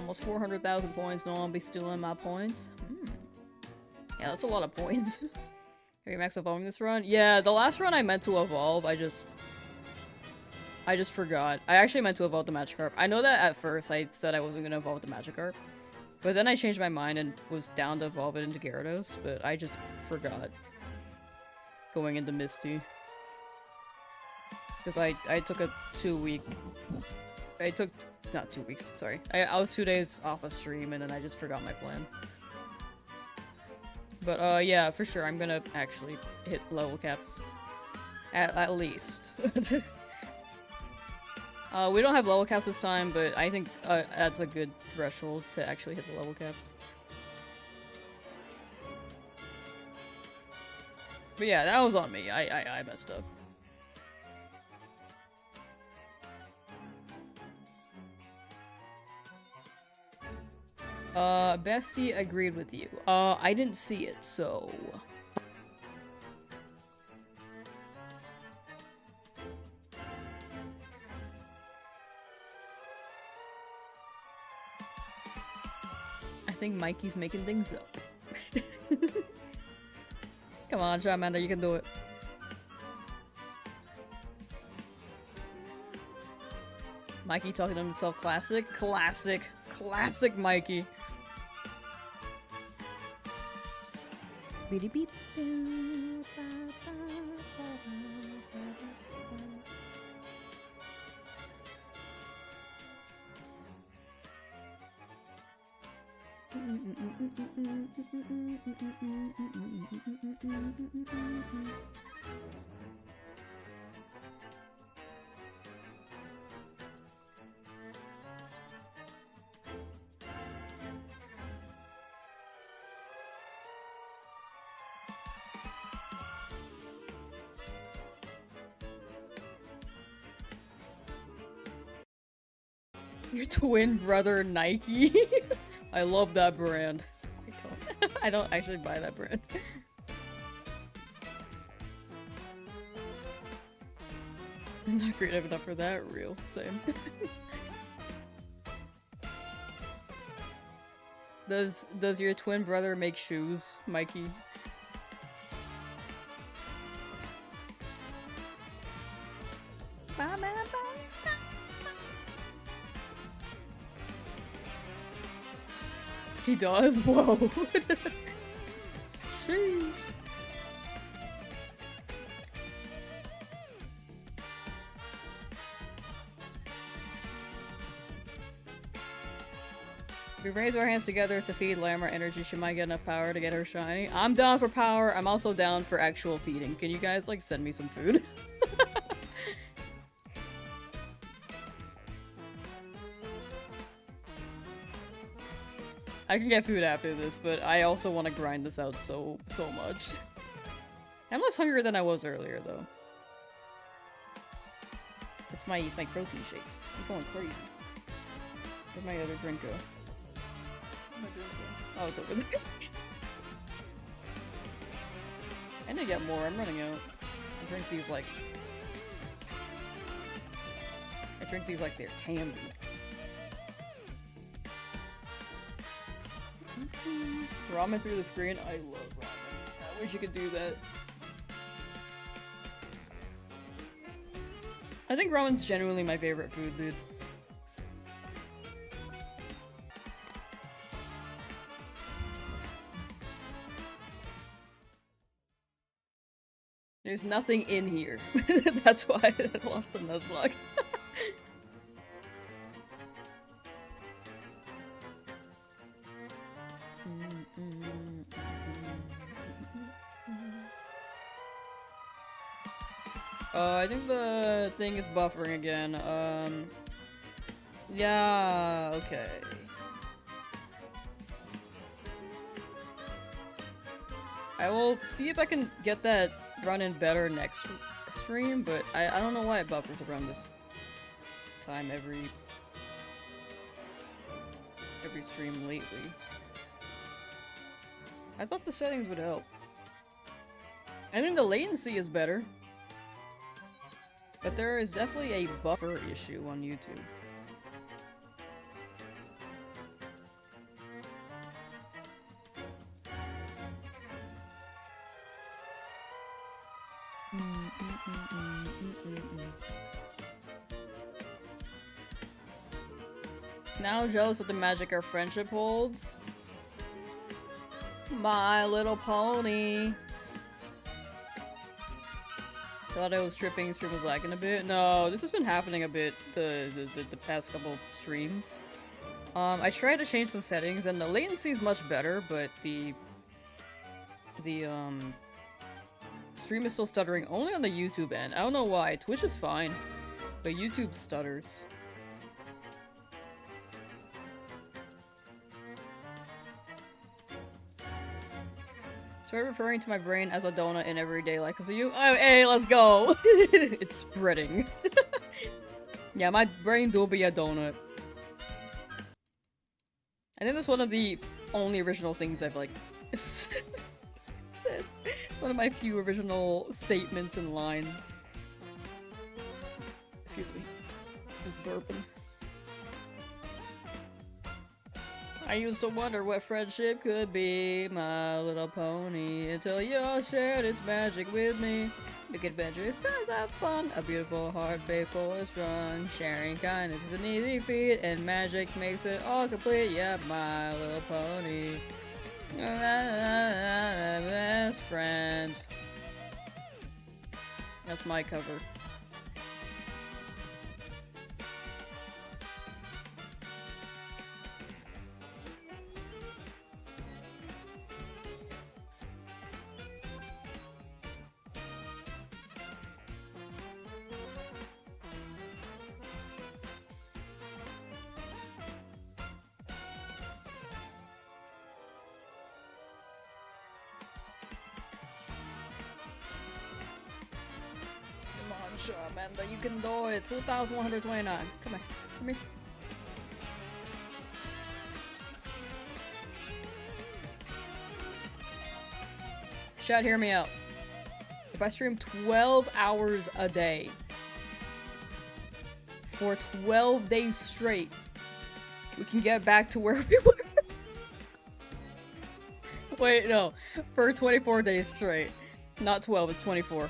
Almost 400,000 points. No one will be stealing my points. Yeah, that's a lot of points. Are you max evolving this run? Yeah, the last run I meant to evolve. I just forgot. I actually meant to evolve the Magikarp. I know that at first I said I wasn't gonna evolve the Magikarp. But then I changed my mind and was down to evolve it into Gyarados, but I just forgot. Going into Misty. Because I took a 2-week... I took... not 2 weeks, sorry. I was 2 days off of stream and then I just forgot my plan. But yeah, for sure, I'm gonna actually hit level caps. At least. We don't have level caps this time, but I think that's a good threshold to actually hit the level caps. But yeah, that was on me. I messed up. Bestie agreed with you. I didn't see it, so... I think Mikey's making things up. Come on, Charmander, you can do it. Mikey talking to himself, classic, Mikey. Beep beep. Your twin brother Nike? I love that brand. I don't actually buy that brand. I'm not creative enough for that, real. Same. Does your twin brother make shoes, Mikey? He does? Whoa. Sheesh. If we raise our hands together to feed Lamar energy, she might get enough power to get her shiny. I'm down for power. I'm also down for actual feeding. Can you guys, like, send me some food? I can get food after this, but I also want to grind this out so much. I'm less hungry than I was earlier, though. It's my protein shakes. I'm going crazy. Where'd my other drink go? Where'd my drink go? Oh, it's over there. I need to get more. I'm running out. I drink these like they're candy. Ramen through the screen? I love ramen. I wish you could do that. I think ramen's genuinely my favorite food, dude. There's nothing in here. That's why I lost the Nuzlocke. I think the thing is buffering again. Yeah, okay. I will see if I can get that run in better next stream, but I don't know why it buffers around this time every stream lately. I thought the settings would help. I think the latency is better. But there is definitely a buffer issue on YouTube. Now jealous of the magic our friendship holds. My Little Pony. Thought I was tripping, stream was lagging a bit. No, this has been happening a bit the past couple streams. I tried to change some settings and the latency is much better, but the stream is still stuttering only on the YouTube end. I don't know why. Twitch is fine, but YouTube stutters. Start referring to my brain as a donut in everyday life. So you, oh, hey, let's go. It's spreading. Yeah, my brain do be a donut. I think that's one of the only original things I've like said. One of my few original statements and lines. Excuse me. Just burping. I used to wonder what friendship could be, My Little Pony, until you all shared its magic with me. Big adventures, times of fun, a beautiful heart, faithful and strong. Sharing kindness is an easy feat, and magic makes it all complete. Yeah, My Little Pony. Best friend. That's my cover. Charmander, you can do it. 2,129. Come here. Come here. Chat, hear me out. If I stream 12 hours a day for 12 days straight, we can get back to where we were. Wait, no. For 24 days straight. Not 12, it's 24.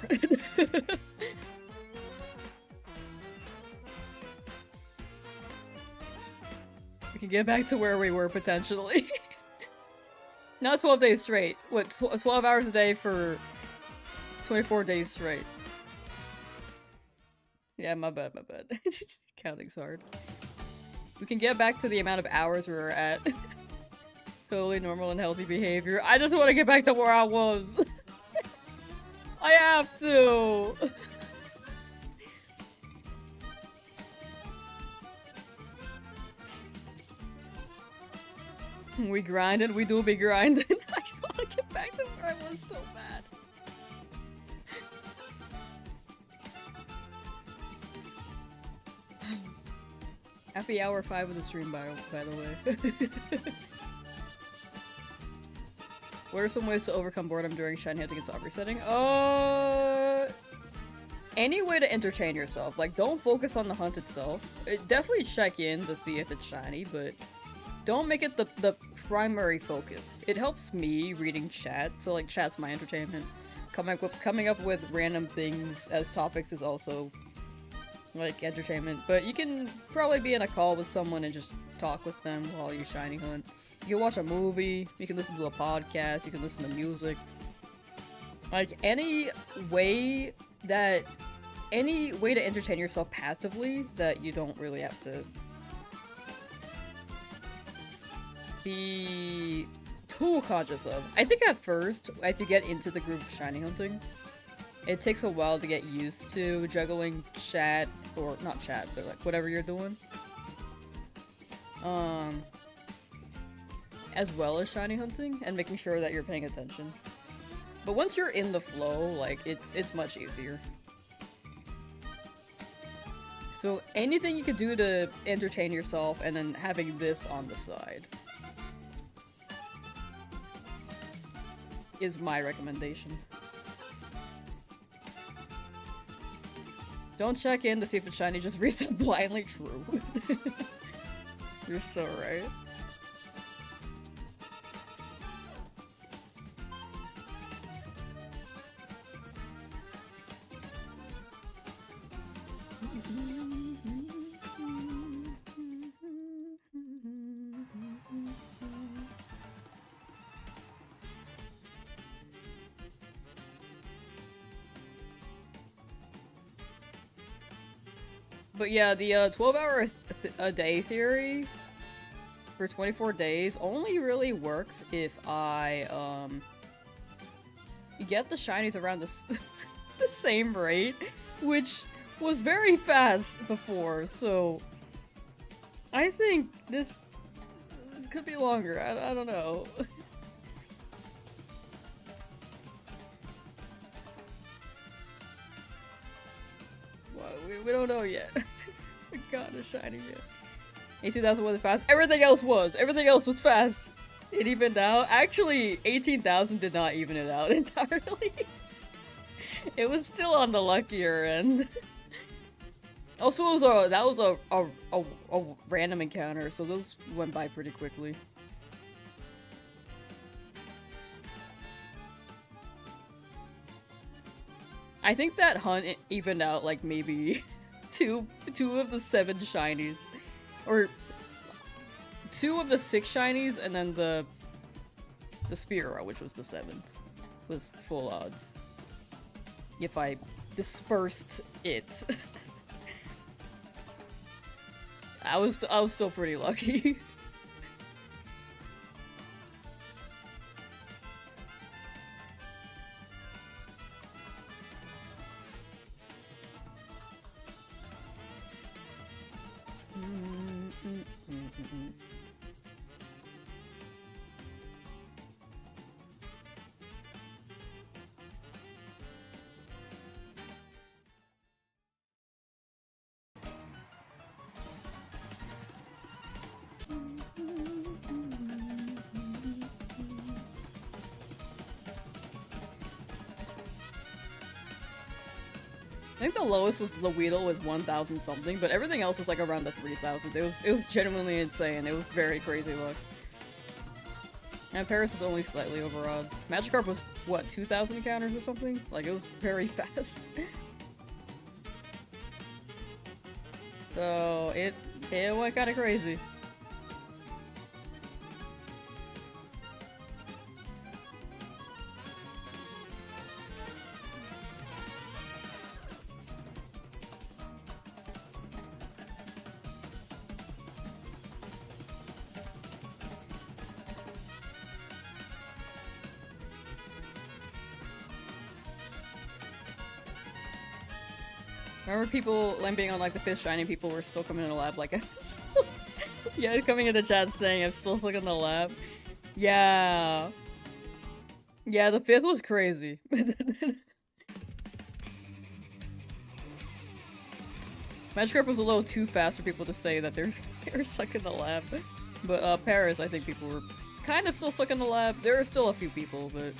We can get back to where we were, potentially. Not 12 days straight. What, 12 hours a day for 24 days straight. Yeah, my bad, my bad. Counting's hard. We can get back to the amount of hours we were at. Totally normal and healthy behavior. I just want to get back to where I was. I have to. We grinded, we do be grinding. I want to get back to where I was so bad. Happy hour 5 of the stream, by the way. What are some ways to overcome boredom during shiny hunting and soft resetting? Any way to entertain yourself. Like, don't focus on the hunt itself. Definitely check in to see if it's shiny, but don't make it the primary focus. It helps me reading chat, so like chat's my entertainment. Coming up with random things as topics is also like entertainment. But you can probably be in a call with someone and just talk with them while you shiny hunt. You can watch a movie, you can listen to a podcast, you can listen to music. Like any way to entertain yourself passively that you don't really have to be too conscious of. I think at first, as you get into the group of shiny hunting, it takes a while to get used to juggling chat, or not chat, but like whatever you're doing. As well as shiny hunting, and making sure that you're paying attention. But once you're in the flow, like, it's much easier. So anything you could do to entertain yourself, and then having this on the side is my recommendation. Don't check in to see if it's shiny, just reset blindly. True. You're so right. But yeah, the 12-hour a day theory for 24 days only really works if I get the shinies around the the same rate, which was very fast before, so I think this could be longer. I don't know. Well, we don't know yet. We got a shiny yet. 18,000 wasn't fast. Everything else was. Everything else was fast. It evened out. Actually, 18,000 did not even it out entirely. It was still on the luckier end. Also, that was a random encounter, so those went by pretty quickly. I think that hunt evened out like maybe two of the 7 shinies, or 2 of the 6 shinies, and then the Spearow, which was the 7th, was full odds. If I dispersed it. I was still pretty lucky. I think the lowest was the Weedle with 1,000 something, but everything else was like around the 3,000. It was genuinely insane. It was very crazy luck. And Paris was only slightly over odds. Magikarp was, what, 2,000 encounters or something? Like, it was very fast. So, it went kinda crazy. Remember people, like, being on like the 5th shiny, people were still coming in the lab like yeah, coming in the chat saying I'm still stuck in the lab. Yeah. Yeah, the 5th was crazy. Magikarp was a little too fast for people to say that they're stuck in the lab. But Paris, I think people were kind of still stuck in the lab. There are still a few people, but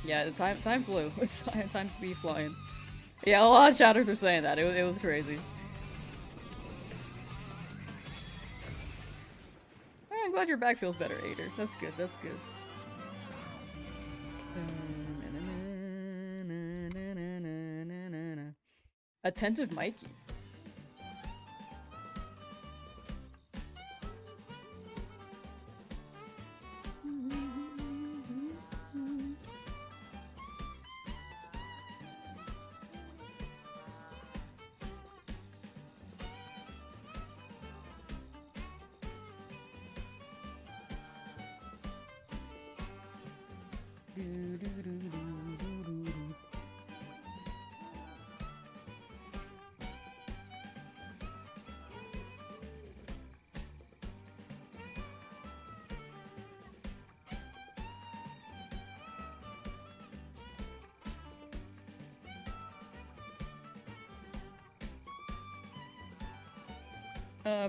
yeah, the time flew. It's time to be flying. Yeah, a lot of chatters were saying that. It was crazy. I'm glad your back feels better, Ader. That's good, that's good. Attentive Mikey.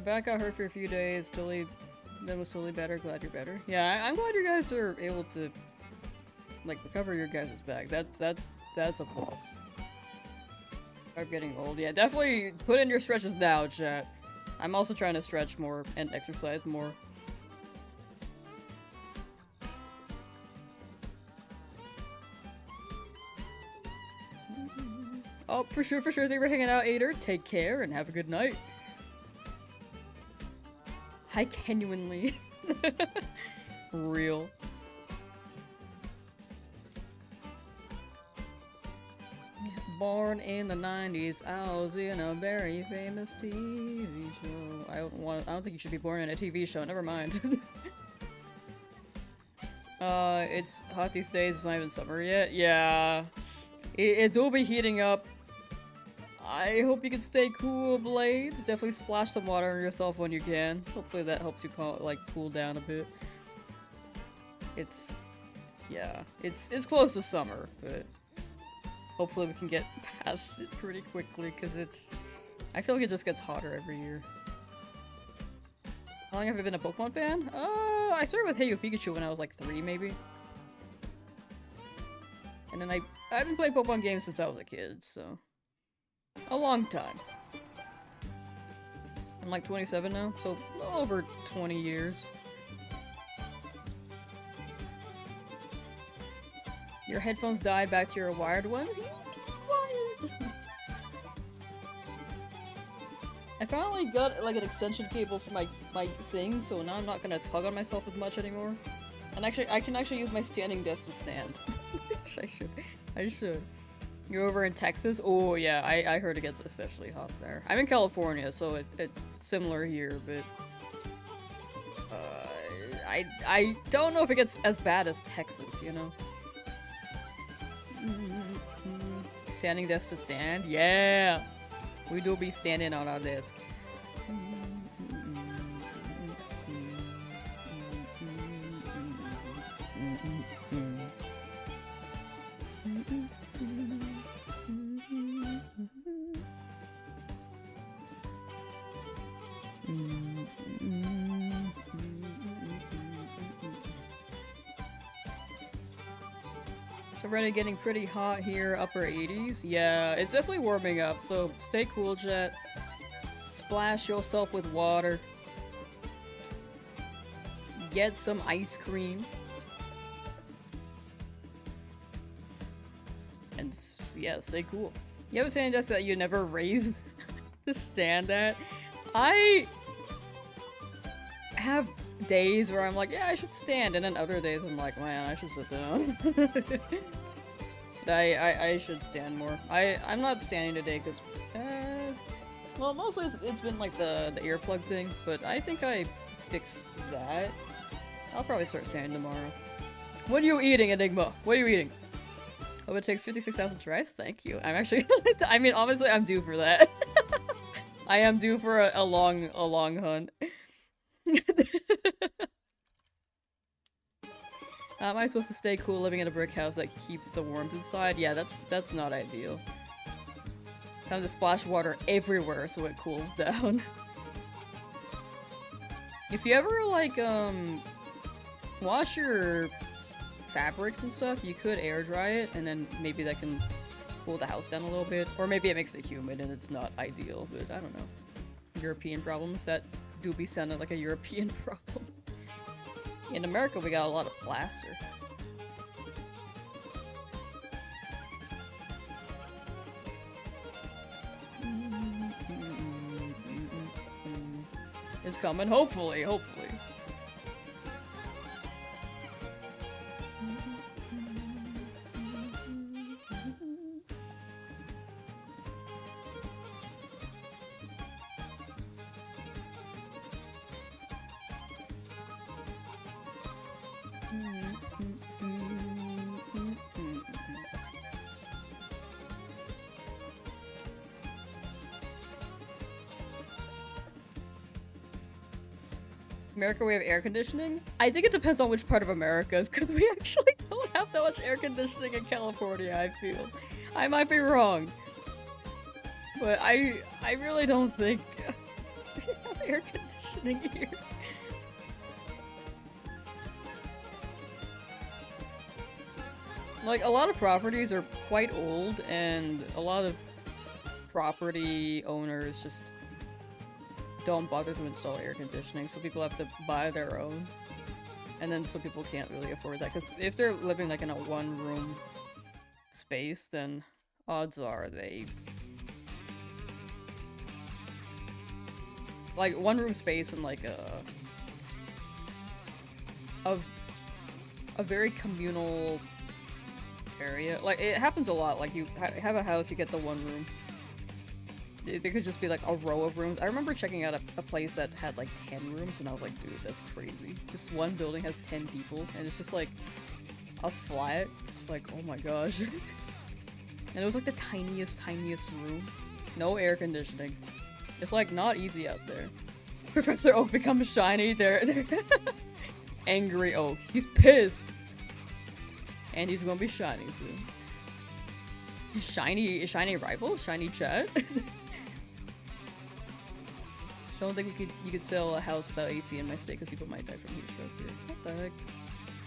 Back got hurt for a few days, then was totally better, glad you're better. Yeah, I'm glad you guys are able to, like, recover your guys' back. That's a plus. I'm getting old. Yeah, definitely put in your stretches now, chat. I'm also trying to stretch more and exercise more. Oh, for sure, they were hanging out, Ader. Take care and have a good night. I genuinely. Real. born in the 90s. I was in a very famous TV show. I don't think you should be born in a TV show. Never mind. It's hot these days. It's not even summer yet. Yeah. It will be heating up. I hope you can stay cool, Blades. Definitely splash some water on yourself when you can. Hopefully that helps you cool down a bit. Yeah, it's close to summer, but hopefully we can get past it pretty quickly, because I feel like it just gets hotter every year. How long have I been a Pokemon fan? I started with Hey Yo Pikachu when I was like 3, maybe. And then I've been playing Pokemon games since I was a kid, so a long time. I'm like 27 now, so over 20 years. Your headphones died, back to your wired ones? Wired! I finally got like an extension cable for my thing, so now I'm not gonna tug on myself as much anymore. And actually, I can actually use my standing desk to stand. I should. You're over in Texas? Oh yeah, I heard it gets especially hot there. I'm in California, so it's similar here, but I don't know if it gets as bad as Texas, you know? Standing desk to stand? Yeah! We do be standing on our desk. It's already getting pretty hot here, upper 80s. Yeah, it's definitely warming up, so stay cool, Jet. Splash yourself with water. Get some ice cream. And yeah, stay cool. You have a standing desk that you never raise to stand at? I have days where I'm like, yeah, I should stand, and then other days I'm like, man, I should sit down. I should stand more. I'm not standing today because, well, mostly it's been like the earplug thing, but I think I fixed that. I'll probably start standing tomorrow. What are you eating, Enigma? What are you eating? Oh, it takes 56,000 tries? Thank you. I'm actually, I mean, honestly, I'm due for that. I am due for a long hunt. Am I supposed to stay cool living in a brick house that keeps the warmth inside? Yeah, that's not ideal. Time to splash water everywhere so it cools down. If you ever, like, wash your fabrics and stuff, you could air dry it, and then maybe that can cool the house down a little bit. Or maybe it makes it humid and it's not ideal, but I don't know. European problems? That do be sounded like a European problem. In America, we got a lot of plaster. It's coming, hopefully. America, we have air conditioning? I think it depends on which part of America, because we actually don't have that much air conditioning in California, I feel. I might be wrong. But I really don't think we have air conditioning here. Like, a lot of properties are quite old, and a lot of property owners just don't bother to install air conditioning, so people have to buy their own. And then some people can't really afford that, because if they're living like in a one-room space, then odds are they... Like, one-room space in like a very communal area. Like, it happens a lot. Like, you have a house, you get the one room. There could just be like a row of rooms. I remember checking out a place that had like 10 rooms, and I was like, dude, that's crazy. This one building has 10 people, and it's just like a flat. It's like, oh my gosh. And it was like the tiniest room. No air conditioning. It's like not easy out there. Professor Oak becomes shiny. They're angry Oak. He's pissed. And he's gonna be shiny soon. Shiny rival? Shiny chat? Don't think you could sell a house without AC in my state because people might die from heat stroke here. What the heck?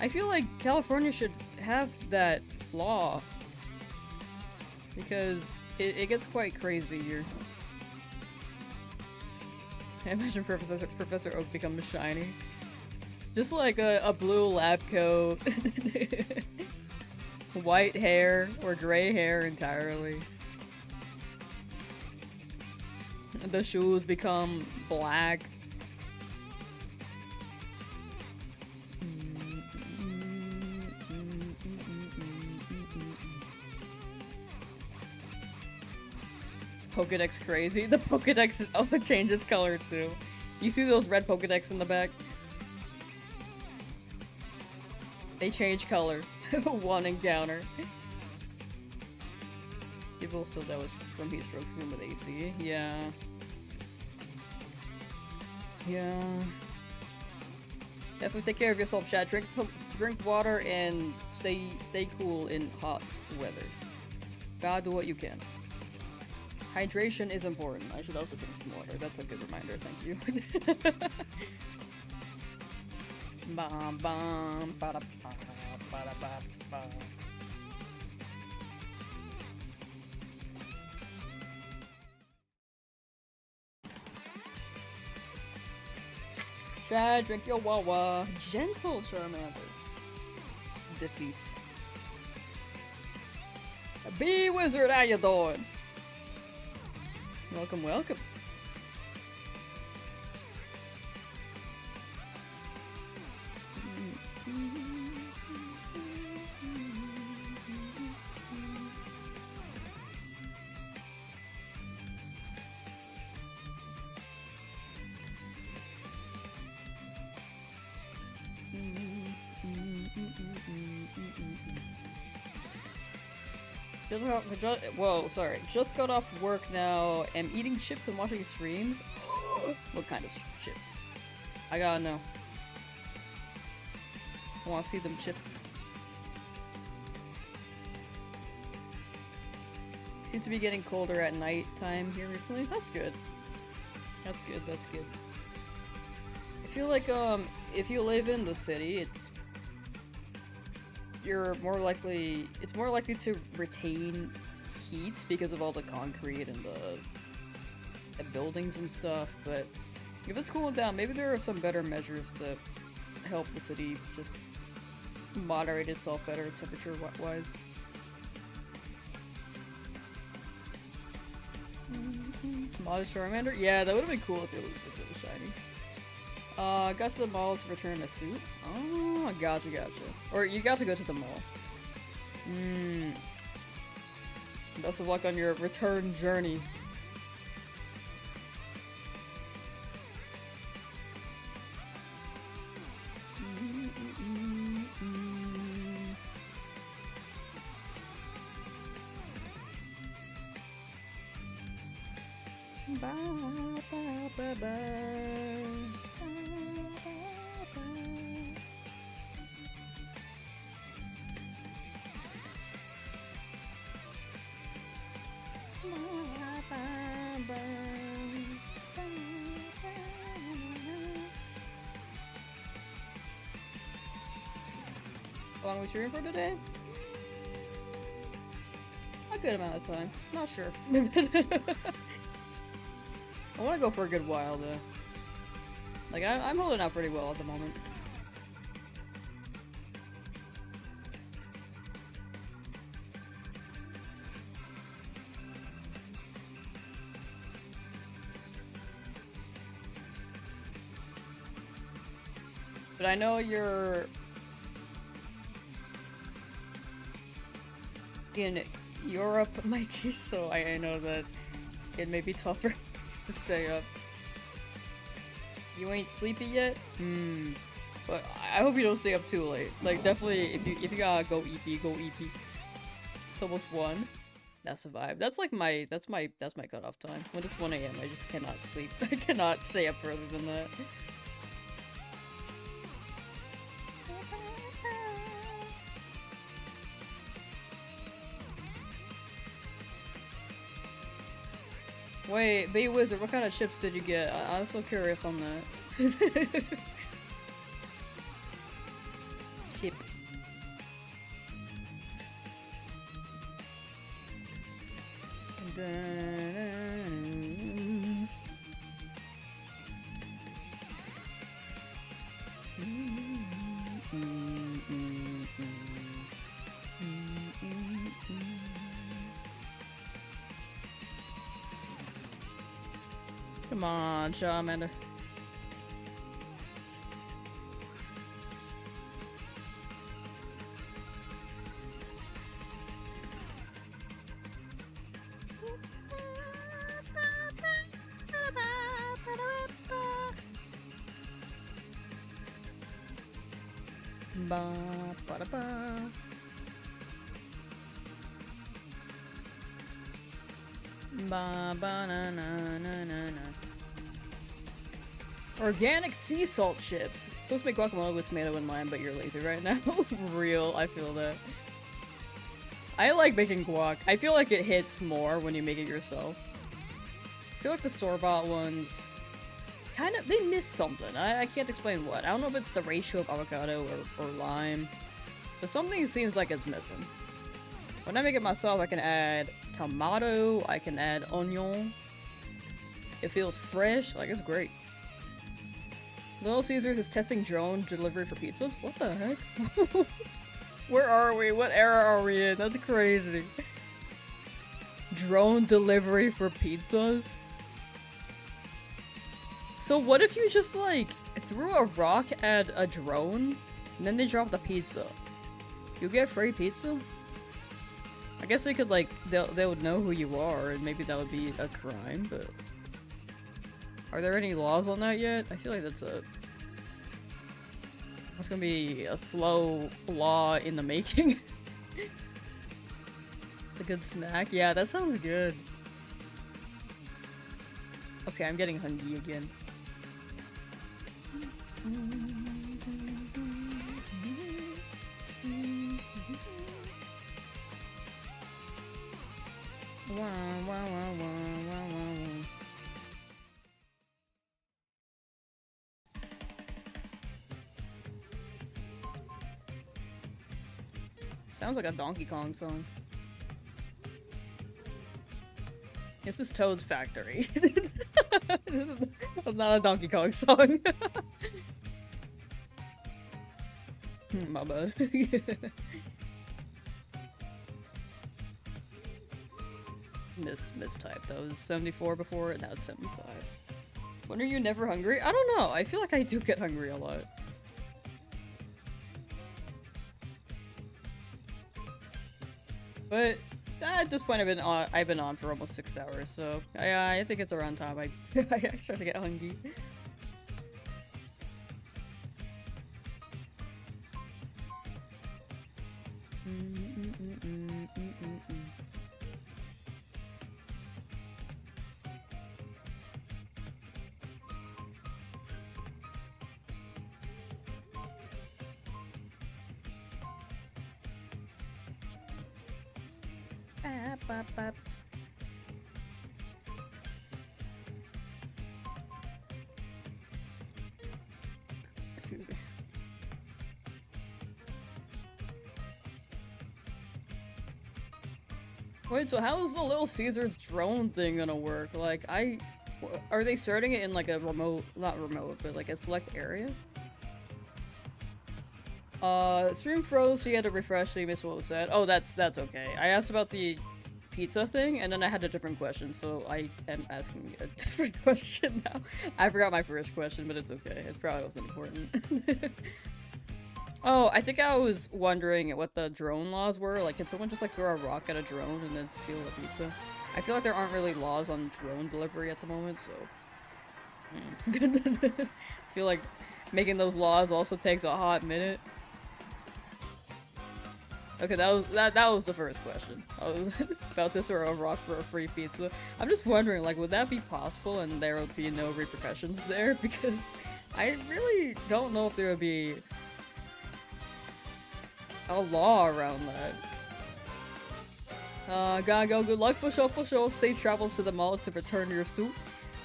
I feel like California should have that law. Because it gets quite crazy here. I imagine Professor Oak becomes shiny. Just like a blue lab coat. White hair or gray hair entirely. The shoes become black. Pokédex crazy. The Pokédex it changes color too. You see those red Pokédex in the back? They change color. One encounter. People still die from heat strokes even with AC. Yeah. Yeah. Definitely take care of yourself, chat. Drink water and stay cool in hot weather. Gotta do what you can. Hydration is important. I should also drink some water. That's a good reminder. Thank you. Bum bum ba da ba ba ba. Try drink your wawa. Gentle Charmander. Deceased. Bee Wizard, how you doing? Welcome, welcome. Just got off work now. Am eating chips and watching streams. What kind of chips? I gotta know. I wanna see them chips. Seems to be getting colder at night time here recently. That's good. That's good, that's good. I feel like, if you live in the city, it's more likely to retain heat because of all the concrete and the buildings and stuff, but if it's cooling down, maybe there are some better measures to help the city just moderate itself better temperature-wise. Modest Charmander? Yeah, that would have been cool if it was shiny. Got to the mall to return a suit? Oh, gotcha. Or you got to go to the mall. Best of luck on your return journey. How long are we streaming for today? A good amount of time. Not sure. I want to go for a good while though. Like I'm holding out pretty well at the moment. But I know you're... in Europe, Mikey, so I know that it may be tougher to stay up. You ain't sleepy yet? But I hope you don't stay up too late. Like, definitely, if you gotta go EP, go EP. It's almost 1. That's a vibe. That's like that's my cutoff time. When it's 1 AM, I just cannot sleep. I cannot stay up further than that. Wait, Bay Wizard, what kind of ships did you get? I'm so curious on that. Ship. Come on, Charmander. Ba ba da ba. Ba ba na na na na na. Organic sea salt chips. You're supposed to make guacamole with tomato and lime, but you're lazy right now. Real, I feel that. I like making guac. I feel like it hits more when you make it yourself. I feel like the store-bought ones kind of, they miss something. I can't explain what. I don't know if it's the ratio of avocado or lime, but something seems like it's missing. When I make it myself, I can add tomato, I can add onion. It feels fresh, like it's great. Little Caesars is testing drone delivery for pizzas? What the heck? Where are we? What era are we in? That's crazy. Drone delivery for pizzas? So what if you just like threw a rock at a drone and then they drop the pizza? You get free pizza? I guess they could like, they would know who you are and maybe that would be a crime, but... Are there any laws on that yet? I feel like that's gonna be a slow law in the making. It's a good snack. Yeah, that sounds good. Okay, I'm getting hungry again. Wow, wow, wow, wow, wow, wow. Sounds like a Donkey Kong song. This is Toad's Factory. This was not a Donkey Kong song. My bad. Mistyped. That was 74 before, and now it's 75. When are you never hungry? I don't know. I feel like I do get hungry a lot. But at this point, I've been on for almost 6 hours, so I think it's around time I start to get hungry. Excuse me. Wait, so how is the Little Caesars drone thing gonna work? Like, are they starting it in like a remote, not remote, but like a select area? Stream froze, so you had to refresh, so you missed what was said. Oh, that's okay. I asked about the pizza thing, and then I had a different question, so I am asking a different question now. I forgot my first question, but it's okay. It probably wasn't important. Oh, I think I was wondering what the drone laws were. Like, can someone just like throw a rock at a drone and then steal a pizza? I feel like there aren't really laws on drone delivery at the moment, so... I feel like making those laws also takes a hot minute. Okay, that was the first question. I was about to throw a rock for a free pizza. I'm just wondering, like, would that be possible and there would be no repercussions there? Because I really don't know if there would be a law around that. Gotta go. Good luck, for sure. Safe travels to the mall to return your suit.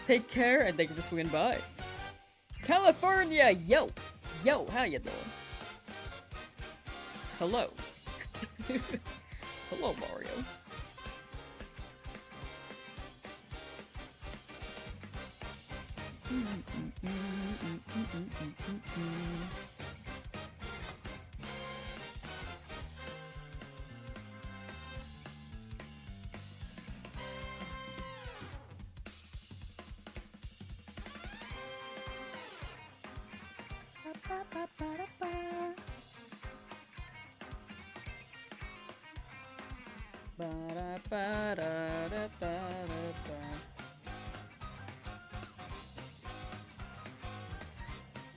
Take care, and thank you for swinging by. California! Yo! Yo, how you doing? Hello. Hello, Mario.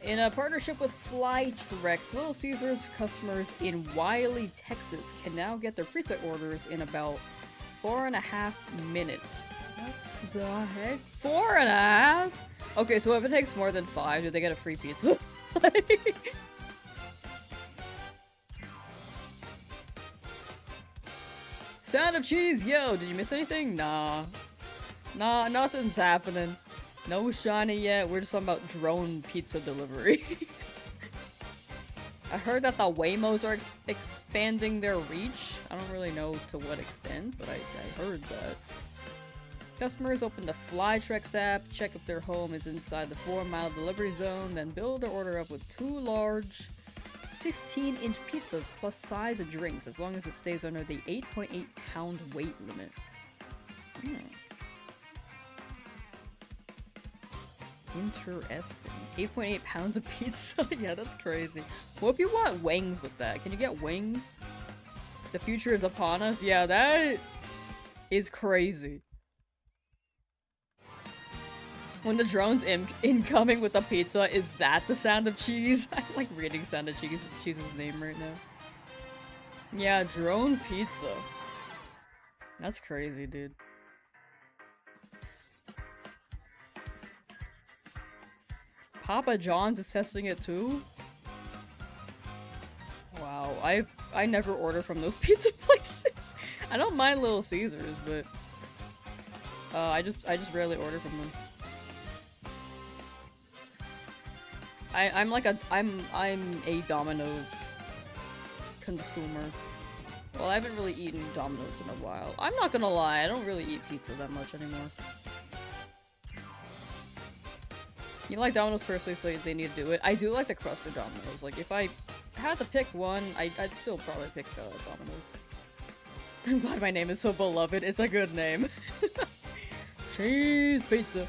In a partnership with Flytrex, Little Caesars customers in Wiley, Texas can now get their pizza orders in about 4.5 minutes. What the heck? 4.5? Okay, so if it takes more than 5, do they get a free pizza? Sound of cheese, yo! Did you miss anything? Nah. Nah, nothing's happening. No shiny yet, we're just talking about drone pizza delivery. I heard that the Waymos are expanding their reach. I don't really know to what extent, but I heard that. Customers open the Flytrex app, check if their home is inside the 4-mile delivery zone, then build their order up with 2 large 16-inch pizzas plus size of drinks, as long as it stays under the 8.8-pound weight limit. Interesting. 8.8 pounds of pizza? Yeah, that's crazy. What if you want wings with that? Can you get wings? The future is upon us? Yeah, that is crazy. When the drone's incoming with the pizza, is that the Sound of Cheese? I'm like reading Sound of Cheese's name right now. Yeah, drone pizza. That's crazy, dude. Papa John's is testing it too? Wow, I never order from those pizza places. I don't mind Little Caesars, but I just rarely order from them. I'm a Domino's consumer. Well, I haven't really eaten Domino's in a while. I'm not gonna lie, I don't really eat pizza that much anymore. You know, like Domino's personally, so they need to do it. I do like the crust for Domino's. Like, if I had to pick one, I'd still probably pick Domino's. I'm glad my name is so beloved. It's a good name. Cheese pizza.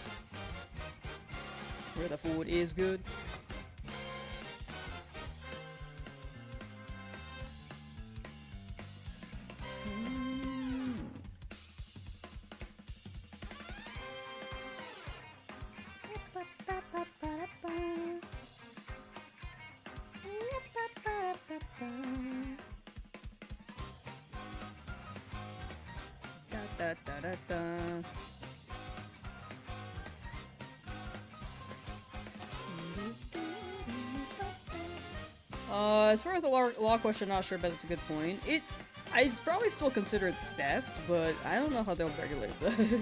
Where the food is good. As far as the law question, not sure, but it's a good point. It's probably still considered theft, but I don't know how they'll regulate that.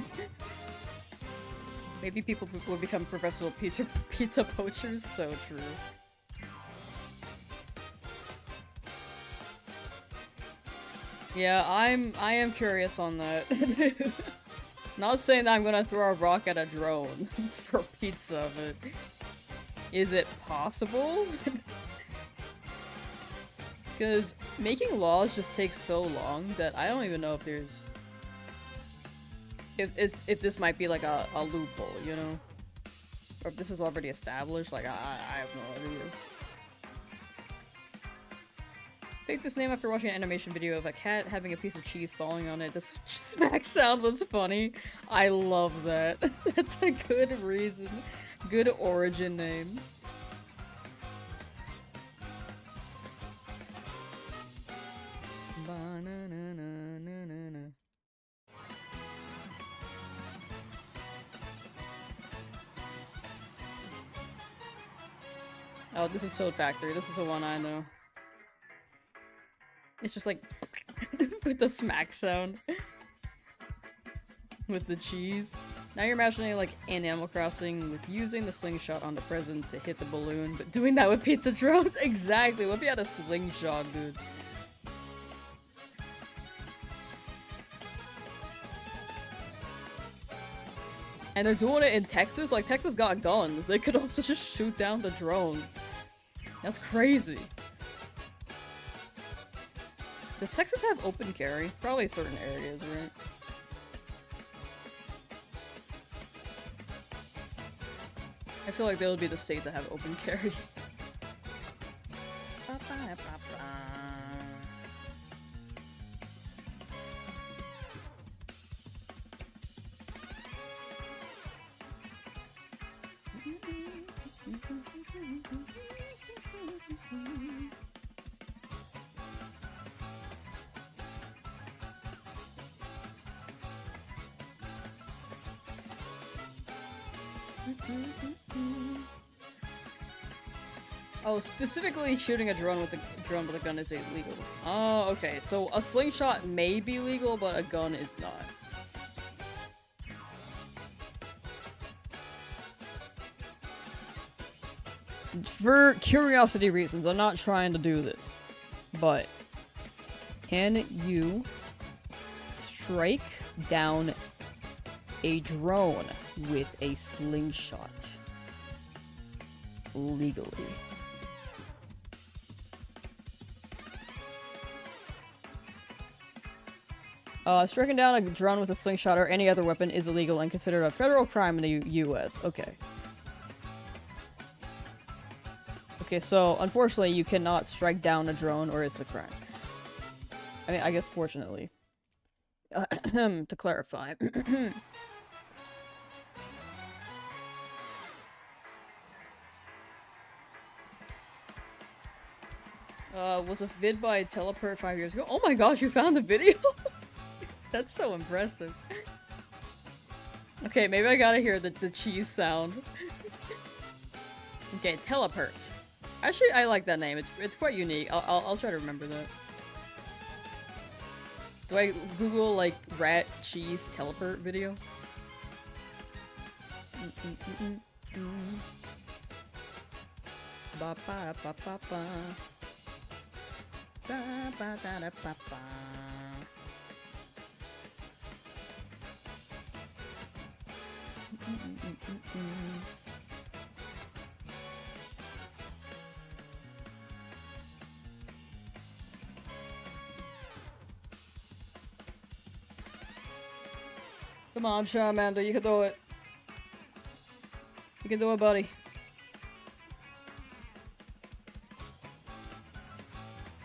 Maybe people will become professional pizza poachers. So true. Yeah, I am curious on that. Not saying that I'm gonna throw a rock at a drone for pizza, but is it possible? Because making laws just takes so long that I don't even know if there's... If this might be like a loophole, you know? Or if this is already established, like, I have no idea. Picked this name after watching an animation video of a cat having a piece of cheese falling on it. This smack sound was funny. I love that. That's a good reason. Good origin name. Ba-na-na-na-na-na-na. Oh, this is Toad Factory. This is the one I know. It's just like with the smack sound. With the cheese. Now you're imagining like in Animal Crossing with using the slingshot on the present to hit the balloon, but doing that with pizza drones? Exactly. What if you had a slingshot, dude? And they're doing it in Texas? Like, Texas got guns. They could also just shoot down the drones. That's crazy. Does Texas have open carry? Probably certain areas, right? I feel like they would be the state to have open carry. Oh, specifically shooting a drone with a gun is illegal. Oh, okay. So a slingshot may be legal, but a gun is not. For curiosity reasons, I'm not trying to do this, but can you strike down a drone with a slingshot legally? Striking down a drone with a slingshot or any other weapon is illegal and considered a federal crime in the U.S. Okay. Okay, so unfortunately you cannot strike down a drone or it's a crime. I mean, I guess fortunately. To clarify. Was a vid by Telepert 5 years ago. Oh my gosh, you found the video? That's so impressive. Okay, maybe I gotta hear the cheese sound. Okay, Telepert. Actually, I like that name. It's quite unique. I'll try to remember that. Do I Google like rat cheese Telepert video? Ba ba ba ba ba. Ba ba da da ba ba. Come on, Charmander, you can do it. You can do it, buddy.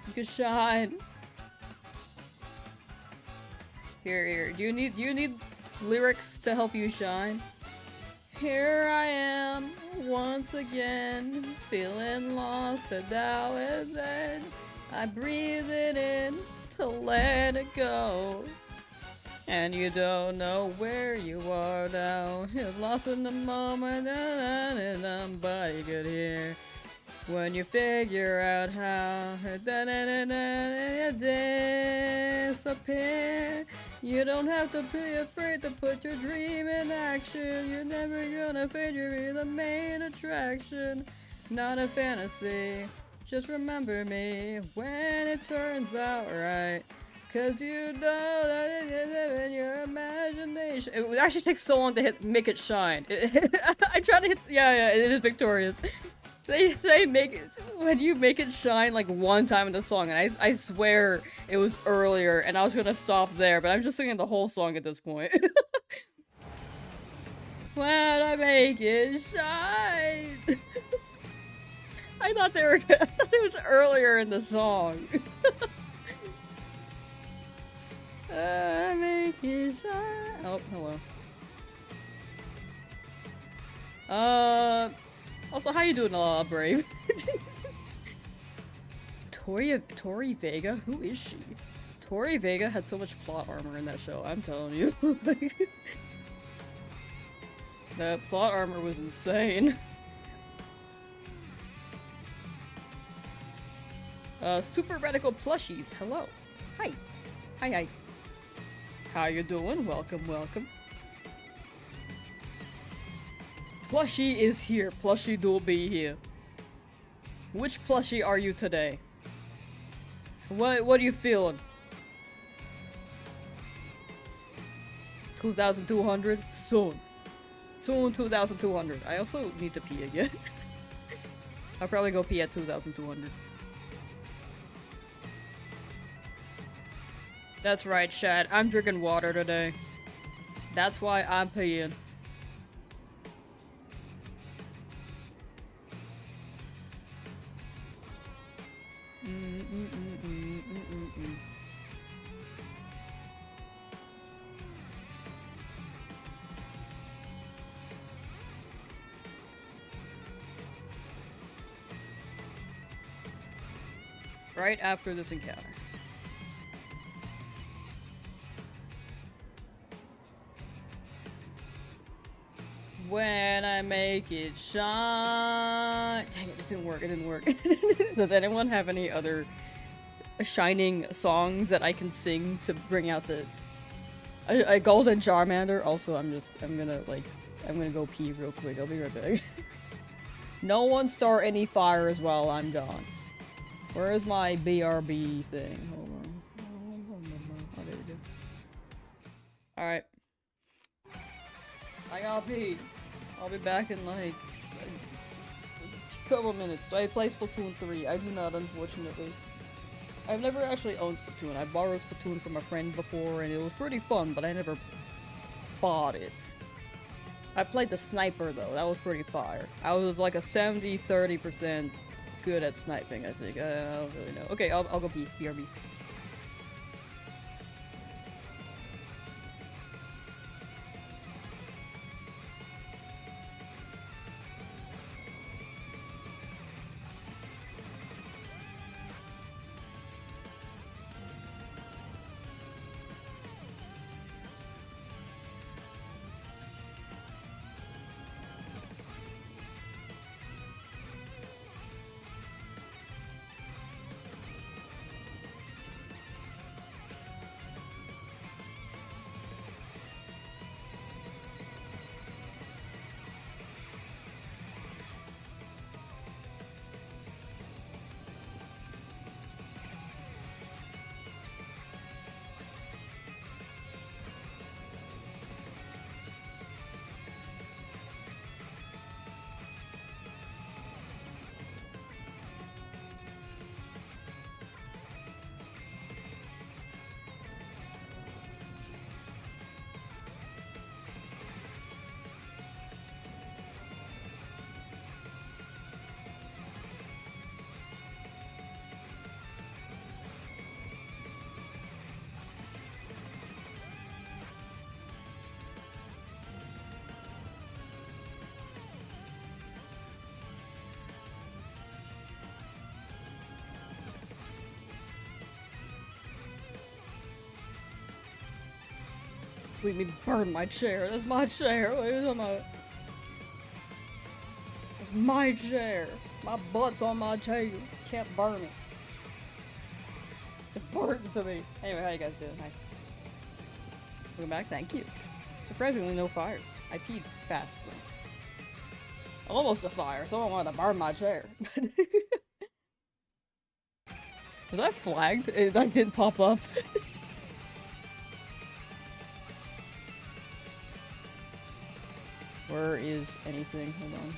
You can shine. Here. Do you need lyrics to help you shine? Here I am, once again, feeling lost and now and then. I breathe it in to let it go. And you don't know where you are now. You're lost in the moment and nobody could hear. When you figure out how you disappear. You don't have to be afraid to put your dream in action. You're never gonna fade, you're the main attraction. Not a fantasy, just remember me when it turns out right. Cause you know that it is in your imagination. It actually takes so long to make it shine. I try to hit, yeah, it is victorious. They say when you make it shine like one time in the song, and I swear it was earlier, and I was gonna stop there, but I'm just singing the whole song at this point. When I make it shine. I thought they were. I thought it was earlier in the song. Make it shine. Oh, hello. Also, how you doing, Brave? Tori Vega? Who is she? Tori Vega had so much plot armor in that show, I'm telling you. That plot armor was insane. Super Radical Plushies, hello. Hi. Hi. How you doing? Welcome, welcome. Plushie is here. Plushie do be here. Which plushie are you today? What are you feeling? 2,200? Soon. Soon 2,200. I also need to pee again. I'll probably go pee at 2,200. That's right, Chad. I'm drinking water today. That's why I'm peeing. Right after this encounter. When I make it shine. Dang it, it didn't work, it didn't work. Does anyone have any other shining songs that I can sing to bring out the a golden Charmander? Also, I'm gonna go pee real quick. I'll be right back. No one start any fires while I'm gone. Where is my BRB thing? Hold on. Oh, there we go. Alright. I gotta pee. I'll be back in like a couple minutes. Do I play Splatoon 3? I do not, unfortunately. I've never actually owned Splatoon. I borrowed Splatoon from a friend before and it was pretty fun, but I never bought it. I played the sniper though. That was pretty fire. I was like a 70-30% good at sniping, I think. I don't really know. Okay, I'll go pee. BRB. Let me burn my chair. That's my chair. Where's my... That's my chair. My butt's on my chair. Can't burn it. It's important to me. Anyway, how you guys doing? Hi. Welcome back. Thank you. Surprisingly, no fires. I peed fast though. Almost a fire. Someone wanted to burn my chair. Was I flagged? It like didn't pop up. Where is anything? Hold on.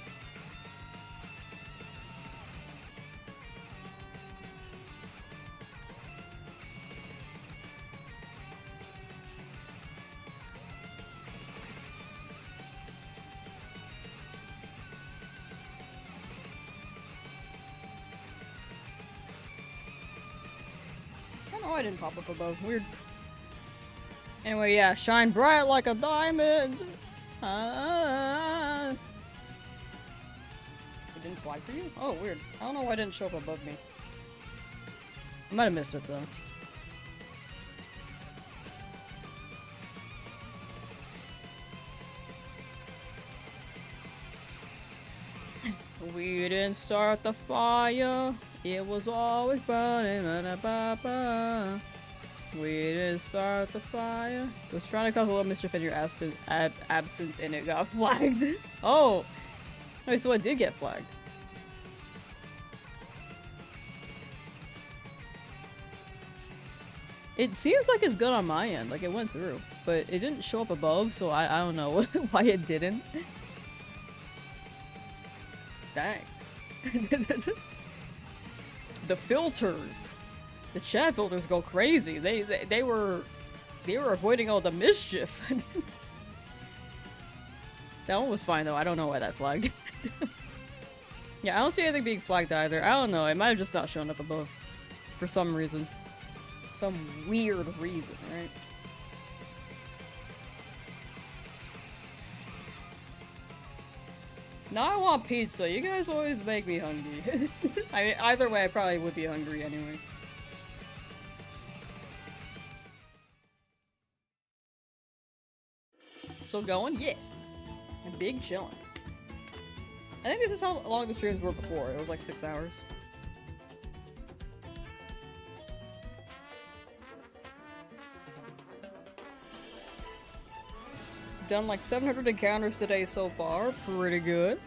I didn't pop up above. Weird. Anyway, yeah, shine bright like a diamond. It didn't fly for you? Oh, weird. I don't know why it didn't show up above me. I might have missed it though. We didn't start the fire. It was always burning. Ba-da-ba-ba. We didn't start the fire. Was trying to cause a little mischief in your absence and it got flagged. Oh! Wait, so it did get flagged. It seems like it's good on my end, like it went through. But it didn't show up above, so I don't know why it didn't. Dang. The filters. The chat filters go crazy. They were avoiding all the mischief. That one was fine though. I don't know why that flagged. Yeah, I don't see anything being flagged either. I don't know. It might have just not shown up above for some reason. Some weird reason, right? Now I want pizza. You guys always make me hungry. I mean, either way, I probably would be hungry anyway. Still going? Yeah. And big chillin'. I think this is how long the streams were before. It was like 6 hours. Done like 700 encounters today so far. Pretty good.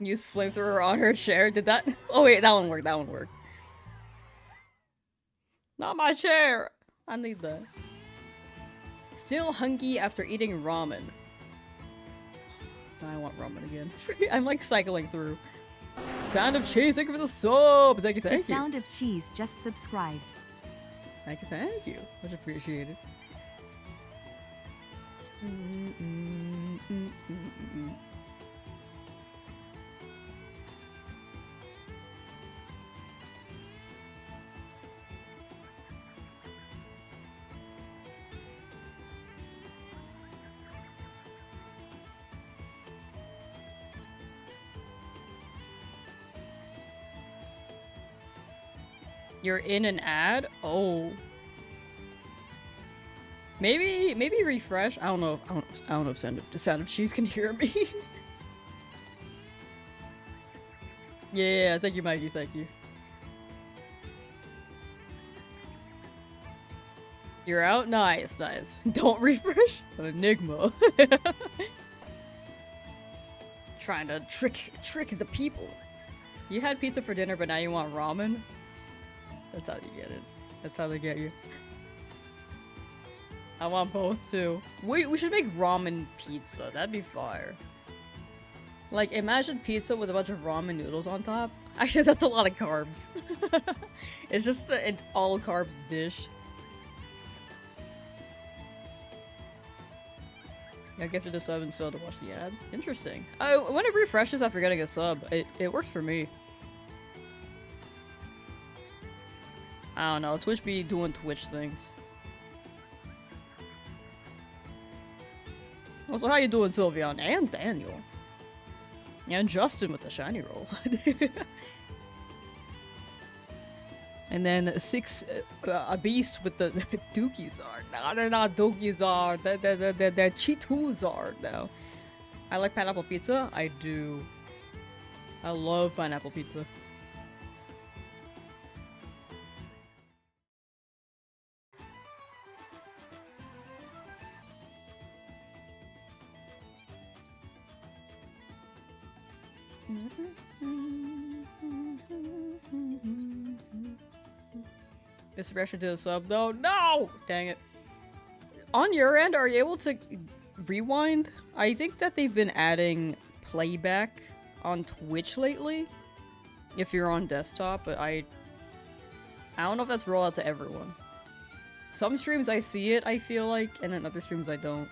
Use flamethrower on her chair. Did that? Oh wait, that one worked. That one worked. Not my chair. I need that. Still hungry after eating ramen. I want ramen again. I'm like cycling through. Sound of cheese. Thank you for the sub. Thank you. Thank you. Sound of cheese just subscribed. Thank you, thank you. Much appreciated. You're in an ad? Oh. Maybe refresh? I don't know if Sound of Cheese can hear me. Yeah, thank you, Mikey, thank you. You're out? Nice, nice. Don't refresh? An enigma. Trying to trick the people. You had pizza for dinner, but now you want ramen? That's how you get it. That's how they get you. I want both too. We should make ramen pizza. That'd be fire. Like, imagine pizza with a bunch of ramen noodles on top. Actually, that's a lot of carbs. It's just an all carbs dish. I gifted a sub and still to watch the ads. Interesting. When it refreshes after getting a sub, it works for me. I don't know. Twitch be doing Twitch things. Also, how you doing, Sylveon? And Daniel. And Justin with the shiny roll. And then a beast with the Dookies are. No, they're not Dookies are. They're Cheetos are now. I like pineapple pizza. I do. I love pineapple pizza. Mr. Fresher did a sub though. No! Dang it. On your end, are you able to rewind? I think that they've been adding playback on Twitch lately. If you're on desktop, but I don't know if that's rolled out to everyone. Some streams I see it, I feel like, and then other streams I don't.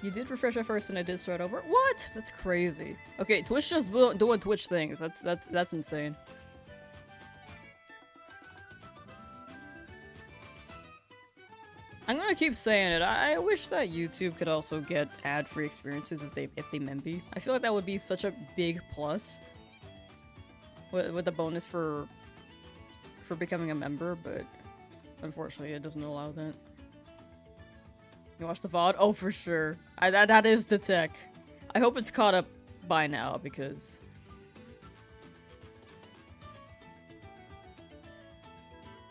You did refresh at first and it did start over? What? That's crazy. Okay, Twitch just doing Twitch things. That's insane. I'm gonna keep saying it. I wish that YouTube could also get ad-free experiences if they memby. I feel like that would be such a big plus with the bonus for becoming a member, but unfortunately it doesn't allow that. You watch the VOD? Oh, for sure. That is the tech. I hope it's caught up by now, because...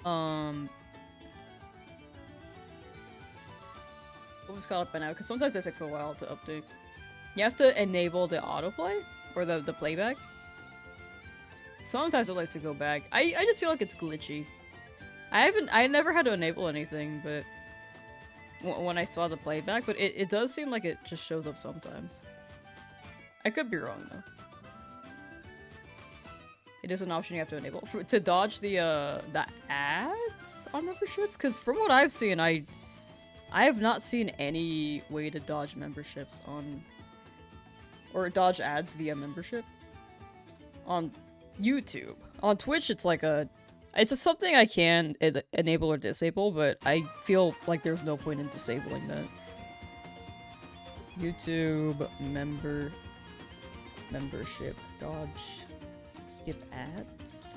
Hope it's caught up by now, because sometimes it takes a while to update. You have to enable the autoplay? Or the playback? Sometimes I like to go back. I just feel like it's glitchy. I never had to enable anything, but... when I saw the playback, but it does seem like it just shows up sometimes. I could be wrong though. It is an option you have to enable to dodge the ads on memberships. Because from what I've seen, I have not seen any way to dodge memberships on or dodge ads via membership on YouTube. On Twitch, it's like it's something I can enable or disable, but I feel like there's no point in disabling that. YouTube membership dodge skip ads.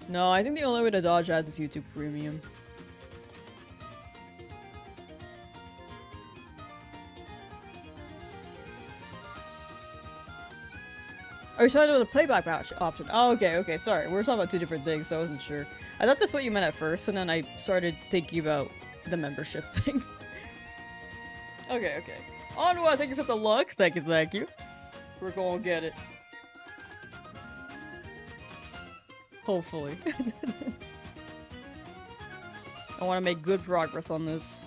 No, I think the only way to dodge ads is YouTube Premium. Oh, you're talking about the playback option. Oh, okay, sorry. We were talking about two different things, so I wasn't sure. I thought that's what you meant at first, and then I started thinking about the membership thing. Okay. Onward, thank you for the luck. Thank you. We're gonna get it. Hopefully. I want to make good progress on this.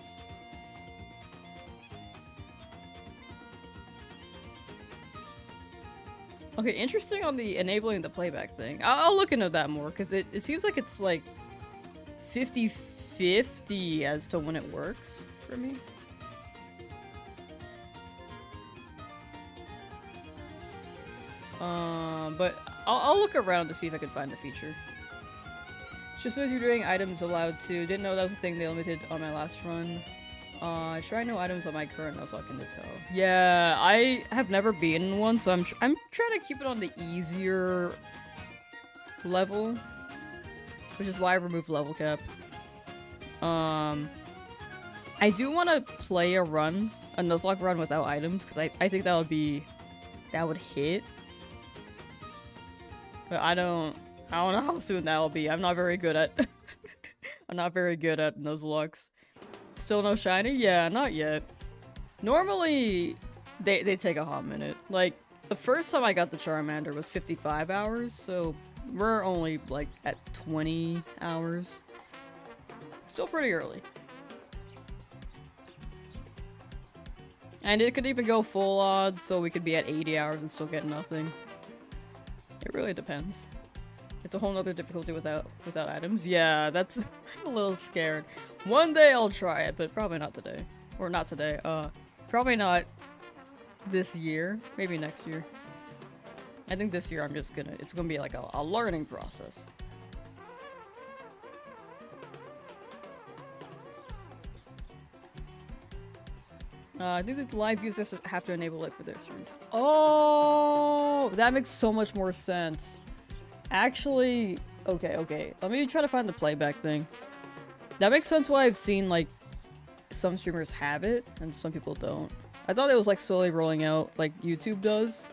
Okay, interesting on the enabling the playback thing. I'll look into that more, because it seems like it's like 50-50 as to when it works for me. But I'll look around to see if I can find the feature. Just as you're doing items allowed to. Didn't know that was a thing they limited on my last run. I try no items on my current Nuzlocke Attempt. Yeah, I have never been in one, so I'm trying to keep it on the easier level, which is why I removed level cap. I do want to play a Nuzlocke run without items, because I think that would hit. But I don't know how soon that'll be. I'm not very good at Nuzlockes. Still no shiny? Yeah, not yet. Normally, they take a hot minute. Like, the first time I got the Charmander was 55 hours, so we're only, like, at 20 hours. Still pretty early. And it could even go full odds, so we could be at 80 hours and still get nothing. It really depends. It's a whole nother difficulty without items. Yeah, that's I'm a little scared. One day I'll try it, but probably not today. Or not today. Probably not this year. Maybe next year. I think this year it's gonna be like a learning process. I think the live users have to enable it for their streams. Oh, that makes so much more sense. Actually, okay. Let me try to find the playback thing. That makes sense why I've seen, like, some streamers have it and some people don't. I thought it was, like, slowly rolling out like YouTube does.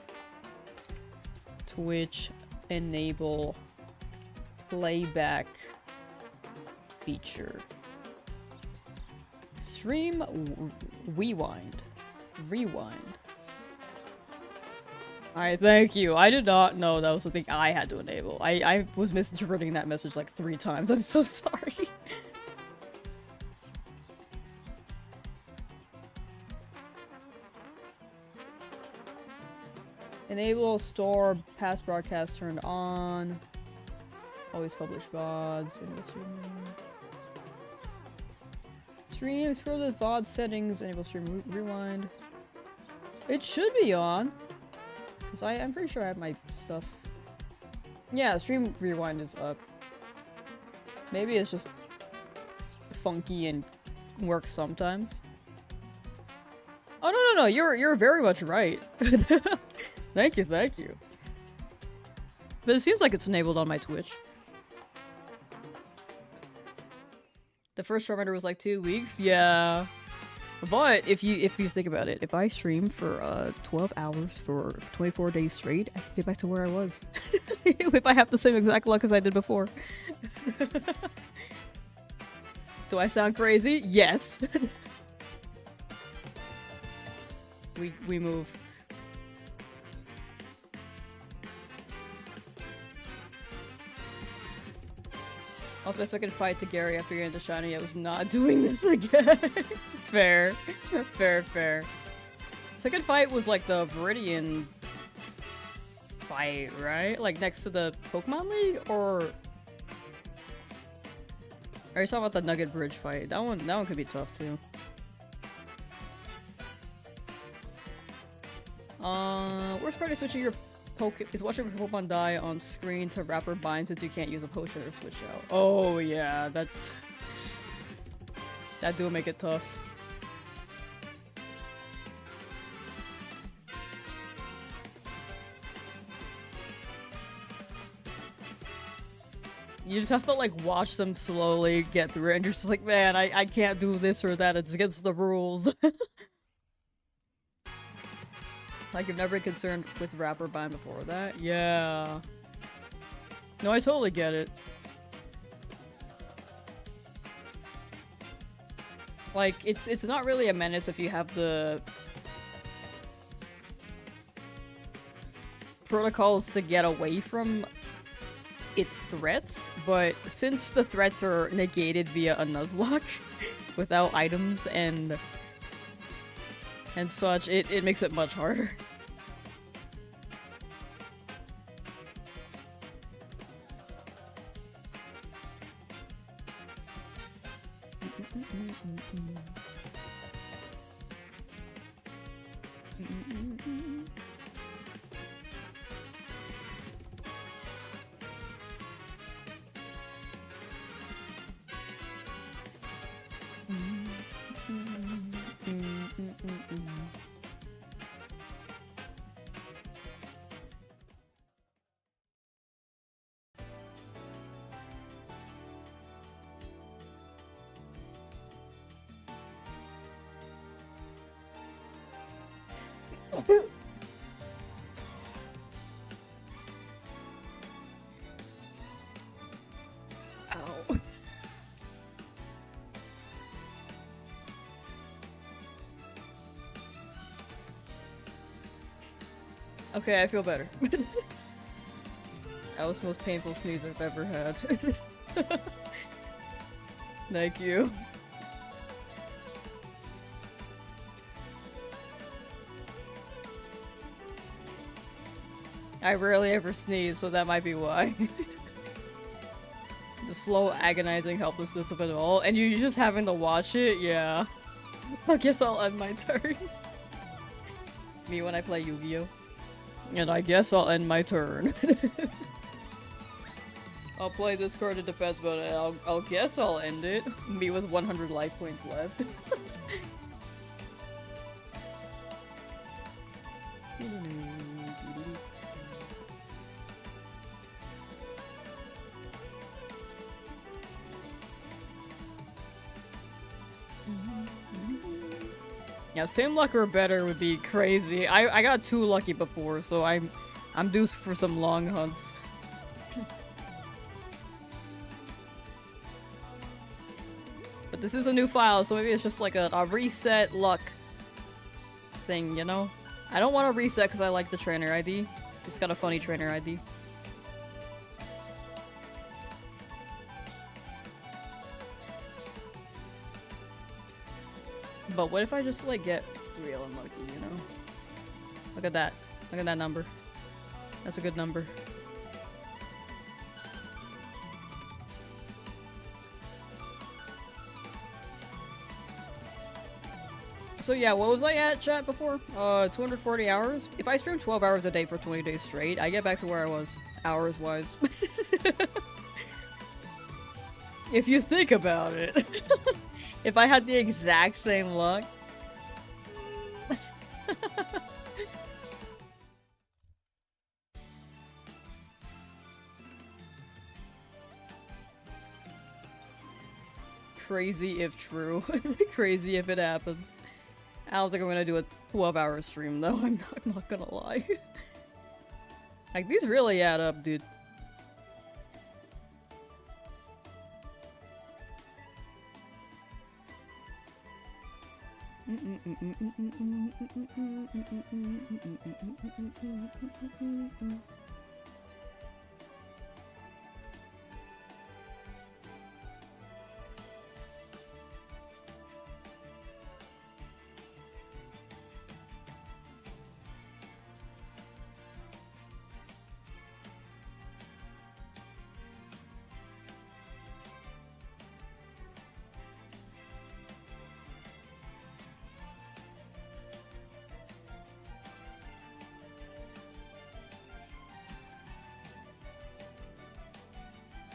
Twitch enable playback feature. Stream rewind. Alright, thank you. I did not know that was something I had to enable. I was misinterpreting that message like 3 times. I'm so sorry. Enable store past broadcast turned on. Always publish VODs. Stream, scroll to the VOD settings, enable stream rewind. It should be on. Because I'm pretty sure I have my stuff. Yeah, stream rewind is up. Maybe it's just funky and works sometimes. Oh no, you're very much right. Thank you, thank you. But it seems like it's enabled on my Twitch. The first Charmander was like 2 weeks, yeah. But if you think about it, if I stream for 12 hours for 24 days straight, I can get back to where I was. If I have the same exact luck as I did before. Do I sound crazy? Yes. we move. Also, my second fight to Gary after getting the shiny, I was not doing this again. Fair. Fair. Second fight was like the Viridian fight, right? Like next to the Pokemon League? Or are you talking about the Nugget Bridge fight? That one could be tough too. Worst part is switching your is watching your Pokemon die on screen to wrap or bind since you can't use a potion or switch out. Oh yeah, that do make it tough. You just have to like watch them slowly get through it and you're just like, man, I can't do this or that, it's against the rules. Like, you've never been concerned with wrap or bind before that? Yeah. No, I totally get it. Like, it's not really a menace if you have the protocols to get away from its threats, but since the threats are negated via a Nuzlocke without items and such, it makes it much harder. Ow. Okay, I feel better. That was the most painful sneeze I've ever had. Thank you. I rarely ever sneeze, so that might be why. The slow, agonizing helplessness of it all, and you just having to watch it? Yeah. I guess I'll end my turn. Me when I play Yu-Gi-Oh! And I guess I'll end my turn. I'll play this card in defense, but I'll guess I'll end it. Me with 100 life points left. Yeah, same luck or better would be crazy. I got 2 lucky before, so I'm due for some long hunts. But this is a new file, so maybe it's just like a reset luck thing, you know? I don't want to reset because I like the trainer ID. It's got a funny trainer ID. But what if I just, like, get real unlucky, you know? Look at that. Look at that number. That's a good number. So yeah, what was I at, chat, before? 240 hours? If I stream 12 hours a day for 20 days straight, I get back to where I was, hours-wise. If you think about it. If I had the exact same luck. Crazy if true. Crazy if it happens. I don't think I'm gonna do a 12-hour stream though, I'm not gonna lie. Like, these really add up, dude.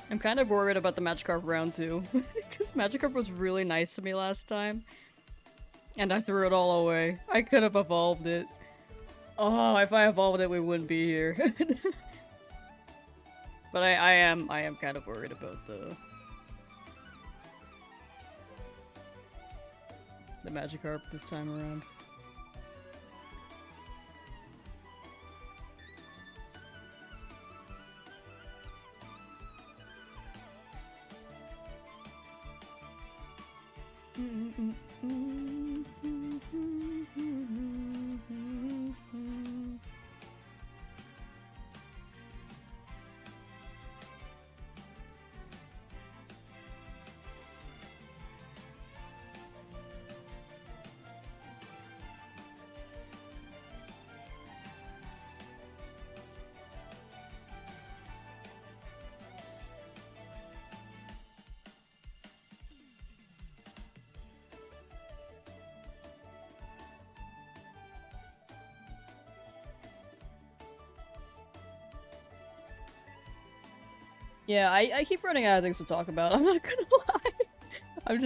I'm kind of worried about the Magikarp round 2, because Magikarp was really nice to me last time, and I threw it all away. I could have evolved it. Oh, if I evolved it, we wouldn't be here. But I am kind of worried about the Magikarp this time around. Yeah, I keep running out of things to talk about, I'm not gonna lie. I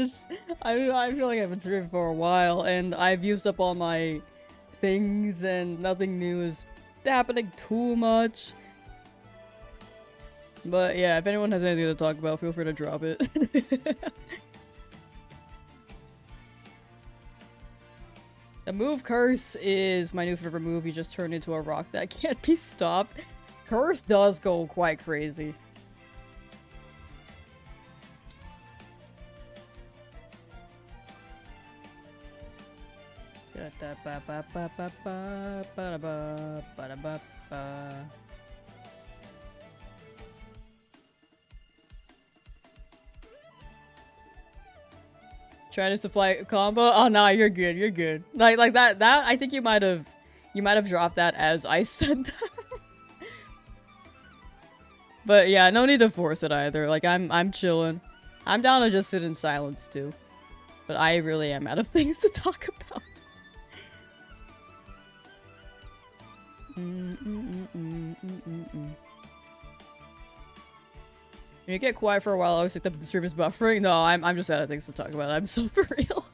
feel like I've been streaming for a while, and I've used up all my things, and nothing new is happening too much. But yeah, if anyone has anything to talk about, feel free to drop it. The move Curse is my new favorite move. You just turn into a rock that can't be stopped. Curse does go quite crazy. Trying to supply combo? Oh no, you're good, you're good. Like that I think you might have dropped that as I said that. But yeah, no need to force it either. Like I'm chilling. I'm down to just sit in silence too. But I really am out of things to talk about. When you get quiet for a while, I always think the stream is buffering. No, I'm just out of things to talk about. I'm so for real.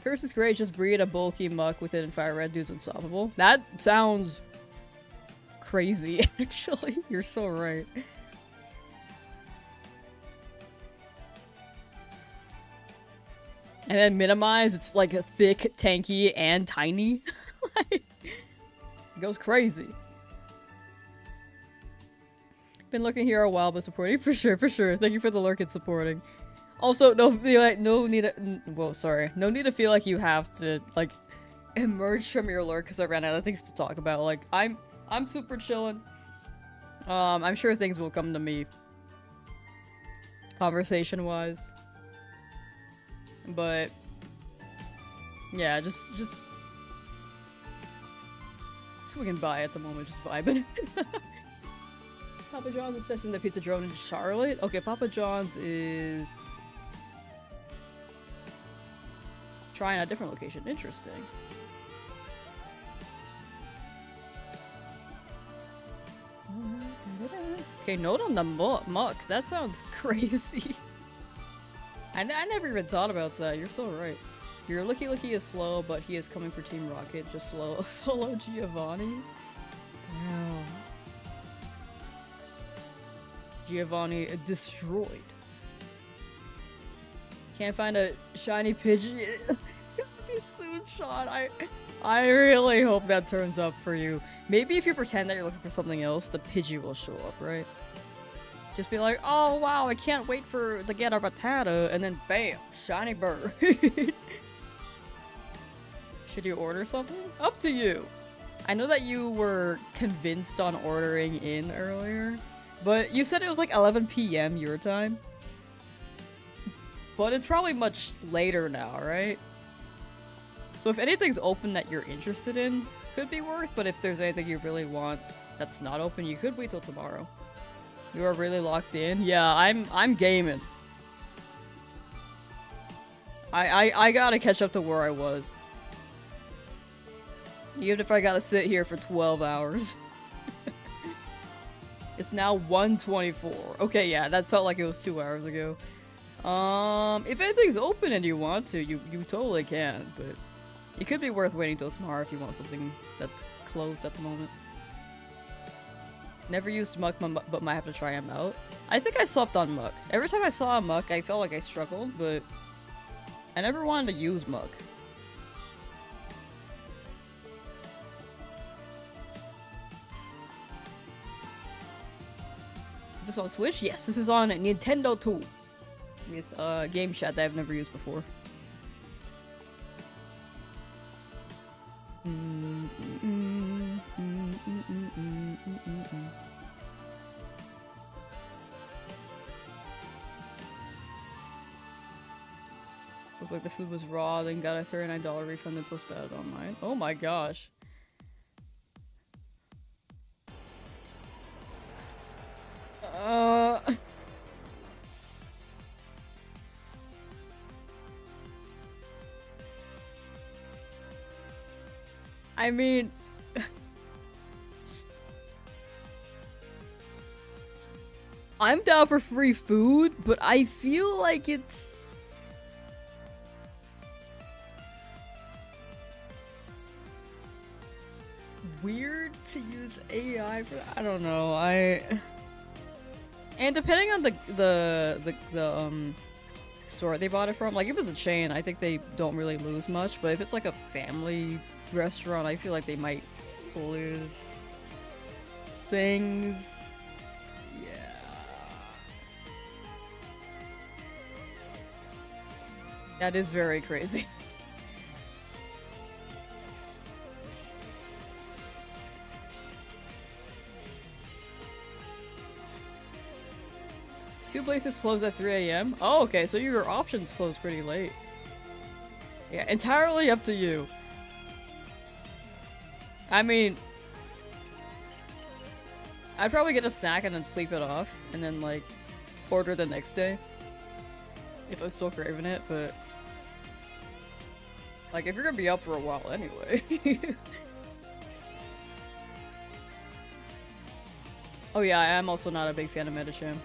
Curse is great, just breed a bulky muck within FireRed, dude's unstoppable. That sounds crazy, actually. You're so right. And then minimize, it's like a thick, tanky, and tiny. Like, it goes crazy. Been lurking here a while, but supporting for sure, for sure. Thank you for the lurk and supporting. Also, no need to feel like you have to like emerge from your lurk because I ran out of things to talk about. Like I'm super chilling. I'm sure things will come to me, conversation-wise. But yeah, just swinging by at the moment, just vibing. Papa John's is testing the pizza drone in Charlotte? Okay, Papa John's is trying a different location. Interesting. Okay, note on the muck. That sounds crazy. I never even thought about that. You're so right. Your Licky Licky is slow, but he is coming for Team Rocket. Just slow. Solo Giovanni? Damn. Giovanni destroyed. Can't find a shiny Pidgey. Soon, Sean. I really hope that turns up for you. Maybe if you pretend that you're looking for something else, the Pidgey will show up, right? Just be like, oh wow, I can't wait to get a Rattata, and then bam, shiny bird. Should you order something? Up to you. I know that you were convinced on ordering in earlier, but you said it was like 11 p.m. your time. But it's probably much later now, right? So if anything's open that you're interested in, could be worth, but if there's anything you really want that's not open, you could wait till tomorrow. You are really locked in? Yeah, I'm gaming. I gotta catch up to where I was. Even if I gotta sit here for 12 hours. It's now 1:24. Okay, yeah, that felt like it was 2 hours ago. If anything's open and you want to, you totally can, but it could be worth waiting till tomorrow if you want something that's closed at the moment. Never used Muck, but might have to try him out. I think I slept on Muck. Every time I saw a Muck, I felt like I struggled, but I never wanted to use Muck. Is this on Switch? Yes, this is on Nintendo 2. With game chat that I've never used before. Looked like the food was raw, then got a $39 refund and post bad online. Oh my gosh. I mean, I'm down for free food, but I feel like it's weird to use AI for that. I don't know. And depending on the store they bought it from, like if it's a chain, I think they don't really lose much, but if it's like a family restaurant, I feel like they might lose things. Yeah. That is very crazy. Two places close at 3 a.m. Oh, okay, so your options close pretty late. Yeah, entirely up to you. I mean, I'd probably get a snack and then sleep it off, and then, like, order the next day. If I'm still craving it, but... like, if you're gonna be up for a while anyway. Oh yeah, I am also not a big fan of Medicham.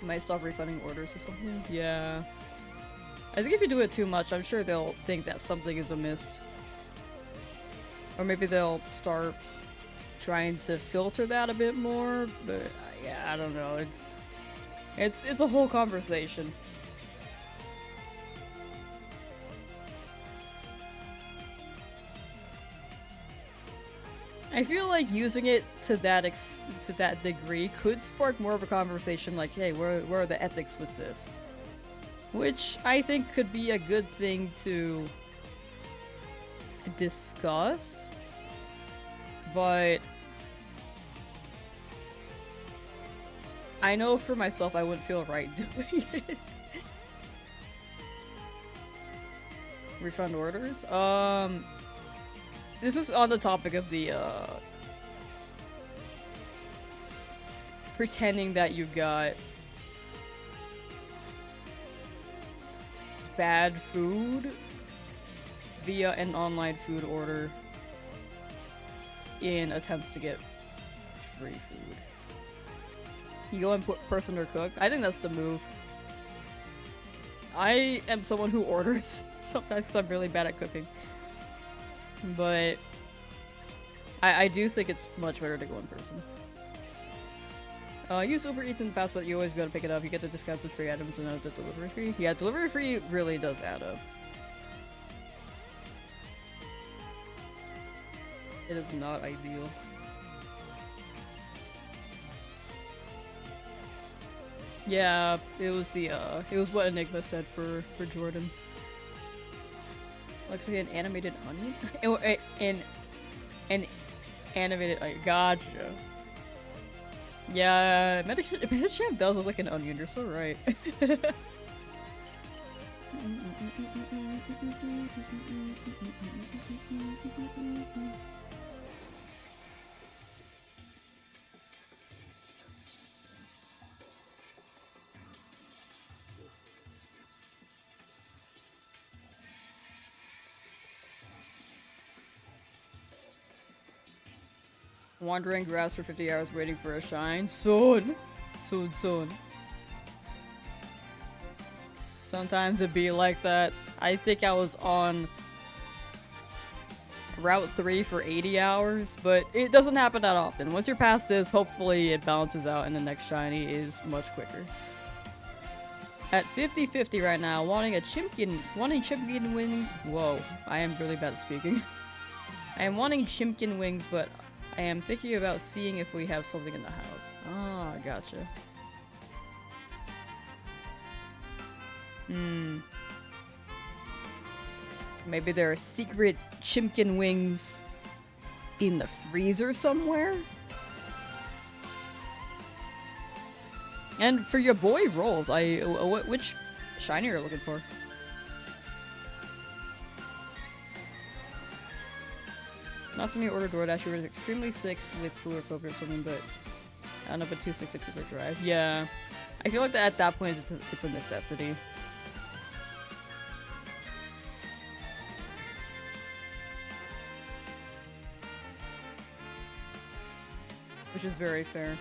Might stop refunding orders or something. Yeah. I think if you do it too much, I'm sure they'll think that something is amiss. Or maybe they'll start trying to filter that a bit more, but yeah, I don't know. It's a whole conversation. I feel like using it to that degree could spark more of a conversation like, hey, where are the ethics with this? Which I think could be a good thing to discuss, but I know for myself I wouldn't feel right doing it. Refund orders? this was on the topic of the pretending that you got bad food via an online food order in attempts to get free food. You go and put person or cook. I think that's the move. I am someone who orders sometimes, I'm really bad at cooking. But I do think it's much better to go in person. Use Uber Eats in the past, but you always gotta pick it up. You get the discounts with free items and the delivery fee. Yeah, delivery fee really does add up. It is not ideal. Yeah, it was what Enigma said for Jordan. Looks like an animated onion? an animated onion. Gotcha. Yeah, Metachef does look like an onion, you're so right. Wandering grass for 50 hours waiting for a shine. Soon. Soon. Sometimes it be like that. I think I was on Route 3 for 80 hours, but it doesn't happen that often. Once you're past this, hopefully it balances out and the next shiny is much quicker. At 50-50 right now, wanting chimkin wing. Whoa, I am really bad at speaking. I am wanting chimkin wings, but I am thinking about seeing if we have something in the house. Ah, gotcha. Maybe there are secret chimkin wings in the freezer somewhere? And for your boy rolls, which shiny are you looking for? Last time you ordered DoorDash, you were extremely sick with flu or COVID or something, but I don't know, but too sick to cook or drive. Yeah, I feel like that at that point it's a necessity. Which is very fair.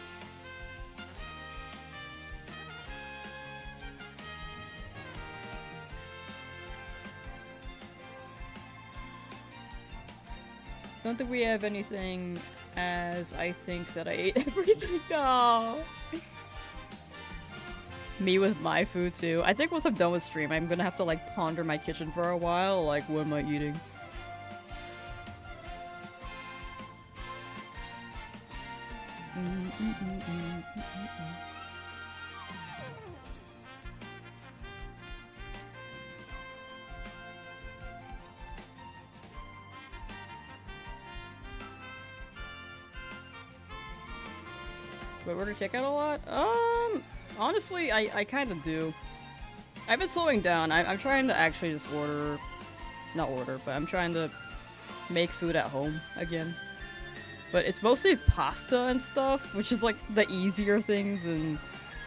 Don't think we have anything, as I think that I ate everything. No. Me with my food too. I think once I'm done with stream, I'm gonna have to like ponder my kitchen for a while. Like, what am I eating? Do I order takeout a lot? Honestly, I kind of do. I've been slowing down. I'm trying to actually just but I'm trying to make food at home again. But it's mostly pasta and stuff, which is like the easier things, and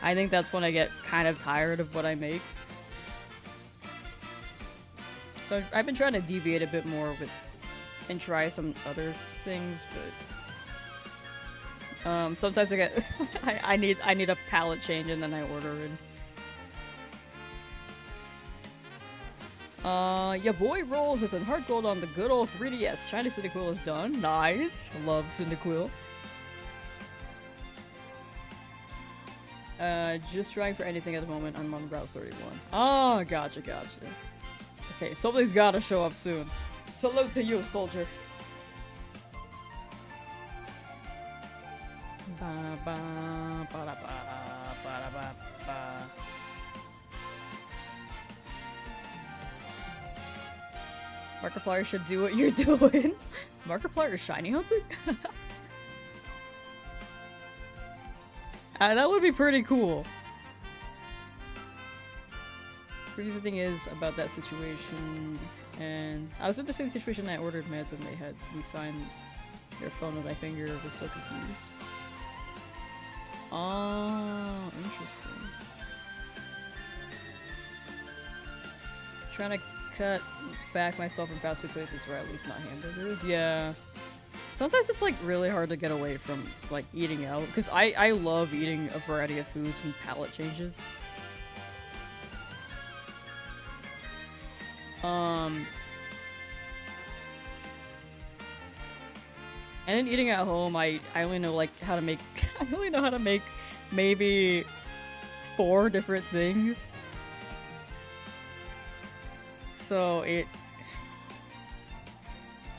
I think that's when I get kind of tired of what I make. So I've been trying to deviate a bit more and try some other things, but sometimes I get I need a palette change and then I order it. Your boy rolls as in heart gold on the good old 3DS. Shiny Cyndaquil is done. Nice. Love Cyndaquil. Just trying for anything at the moment. I'm on Route 31. Oh, gotcha. Okay, somebody's gotta show up soon. Salute to you, soldier. Ba ba ba da ba ba da ba ba. Markiplier should do what you're doing. Markiplier is shiny hunting? That would be pretty cool. Crazy thing is about that situation. And I was in the same situation. I ordered meds and they had me sign their phone with my finger. I was so confused. Oh, interesting. Trying to cut back myself from fast food places, or at least not hamburgers. Yeah. Sometimes it's like really hard to get away from like eating out because I love eating a variety of foods and palate changes. And then eating at home, I only know like how to make I only know how to make maybe 4 different things. So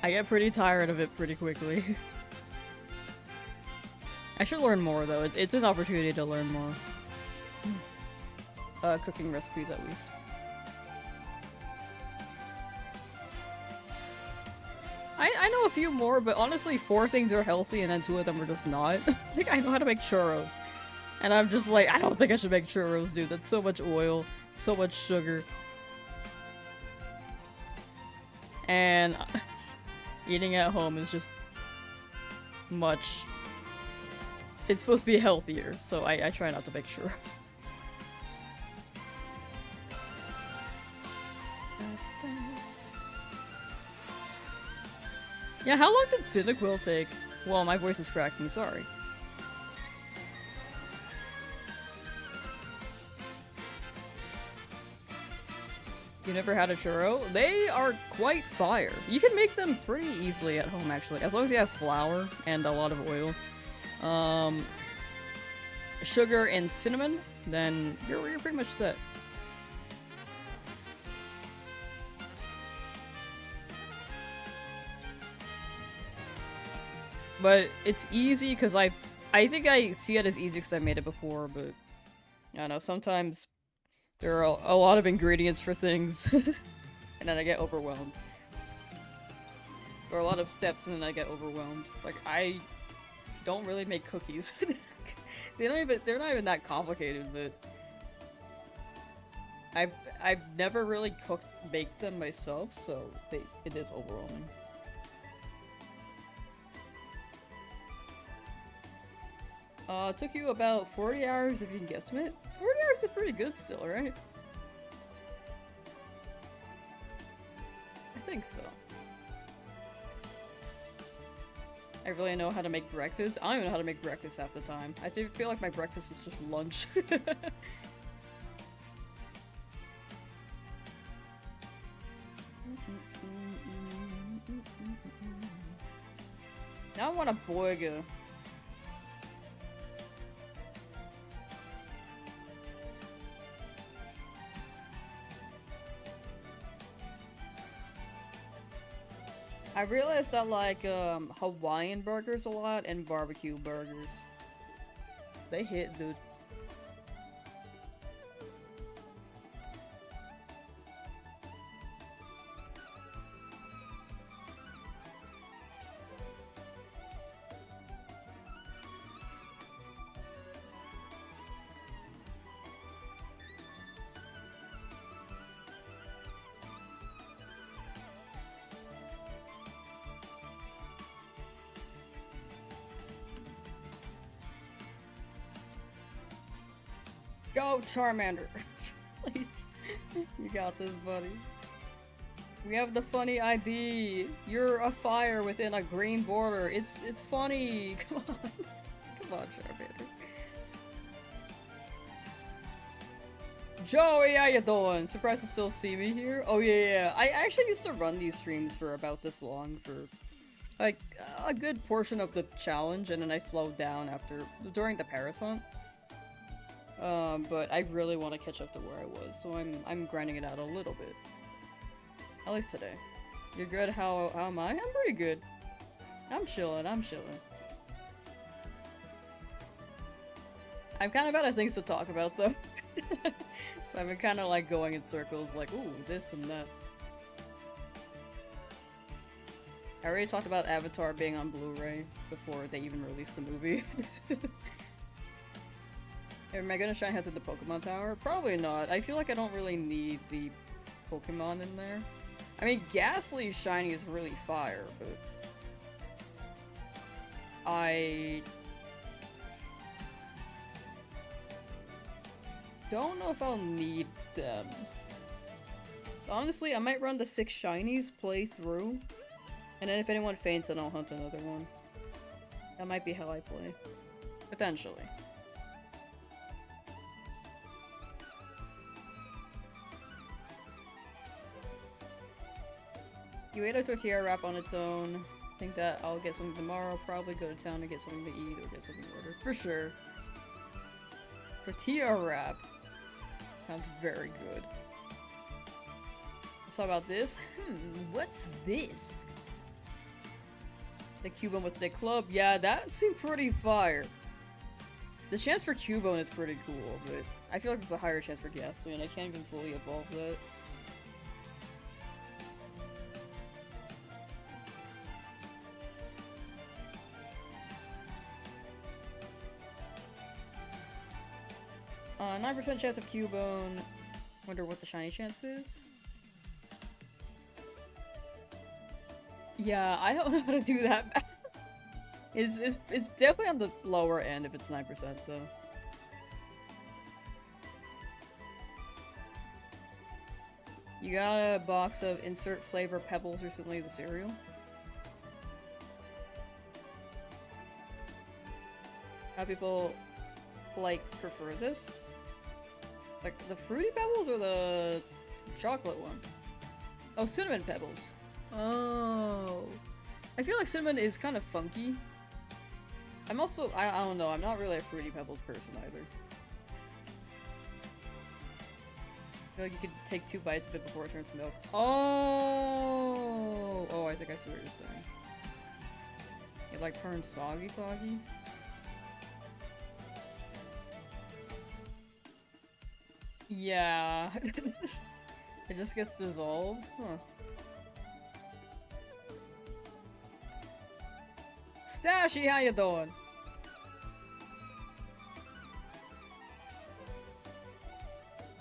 I get pretty tired of it pretty quickly. I should learn more though. It's an opportunity to learn more. Cooking recipes at least. I know a few more, but honestly 4 things are healthy and then 2 of them are just not. Like I know how to make churros. And I'm just like, I don't think I should make churros, dude. That's so much oil, so much sugar. And eating at home is just much. It's supposed to be healthier, so I try not to make churros. Yeah, how long did Cyndaquil take? Well, my voice is cracking, sorry. You never had a churro? They are quite fire. You can make them pretty easily at home, actually, as long as you have flour and a lot of oil. Sugar and cinnamon, then you're pretty much set. But it's easy because I think I see it as easy because I made it before, but I don't know, sometimes there are a lot of ingredients for things and then I get overwhelmed. Or a lot of steps and then I get overwhelmed. Like I don't really make cookies. they're not even that complicated, but I've never really baked them myself, so it is overwhelming. It took you about 40 hours if you can guesstimate. 40 hours is pretty good still, right? I think so. I really know how to make breakfast. I don't even know how to make breakfast half the time. I feel like my breakfast is just lunch. Now I want a burger. I realized I like Hawaiian burgers a lot and barbecue burgers. They hit, dude. Go, Charmander! Please. You got this, buddy. We have the funny ID. You're a fire within a green border. It's funny. Come on. Come on, Charmander. Joey, how you doing? Surprised to still see me here. Oh yeah. I actually used to run these streams for about this long for like a good portion of the challenge, and then I slowed down during the Paris hunt. But I really want to catch up to where I was, so I'm grinding it out a little bit. At least today. You're good? How am I? I'm pretty good. I'm chilling. I'm kind of out of things to talk about, though. So I've been kind of like going in circles, like, ooh, this and that. I already talked about Avatar being on Blu-ray before they even released the movie. Am I gonna try and head to the Pokemon Tower? Probably not. I feel like I don't really need the Pokemon in there. I mean, Ghastly Shiny is really fire, but I don't know if I'll need them. Honestly, I might run the 6 Shinies, play through, and then if anyone faints, then I'll hunt another one. That might be how I play. Potentially. You ate a tortilla wrap on its own. Think that I'll get something tomorrow. Probably go to town to get something to eat or get something ordered. For sure. Tortilla wrap. That sounds very good. Let's talk about this. What's this? The Cubone with the club. Yeah, that seemed pretty fire. The chance for Cubone is pretty cool, but I feel like there's a higher chance for Ghastly, and I can't even fully evolve that. 9% chance of Cubone. Wonder what the shiny chance is. Yeah, I don't know how to do that. It's definitely on the lower end if it's 9% though. You got a box of insert flavor Pebbles recently, the cereal. How people prefer this? Like the Fruity Pebbles or the chocolate one? Oh, Cinnamon Pebbles. Oh. I feel like cinnamon is kind of funky. I'm also, I don't know, I'm not really a Fruity Pebbles person either. I feel like you could take 2 bites of it before it turns to milk. Oh! Oh, I think I see what you're saying. It like turns soggy. Yeah. It just gets dissolved? Huh. Stashy, how you doing?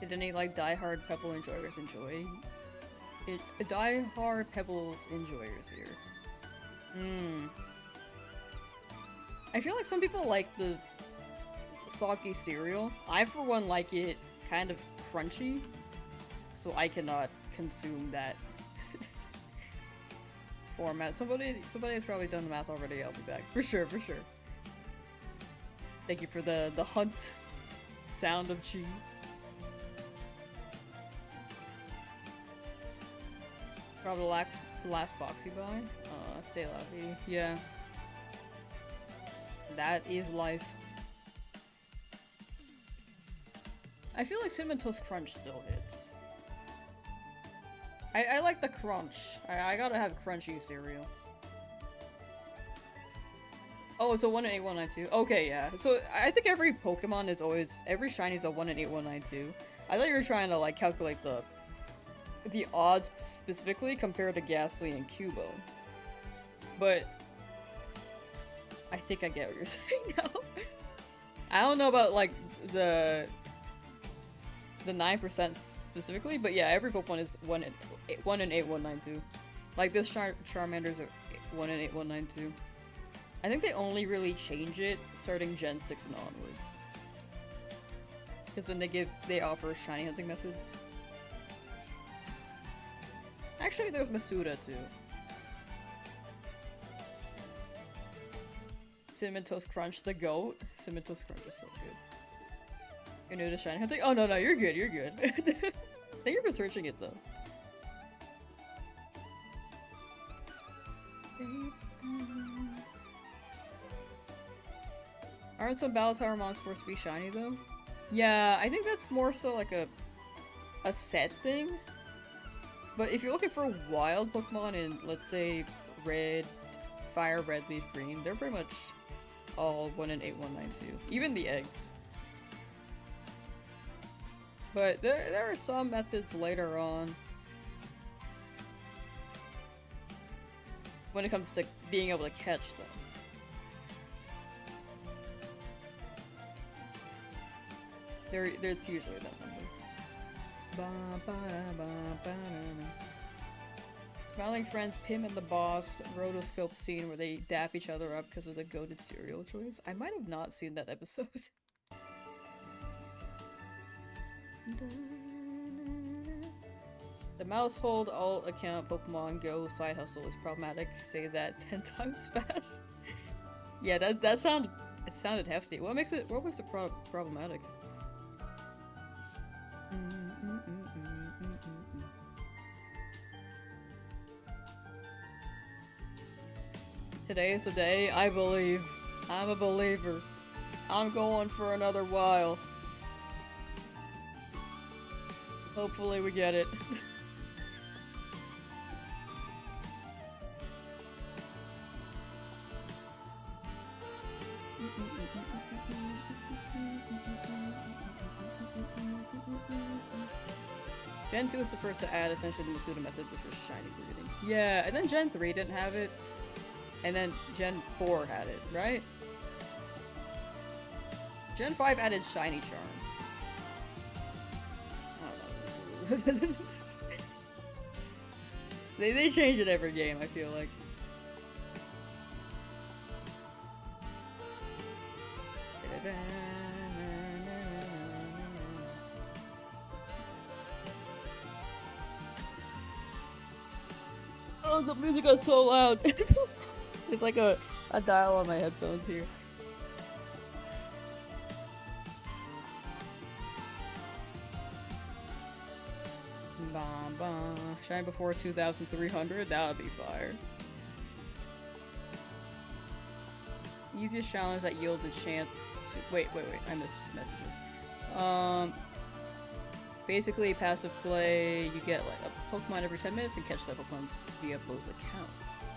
Did any die-hard Pebble enjoyers enjoy it? Die-hard Pebbles enjoyers here. I feel like some people like the soggy cereal. I, for one, like it kind of crunchy, so I cannot consume that format. Somebody has probably done the math already. I'll be back for sure. Thank you for the hunt sound of cheese. Probably the last box you buy. Stay lovely. Yeah, that is life. I feel like Cinnamon Toast Crunch still hits. I like the crunch. I gotta have crunchy cereal. Oh, it's a 1 in 8192. Okay, yeah. So I think every Pokemon is always, every Shiny's a 1 in 8192. I thought you were trying to calculate the odds specifically compared to Ghastly and Cubone. But I think I get what you're saying now. I don't know about the 9% specifically, but yeah, every Pokemon is 1 in 8192. Like this Charmander's a 1 in 8192. I think they only really change it starting Gen 6 and onwards. Because when they offer shiny hunting methods. Actually, there's Masuda too. Cinnamon Toast Crunch, the GOAT. Cinnamon Toast Crunch is so good. You're new to shiny hunting? Oh no, you're good, you're good. Thank you for searching it though. Aren't some Battle Tower mons forced to be shiny though? Yeah, I think that's more so like a set thing. But if you're looking for wild Pokemon in, let's say, Red, FireRed, LeafGreen, they're pretty much all 1 in 8192. Even the eggs. But there are some methods later on when it comes to being able to catch them. There's usually that number. Smiling Friends, Pim and the Boss, rotoscope scene where they dap each other up because of the goated cereal choice. I might have not seen that episode. The Mousehold alt account Pokemon Go side hustle is problematic. Say that 10 times fast. Yeah, that sounded hefty. What makes it problematic? Today is the day. I believe. I'm a believer. I'm going for another while. Hopefully we get it. Gen 2 is the first to add essentially the Masuda method, which was shiny breeding. Yeah, and then Gen 3 didn't have it. And then Gen 4 had it, right? Gen 5 added Shiny Charm. I don't know. They change it every game, I feel like. Oh, the music got so loud. It's like a dial on my headphones here. Bum, bum. Shine before 2,300? That would be fire. Easiest challenge that yields a chance to— wait, I missed messages. Basically, passive play, you get like a Pokemon every 10 minutes and catch that Pokemon via both accounts.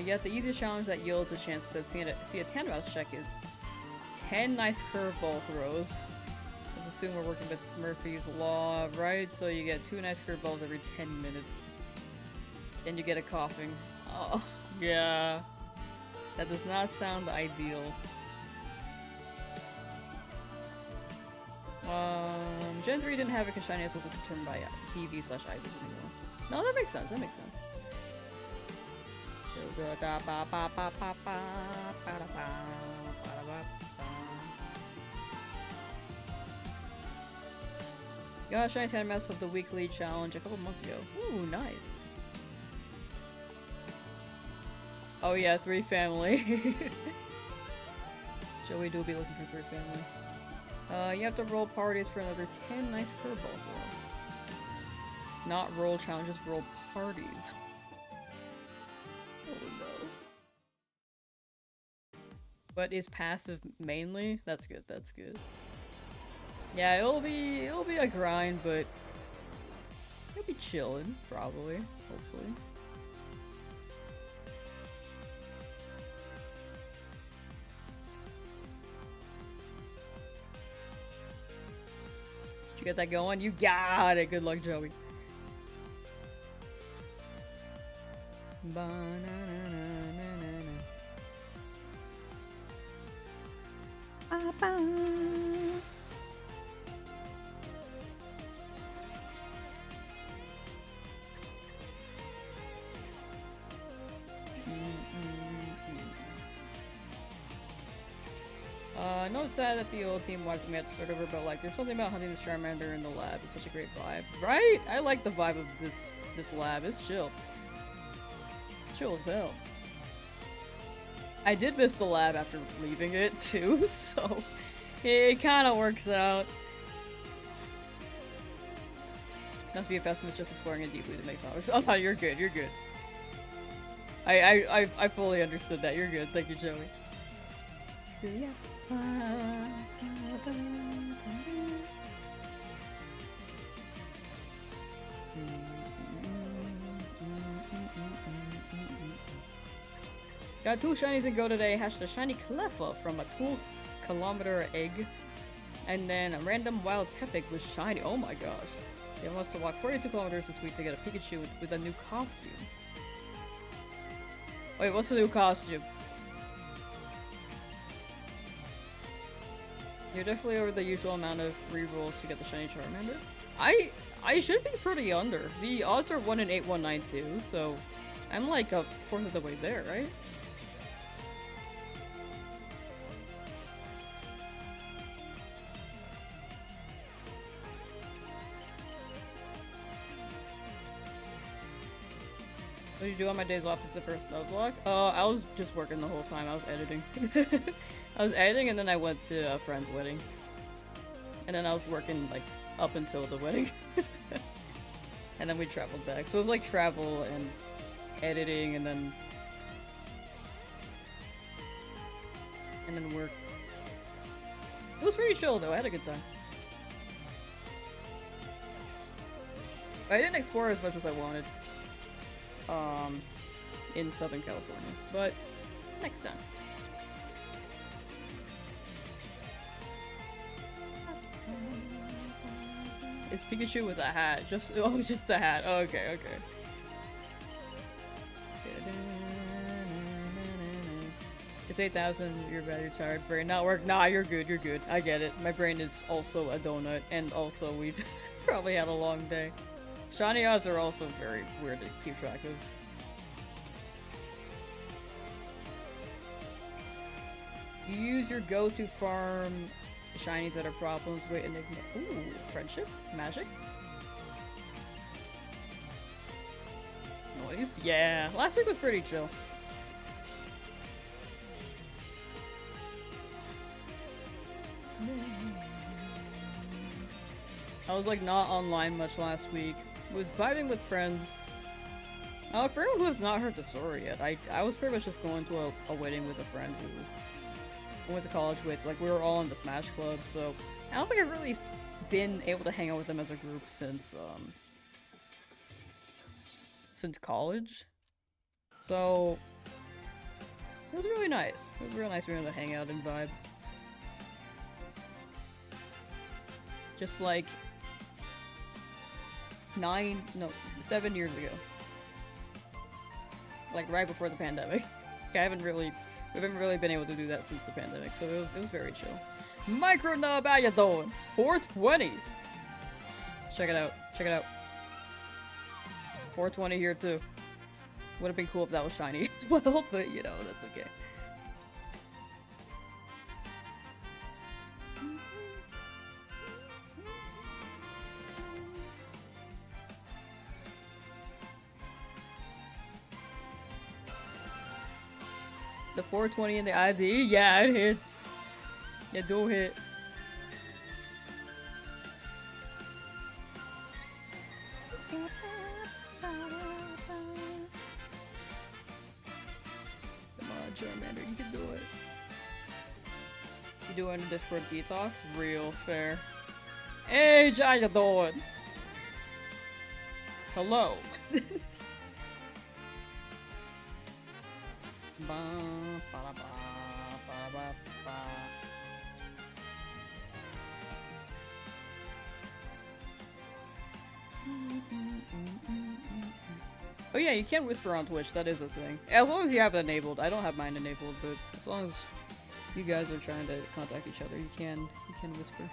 Yet the easiest challenge that yields a chance to see a Tandemaus check is 10 nice curveball throws. Let's assume we're working with Murphy's Law, right? So you get 2 nice curveballs every 10 minutes. Then you get a coughing. Oh, yeah. That does not sound ideal. Gen 3 didn't have it because Shinies wasn't determined by DV/IVs anymore. No, that makes sense, that makes sense. Got a Shiny Tandemaus of the weekly challenge a couple months ago. Ooh, nice. Oh yeah, 3 family. Joey do be looking for 3 family. You have to roll parties for another 10 nice curveball throw. Not roll challenges, roll parties. Oh no. But is passive mainly? That's good, that's good. Yeah, it'll be a grind, but it'll be chillin', probably, hopefully. Did you get that going? You got it! Good luck, Joey. No, it's sad that the old team wiped me at the start over, but like, there's something about hunting this Charmander in the lab. It's such a great vibe, right? I like the vibe of this lab. It's chill. It's chill as hell. I did miss the lab after leaving it too, so it kind of works out. Not to be a pessimist, just exploring it deeply to make topics. Oh no, you're good. You're good. I fully understood that. You're good. Thank you, Joey. Yeah. Got 2 shinies in go today. Hatched a shiny Cleffa from a 2-kilometer egg. And then a random wild Pepig was shiny. Oh my gosh. They must have walked 42 kilometers this week to get a Pikachu with a new costume. Wait, what's the new costume? You're definitely over the usual amount of rerolls to get the shiny Charmander. I should be pretty under. The odds are 1 in 8192, so I'm like a fourth of the way there, right? What did you do on my days off at the first Nuzlocke? I was just working the whole time. I was editing. I was editing and then I went to a friend's wedding. And then I was working like up until the wedding. And then we traveled back. So it was like travel and editing and then work. It was pretty chill though. I had a good time. I didn't explore as much as I wanted. In Southern California, but next time. It's Pikachu with a hat. Just a hat. Oh, okay, okay. It's 8,000. You're bad. You're tired. Brain not work. Nah, you're good. You're good. I get it. My brain is also a donut, and also we've probably had a long day. Shiny odds are also very weird to keep track of. You use your go-to farm shinies that are problems with Enigma. Ooh, friendship? Magic? Noise? Yeah. Last week was pretty chill. I was like not online much last week. Was vibing with friends. For anyone who has not heard the story yet, I was pretty much just going to a wedding with a friend who I went to college with. Like, we were all in the Smash Club, so I don't think I've really been able to hang out with them as a group since college. So it was really nice. It was real nice being able to hang out and vibe. Just like 7 years ago. Like right before the pandemic. We haven't really been able to do that since the pandemic, so it was very chill. Micronub, how you doing? 420. Check it out. Check it out. 420 here too. Would have been cool if that was shiny as well, but you know, that's okay. The 420 in the ID? Yeah, it hits. Yeah, do hit. Come on, Charmander, you can do it. You doing a Discord detox? Real fair. Hey, how you doing? Hello. Oh yeah, you can whisper on Twitch, that is a thing. As long as you have it enabled. I don't have mine enabled, but as long as you guys are trying to contact each other, you can whisper.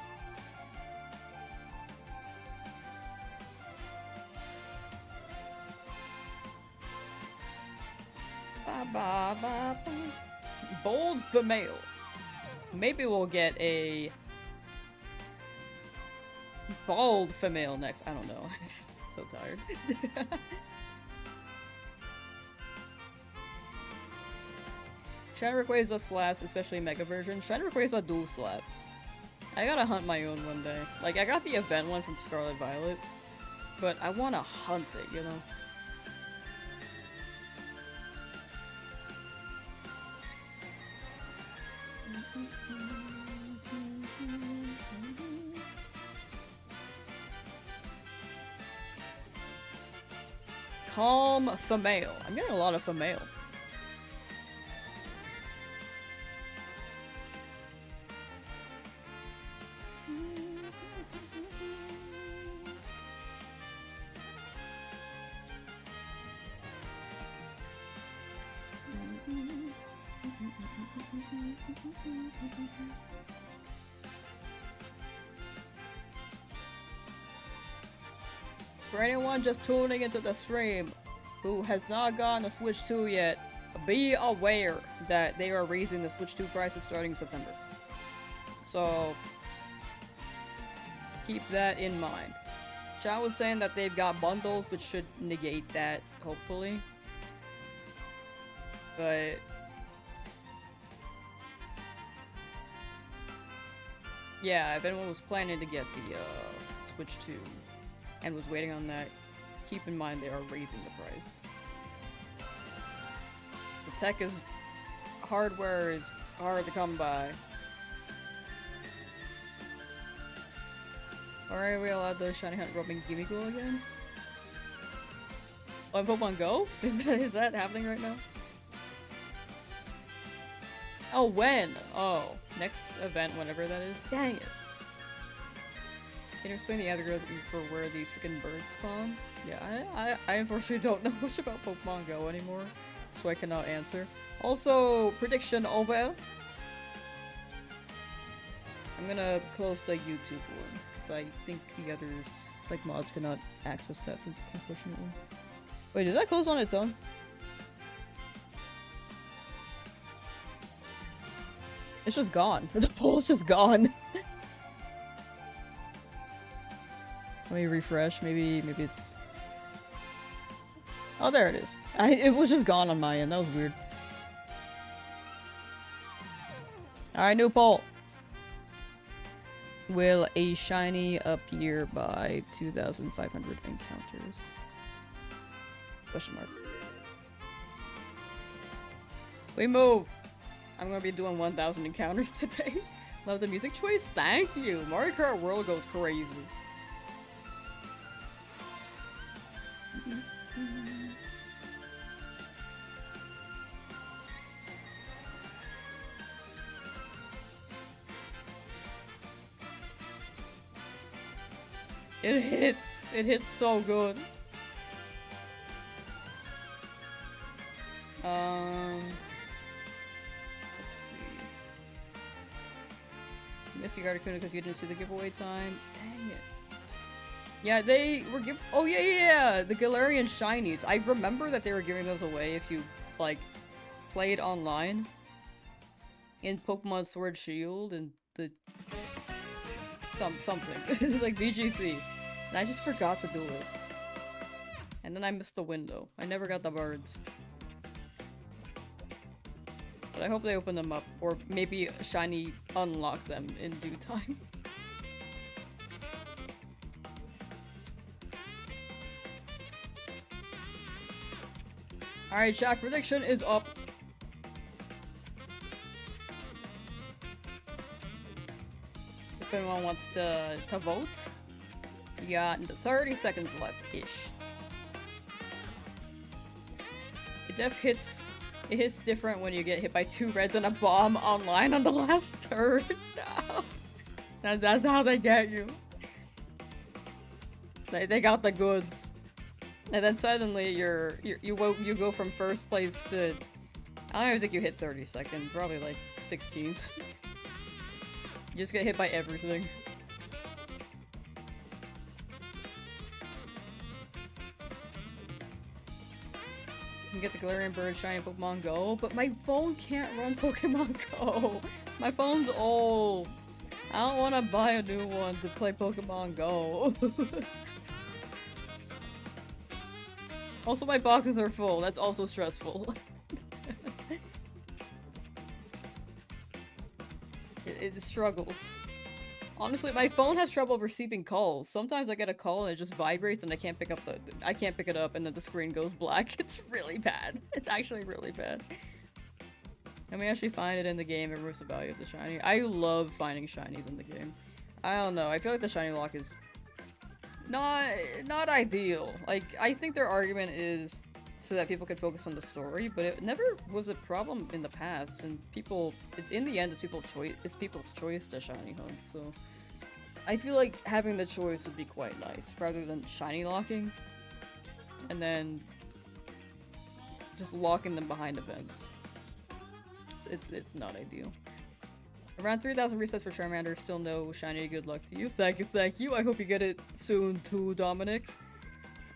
Bold female. Maybe we'll get a bald female next. I don't know. So tired. Shiner Rayquaza slaps, especially Mega version. Shiner Rayquaza dual slap. I gotta hunt my own one day. Like, I got the event one from Scarlet Violet, but I wanna hunt it, you know? Calm female. I'm getting a lot of female. For anyone just tuning into the stream who has not gotten a Switch 2 yet, be aware that they are raising the Switch 2 prices starting in September. So, keep that in mind. Chat was saying that they've got bundles, which should negate that, hopefully. But... yeah, if anyone was planning to get the Switch 2 and was waiting on that, keep in mind they are raising the price. The tech is... hardware is hard to come by. Alright, we allowed the Shiny Hunt Robin Gimme Go again? On Pokemon Go? Is that happening right now? Oh, when? Oh, next event, whenever that is. Dang it. Can you explain the algorithm for where these freaking birds spawn? Yeah, I unfortunately don't know much about Pokemon Go anymore, so I cannot answer. Also, prediction over. I'm gonna close the YouTube one, because I think the others, like mods, cannot access that, unfortunately. Wait, did that close on its own? It's just gone. The poll's just gone. Let me refresh. Maybe it's... oh, there it is. It was just gone on my end. That was weird. Alright, new poll. Will a shiny appear by 2,500 encounters? Question mark. We move! I'm gonna be doing 1,000 encounters today. Love the music choice? Thank you! Mario Kart World goes crazy. It hits! It hits so good. Let's see. Missed you Articuno because you didn't see the giveaway time. Dang it. Yeah, they were oh yeah, the Galarian Shinies. I remember that they were giving those away if you, like, played online. In Pokemon Sword Shield and the... something. Like VGC. And I just forgot to do it. And then I missed the window. I never got the birds. But I hope they open them up, or maybe Shiny unlock them in due time. Alright, chat prediction is up. If anyone wants to vote, you got 30 seconds left-ish. It hits different when you get hit by 2 reds and a bomb online on the last turn. No. That's how they get you. They got the goods. And then suddenly you go from first place to... I don't even think you hit 32nd, probably like 16th. You just get hit by everything. You can get the Galarian Bird shiny Pokemon Go, but my phone can't run Pokemon Go. My phone's old. I don't want to buy a new one to play Pokemon Go. Also, my boxes are full. That's also stressful. It struggles. Honestly, my phone has trouble receiving calls. Sometimes I get a call and it just vibrates and I can't pick it up and then the screen goes black. It's really bad. It's actually really bad. Let me actually find it in the game. It removes the value of the shiny. I love finding shinies in the game. I don't know. I feel like the shiny lock is not ideal. Like, I think their argument is so that people could focus on the story, but it never was a problem in the past, and in the end, it's people's choice to shiny hunt, so I feel like having the choice would be quite nice, rather than shiny locking, and then just locking them behind events. It's not ideal. Around 3,000 resets for Charmander, still no shiny. Good luck to you. Thank you. I hope you get it soon too, Dominic.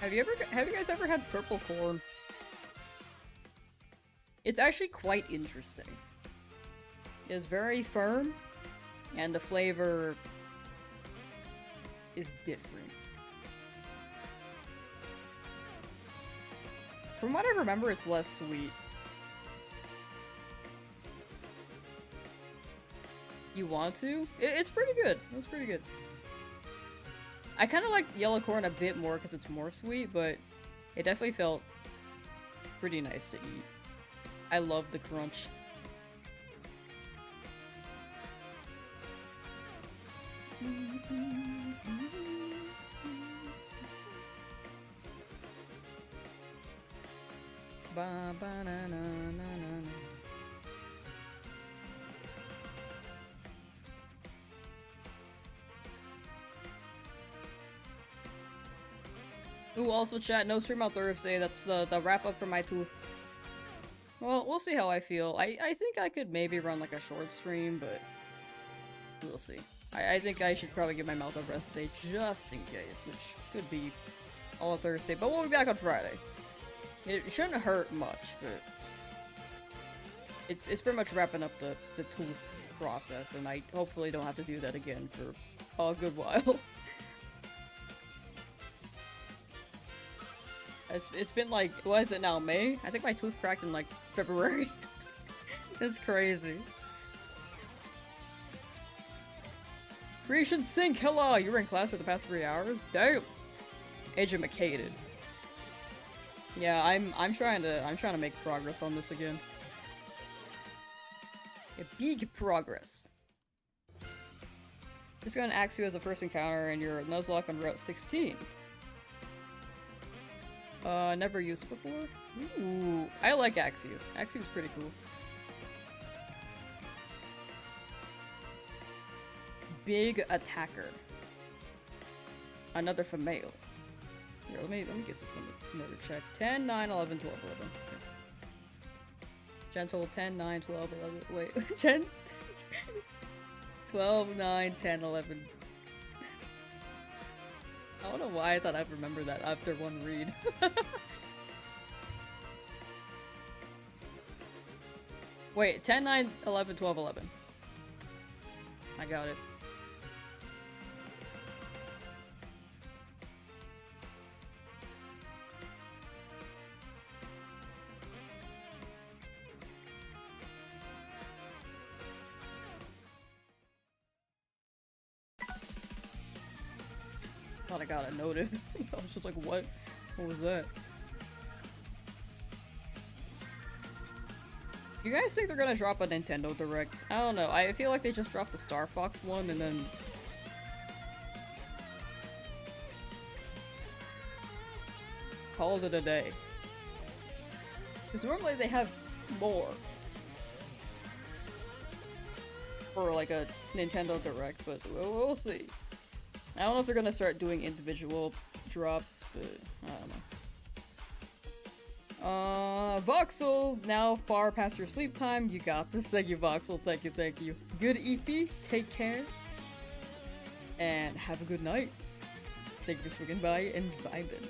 Have you guys ever had purple corn? It's actually quite interesting. It's very firm, and the flavor is different. From what I remember, it's less sweet. You want to? It's pretty good. It's pretty good. I kind of like yellow corn a bit more because it's more sweet, but it definitely felt pretty nice to eat. I love the crunch. Ba ba na na na na. Ooh, also chat, no stream on Thursday. That's the wrap up for my tooth. Well, we'll see how I feel. I think I could maybe run like a short stream, but we'll see. I think I should probably give my mouth a rest day just in case, which could be all of Thursday, but we'll be back on Friday. It shouldn't hurt much, but it's pretty much wrapping up the tooth process, and I hopefully don't have to do that again for a good while. It's been like, what is it now, May? I think my tooth cracked in like February. It's crazy. Creation Sync, hello! You were in class for the past 3 hours? Damn! Educated. Yeah, I'm trying to make progress on this again. A big progress. Just gonna ask you as a first encounter and you're Nuzlocke on Route 16. Never used it before? Ooh, I like Axew. Axew's pretty cool. Big attacker. Another female. Here, let me get this one another check. 10, 9, 11, 12, 11. Okay. Gentle 10, 9, 12, 11. Wait, 10? 12, 9, 10, 11. I don't know why I thought I'd remember that after one read. Wait, 10, 9, 11, 12, 11. I got it. Thought I got it noted. I was just like, what? What was that? You guys think they're gonna drop a Nintendo Direct? I don't know. I feel like they just dropped the Star Fox one and then... called it a day. Because normally they have more. For like a Nintendo Direct, but we'll see. I don't know if they're gonna start doing individual drops, but I don't know. Voxel, now far past your sleep time. You got this. Thank you, Voxel. Thank you, thank you. Good EP. Take care. And have a good night. Thank you for swinging by and vibing.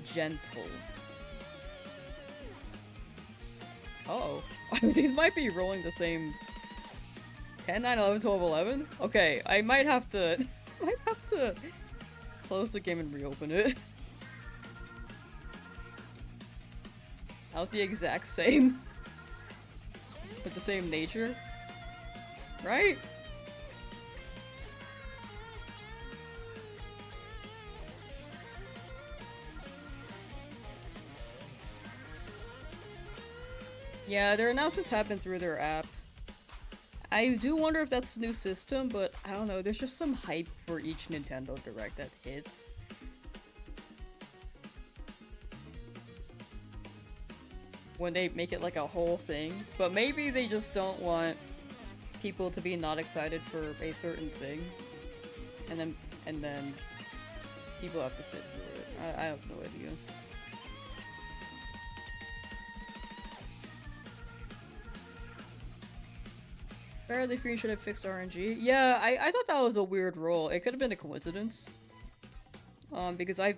Gentle. Uh-oh. These might be rolling the same... 10, 9, 11, 12, 11? Okay, I might have to... close the game and reopen it. That was the exact same. With the same nature. Right? Yeah, their announcements happen through their app. I do wonder if that's a new system, but I don't know, there's just some hype for each Nintendo Direct that hits. When they make it like a whole thing, but maybe they just don't want people to be not excited for a certain thing, and then people have to sit through it. I have no idea. LeafGreen should have fixed RNG. Yeah, I thought that was a weird rule. It could have been a coincidence. Because I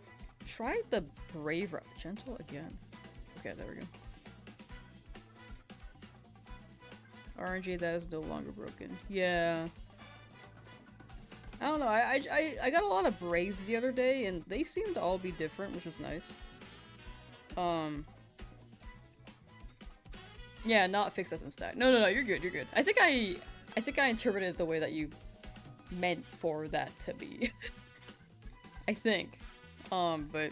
Try the Brave Gentle again. Okay, there we go. RNG that is no longer broken. Yeah. I don't know, I got a lot of Braves the other day, and they seemed to all be different, which was nice. Yeah, not fixed as in stat. No, you're good, you're good. I think I interpreted it the way that you meant for that to be. I think. But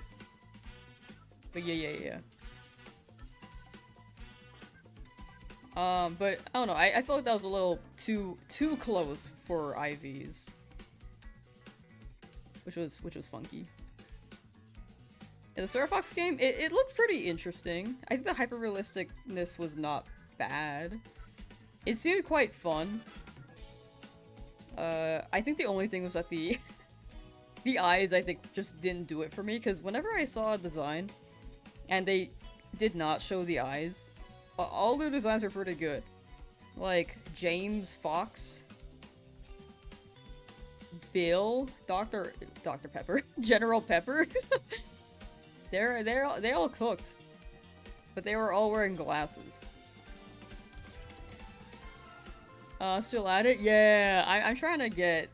yeah. But I don't know, I felt like that was a little too close for IVs. Which was funky. In the Star Fox game, it looked pretty interesting. I think the hyper-realisticness was not bad. It seemed quite fun. I think the only thing was that the eyes, I think, just didn't do it for me, because whenever I saw a design, and they did not show the eyes, all their designs were pretty good. Like, James Fox, Bill, Dr. Pepper, General Pepper. they all cooked, but they were all wearing glasses. Still at it? Yeah, I'm trying to get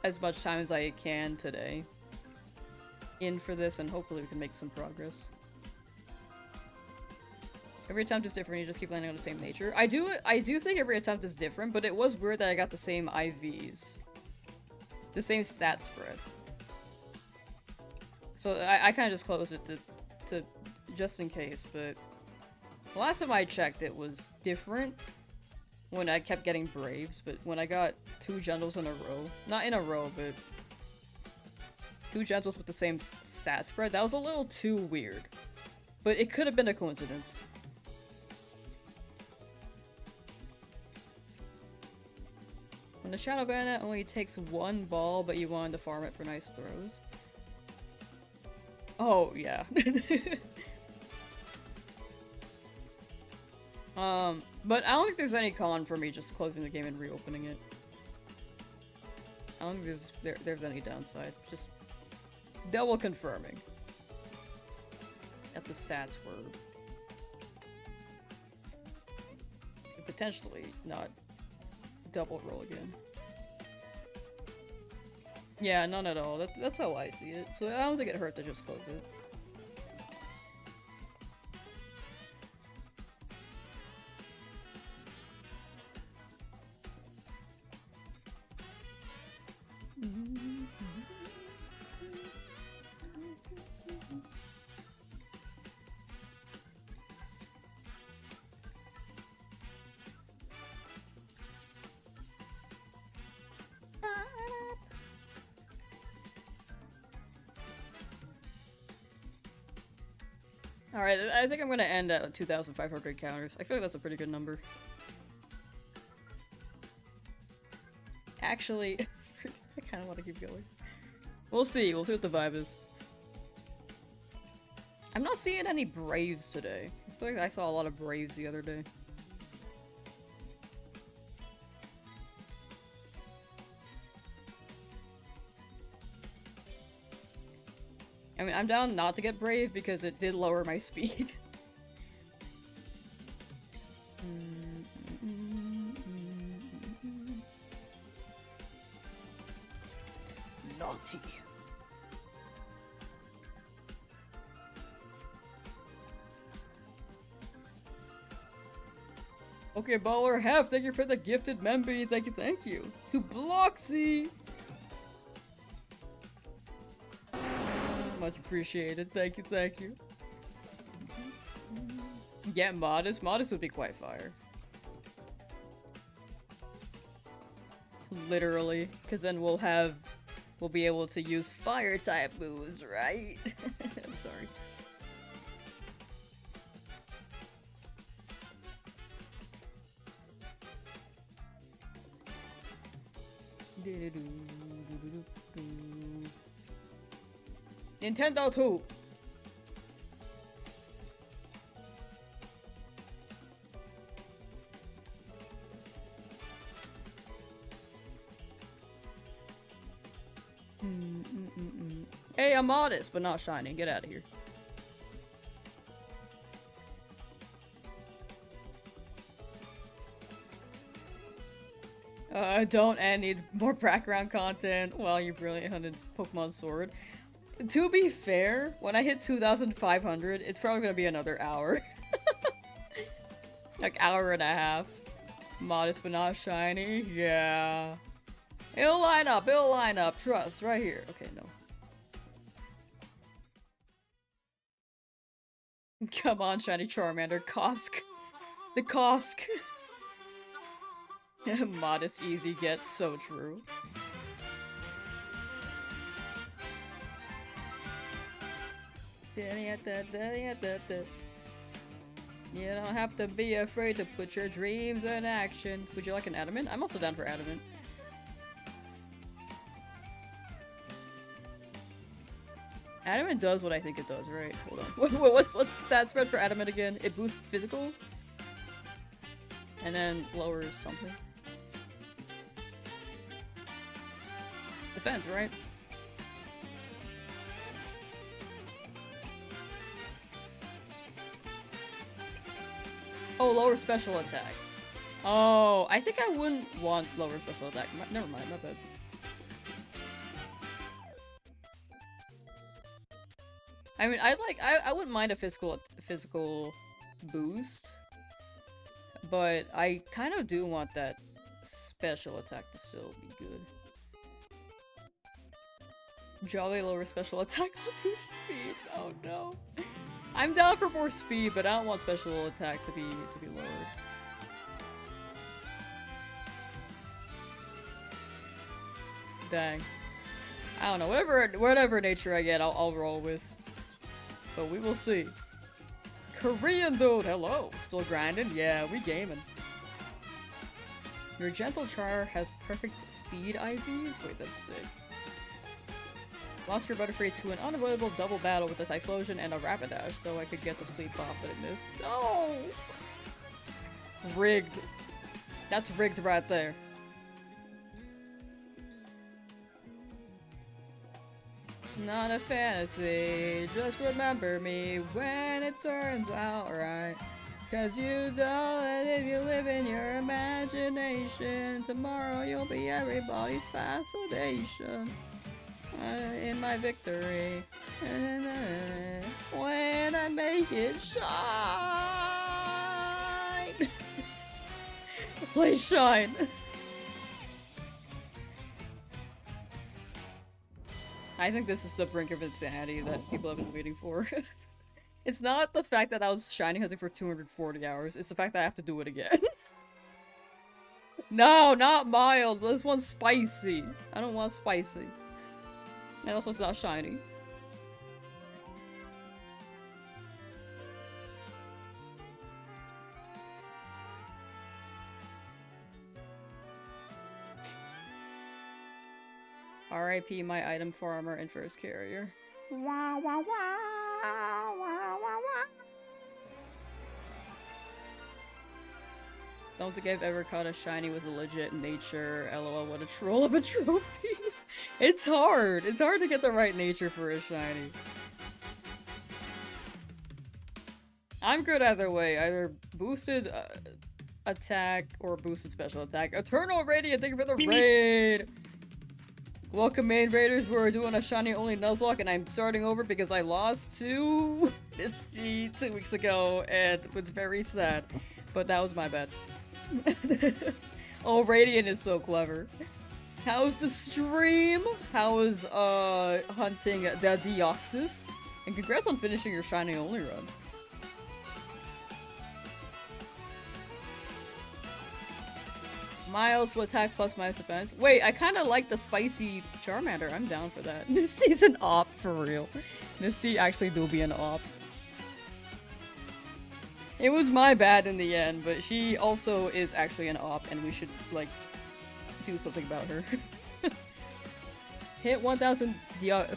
as much time as I can today in for this, and hopefully we can make some progress. Every attempt is different, you just keep landing on the same nature. I do think every attempt is different, but it was weird that I got the same IVs. The same stat spread. So I kind of just closed it to just in case, but the last time I checked it was different when I kept getting Braves, but when I got 2 Gentles in a row, not in a row, but 2 Gentles with the same stat spread, that was a little too weird. But it could have been a coincidence. When the Shadow Bandit only takes 1 ball, but you wanted to farm it for nice throws. Oh, yeah. But I don't think there's any con for me just closing the game and reopening it. I don't think there's any downside. Just double confirming that the stats were potentially not double roll again. Yeah, none at all. That's how I see it. So I don't think it hurt to just close it. Alright, I think I'm gonna end at 2,500 counters. I feel like that's a pretty good number. Actually, I kinda wanna keep going. We'll see what the vibe is. I'm not seeing any Braves today. I feel like I saw a lot of Braves the other day. I mean, I'm down not to get Brave because it did lower my speed. Naughty. Okay, Baller Hef, thank you for the gifted member. Thank you. To Bloxy! Much appreciated. Thank you. Yeah, Modest. Modest would be quite fire. Literally. Because then we'll be able to use fire type moves, right? I'm sorry. Nintendo 2. Hey, I'm modest, but not shiny. Get out of here. Don't and need more background content while you're brilliant hunted Pokemon Sword. To be fair, when I hit 2,500, it's probably gonna be another hour. Like hour and a half. Modest but not shiny? Yeah. It'll line up, trust, right here. Okay, no. Come on, shiny Charmander, Kosk. The Kosk. Modest easy get, so true. You don't have to be afraid to put your dreams in action. Would you like an adamant? I'm also down for adamant. Adamant does what I think it does, right? Hold on. What's the stat spread for adamant again? It boosts physical? And then lowers something. Defense, right? Oh, lower special attack. Oh, I think I wouldn't want lower special attack. Never mind, not bad. I mean, I wouldn't mind a physical boost, but I kind of do want that special attack to still be good. Jolly lower special attack to boost speed. Oh no. I'm down for more speed, but I don't want special attack to be lowered. Dang. I don't know. Whatever nature I get, I'll roll with. But we will see. Korean dude, hello. Still grinding? Yeah, we gaming. Your gentle char has perfect speed IVs? Wait, that's sick. Lost your Butterfree to an unavoidable double battle with a Typhlosion and a Rapidash, though I could get the sleep off, but it missed. No! Rigged. That's rigged right there. Not a fantasy, just remember me when it turns out right. Cause you know that if you live in your imagination, tomorrow you'll be everybody's fascination. In my victory, when I make it shine. Play shine. I think this is the brink of insanity that people have been waiting for. It's not the fact that I was shiny hunting for 240 hours, it's the fact that I have to do it again. No, not mild, this one's spicy. I don't want spicy. And also it's not shiny. R.I.P. my item farmer and first carrier. Wah, wah, wah, wah, wah, wah. Don't think I've ever caught a shiny with a legit nature. LOL, what a troll of a trophy. It's hard. It's hard to get the right nature for a shiny. I'm good either way. Either boosted attack or boosted special attack. Eternal Radiant, thank you for the raid! Welcome main raiders, we're doing a shiny only Nuzlocke and I'm starting over because I lost to Misty 2 weeks ago and it was very sad. But that was my bad. Oh, Radiant is so clever. How's the stream? How is hunting the Deoxys? And congrats on finishing your shiny only run. Miles will attack plus minus defense. Wait, I kind of like the spicy Charmander. I'm down for that. Misty's an op for real. Misty actually do be an op. It was my bad in the end, but she also is actually an op, and we should like do something about her. Hit 1,000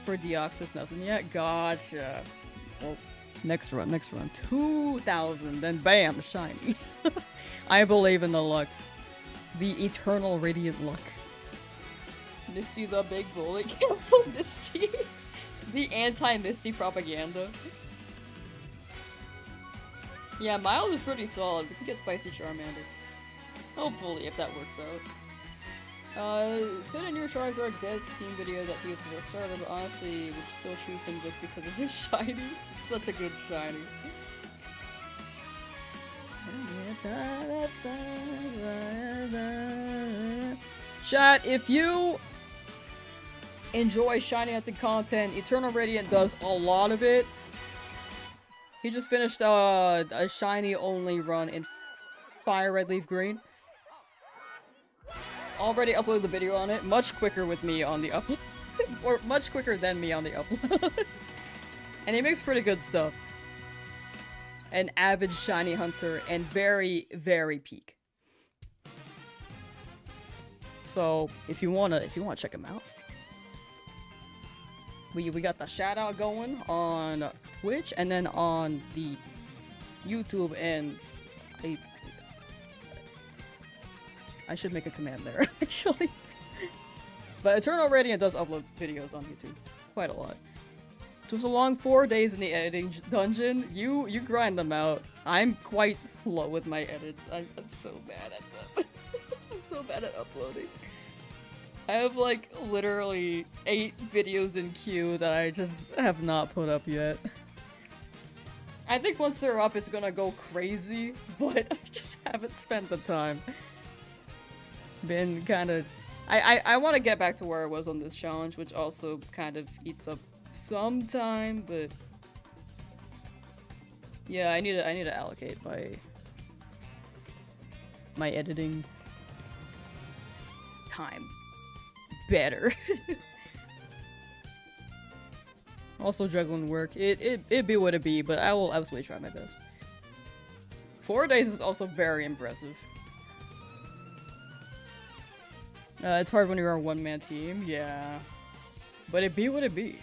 for Deoxys, nothing yet. Gotcha. Well, next run. 2,000, then bam, shiny. I believe in the luck. The eternal radiant luck. Misty's a big bully. Cancel Misty. The anti-Misty propaganda. Yeah, mild is pretty solid. We can get spicy Charmander. Hopefully, if that works out. Send in your Charizard best team video that he was supposed to start, but honestly, would still choose him just because of his shiny. Such a good shiny. Chat, if you enjoy shiny hunting content, Eternal Radiant does a lot of it. He just finished a shiny only run in FireRed LeafGreen. Already uploaded the video on it, much quicker with me on the upload. Or much quicker than me on the upload. And he makes pretty good stuff. An avid shiny hunter and very, very peak. So if you wanna check him out, we got the shout out going on Twitch and then on the YouTube, and I should make a command there actually. But Eternal Radiant does upload videos on YouTube quite a lot. It was a long 4 days in the editing dungeon. You grind them out. I'm quite slow with my edits. I'm so bad at them. I'm so bad at uploading. I have like literally 8 videos in queue that I just have not put up yet. I think once they're up it's gonna go crazy, but I just haven't spent the time. Been kinda... I want to get back to where I was on this challenge, which also kind of eats up some time, but yeah, I need to allocate my editing time better. Also juggling work, it be what it be, but I will absolutely try my best. 4 days is also very impressive. It's hard when you're a one-man team, yeah. But it be what it be.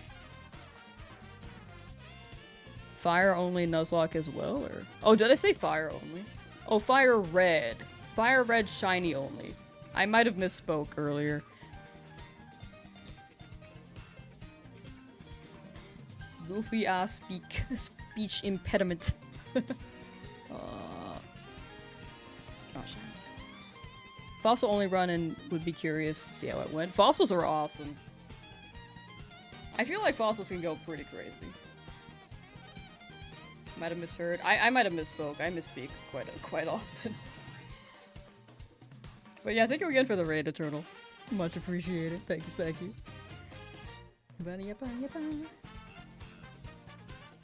Fire only Nuzlocke as well, or... Oh, did I say fire only? Oh, FireRed. FireRed shiny only. I might have misspoke earlier. Goofy ass speech impediment. Gosh. Fossil only run and would be curious to see how it went. Fossils are awesome. I feel like fossils can go pretty crazy. Might have misheard. I might have misspoke. I misspeak quite often. But yeah, thank you again for the raid, Eternal. Much appreciated. Thank you.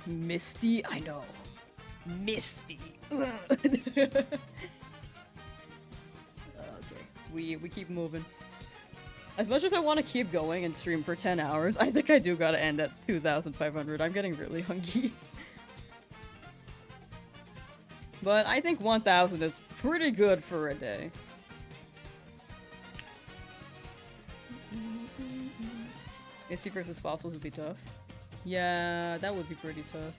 Misty? I know. Misty. Okay. We keep moving. As much as I want to keep going and stream for 10 hours, I think I do gotta end at 2,500. I'm getting really hungry. But I think 1,000 is pretty good for a day. Misty versus fossils would be tough. Yeah, that would be pretty tough.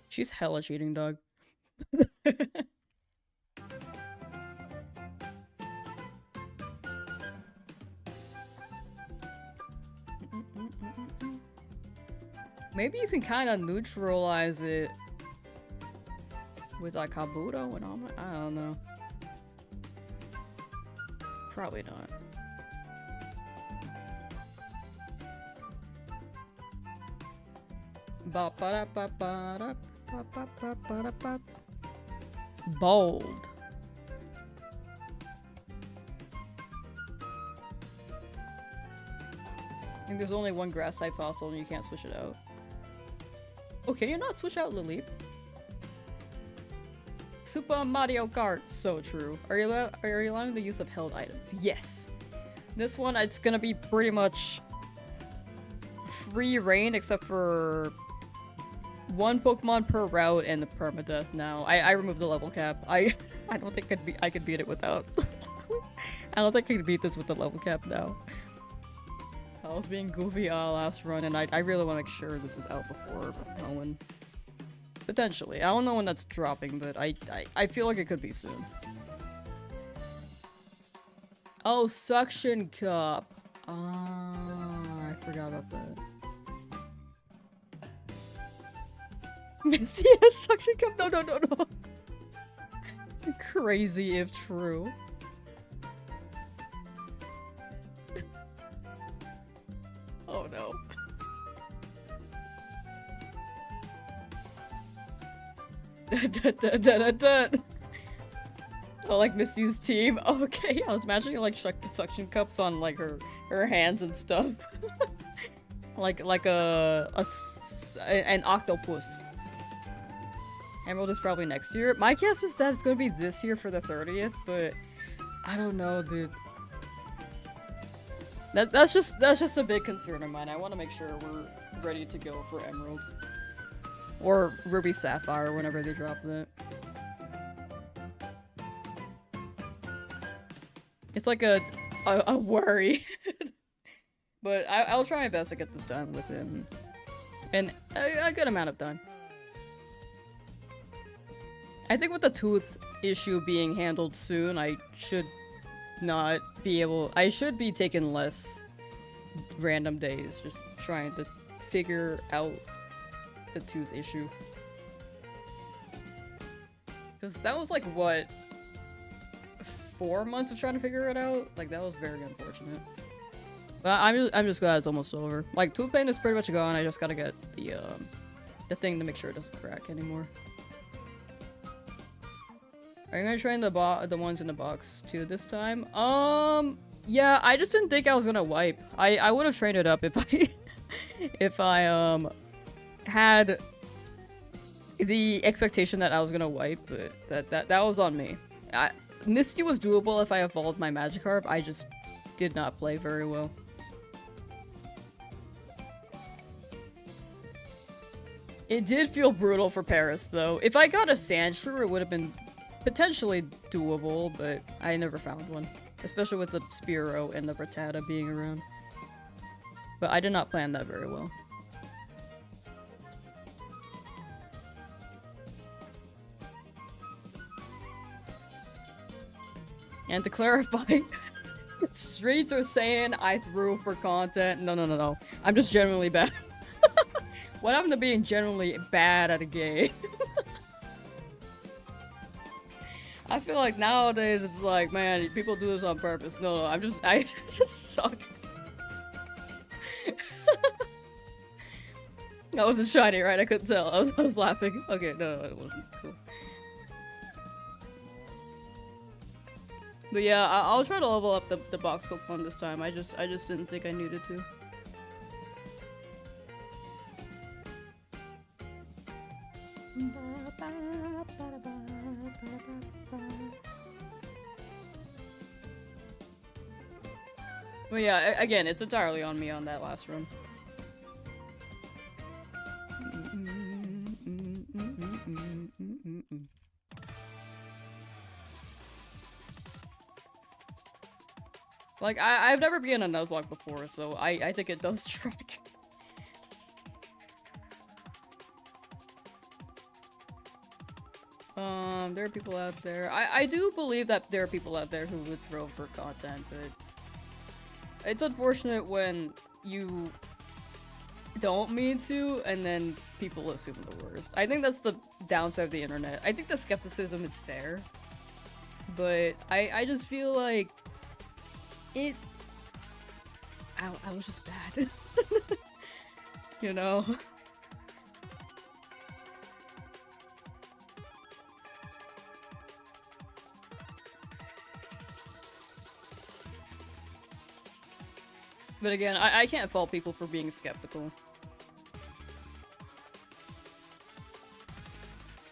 She's hella cheating, dog. Maybe you can kind of neutralize it with like Kabuto and all that. I don't know. Probably not. Bold. I think there's only one grass type fossil and you can't switch it out. Oh, can you not switch out Lilip? Super Mario Kart, so true. Are you allowing the use of held items? Yes. This one, it's gonna be pretty much free reign except for one Pokemon per route and the Permadeath now. I removed the level cap. I don't think I could beat it without. I don't think I could beat this with the level cap now. I was being goofy last run, and I really want to make sure this is out before Owen. Potentially. I don't know when that's dropping, but I feel like it could be soon. Oh, suction cup. Ah, I forgot about that. Misty has suction cup? No, no, no, no. Crazy if true. Oh no. Oh, like Misty's team. Oh, okay, I was imagining like suction cups on like her hands and stuff, like an octopus. Emerald is probably next year. My guess is that it's gonna be this year for the 30th, but I don't know, dude. That's just a big concern of mine. I want to make sure we're ready to go for Emerald or Ruby Sapphire whenever they drop that. It's like a worry. But I'll try my best to get this done within a good amount of time. I think with the tooth issue being handled soon, I should not be able- I should be taking less random days, just trying to figure out the tooth issue. Because that was like, what? 4 months of trying to figure it out? Like, that was very unfortunate. But I'm just glad it's almost over. Like, tooth pain is pretty much gone, I just gotta get the thing to make sure it doesn't crack anymore. Are you gonna train the ones in the box too this time? Yeah, I just didn't think I was gonna wipe. I would have trained it up if I if I had the expectation that I was gonna wipe, but that was on me. Misty was doable if I evolved my Magikarp. I just did not play very well. It did feel brutal for Paris though. If I got a Sandshrew, it would have been potentially doable, but I never found one. Especially with the Spearow and the Rattata being around. But I did not plan that very well. And to clarify, Streets are saying I threw for content. No, no, no, no. I'm just generally bad. What happened to being generally bad at a game? I feel like nowadays it's like, man, people do this on purpose. No, no, I just suck. That wasn't shiny, right? I couldn't tell. I was laughing. Okay, no, it wasn't. Cool. But yeah, I'll try to level up the box Pokemon this time. I just didn't think I needed to. Well, yeah, again, it's entirely on me on that last run. Like, I've never been a Nuzlocke before, so I think it does track. There are people out there. I do believe that there are people out there who would throw for content, but it's unfortunate when you don't mean to, and then people assume the worst. I think that's the downside of the internet. I think the skepticism is fair, but I just feel like I was just bad. You know? But again, I can't fault people for being skeptical.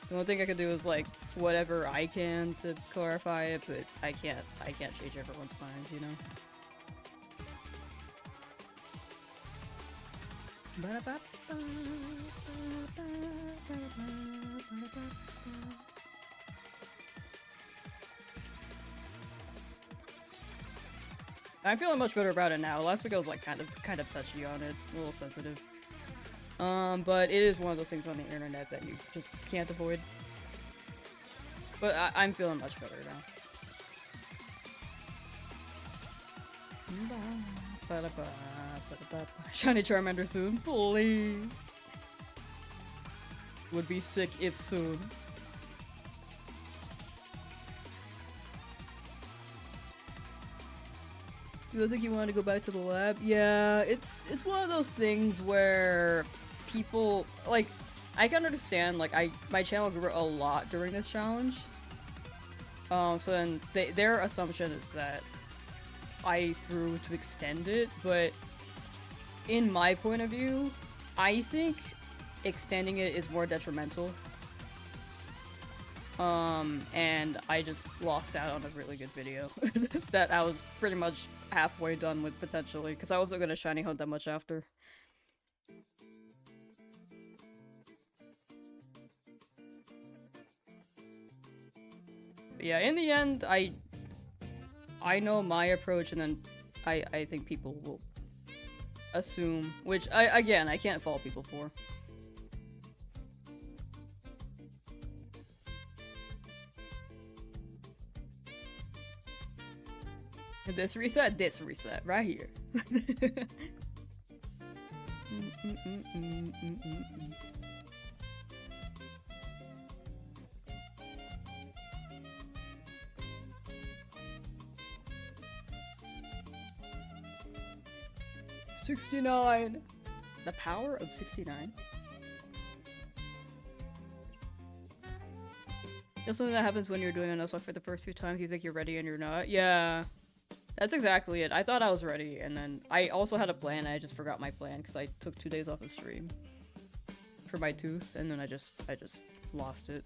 The only thing I could do is like whatever I can to clarify it, but I can't change everyone's minds, you know. I'm feeling much better about it now. Last week I was like kind of touchy on it, a little sensitive. But it is one of those things on the internet that you just can't avoid. But I'm feeling much better now. Shiny Charmander soon, please. Would be sick if soon. You don't think you want to go back to the lab? Yeah, it's one of those things where people like I can understand like my channel grew a lot during this challenge. So then their assumption is that I threw to extend it, but in my point of view, I think extending it is more detrimental. And I just lost out on a really good video that I was pretty much halfway done with potentially, because I wasn't gonna shiny hunt that much after. But yeah, in the end, I know my approach, and then I think people will assume, which again I can't fault people for. This reset right here. 69. The power of 69. That's something that happens when you're doing a Nuzlocke for the first few times. You think you're ready and you're not. Yeah. That's exactly it. I thought I was ready, and then I also had a plan. I just forgot my plan because I took 2 days off of stream for my tooth, and then I just lost it.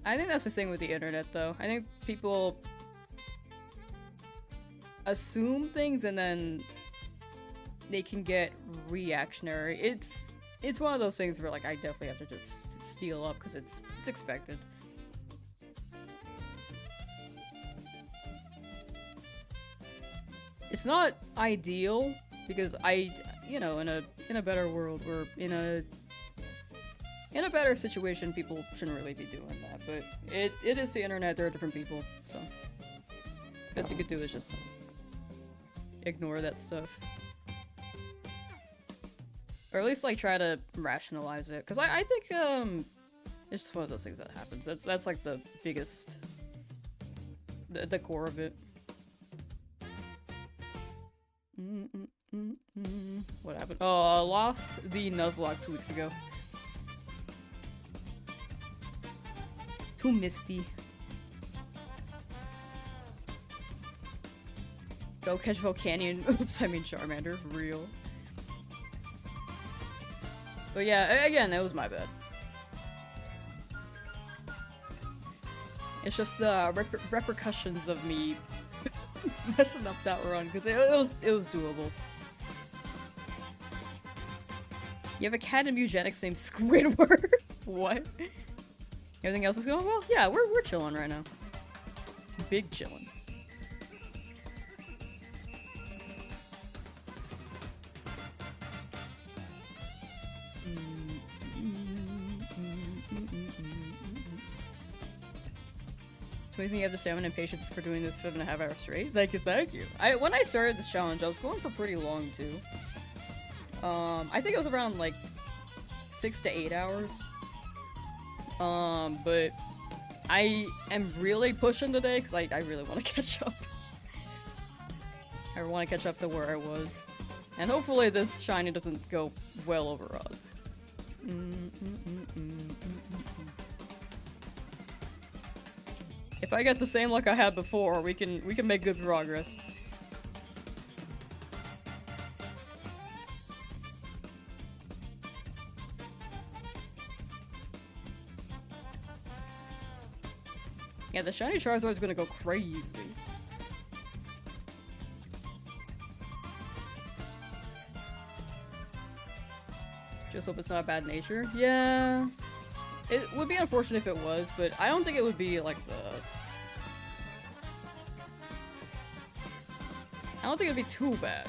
I think that's the thing with the internet, though. I think people assume things and then they can get reactionary. It's one of those things where like I definitely have to just steal up because it's expected. It's not ideal because you know, in a better world, we're in a better situation, people shouldn't really be doing that, but it is the internet, there are different people, so best you could do is just ignore that stuff. Or at least like try to rationalize it, because I think it's just one of those things that happens. That's like the biggest, the core of it. What happened? Oh, I lost the Nuzlocke 2 weeks ago. Too misty. Go catch Volcanion. Oops, I mean Charmander. Real. But yeah, again, it was my bad. It's just the repercussions of me messing up that run, because it was doable. You have a cat in eugenics named Squidward? What? Everything else is going well? Yeah, we're chilling right now. Big chilling. It's amazing you have the stamina and patience for doing this 5.5 hours straight. Thank you. When I started this challenge, I was going for pretty long too. I think it was around like 6 to 8 hours. But I am really pushing today because I really want to catch up. I want to catch up to where I was. And hopefully this shiny doesn't go well over odds. If I get the same luck I had before, we can make good progress. Yeah, the shiny Charizard's gonna go crazy. Just hope it's not bad nature. Yeah. It would be unfortunate if it was, but I don't think it would be like I don't think it'd be too bad.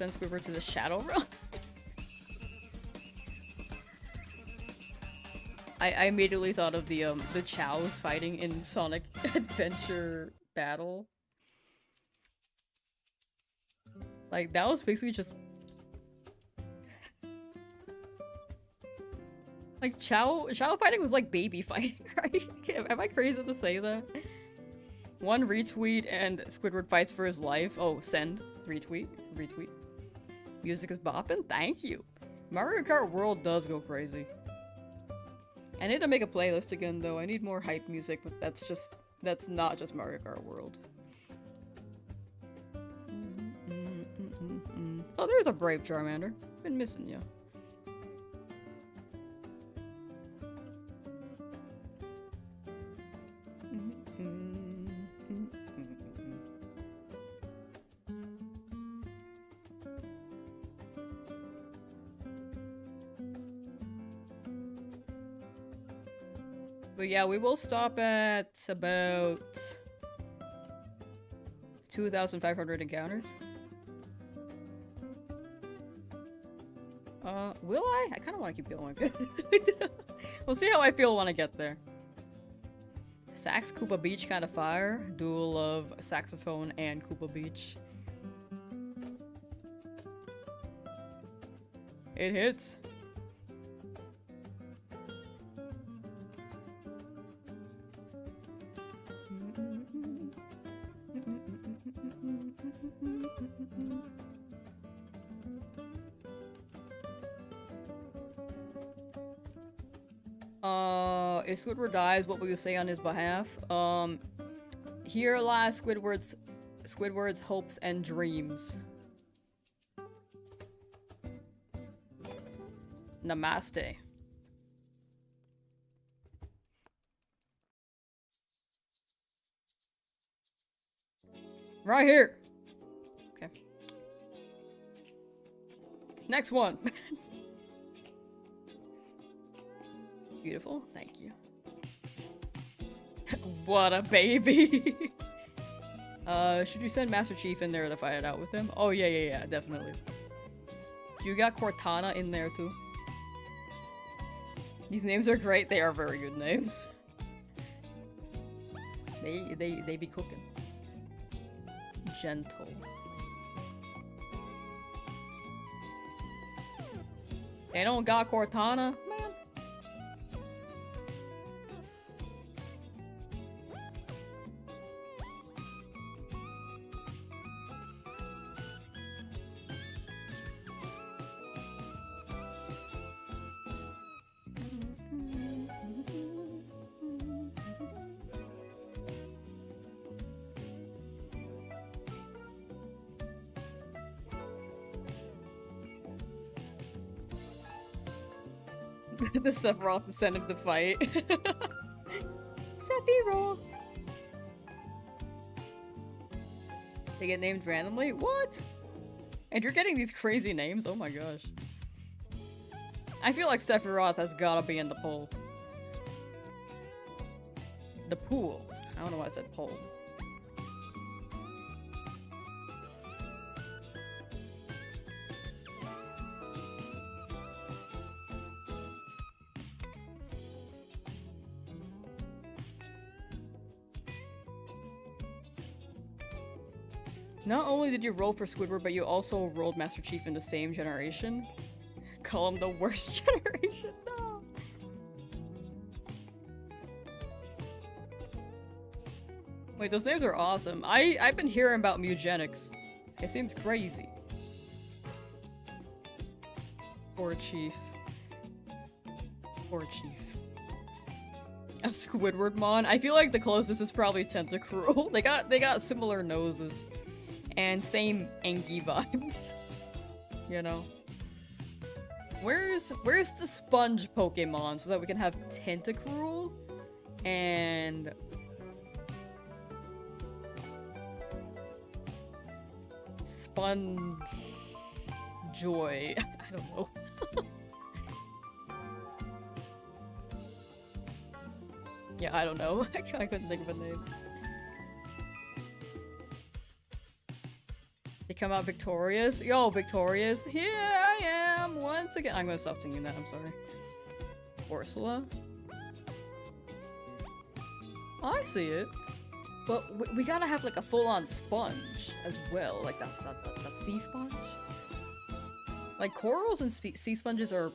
send Squidward to the Shadow Realm. I immediately thought of the Chows fighting in Sonic Adventure Battle. Like, that was basically just... Like, Chow fighting was like baby fighting, right? Am I crazy to say that? One retweet and Squidward fights for his life. Oh, send. Retweet. Retweet. Music is bopping? Thank you. Mario Kart World does go crazy. I need to make a playlist again, though. I need more hype music, but that's not just Mario Kart World. Oh, there's a brave Charmander. Been missing you. But yeah, we will stop at about 2,500 encounters. Will I? I kind of want to keep going. We'll see how I feel when I get there. Sax Koopa Beach kind of fire. Duel of saxophone and Koopa Beach. It hits. If Squidward dies, what will you say on his behalf? Here lies Squidward's hopes and dreams. Namaste. Right here. Okay. Next one. Beautiful. Thank you. What a baby. Should you send Master Chief in there to fight it out with him? Oh, yeah, definitely. You got Cortana in there, too. These names are great. They are very good names. They be cooking. Gentle. They don't got Cortana? Man. The Sephiroth sent him to fight. Sephiroth! They get named randomly? What? And you're getting these crazy names? Oh my gosh. I feel like Sephiroth has gotta be in the poll. The pool. I don't know why I said poll. Not only did you roll for Squidward, but you also rolled Master Chief in the same generation. Call him the worst generation. No. Wait, those names are awesome. I've been hearing about Mugenics. It seems crazy. Poor Chief. Poor Chief. A Squidward mon? I feel like the closest is probably Tentacruel. They got similar noses. And same Angie vibes. You know? Where's the sponge Pokemon so that we can have Tentacruel and Sponge Joy? I don't know. Yeah, I don't know. I couldn't think of a name. come out victorious. Yo, victorious. Here I am once again. I'm gonna stop singing that, I'm sorry. Ursula? I see it. But we gotta have like a full-on sponge as well. Like that sea sponge? Like corals and sea sponges are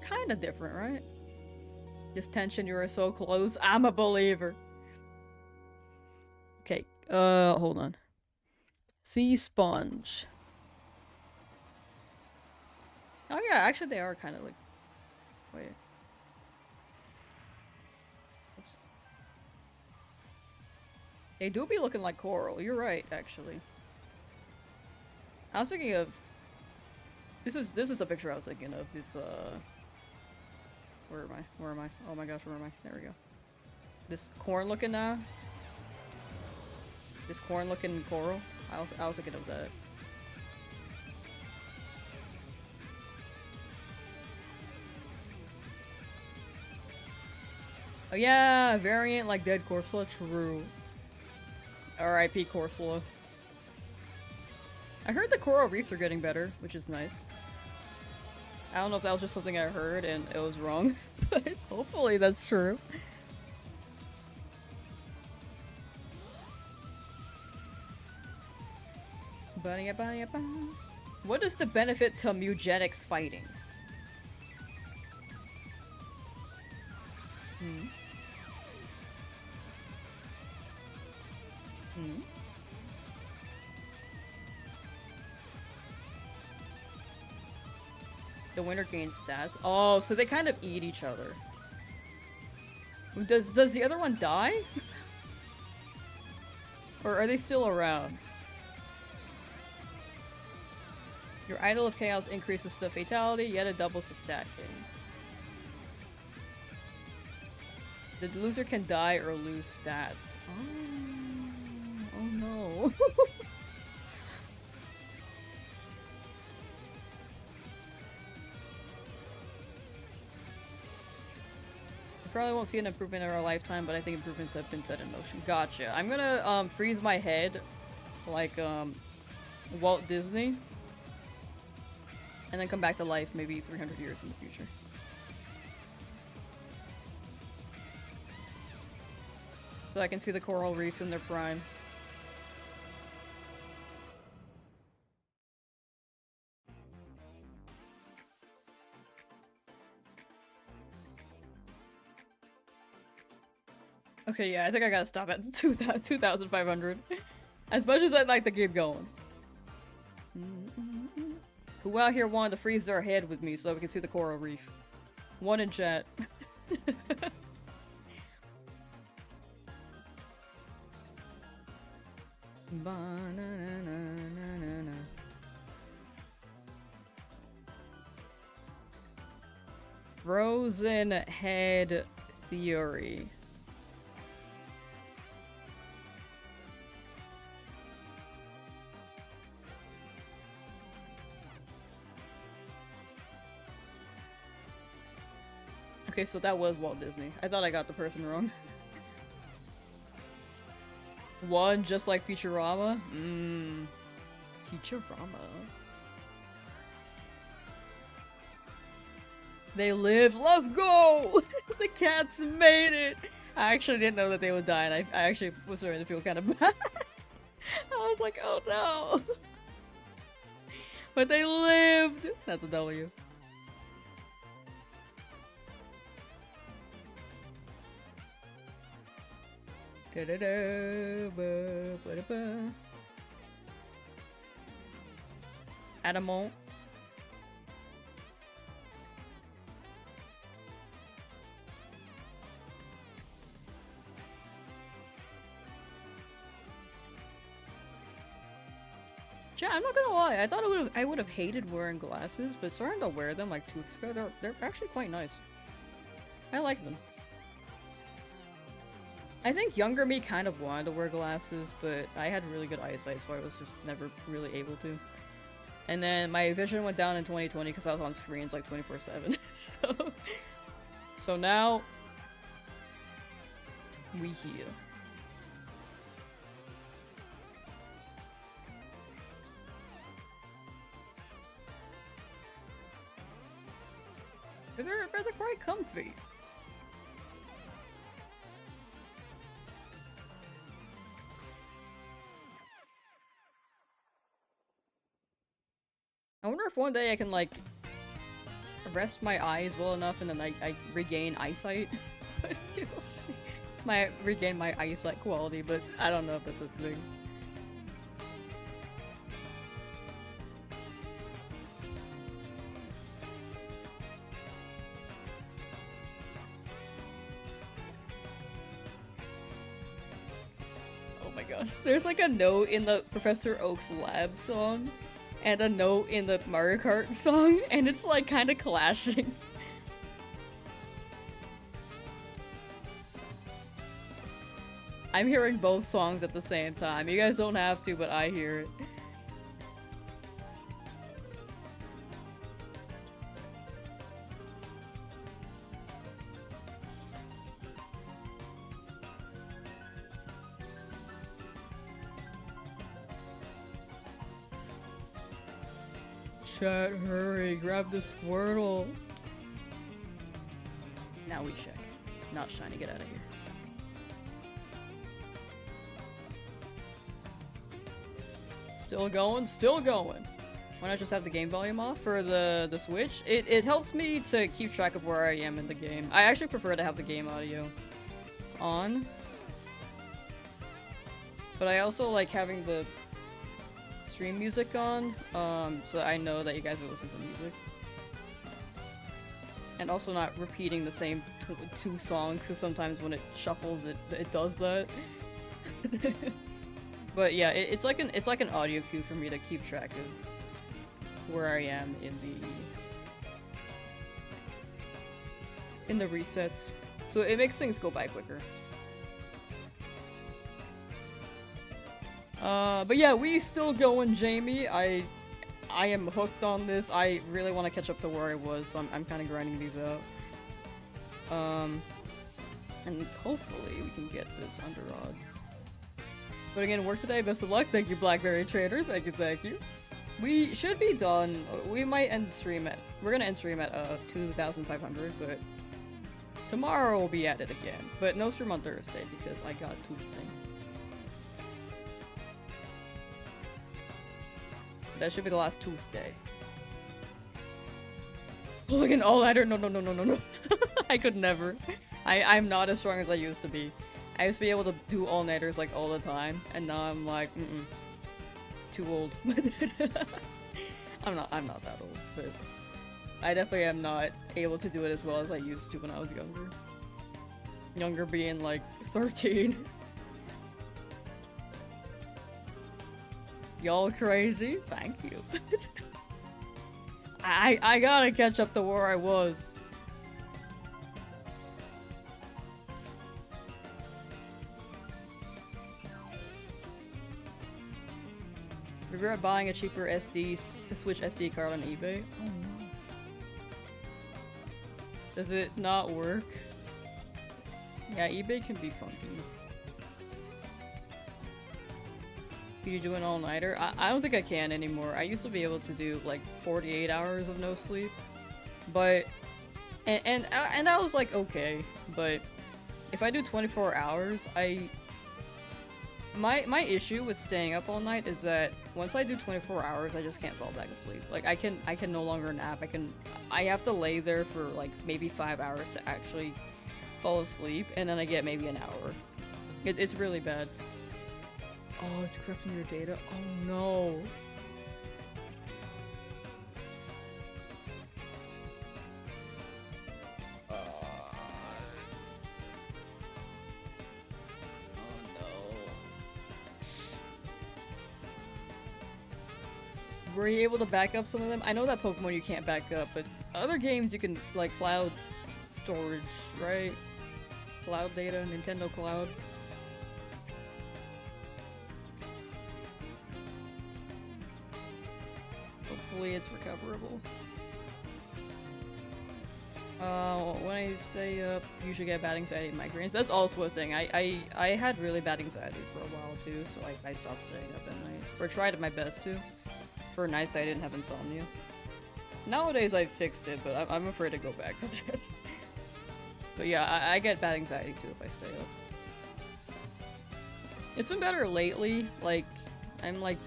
kind of different, right? This tension, you are so close. I'm a believer. Okay, hold on. Sea sponge. Oh yeah, actually they are kind of like... Wait. Oops. They do be looking like coral. You're right, actually. I was thinking of... This is the picture I was thinking of. It's, Where am I? Where am I? Oh my gosh, where am I? There we go. This corn-looking, This corn-looking coral. I was thinking of that. Oh yeah, variant like dead Corsola. True. R.I.P. Corsola. I heard the coral reefs are getting better, which is nice. I don't know if that was just something I heard and it was wrong, but hopefully that's true. What is the benefit to Mugenics fighting? Hmm. Hmm. The winner gains stats. Oh, so they kind of eat each other. Does the other one die? Or are they still around? Your Idol of Chaos increases the fatality, yet it doubles the stat gain. The loser can die or lose stats. Oh no. Probably won't see an improvement in our lifetime, but I think improvements have been set in motion. Gotcha. I'm gonna freeze my head like Walt Disney and then come back to life maybe 300 years in the future. So I can see the coral reefs in their prime. Okay, yeah, I think I gotta stop at 2,500. As much as I'd like to keep going. Who out here wanted to freeze their head with me so that we can see the coral reef? One in chat. Frozen head theory. Okay, so that was Walt Disney. I thought I got the person wrong. One just like Futurama? Futurama. They lived. Let's go! The cats made it! I actually didn't know that they would die, and I actually was starting to feel kind of bad. I was like, oh no! But they lived! That's a W. Adamant. Yeah, I'm not gonna lie. I thought I would have hated wearing glasses, but starting to wear them like 2 weeks ago, they're actually quite nice. I like them. I think younger me kind of wanted to wear glasses, but I had really good eyesight, so I was just never really able to. And then my vision went down in 2020 because I was on screens like 24/7. So now we here. They're quite comfy. I wonder if one day I can, like, rest my eyes well enough and then I regain eyesight. We'll see. Regain my eyesight quality, but I don't know if that's a thing. Oh my god. There's like a note in the Professor Oak's lab song and a note in the Mario Kart song, and it's like kind of clashing. I'm hearing both songs at the same time. You guys don't have to, but I hear it. Chat, hurry, grab the Squirtle. Now we check. Not Shiny, get out of here. Still going, still going. Why not just have the game volume off for the Switch? It helps me to keep track of where I am in the game. I actually prefer to have the game audio on. But I also like having the stream music on, so I know that you guys will listen to music. And also not repeating the same two songs, because sometimes when it shuffles, it does that. But yeah, it's like an audio cue for me to keep track of where I am in the resets. So it makes things go by quicker. But yeah, we still going, Jamie. I am hooked on this. I really want to catch up to where I was, so I'm kind of grinding these out. And hopefully we can get this under odds. But again, work today. Best of luck. Thank you, Blackberry Trader. Thank you, thank you. We should be done. We might end stream at... We're gonna end stream at 2,500, but tomorrow we'll be at it again. But no stream on Thursday because I got a tooth thing. That should be the last tooth day. Oh, like an all-nighter? No, no, no, no, no, no. I could never. I'm not as strong as I used to be. I used to be able to do all-nighters like all the time, and now I'm like, too old. I'm not that old, but I definitely am not able to do it as well as I used to when I was younger. Younger being like 13. Y'all crazy? Thank you. I gotta catch up to where I was. Regret buying a cheaper Switch SD card on eBay? Oh no. Does it not work? Yeah, eBay can be funky. Can you do an all-nighter? I don't think I can anymore. I used to be able to do like 48 hours of no sleep, but and I was like okay, but if I do 24 hours, my issue with staying up all night is that once I do 24 hours, I just can't fall back asleep. Like I can no longer nap. I have to lay there for like maybe 5 hours to actually fall asleep, and then I get maybe an hour. It's really bad. Oh, it's corrupting your data? Oh no. Oh no. Were you able to back up some of them? I know that Pokemon you can't back up, but other games you can, like, cloud storage, right? Cloud data, Nintendo Cloud. Hopefully it's recoverable. When I stay up, usually get bad anxiety and migraines. That's also a thing. I had really bad anxiety for a while too, so I stopped staying up at night. Or tried my best to. For nights I didn't have insomnia. Nowadays I fixed it, but I'm afraid to go back to that. But yeah, I get bad anxiety too if I stay up. It's been better lately, like, I'm like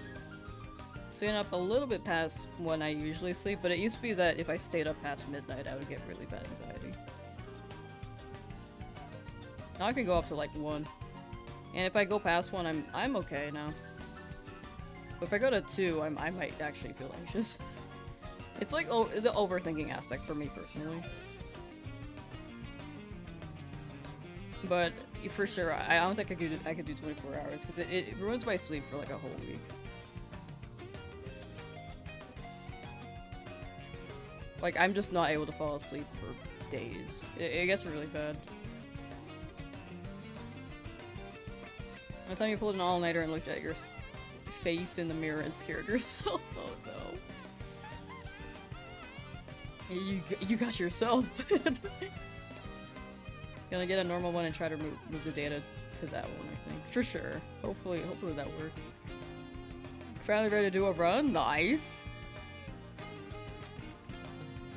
staying up a little bit past when I usually sleep, but it used to be that if I stayed up past midnight I would get really bad anxiety. Now I can go up to like 1. And if I go past 1, I'm okay now. But if I go to 2, I might actually feel anxious. It's like the overthinking aspect for me personally. But for sure, I don't think I could do 24 hours because it ruins my sleep for like a whole week. Like I'm just not able to fall asleep for days. It gets really bad. One time you pulled an all-nighter and looked at your face in the mirror and scared yourself. Oh no. You got yourself. Gonna get a normal one and try to move the data to that one, I think. For sure. Hopefully that works. Finally ready to do a run? Nice!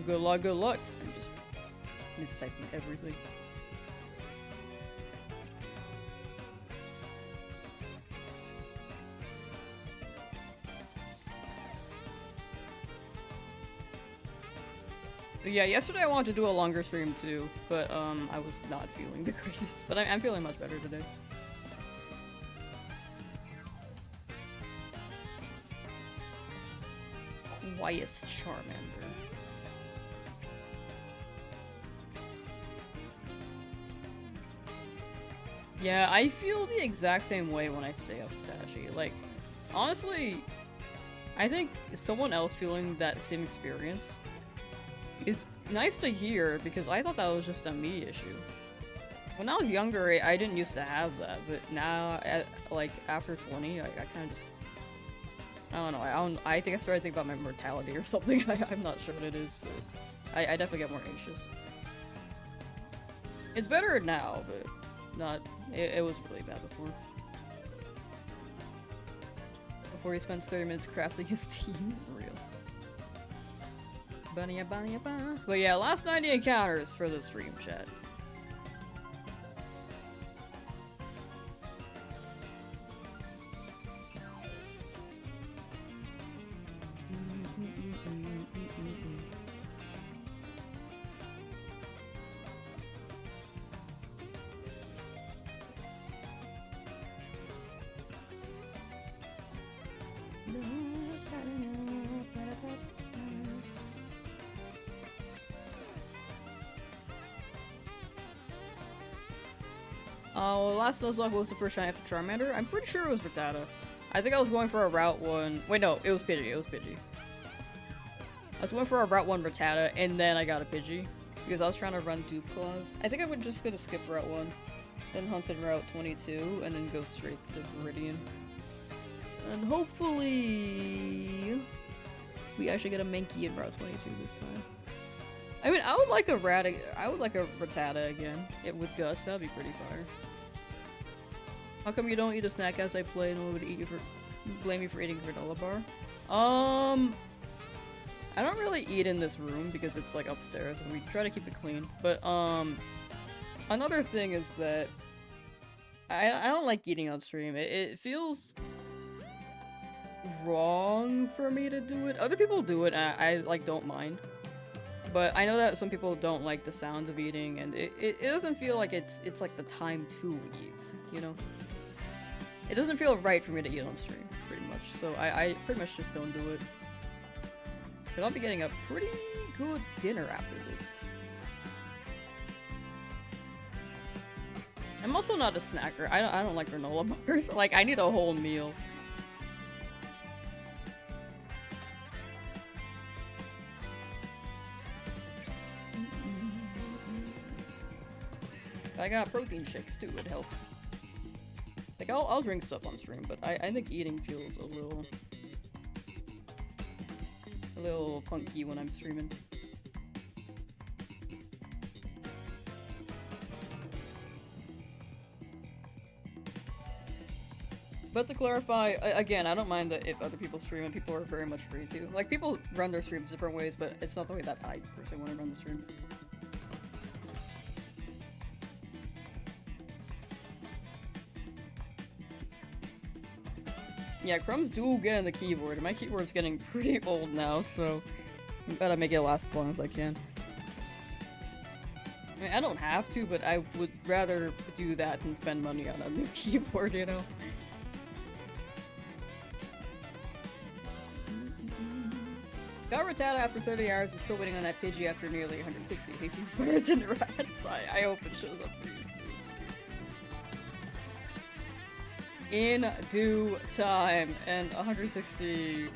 Good luck, good luck! I'm just mistyping everything. But yeah, yesterday I wanted to do a longer stream too, but I was not feeling the greatest. But I'm feeling much better today. Quiet Charmander. Yeah, I feel the exact same way when I stay up, Stashy. Like, honestly, I think someone else feeling that same experience is nice to hear because I thought that was just a me issue. When I was younger, I didn't used to have that, but now, like, after 20, I kind of just... I don't know, I think I started thinking about my mortality or something. I'm not sure what it is, but I definitely get more anxious. It's better now, but not... It was really bad before. Before he spends 30 minutes crafting his team. Real. Bunny, bunny, bunny. But yeah, last 90 encounters for the stream, chat. Last Nuzlocke was the first shiny after Charmander. I'm pretty sure it was Rattata. I think I was going for a Route 1. Wait, no, it was Pidgey. It was Pidgey. I was going for a Route 1 Rattata, and then I got a Pidgey. Because I was trying to run Dupe Claws. I think I would just gonna skip Route 1. Then hunt in Route 22, and then go straight to Viridian. And hopefully... we actually get a Mankey in Route 22 this time. I mean, I would like a Rattata again. With Gus, that'd be pretty fire. How come you don't eat a snack as I play and would blame you for eating granola bar? I don't really eat in this room because it's like upstairs and we try to keep it clean. But another thing is that I don't like eating on stream. It feels wrong for me to do it. Other people do it and I like don't mind. But I know that some people don't like the sounds of eating and it doesn't feel like it's like the time to eat, you know? It doesn't feel right for me to eat on stream, pretty much. So I pretty much just don't do it. But I'll be getting a pretty good dinner after this. I'm also not a snacker. I don't like granola bars. Like, I need a whole meal. I got protein shakes too, it helps. Like, I'll drink stuff on stream, but I think eating feels a little punky when I'm streaming. But to clarify, again, I don't mind that if other people stream and people are very much free to. Like, people run their streams different ways, but it's not the way that I personally want to run the stream. Yeah, crumbs do get in the keyboard, and my keyboard's getting pretty old now, so I gotta make it last as long as I can. I mean, I don't have to, but I would rather do that than spend money on a new keyboard, you know? Got Rattata after 30 hours and still waiting on that Pidgey after nearly 160. Hate these birds and rats. I hope it shows up pretty soon. In due time. And 160...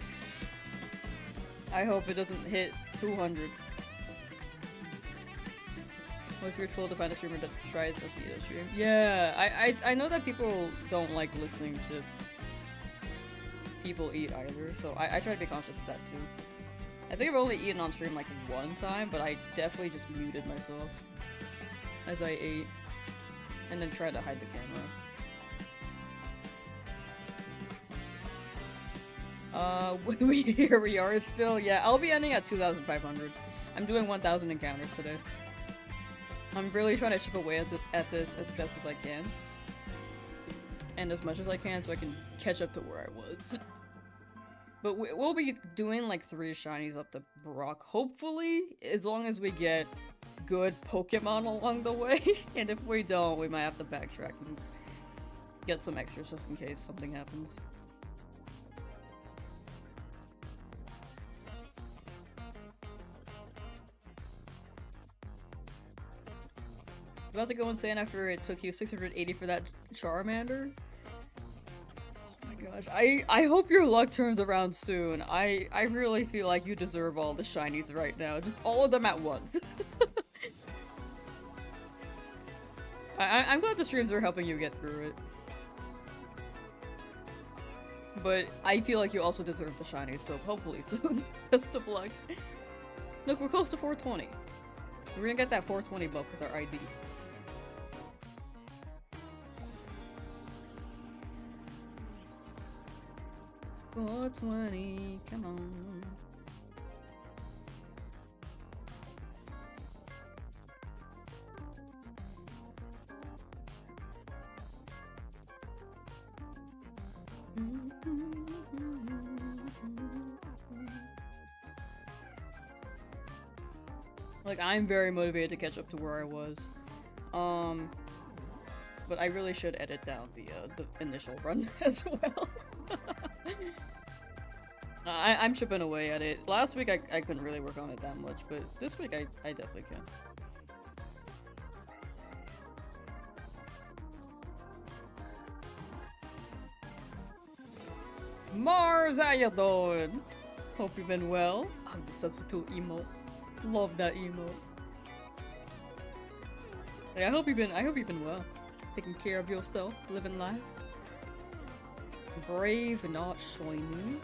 I hope it doesn't hit 200. Always grateful to find a streamer that tries to beat a stream. Yeah, I know that people don't like listening to people eat either, so I try to be conscious of that too. I think I've only eaten on stream like one time, but I definitely just muted myself as I ate and then tried to hide the camera. Here we are still. Yeah, I'll be ending at 2,500. I'm doing 1,000 encounters today. I'm really trying to chip away at this as best as I can. And as much as I can so I can catch up to where I was. But we'll be doing like 3 shinies up to Brock, hopefully, as long as we get good Pokemon along the way. And if we don't, we might have to backtrack and get some extras just in case something happens. About to go insane after it took you 680 for that Charmander? Gosh, I hope your luck turns around soon. I really feel like you deserve all the shinies right now. Just all of them at once. I'm glad the streams are helping you get through it. But I feel like you also deserve the shinies, so hopefully soon. Best of luck. Look, we're close to 420. We're gonna get that 420 buff with our ID. $420, come on. Like, I'm very motivated to catch up to where I was. But I really should edit down the initial run as well. I'm chipping away at it. Last week I couldn't really work on it that much, but this week I definitely can. Mars, how you doing? Hope you've been well. I'm the substitute emote. Love that emote. Yeah, I hope you've been well. Taking care of yourself, living life. Brave, not shiny.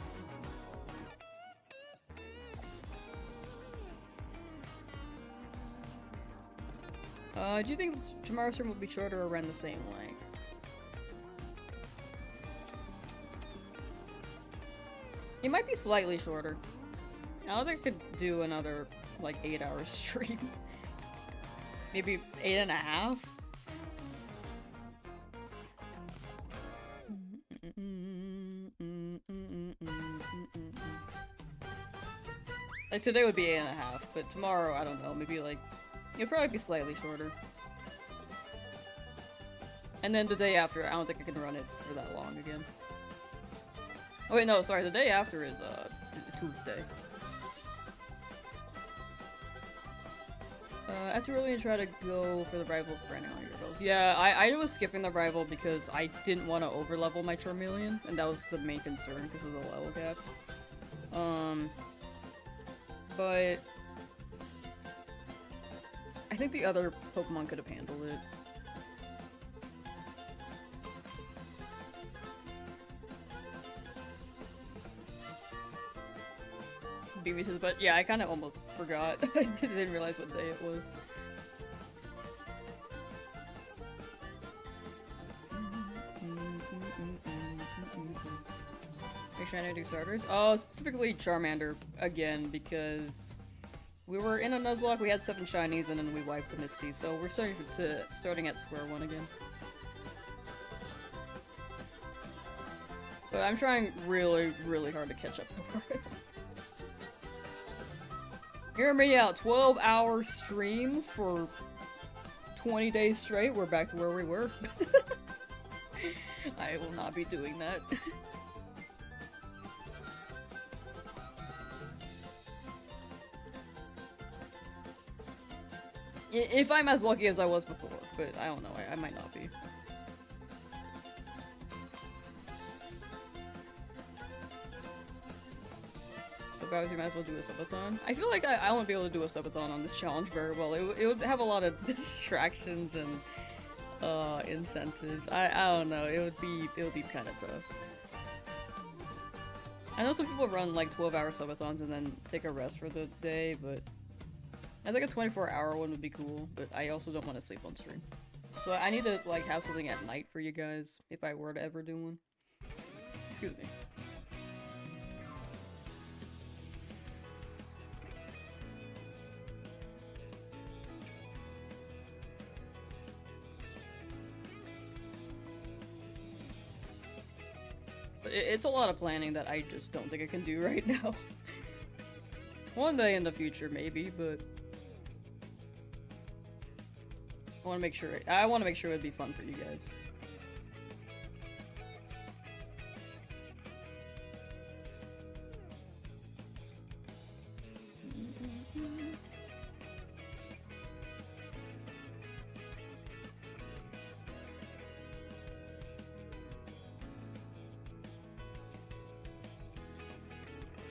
Do you think tomorrow's stream will be shorter or around the same length? It might be slightly shorter. I don't think I could do another, like, 8-hour stream. Maybe 8.5? Like, today would be 8.5, but tomorrow, I don't know, maybe like, it'll probably be slightly shorter. And then the day after, I don't think I can run it for that long again. Oh wait, no, sorry, the day after is, Tuesday. As you really try to go for the rival for any on your goals. Yeah, I was skipping the rival because I didn't want to overlevel my Charmeleon, and that was the main concern because of the level cap. But I think the other Pokemon could have handled it. Beat me to the butt. Yeah, I kind of almost forgot. I didn't realize what day it was. shiny starters? Oh, specifically Charmander, again, because we were in a Nuzlocke, we had 7 shinies, and then we wiped the Misty, so we're starting at square one again. But I'm trying really, really hard to catch up to her. Hear me out, 12-hour streams for 20 days straight, we're back to where we were. I will not be doing that. If I'm as lucky as I was before, but I don't know, I might not be. But Bowser might as well do a subathon. I feel like I won't be able to do a subathon on this challenge very well. It would have a lot of distractions and incentives. I don't know, it would be kind of tough. I know some people run like 12-hour subathons and then take a rest for the day, but I think a 24-hour one would be cool, but I also don't want to sleep on stream. So I need to like have something at night for you guys if I were to ever do one. Excuse me. But it's a lot of planning that I just don't think I can do right now. One day in the future, maybe, but I want to make sure it'd be fun for you guys.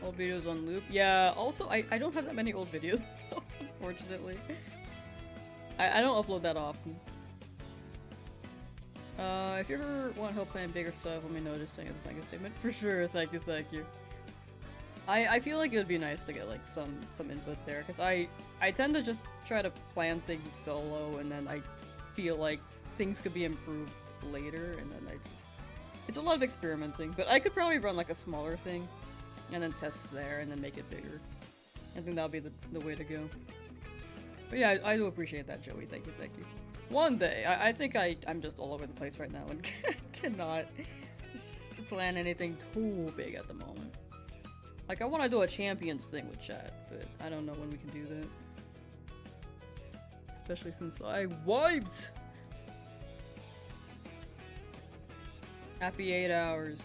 Old videos on loop. Yeah, also, I don't have that many old videos, unfortunately. I don't upload that often. If you ever want help playing bigger stuff, let me know, just saying as a thank you statement. For sure, thank you, thank you. I feel like it would be nice to get, like, some input there, because I tend to just try to plan things solo, and then I feel like things could be improved later, and then it's a lot of experimenting, but I could probably run, like, a smaller thing, and then test there, and then make it bigger. I think that'll be the way to go. But yeah, I do appreciate that, Joey. Thank you, thank you. One day, I think I'm just all over the place right now and cannot plan anything too big at the moment. Like, I want to do a champions thing with chat, but I don't know when we can do that. Especially since I wiped! Happy 8 hours.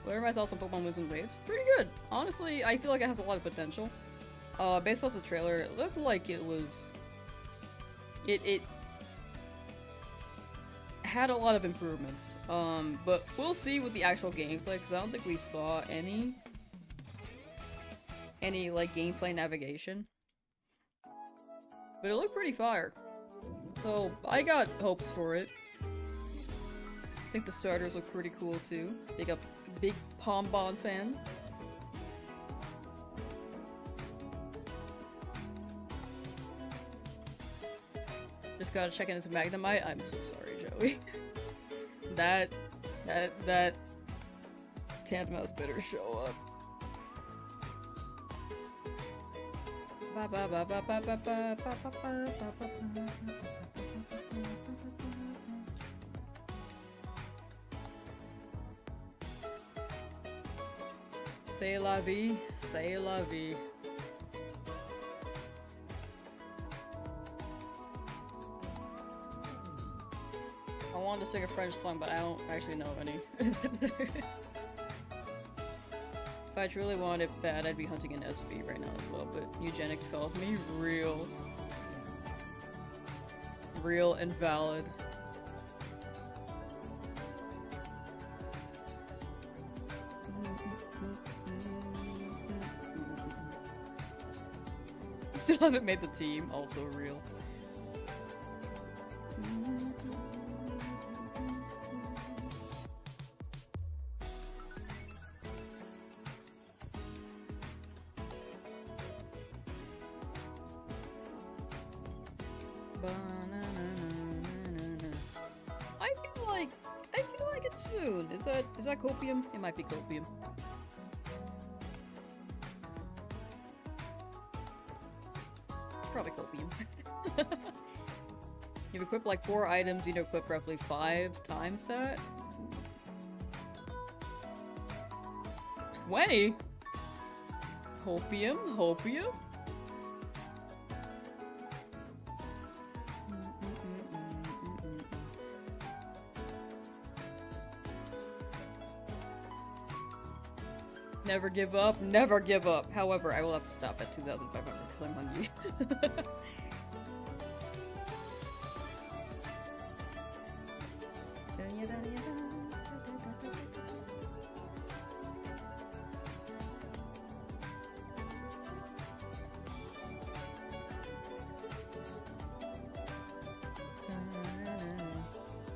What are my thoughts on Pokemon moves and waves? Pretty good. Honestly, I feel like it has a lot of potential. Based off the trailer, it looked like it was... It had a lot of improvements. But we'll see with the actual gameplay, because I don't think we saw any like gameplay navigation. But it looked pretty fire. So I got hopes for it. I think the starters look pretty cool too. Big Pombon fan. Just gotta check into Magnemite. I'm so sorry, Joey. that Tandemouse better show up. C'est la vie, c'est la vie. I wanted to sing a French song, but I don't actually know any. If I truly wanted it bad, I'd be hunting an SV right now as well, but eugenics calls me real invalid. still haven't made the team. Also real. I feel like it's soon. Is that copium? It might be copium. Probably copium. You've equipped like 4 items, you need to equip roughly 5 times that. 20? Hopium? Hopium? Never give up, never give up. However, I will have to stop at 2,500 because I'm hungry.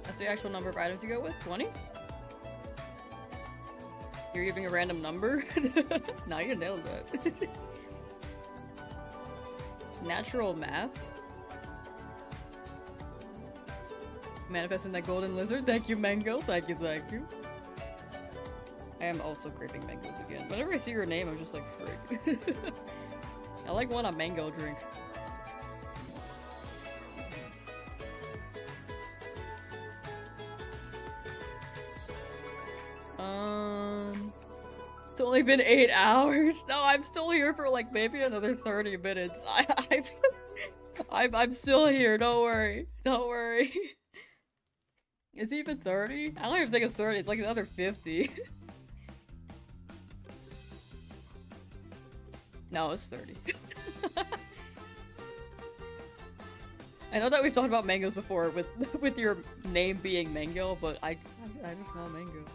That's the actual number of items you go with? 20? You're giving a random number? Now you nailed that. Natural math? Manifesting that golden lizard? Thank you, Mango. Thank you, thank you. I am also craving mangoes again. Whenever I see your name, I'm just like, frick. I like want a mango drink. It's only been 8 hours. No, I'm still here for like maybe another 30 minutes. I'm still here. Don't worry. Don't worry. Is it even 30? I don't even think it's 30. It's like another 50. No, it's 30. I know that we've talked about mangoes before with your name being Mango, but I just smell mango.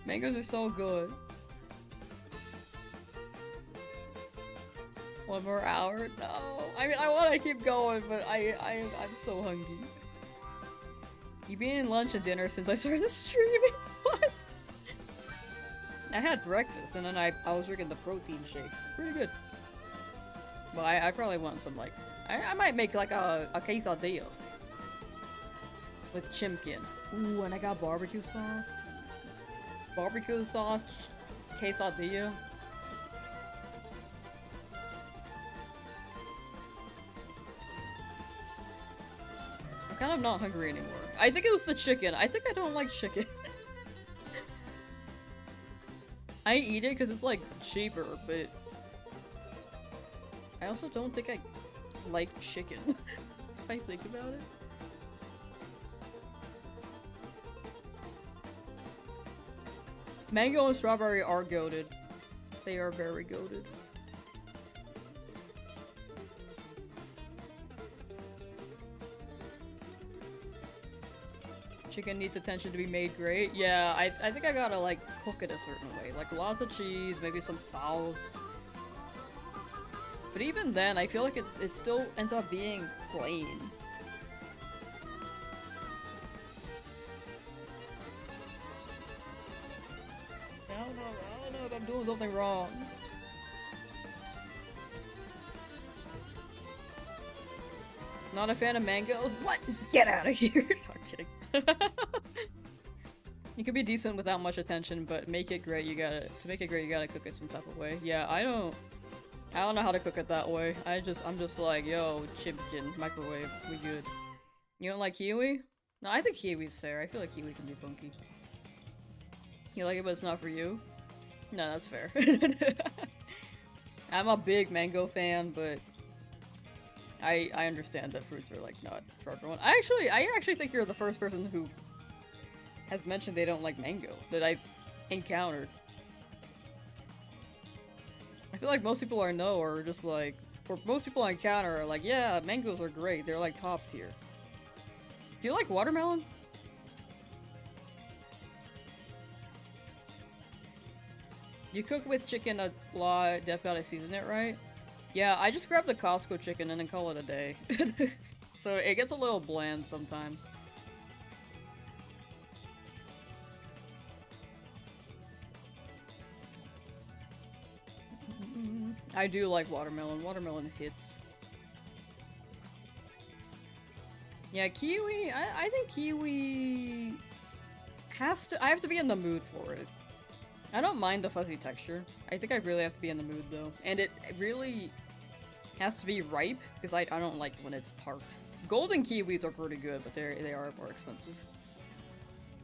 Mangoes are so good. 1 more hour? No. I mean, I want to keep going, but I'm so hungry. You've been eating lunch and dinner since I started streaming. What? I had breakfast and then I was drinking the protein shakes. Pretty good. Well, I probably want some like I might make like a quesadilla with chimkin. Ooh, and I got barbecue sauce. Barbecue sauce, quesadilla. I'm kind of not hungry anymore. I think it was the chicken. I think I don't like chicken. I eat it because it's like cheaper, but I also don't think I like chicken. If I think about it. Mango and strawberry are goated. They are very goated. Chicken needs attention to be made great. Yeah, I think I gotta like cook it a certain way. Like lots of cheese, maybe some sauce. But even then, I feel like it still ends up being plain. I don't know if I'm doing something wrong. Not a fan of mangoes? What? Get out of here! I'm kidding. You can be decent without much attention, but make it great, to make it great, you gotta cook it some type of way. Yeah, I don't know how to cook it that way. I'm just like, yo, chipkin, microwave, we good. You don't like kiwi? No, I think kiwi's fair. I feel like kiwi can be funky. You like it, but it's not for you? No, that's fair. I'm a big mango fan, but I understand that fruits are like not for everyone. I actually think you're the first person who has mentioned they don't like mango that I've encountered. I feel like most people I know are just like, or most people I encounter are like, yeah, mangoes are great. They're like top tier. Do you like watermelon? You cook with chicken a lot. Def gotta season it right. Yeah, I just grab the Costco chicken and then call it a day. So it gets a little bland sometimes. I do like watermelon. Watermelon hits. Yeah, kiwi, I think kiwi has to- I have to be in the mood for it. I don't mind the fuzzy texture. I think I really have to be in the mood though. And it really has to be ripe, because I don't like when it's tart. Golden kiwis are pretty good, but they are more expensive.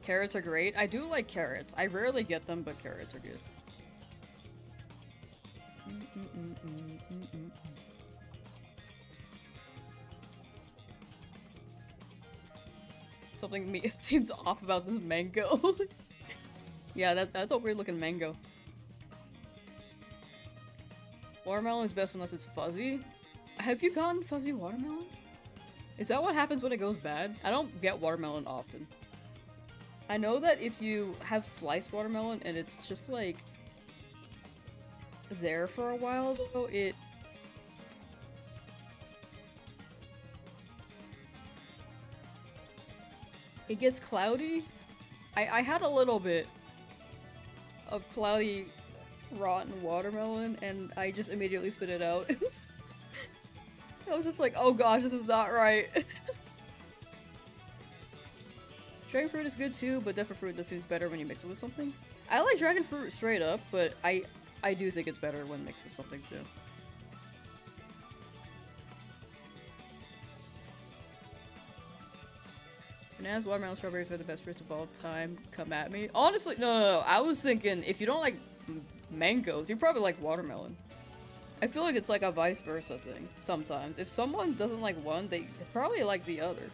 Carrots are great. I do like carrots. I rarely get them, but carrots are good. Something seems off about this mango. Yeah, that's a weird looking mango. Watermelon is best unless it's fuzzy. Have you gotten fuzzy watermelon? Is that what happens when it goes bad? I don't get watermelon often. I know that if you have sliced watermelon and it's just like there for a while though, it gets cloudy. I had a little bit of cloudy rotten watermelon and I just immediately spit it out. I was just like, oh gosh, this is not right. Dragon fruit is good too, but different fruit just seems better when you mix it with something. I like dragon fruit straight up, but I do think it's better when mixed with something too. Bananas, watermelon, strawberries are the best fruits of all time. Come at me. Honestly, no. I was thinking, if you don't like mangoes, you probably like watermelon. I feel like it's like a vice versa thing, sometimes. If someone doesn't like one, they probably like the other.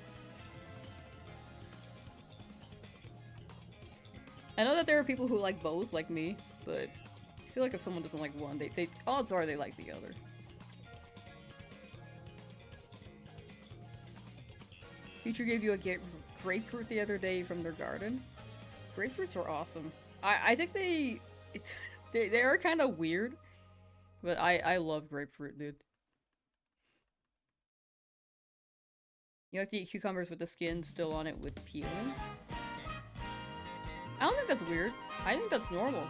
I know that there are people who like both, like me, but I feel like if someone doesn't like one, they odds are they like the other. Teacher gave you a grapefruit the other day from their garden. Grapefruits are awesome. I think they are kind of weird, but I love grapefruit, dude. You have to eat cucumbers with the skin still on it with peeling. I don't think that's weird. I think that's normal.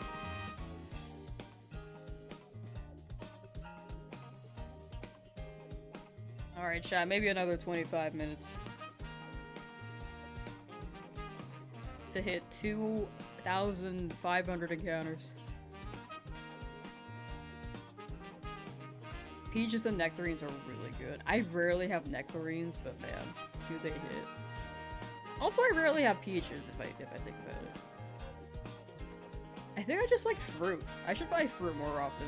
Alright, chat, maybe another 25 minutes. To hit 2,500 encounters. Peaches and nectarines are really good. I rarely have nectarines, but man, do they hit. Also, I rarely have peaches if I think about it. I think I just like fruit. I should buy fruit more often.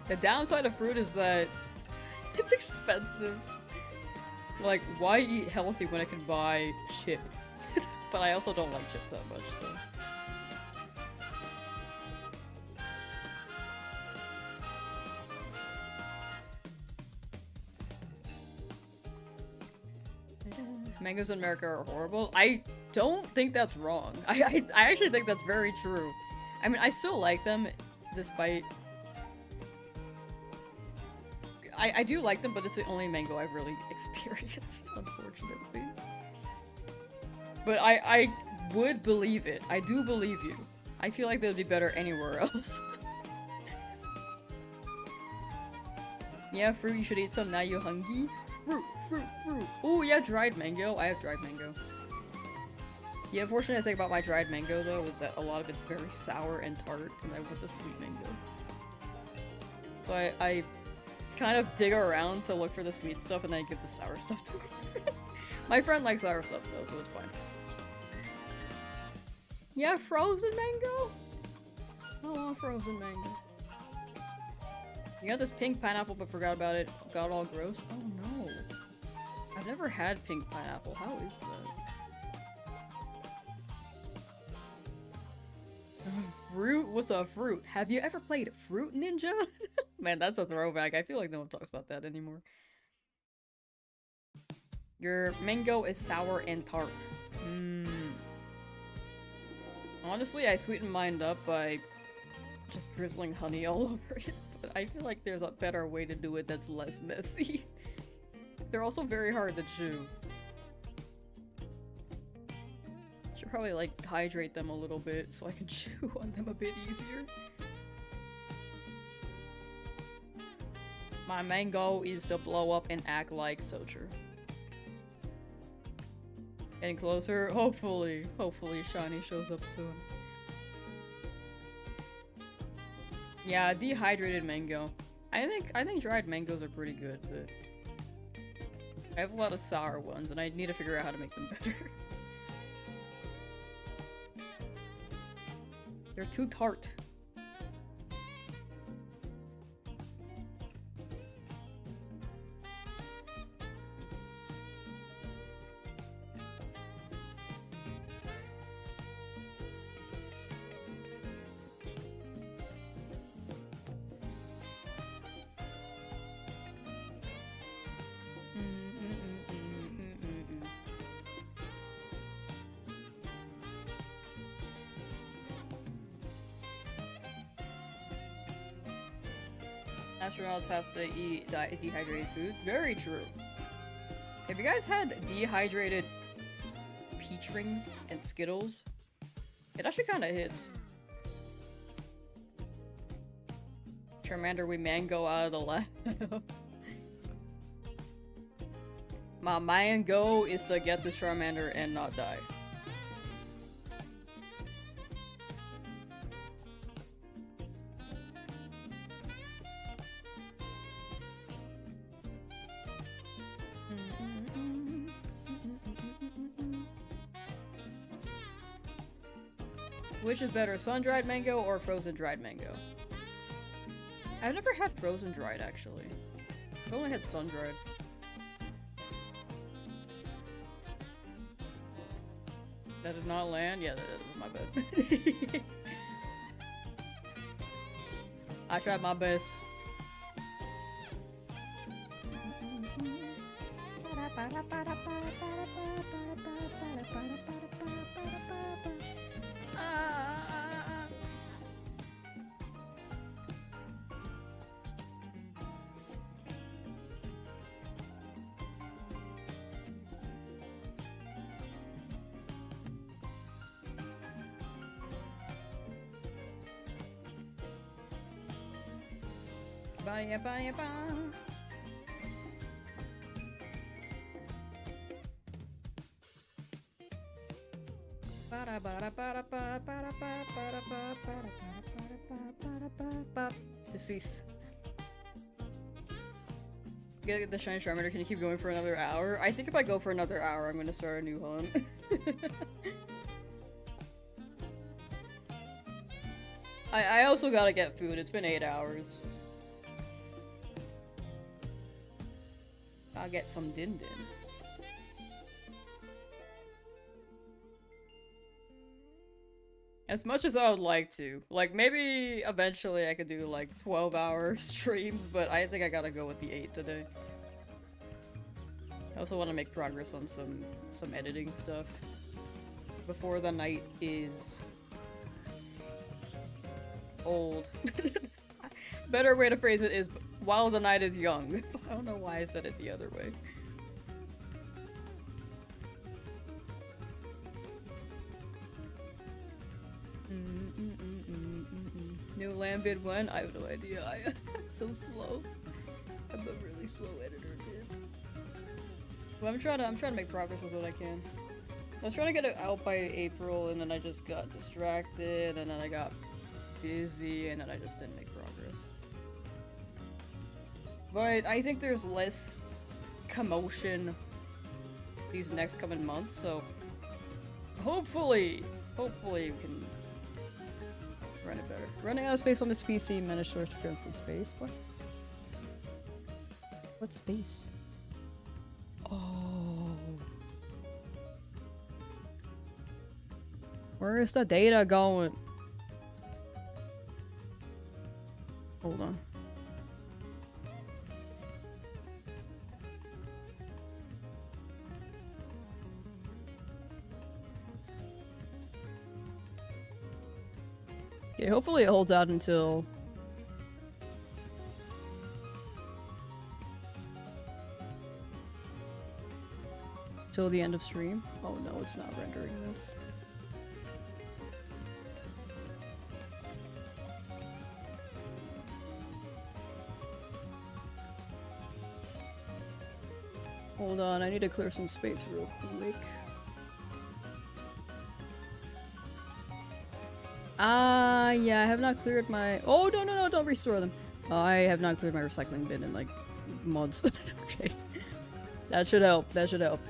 The downside of fruit is that it's expensive. Like, why eat healthy when I can buy chip? But I also don't like chips that much, so. Mangoes in America are horrible. I don't think that's wrong. I actually think that's very true. I mean, I still like them, despite... I do like them, but it's the only mango I've really experienced, unfortunately. But I would believe it. I do believe you. I feel like they'd be better anywhere else. Yeah, fruit, you should eat some now you hungry. Fruit. Oh yeah, dried mango. I have dried mango. The unfortunate thing about my dried mango though is that a lot of it's very sour and tart, and I want the sweet mango. So I kind of dig around to look for the sweet stuff and then I give the sour stuff to her. My friend likes sour stuff though, so it's fine. Yeah, frozen mango? I want frozen mango. You got this pink pineapple but forgot about it. Got all gross? Oh no. I've never had pink pineapple. How is that? Fruit? What's a fruit? Have you ever played Fruit Ninja? Man, that's a throwback. I feel like no one talks about that anymore. Your mango is sour and tart. Honestly, I sweeten mine up by just drizzling honey all over it. But I feel like there's a better way to do it that's less messy. They're also very hard to chew. Should probably like hydrate them a little bit so I can chew on them a bit easier. My main goal is to blow up and act like Soldier. Getting closer, hopefully. Hopefully Shiny shows up soon. Yeah, dehydrated mango. I think dried mangoes are pretty good, but I have a lot of sour ones and I need to figure out how to make them better. They're too tart. Astronauts have to eat dehydrated food. Very true. Have you guys had dehydrated peach rings and Skittles? It actually kind of hits. Charmander, we mango out of the lab. My main goal is to get this Charmander and not die. Which is better, sun-dried mango or frozen-dried mango? I've never had frozen-dried, actually. I've only had sun-dried. That did not land? Yeah, that is my bad. I tried my best. Bye, bye, bye. Deceased. Get the shiny Charmander. Can you keep going for another hour? I think if I go for another hour, I'm gonna start a new hunt. I also gotta get food. It's been 8 hours. I'll get some din din. As much as I would like to. Like, maybe eventually I could do like 12-hour streams, but I think I gotta go with the 8 today. I also want to make progress on some editing stuff before the night is old. Better way to phrase it is while the night is young. I don't know why I said it the other way. New land bid when? I have no idea. I'm so slow. I'm a really slow editor, dude. But I'm trying to make progress with what I can. I was trying to get it out by April, and then I just got distracted, and then I got busy, and then I just didn't make progress. But I think there's less commotion these next coming months, so hopefully we can run it better. Running out of space on this PC, managed to interference in space. What space? Oh. Where is the data going? Hold on. Okay, hopefully it holds out until... till the end of stream. Oh no, it's not rendering this. Hold on, I need to clear some space real quick. Yeah, I have not cleared my... Oh, no, don't restore them. I have not cleared my recycling bin in, like, months. Okay. That should help, that should help.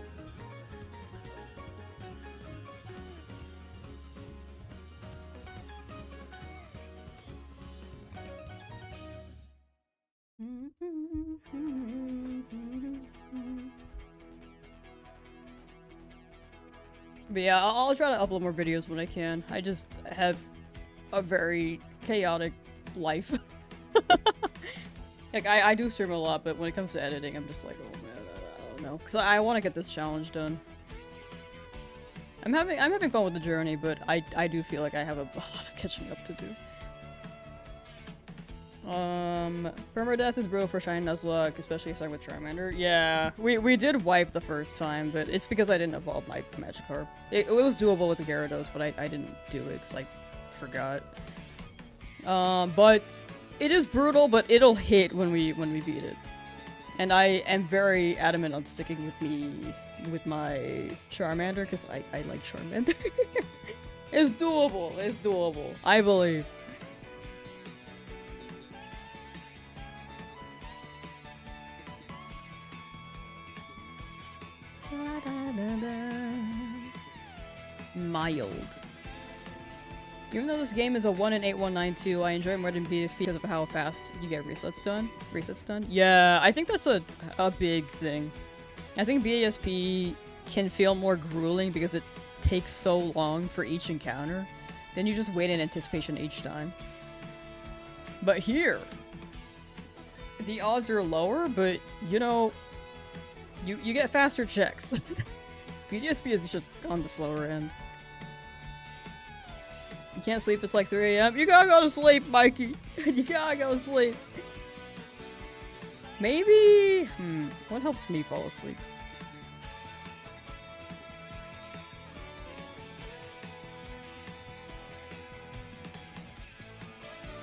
But yeah, I'll try to upload more videos when I can. I just have a very chaotic life. Like, I do stream a lot, but when it comes to editing, I'm just like, oh man, I don't know. Because I want to get this challenge done. I'm having fun with the journey, but I do feel like I have a lot of catching up to do. Permadeath is brutal for Shiny Nuzlocke, especially starting with Charmander. Yeah, we did wipe the first time, but it's because I didn't evolve my Magikarp. It was doable with the Gyarados, but I didn't do it because I forgot. But it is brutal, but it'll hit when we beat it. And I am very adamant on sticking with my Charmander because I like Charmander. It's doable. It's doable. I believe. Mild. Even though this game is a 1 in 8192, I enjoy it more than BSP because of how fast you get resets done. Yeah, I think that's a big thing. I think BSP can feel more grueling because it takes so long for each encounter. Then you just wait in anticipation each time. But here, the odds are lower, but you know, you get faster checks. BDSP is just on the slower end. You can't sleep, it's like 3 AM. You gotta go to sleep, Mikey! You gotta go to sleep. Maybe... what helps me fall asleep?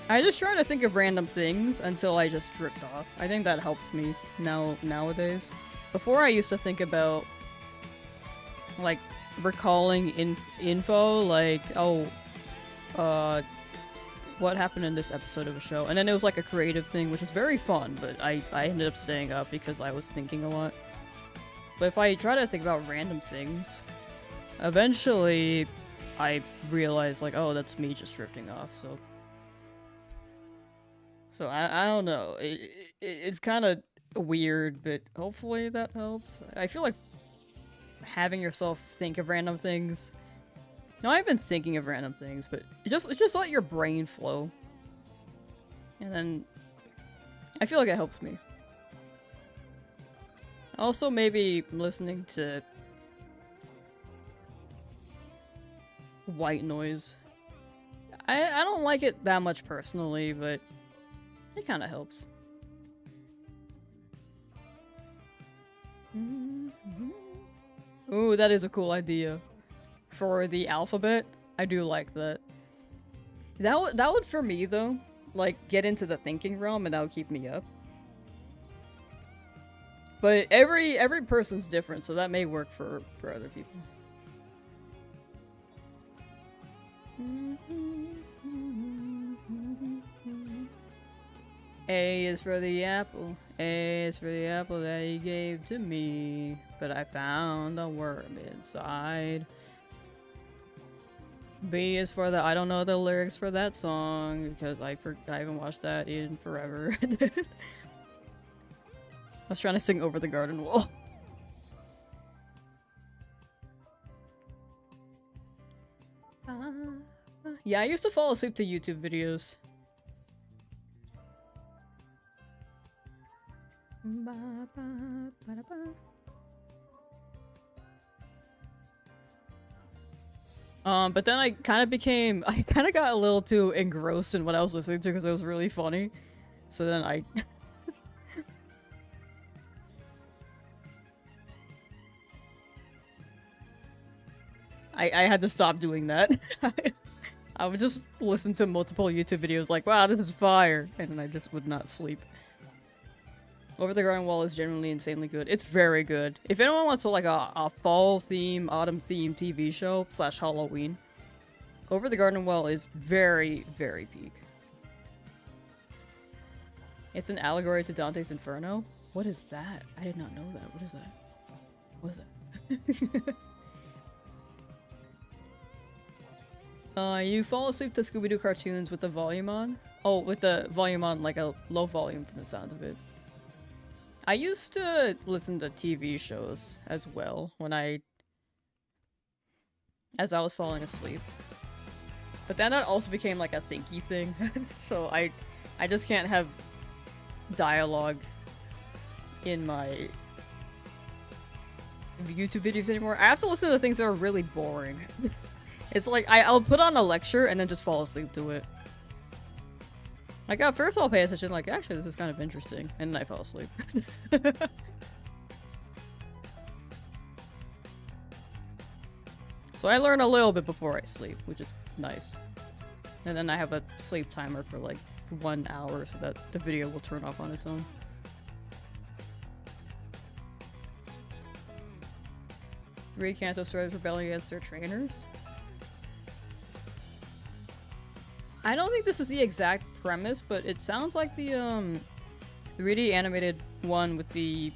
I just try to think of random things until I just drift off. I think that helps me nowadays. Before I used to think about, like, recalling info, like, oh, what happened in this episode of a show? And then it was like a creative thing, which was very fun, but I ended up staying up because I was thinking a lot. But if I try to think about random things, eventually I realize, like, oh, that's me just drifting off, so... So, I don't know. It's kind of weird, but hopefully that helps. I feel like having yourself think of random things... No, I've been thinking of random things, but just let your brain flow. And then... I feel like it helps me. Also, maybe listening to... white noise. I don't like it that much personally, but... it kind of helps. Ooh, that is a cool idea. For the alphabet, I do like that. That would for me though, like get into the thinking realm and that would keep me up. But every person's different, so that may work for other people. A is for the apple. A is for the apple that he gave to me. But I found a worm inside. B is for the I don't know the lyrics for that song because I haven't watched that in forever. I was trying to sing Over the Garden Wall. Yeah, I used to fall asleep to YouTube videos. But then I kind of got a little too engrossed in what I was listening to because it was really funny. So then I had to stop doing that. I would just listen to multiple YouTube videos like, wow, this is fire, and then I just would not sleep. Over the Garden Wall is generally insanely good. It's very good. If anyone wants to like a fall theme, autumn theme TV show / Halloween, Over the Garden Wall is very, very peak. It's an allegory to Dante's Inferno. What is that? I did not know that. What is that? What is that? You fall asleep to Scooby-Doo cartoons with the volume on? Oh, with the volume on, like a low volume from the sound of it. I used to listen to TV shows as well as I was falling asleep. But then that also became like a thinky thing. So I just can't have dialogue in my YouTube videos anymore. I have to listen to things that are really boring. It's like, I'll put on a lecture and then just fall asleep to it. Like, at first I'll pay attention, like, actually this is kind of interesting, and then I fell asleep. So I learn a little bit before I sleep, which is nice. And then I have a sleep timer for like 1 hour so that the video will turn off on its own. Three Kanto stores rebelling against their trainers. I don't think this is the exact premise, but it sounds like the 3D animated one with the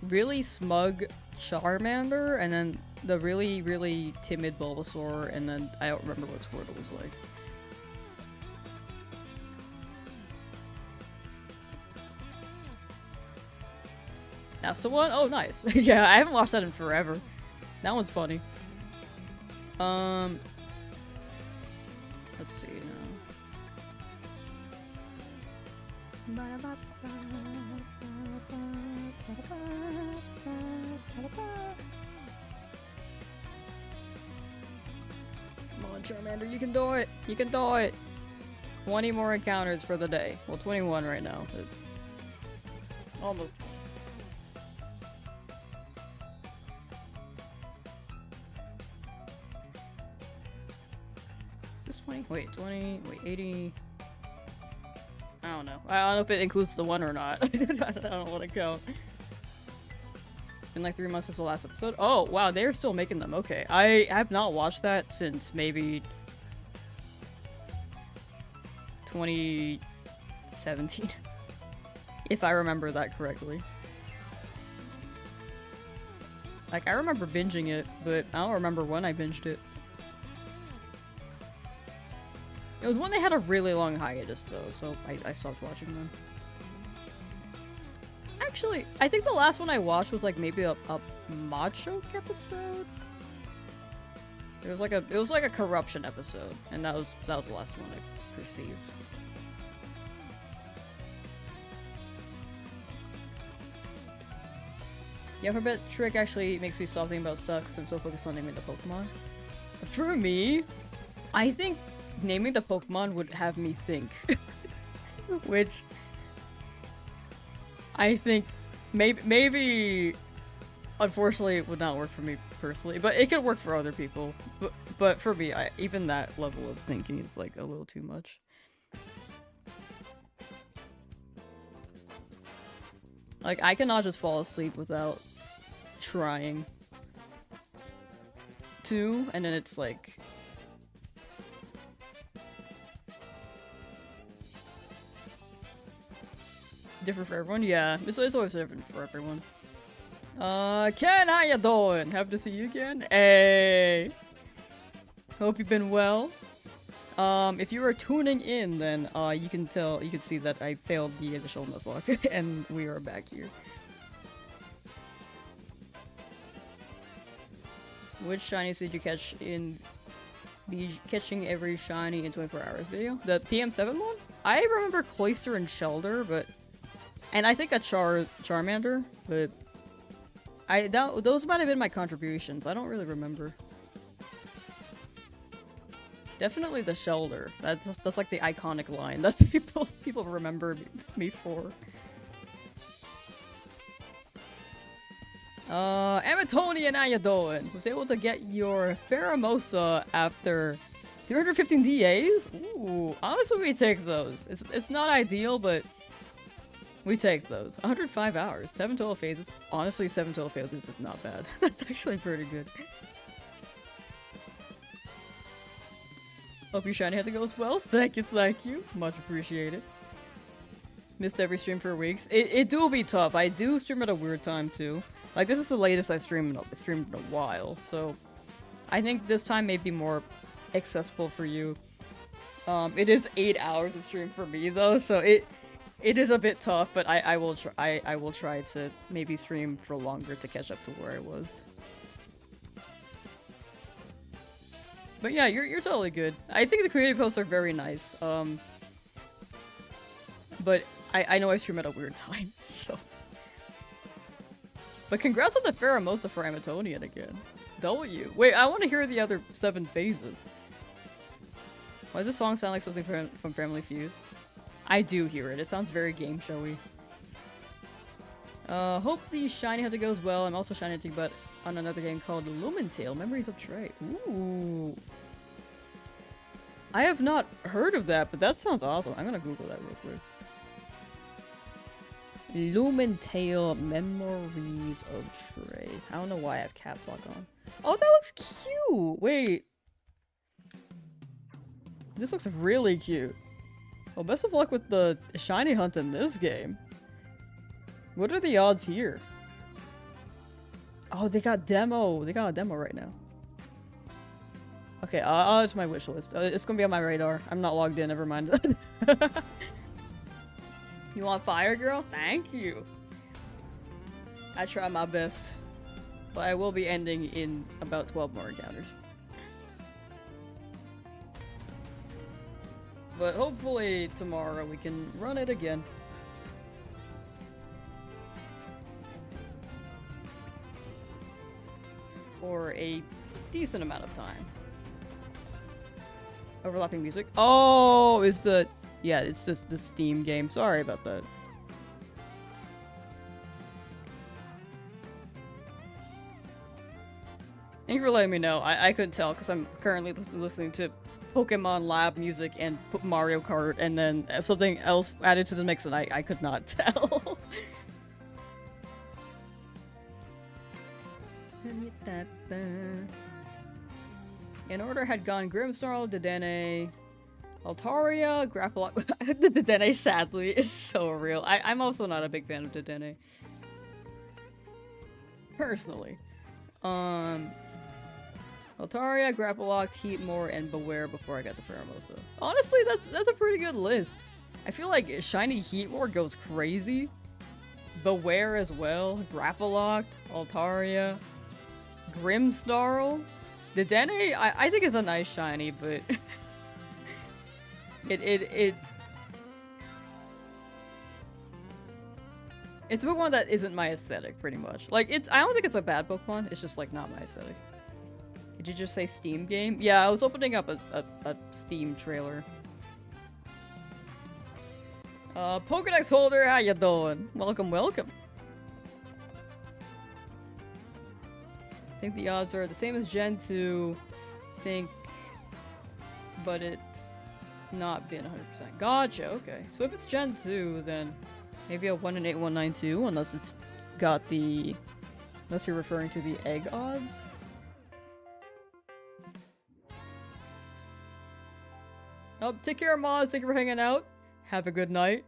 really smug Charmander, and then the really, really timid Bulbasaur, and then I don't remember what Squirtle was like. That's the one? Oh, nice. Yeah, I haven't watched that in forever. That one's funny. Let's see now. Come on, Charmander, you can do it! You can do it! 20 more encounters for the day. Well, 21 right now. Almost 20. Is this 20? Wait, 20? Wait, 80? I don't know. I don't know if it includes the one or not. I don't want to count. Been like 3 months since the last episode. Oh, wow, they're still making them. Okay. I have not watched that since maybe 2017. If I remember that correctly. Like, I remember binging it, but I don't remember when I binged it. It was when they had a really long hiatus, though, so I stopped watching them. Actually, I think the last one I watched was like maybe a Machoke episode. It was like a corruption episode, and that was the last one I perceived. Yeah, I bet Trick actually makes me stop thinking about stuff because I'm so focused on naming the Pokemon. For me, I think naming the Pokemon would have me think. Which I think maybe unfortunately it would not work for me personally, but it could work for other people. But for me, even that level of thinking is like a little too much. Like, I cannot just fall asleep without trying to, and then it's like... different for everyone? Yeah, it's always different for everyone. Ken, how you doing? Happy to see you again. Hey! Hope you've been well. If you are tuning in, then you can see that I failed the initial Nuzlocke, and we are back here. Which shinies did you catch in the catching every shiny in 24 hours video? The PM7 one? I remember Cloyster and Shelter, and I think a Charmander, but those might have been my contributions. I don't really remember. Definitely the shoulder. That's like the iconic line that people remember me for. Amatonian, how you doing? Was able to get your Pheromosa after 315 DAs? Ooh, honestly, we take those. It's not ideal, but we take those. 105 hours, 7 total phases. Honestly, 7 total phases is not bad. That's actually pretty good. Hope your shiny hunting goes well. Thank you. Much appreciated. Missed every stream for weeks. It do be tough. I do stream at a weird time too. Like, this is the latest I've streamed in a while, so I think this time may be more accessible for you. It is 8 hours of stream for me though, so it is a bit tough, but I will try to maybe stream for longer to catch up to where I was. But yeah, you're totally good. I think the creative posts are very nice. But I know I stream at a weird time, so. But congrats on the Pheromosa for Amatonian again. W. Wait, I want to hear the other 7 phases. Why does this song sound like something from Family Feud? I do hear it. It sounds very game showy. Hope the shiny hunter goes well. I'm also shiny hunting, but on another game called Lumentale, Memories of Trey. Ooh. I have not heard of that, but that sounds awesome. I'm gonna Google that real quick. Lumentale, Memories of Trey. I don't know why I have caps lock on. Oh, that looks cute! Wait. This looks really cute. Well, best of luck with the shiny hunt in this game. What are the odds here? Oh, they got demo. They got a demo right now. Okay, I'll add to my wish list. It's gonna be on my radar. I'm not logged in, never mind. You want fire, girl? Thank you. I try my best. But I will be ending in about 12 more encounters. But hopefully tomorrow we can run it again. For a decent amount of time. Overlapping music. Oh, is the... Yeah, it's just the Steam game. Sorry about that. Thank you for letting me know. I couldn't tell because I'm currently listening to Pokemon Lab music and Mario Kart, and then something else added to the mix, and I could not tell. In order had gone Grimmsnarl, Dedenne, Altaria, Grapple. The Dedenne, sadly, is so real. I'm also not a big fan of Dedenne. Personally. Altaria, Grapple Locked, Heatmore, and Beware before I got the Pheromosa. Honestly, that's a pretty good list. I feel like Shiny Heatmore goes crazy. Beware as well. Grapple Locked, Altaria, Grimmsnarl. Dedenne, I think it's a nice shiny, but it's a Pokemon that isn't my aesthetic, pretty much. Like, I don't think it's a bad Pokemon, it's just, like, not my aesthetic. Did you just say Steam game? Yeah, I was opening up a Steam trailer. Pokedex holder, how you doing? Welcome, welcome. I think the odds are the same as Gen 2, but it's not been 100%. Gotcha, okay. So if it's Gen 2, then maybe a 1 in 8, 192, unless it's got the... Unless you're referring to the egg odds. Oh, take care, Moz. Thank you for hanging out. Have a good night.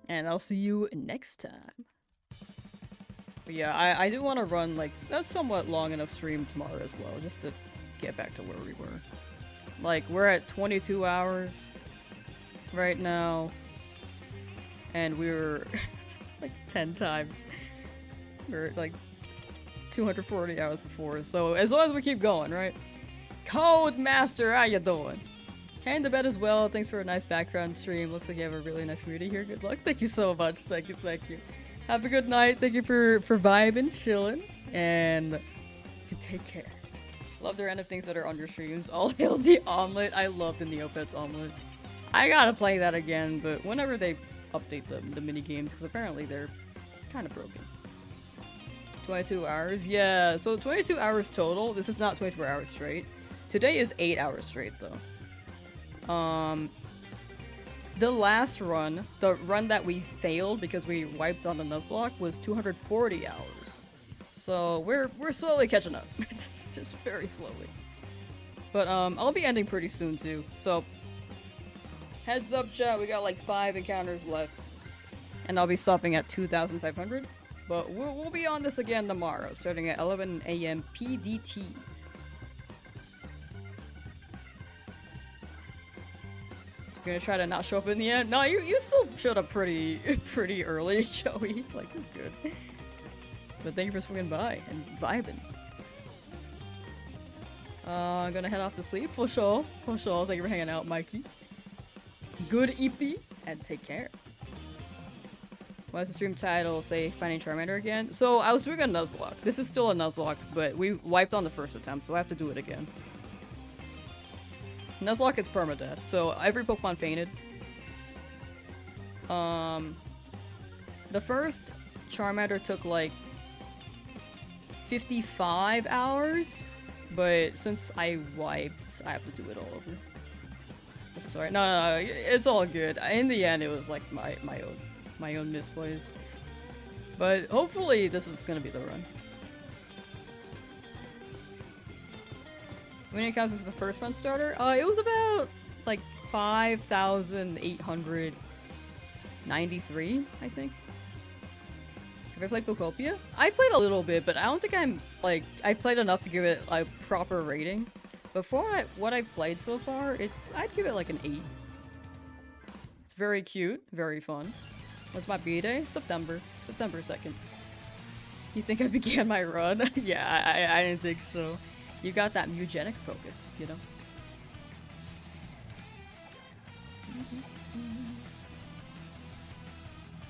And I'll see you next time. But yeah, I do want to run, like, that's somewhat long enough stream tomorrow as well, just to get back to where we were. Like, we're at 22 hours right now, and we were like 10 times. We're like 240 hours before, so as long as we keep going, right? Code Master, how you doing? Hey, in the bed as well. Thanks for a nice background stream. Looks like you have a really nice community here. Good luck. Thank you so much. Thank you, thank you. Have a good night. Thank you for vibing, chilling, and take care. Love the random things that are on your streams. All hail the omelet. I love the Neopets omelet. I gotta play that again, but whenever they update the mini games, because apparently they're kind of broken. 22 hours? Yeah, so 22 hours total. This is not 24 hours straight. Today is 8 hours straight, though. The last run, the run that we failed because we wiped on the Nuzlocke, was 240 hours. So we're slowly catching up. Just very slowly. But I'll be ending pretty soon too. So heads up, chat, we got like 5 encounters left. And I'll be stopping at 2,500. But we'll be on this again tomorrow, starting at 11 AM PDT. You're gonna try to not show up in the end? No, you still showed up pretty early, Joey. Like, you're good. But thank you for swinging by and vibing. I'm gonna head off to sleep, for sure. For sure. Thank you for hanging out, Mikey. Good EP, and take care. Why does the stream title say Finding Charmander again? So, I was doing a Nuzlocke. This is still a Nuzlocke, but we wiped on the first attempt, so I have to do it again. Nuzlocke is permadeath, so every Pokemon fainted. The first Charmander took like 55 hours, but since I wiped, I have to do it all over. This is alright. No, it's all good. In the end, it was like my own misplays. But hopefully, this is gonna be the run. How many accounts was the first fun starter? It was about like 5,893, I think. Have I played Pokopia? I played a little bit, but I don't think I played enough to give it a proper rating. But for what I've played so far, I'd give it like an 8. It's very cute, very fun. What's my B-Day? September 2nd. You think I began my run? Yeah, I didn't think so. You got that eugenics focus, you know?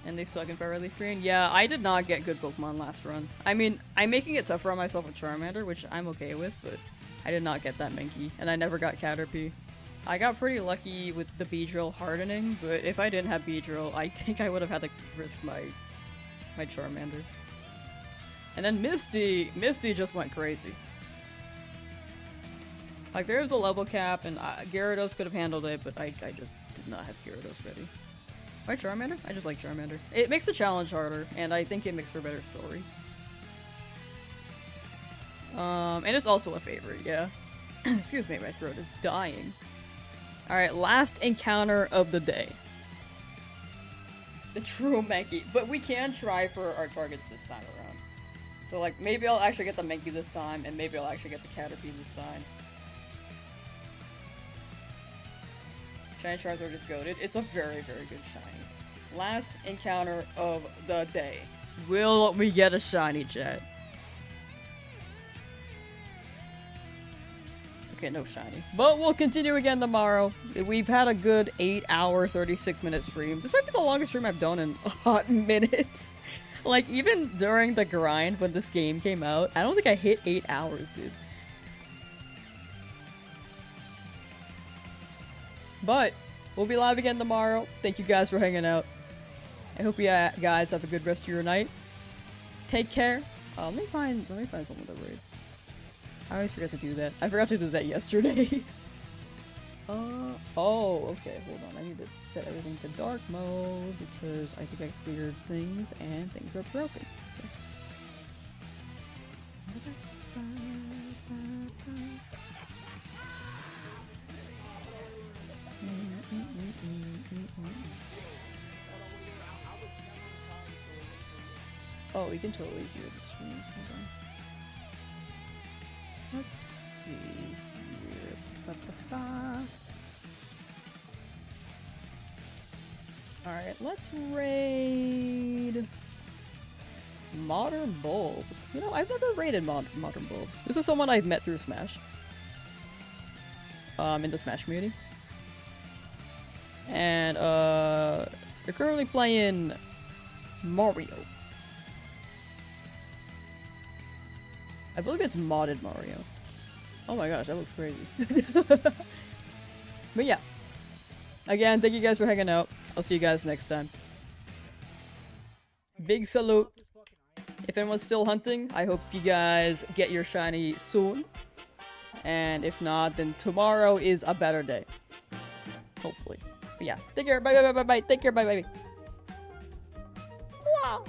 And they suck in FireRed LeafGreen? Yeah, I did not get good Pokemon last run. I mean, I'm making it tougher on myself with Charmander, which I'm okay with, but I did not get that Mankey, and I never got Caterpie. I got pretty lucky with the Beedrill hardening, but if I didn't have Beedrill, I think I would have had to risk my Charmander. And then Misty just went crazy. Like, there's a level cap, and Gyarados could have handled it, but I just did not have Gyarados ready. Why Charmander? I just like Charmander. It makes the challenge harder, and I think it makes for a better story. And it's also a favorite, yeah. Excuse me, my throat is dying. Alright, last encounter of the day. The true Mankey. But we can try for our targets this time around. So, like, maybe I'll actually get the Mankey this time, and maybe I'll actually get the Caterpie this time. Shiny Charizard is goated. It's a very, very good shiny. Last encounter of the day. Will we get a shiny, chat? Okay, no shiny. But we'll continue again tomorrow. We've had a good 8-hour, 36-minute stream. This might be the longest stream I've done in a hot minute. Like, even during the grind when this game came out, I don't think I hit 8 hours, dude. But we'll be live again tomorrow. Thank you guys for hanging out. I hope you guys have a good rest of your night. Take care. Let me find someone to raid. I always forget to do that. I forgot to do that yesterday. Oh, okay, hold on. I need to set everything to dark mode because I think I cleared things and things are broken. Okay. Oh, we can totally hear the streams. Hold on. Let's see here. Alright, let's raid Modern Bulbs. You know, I've never raided Modern Bulbs. This is someone I've met through Smash. In the Smash community. And, they're currently playing Mario. I believe it's modded Mario. Oh my gosh, that looks crazy. But yeah. Again, thank you guys for hanging out. I'll see you guys next time. Big salute. If anyone's still hunting, I hope you guys get your shiny soon. And if not, then tomorrow is a better day. Hopefully. But yeah, take care. Bye bye bye bye bye. Take care. Bye bye. Wow.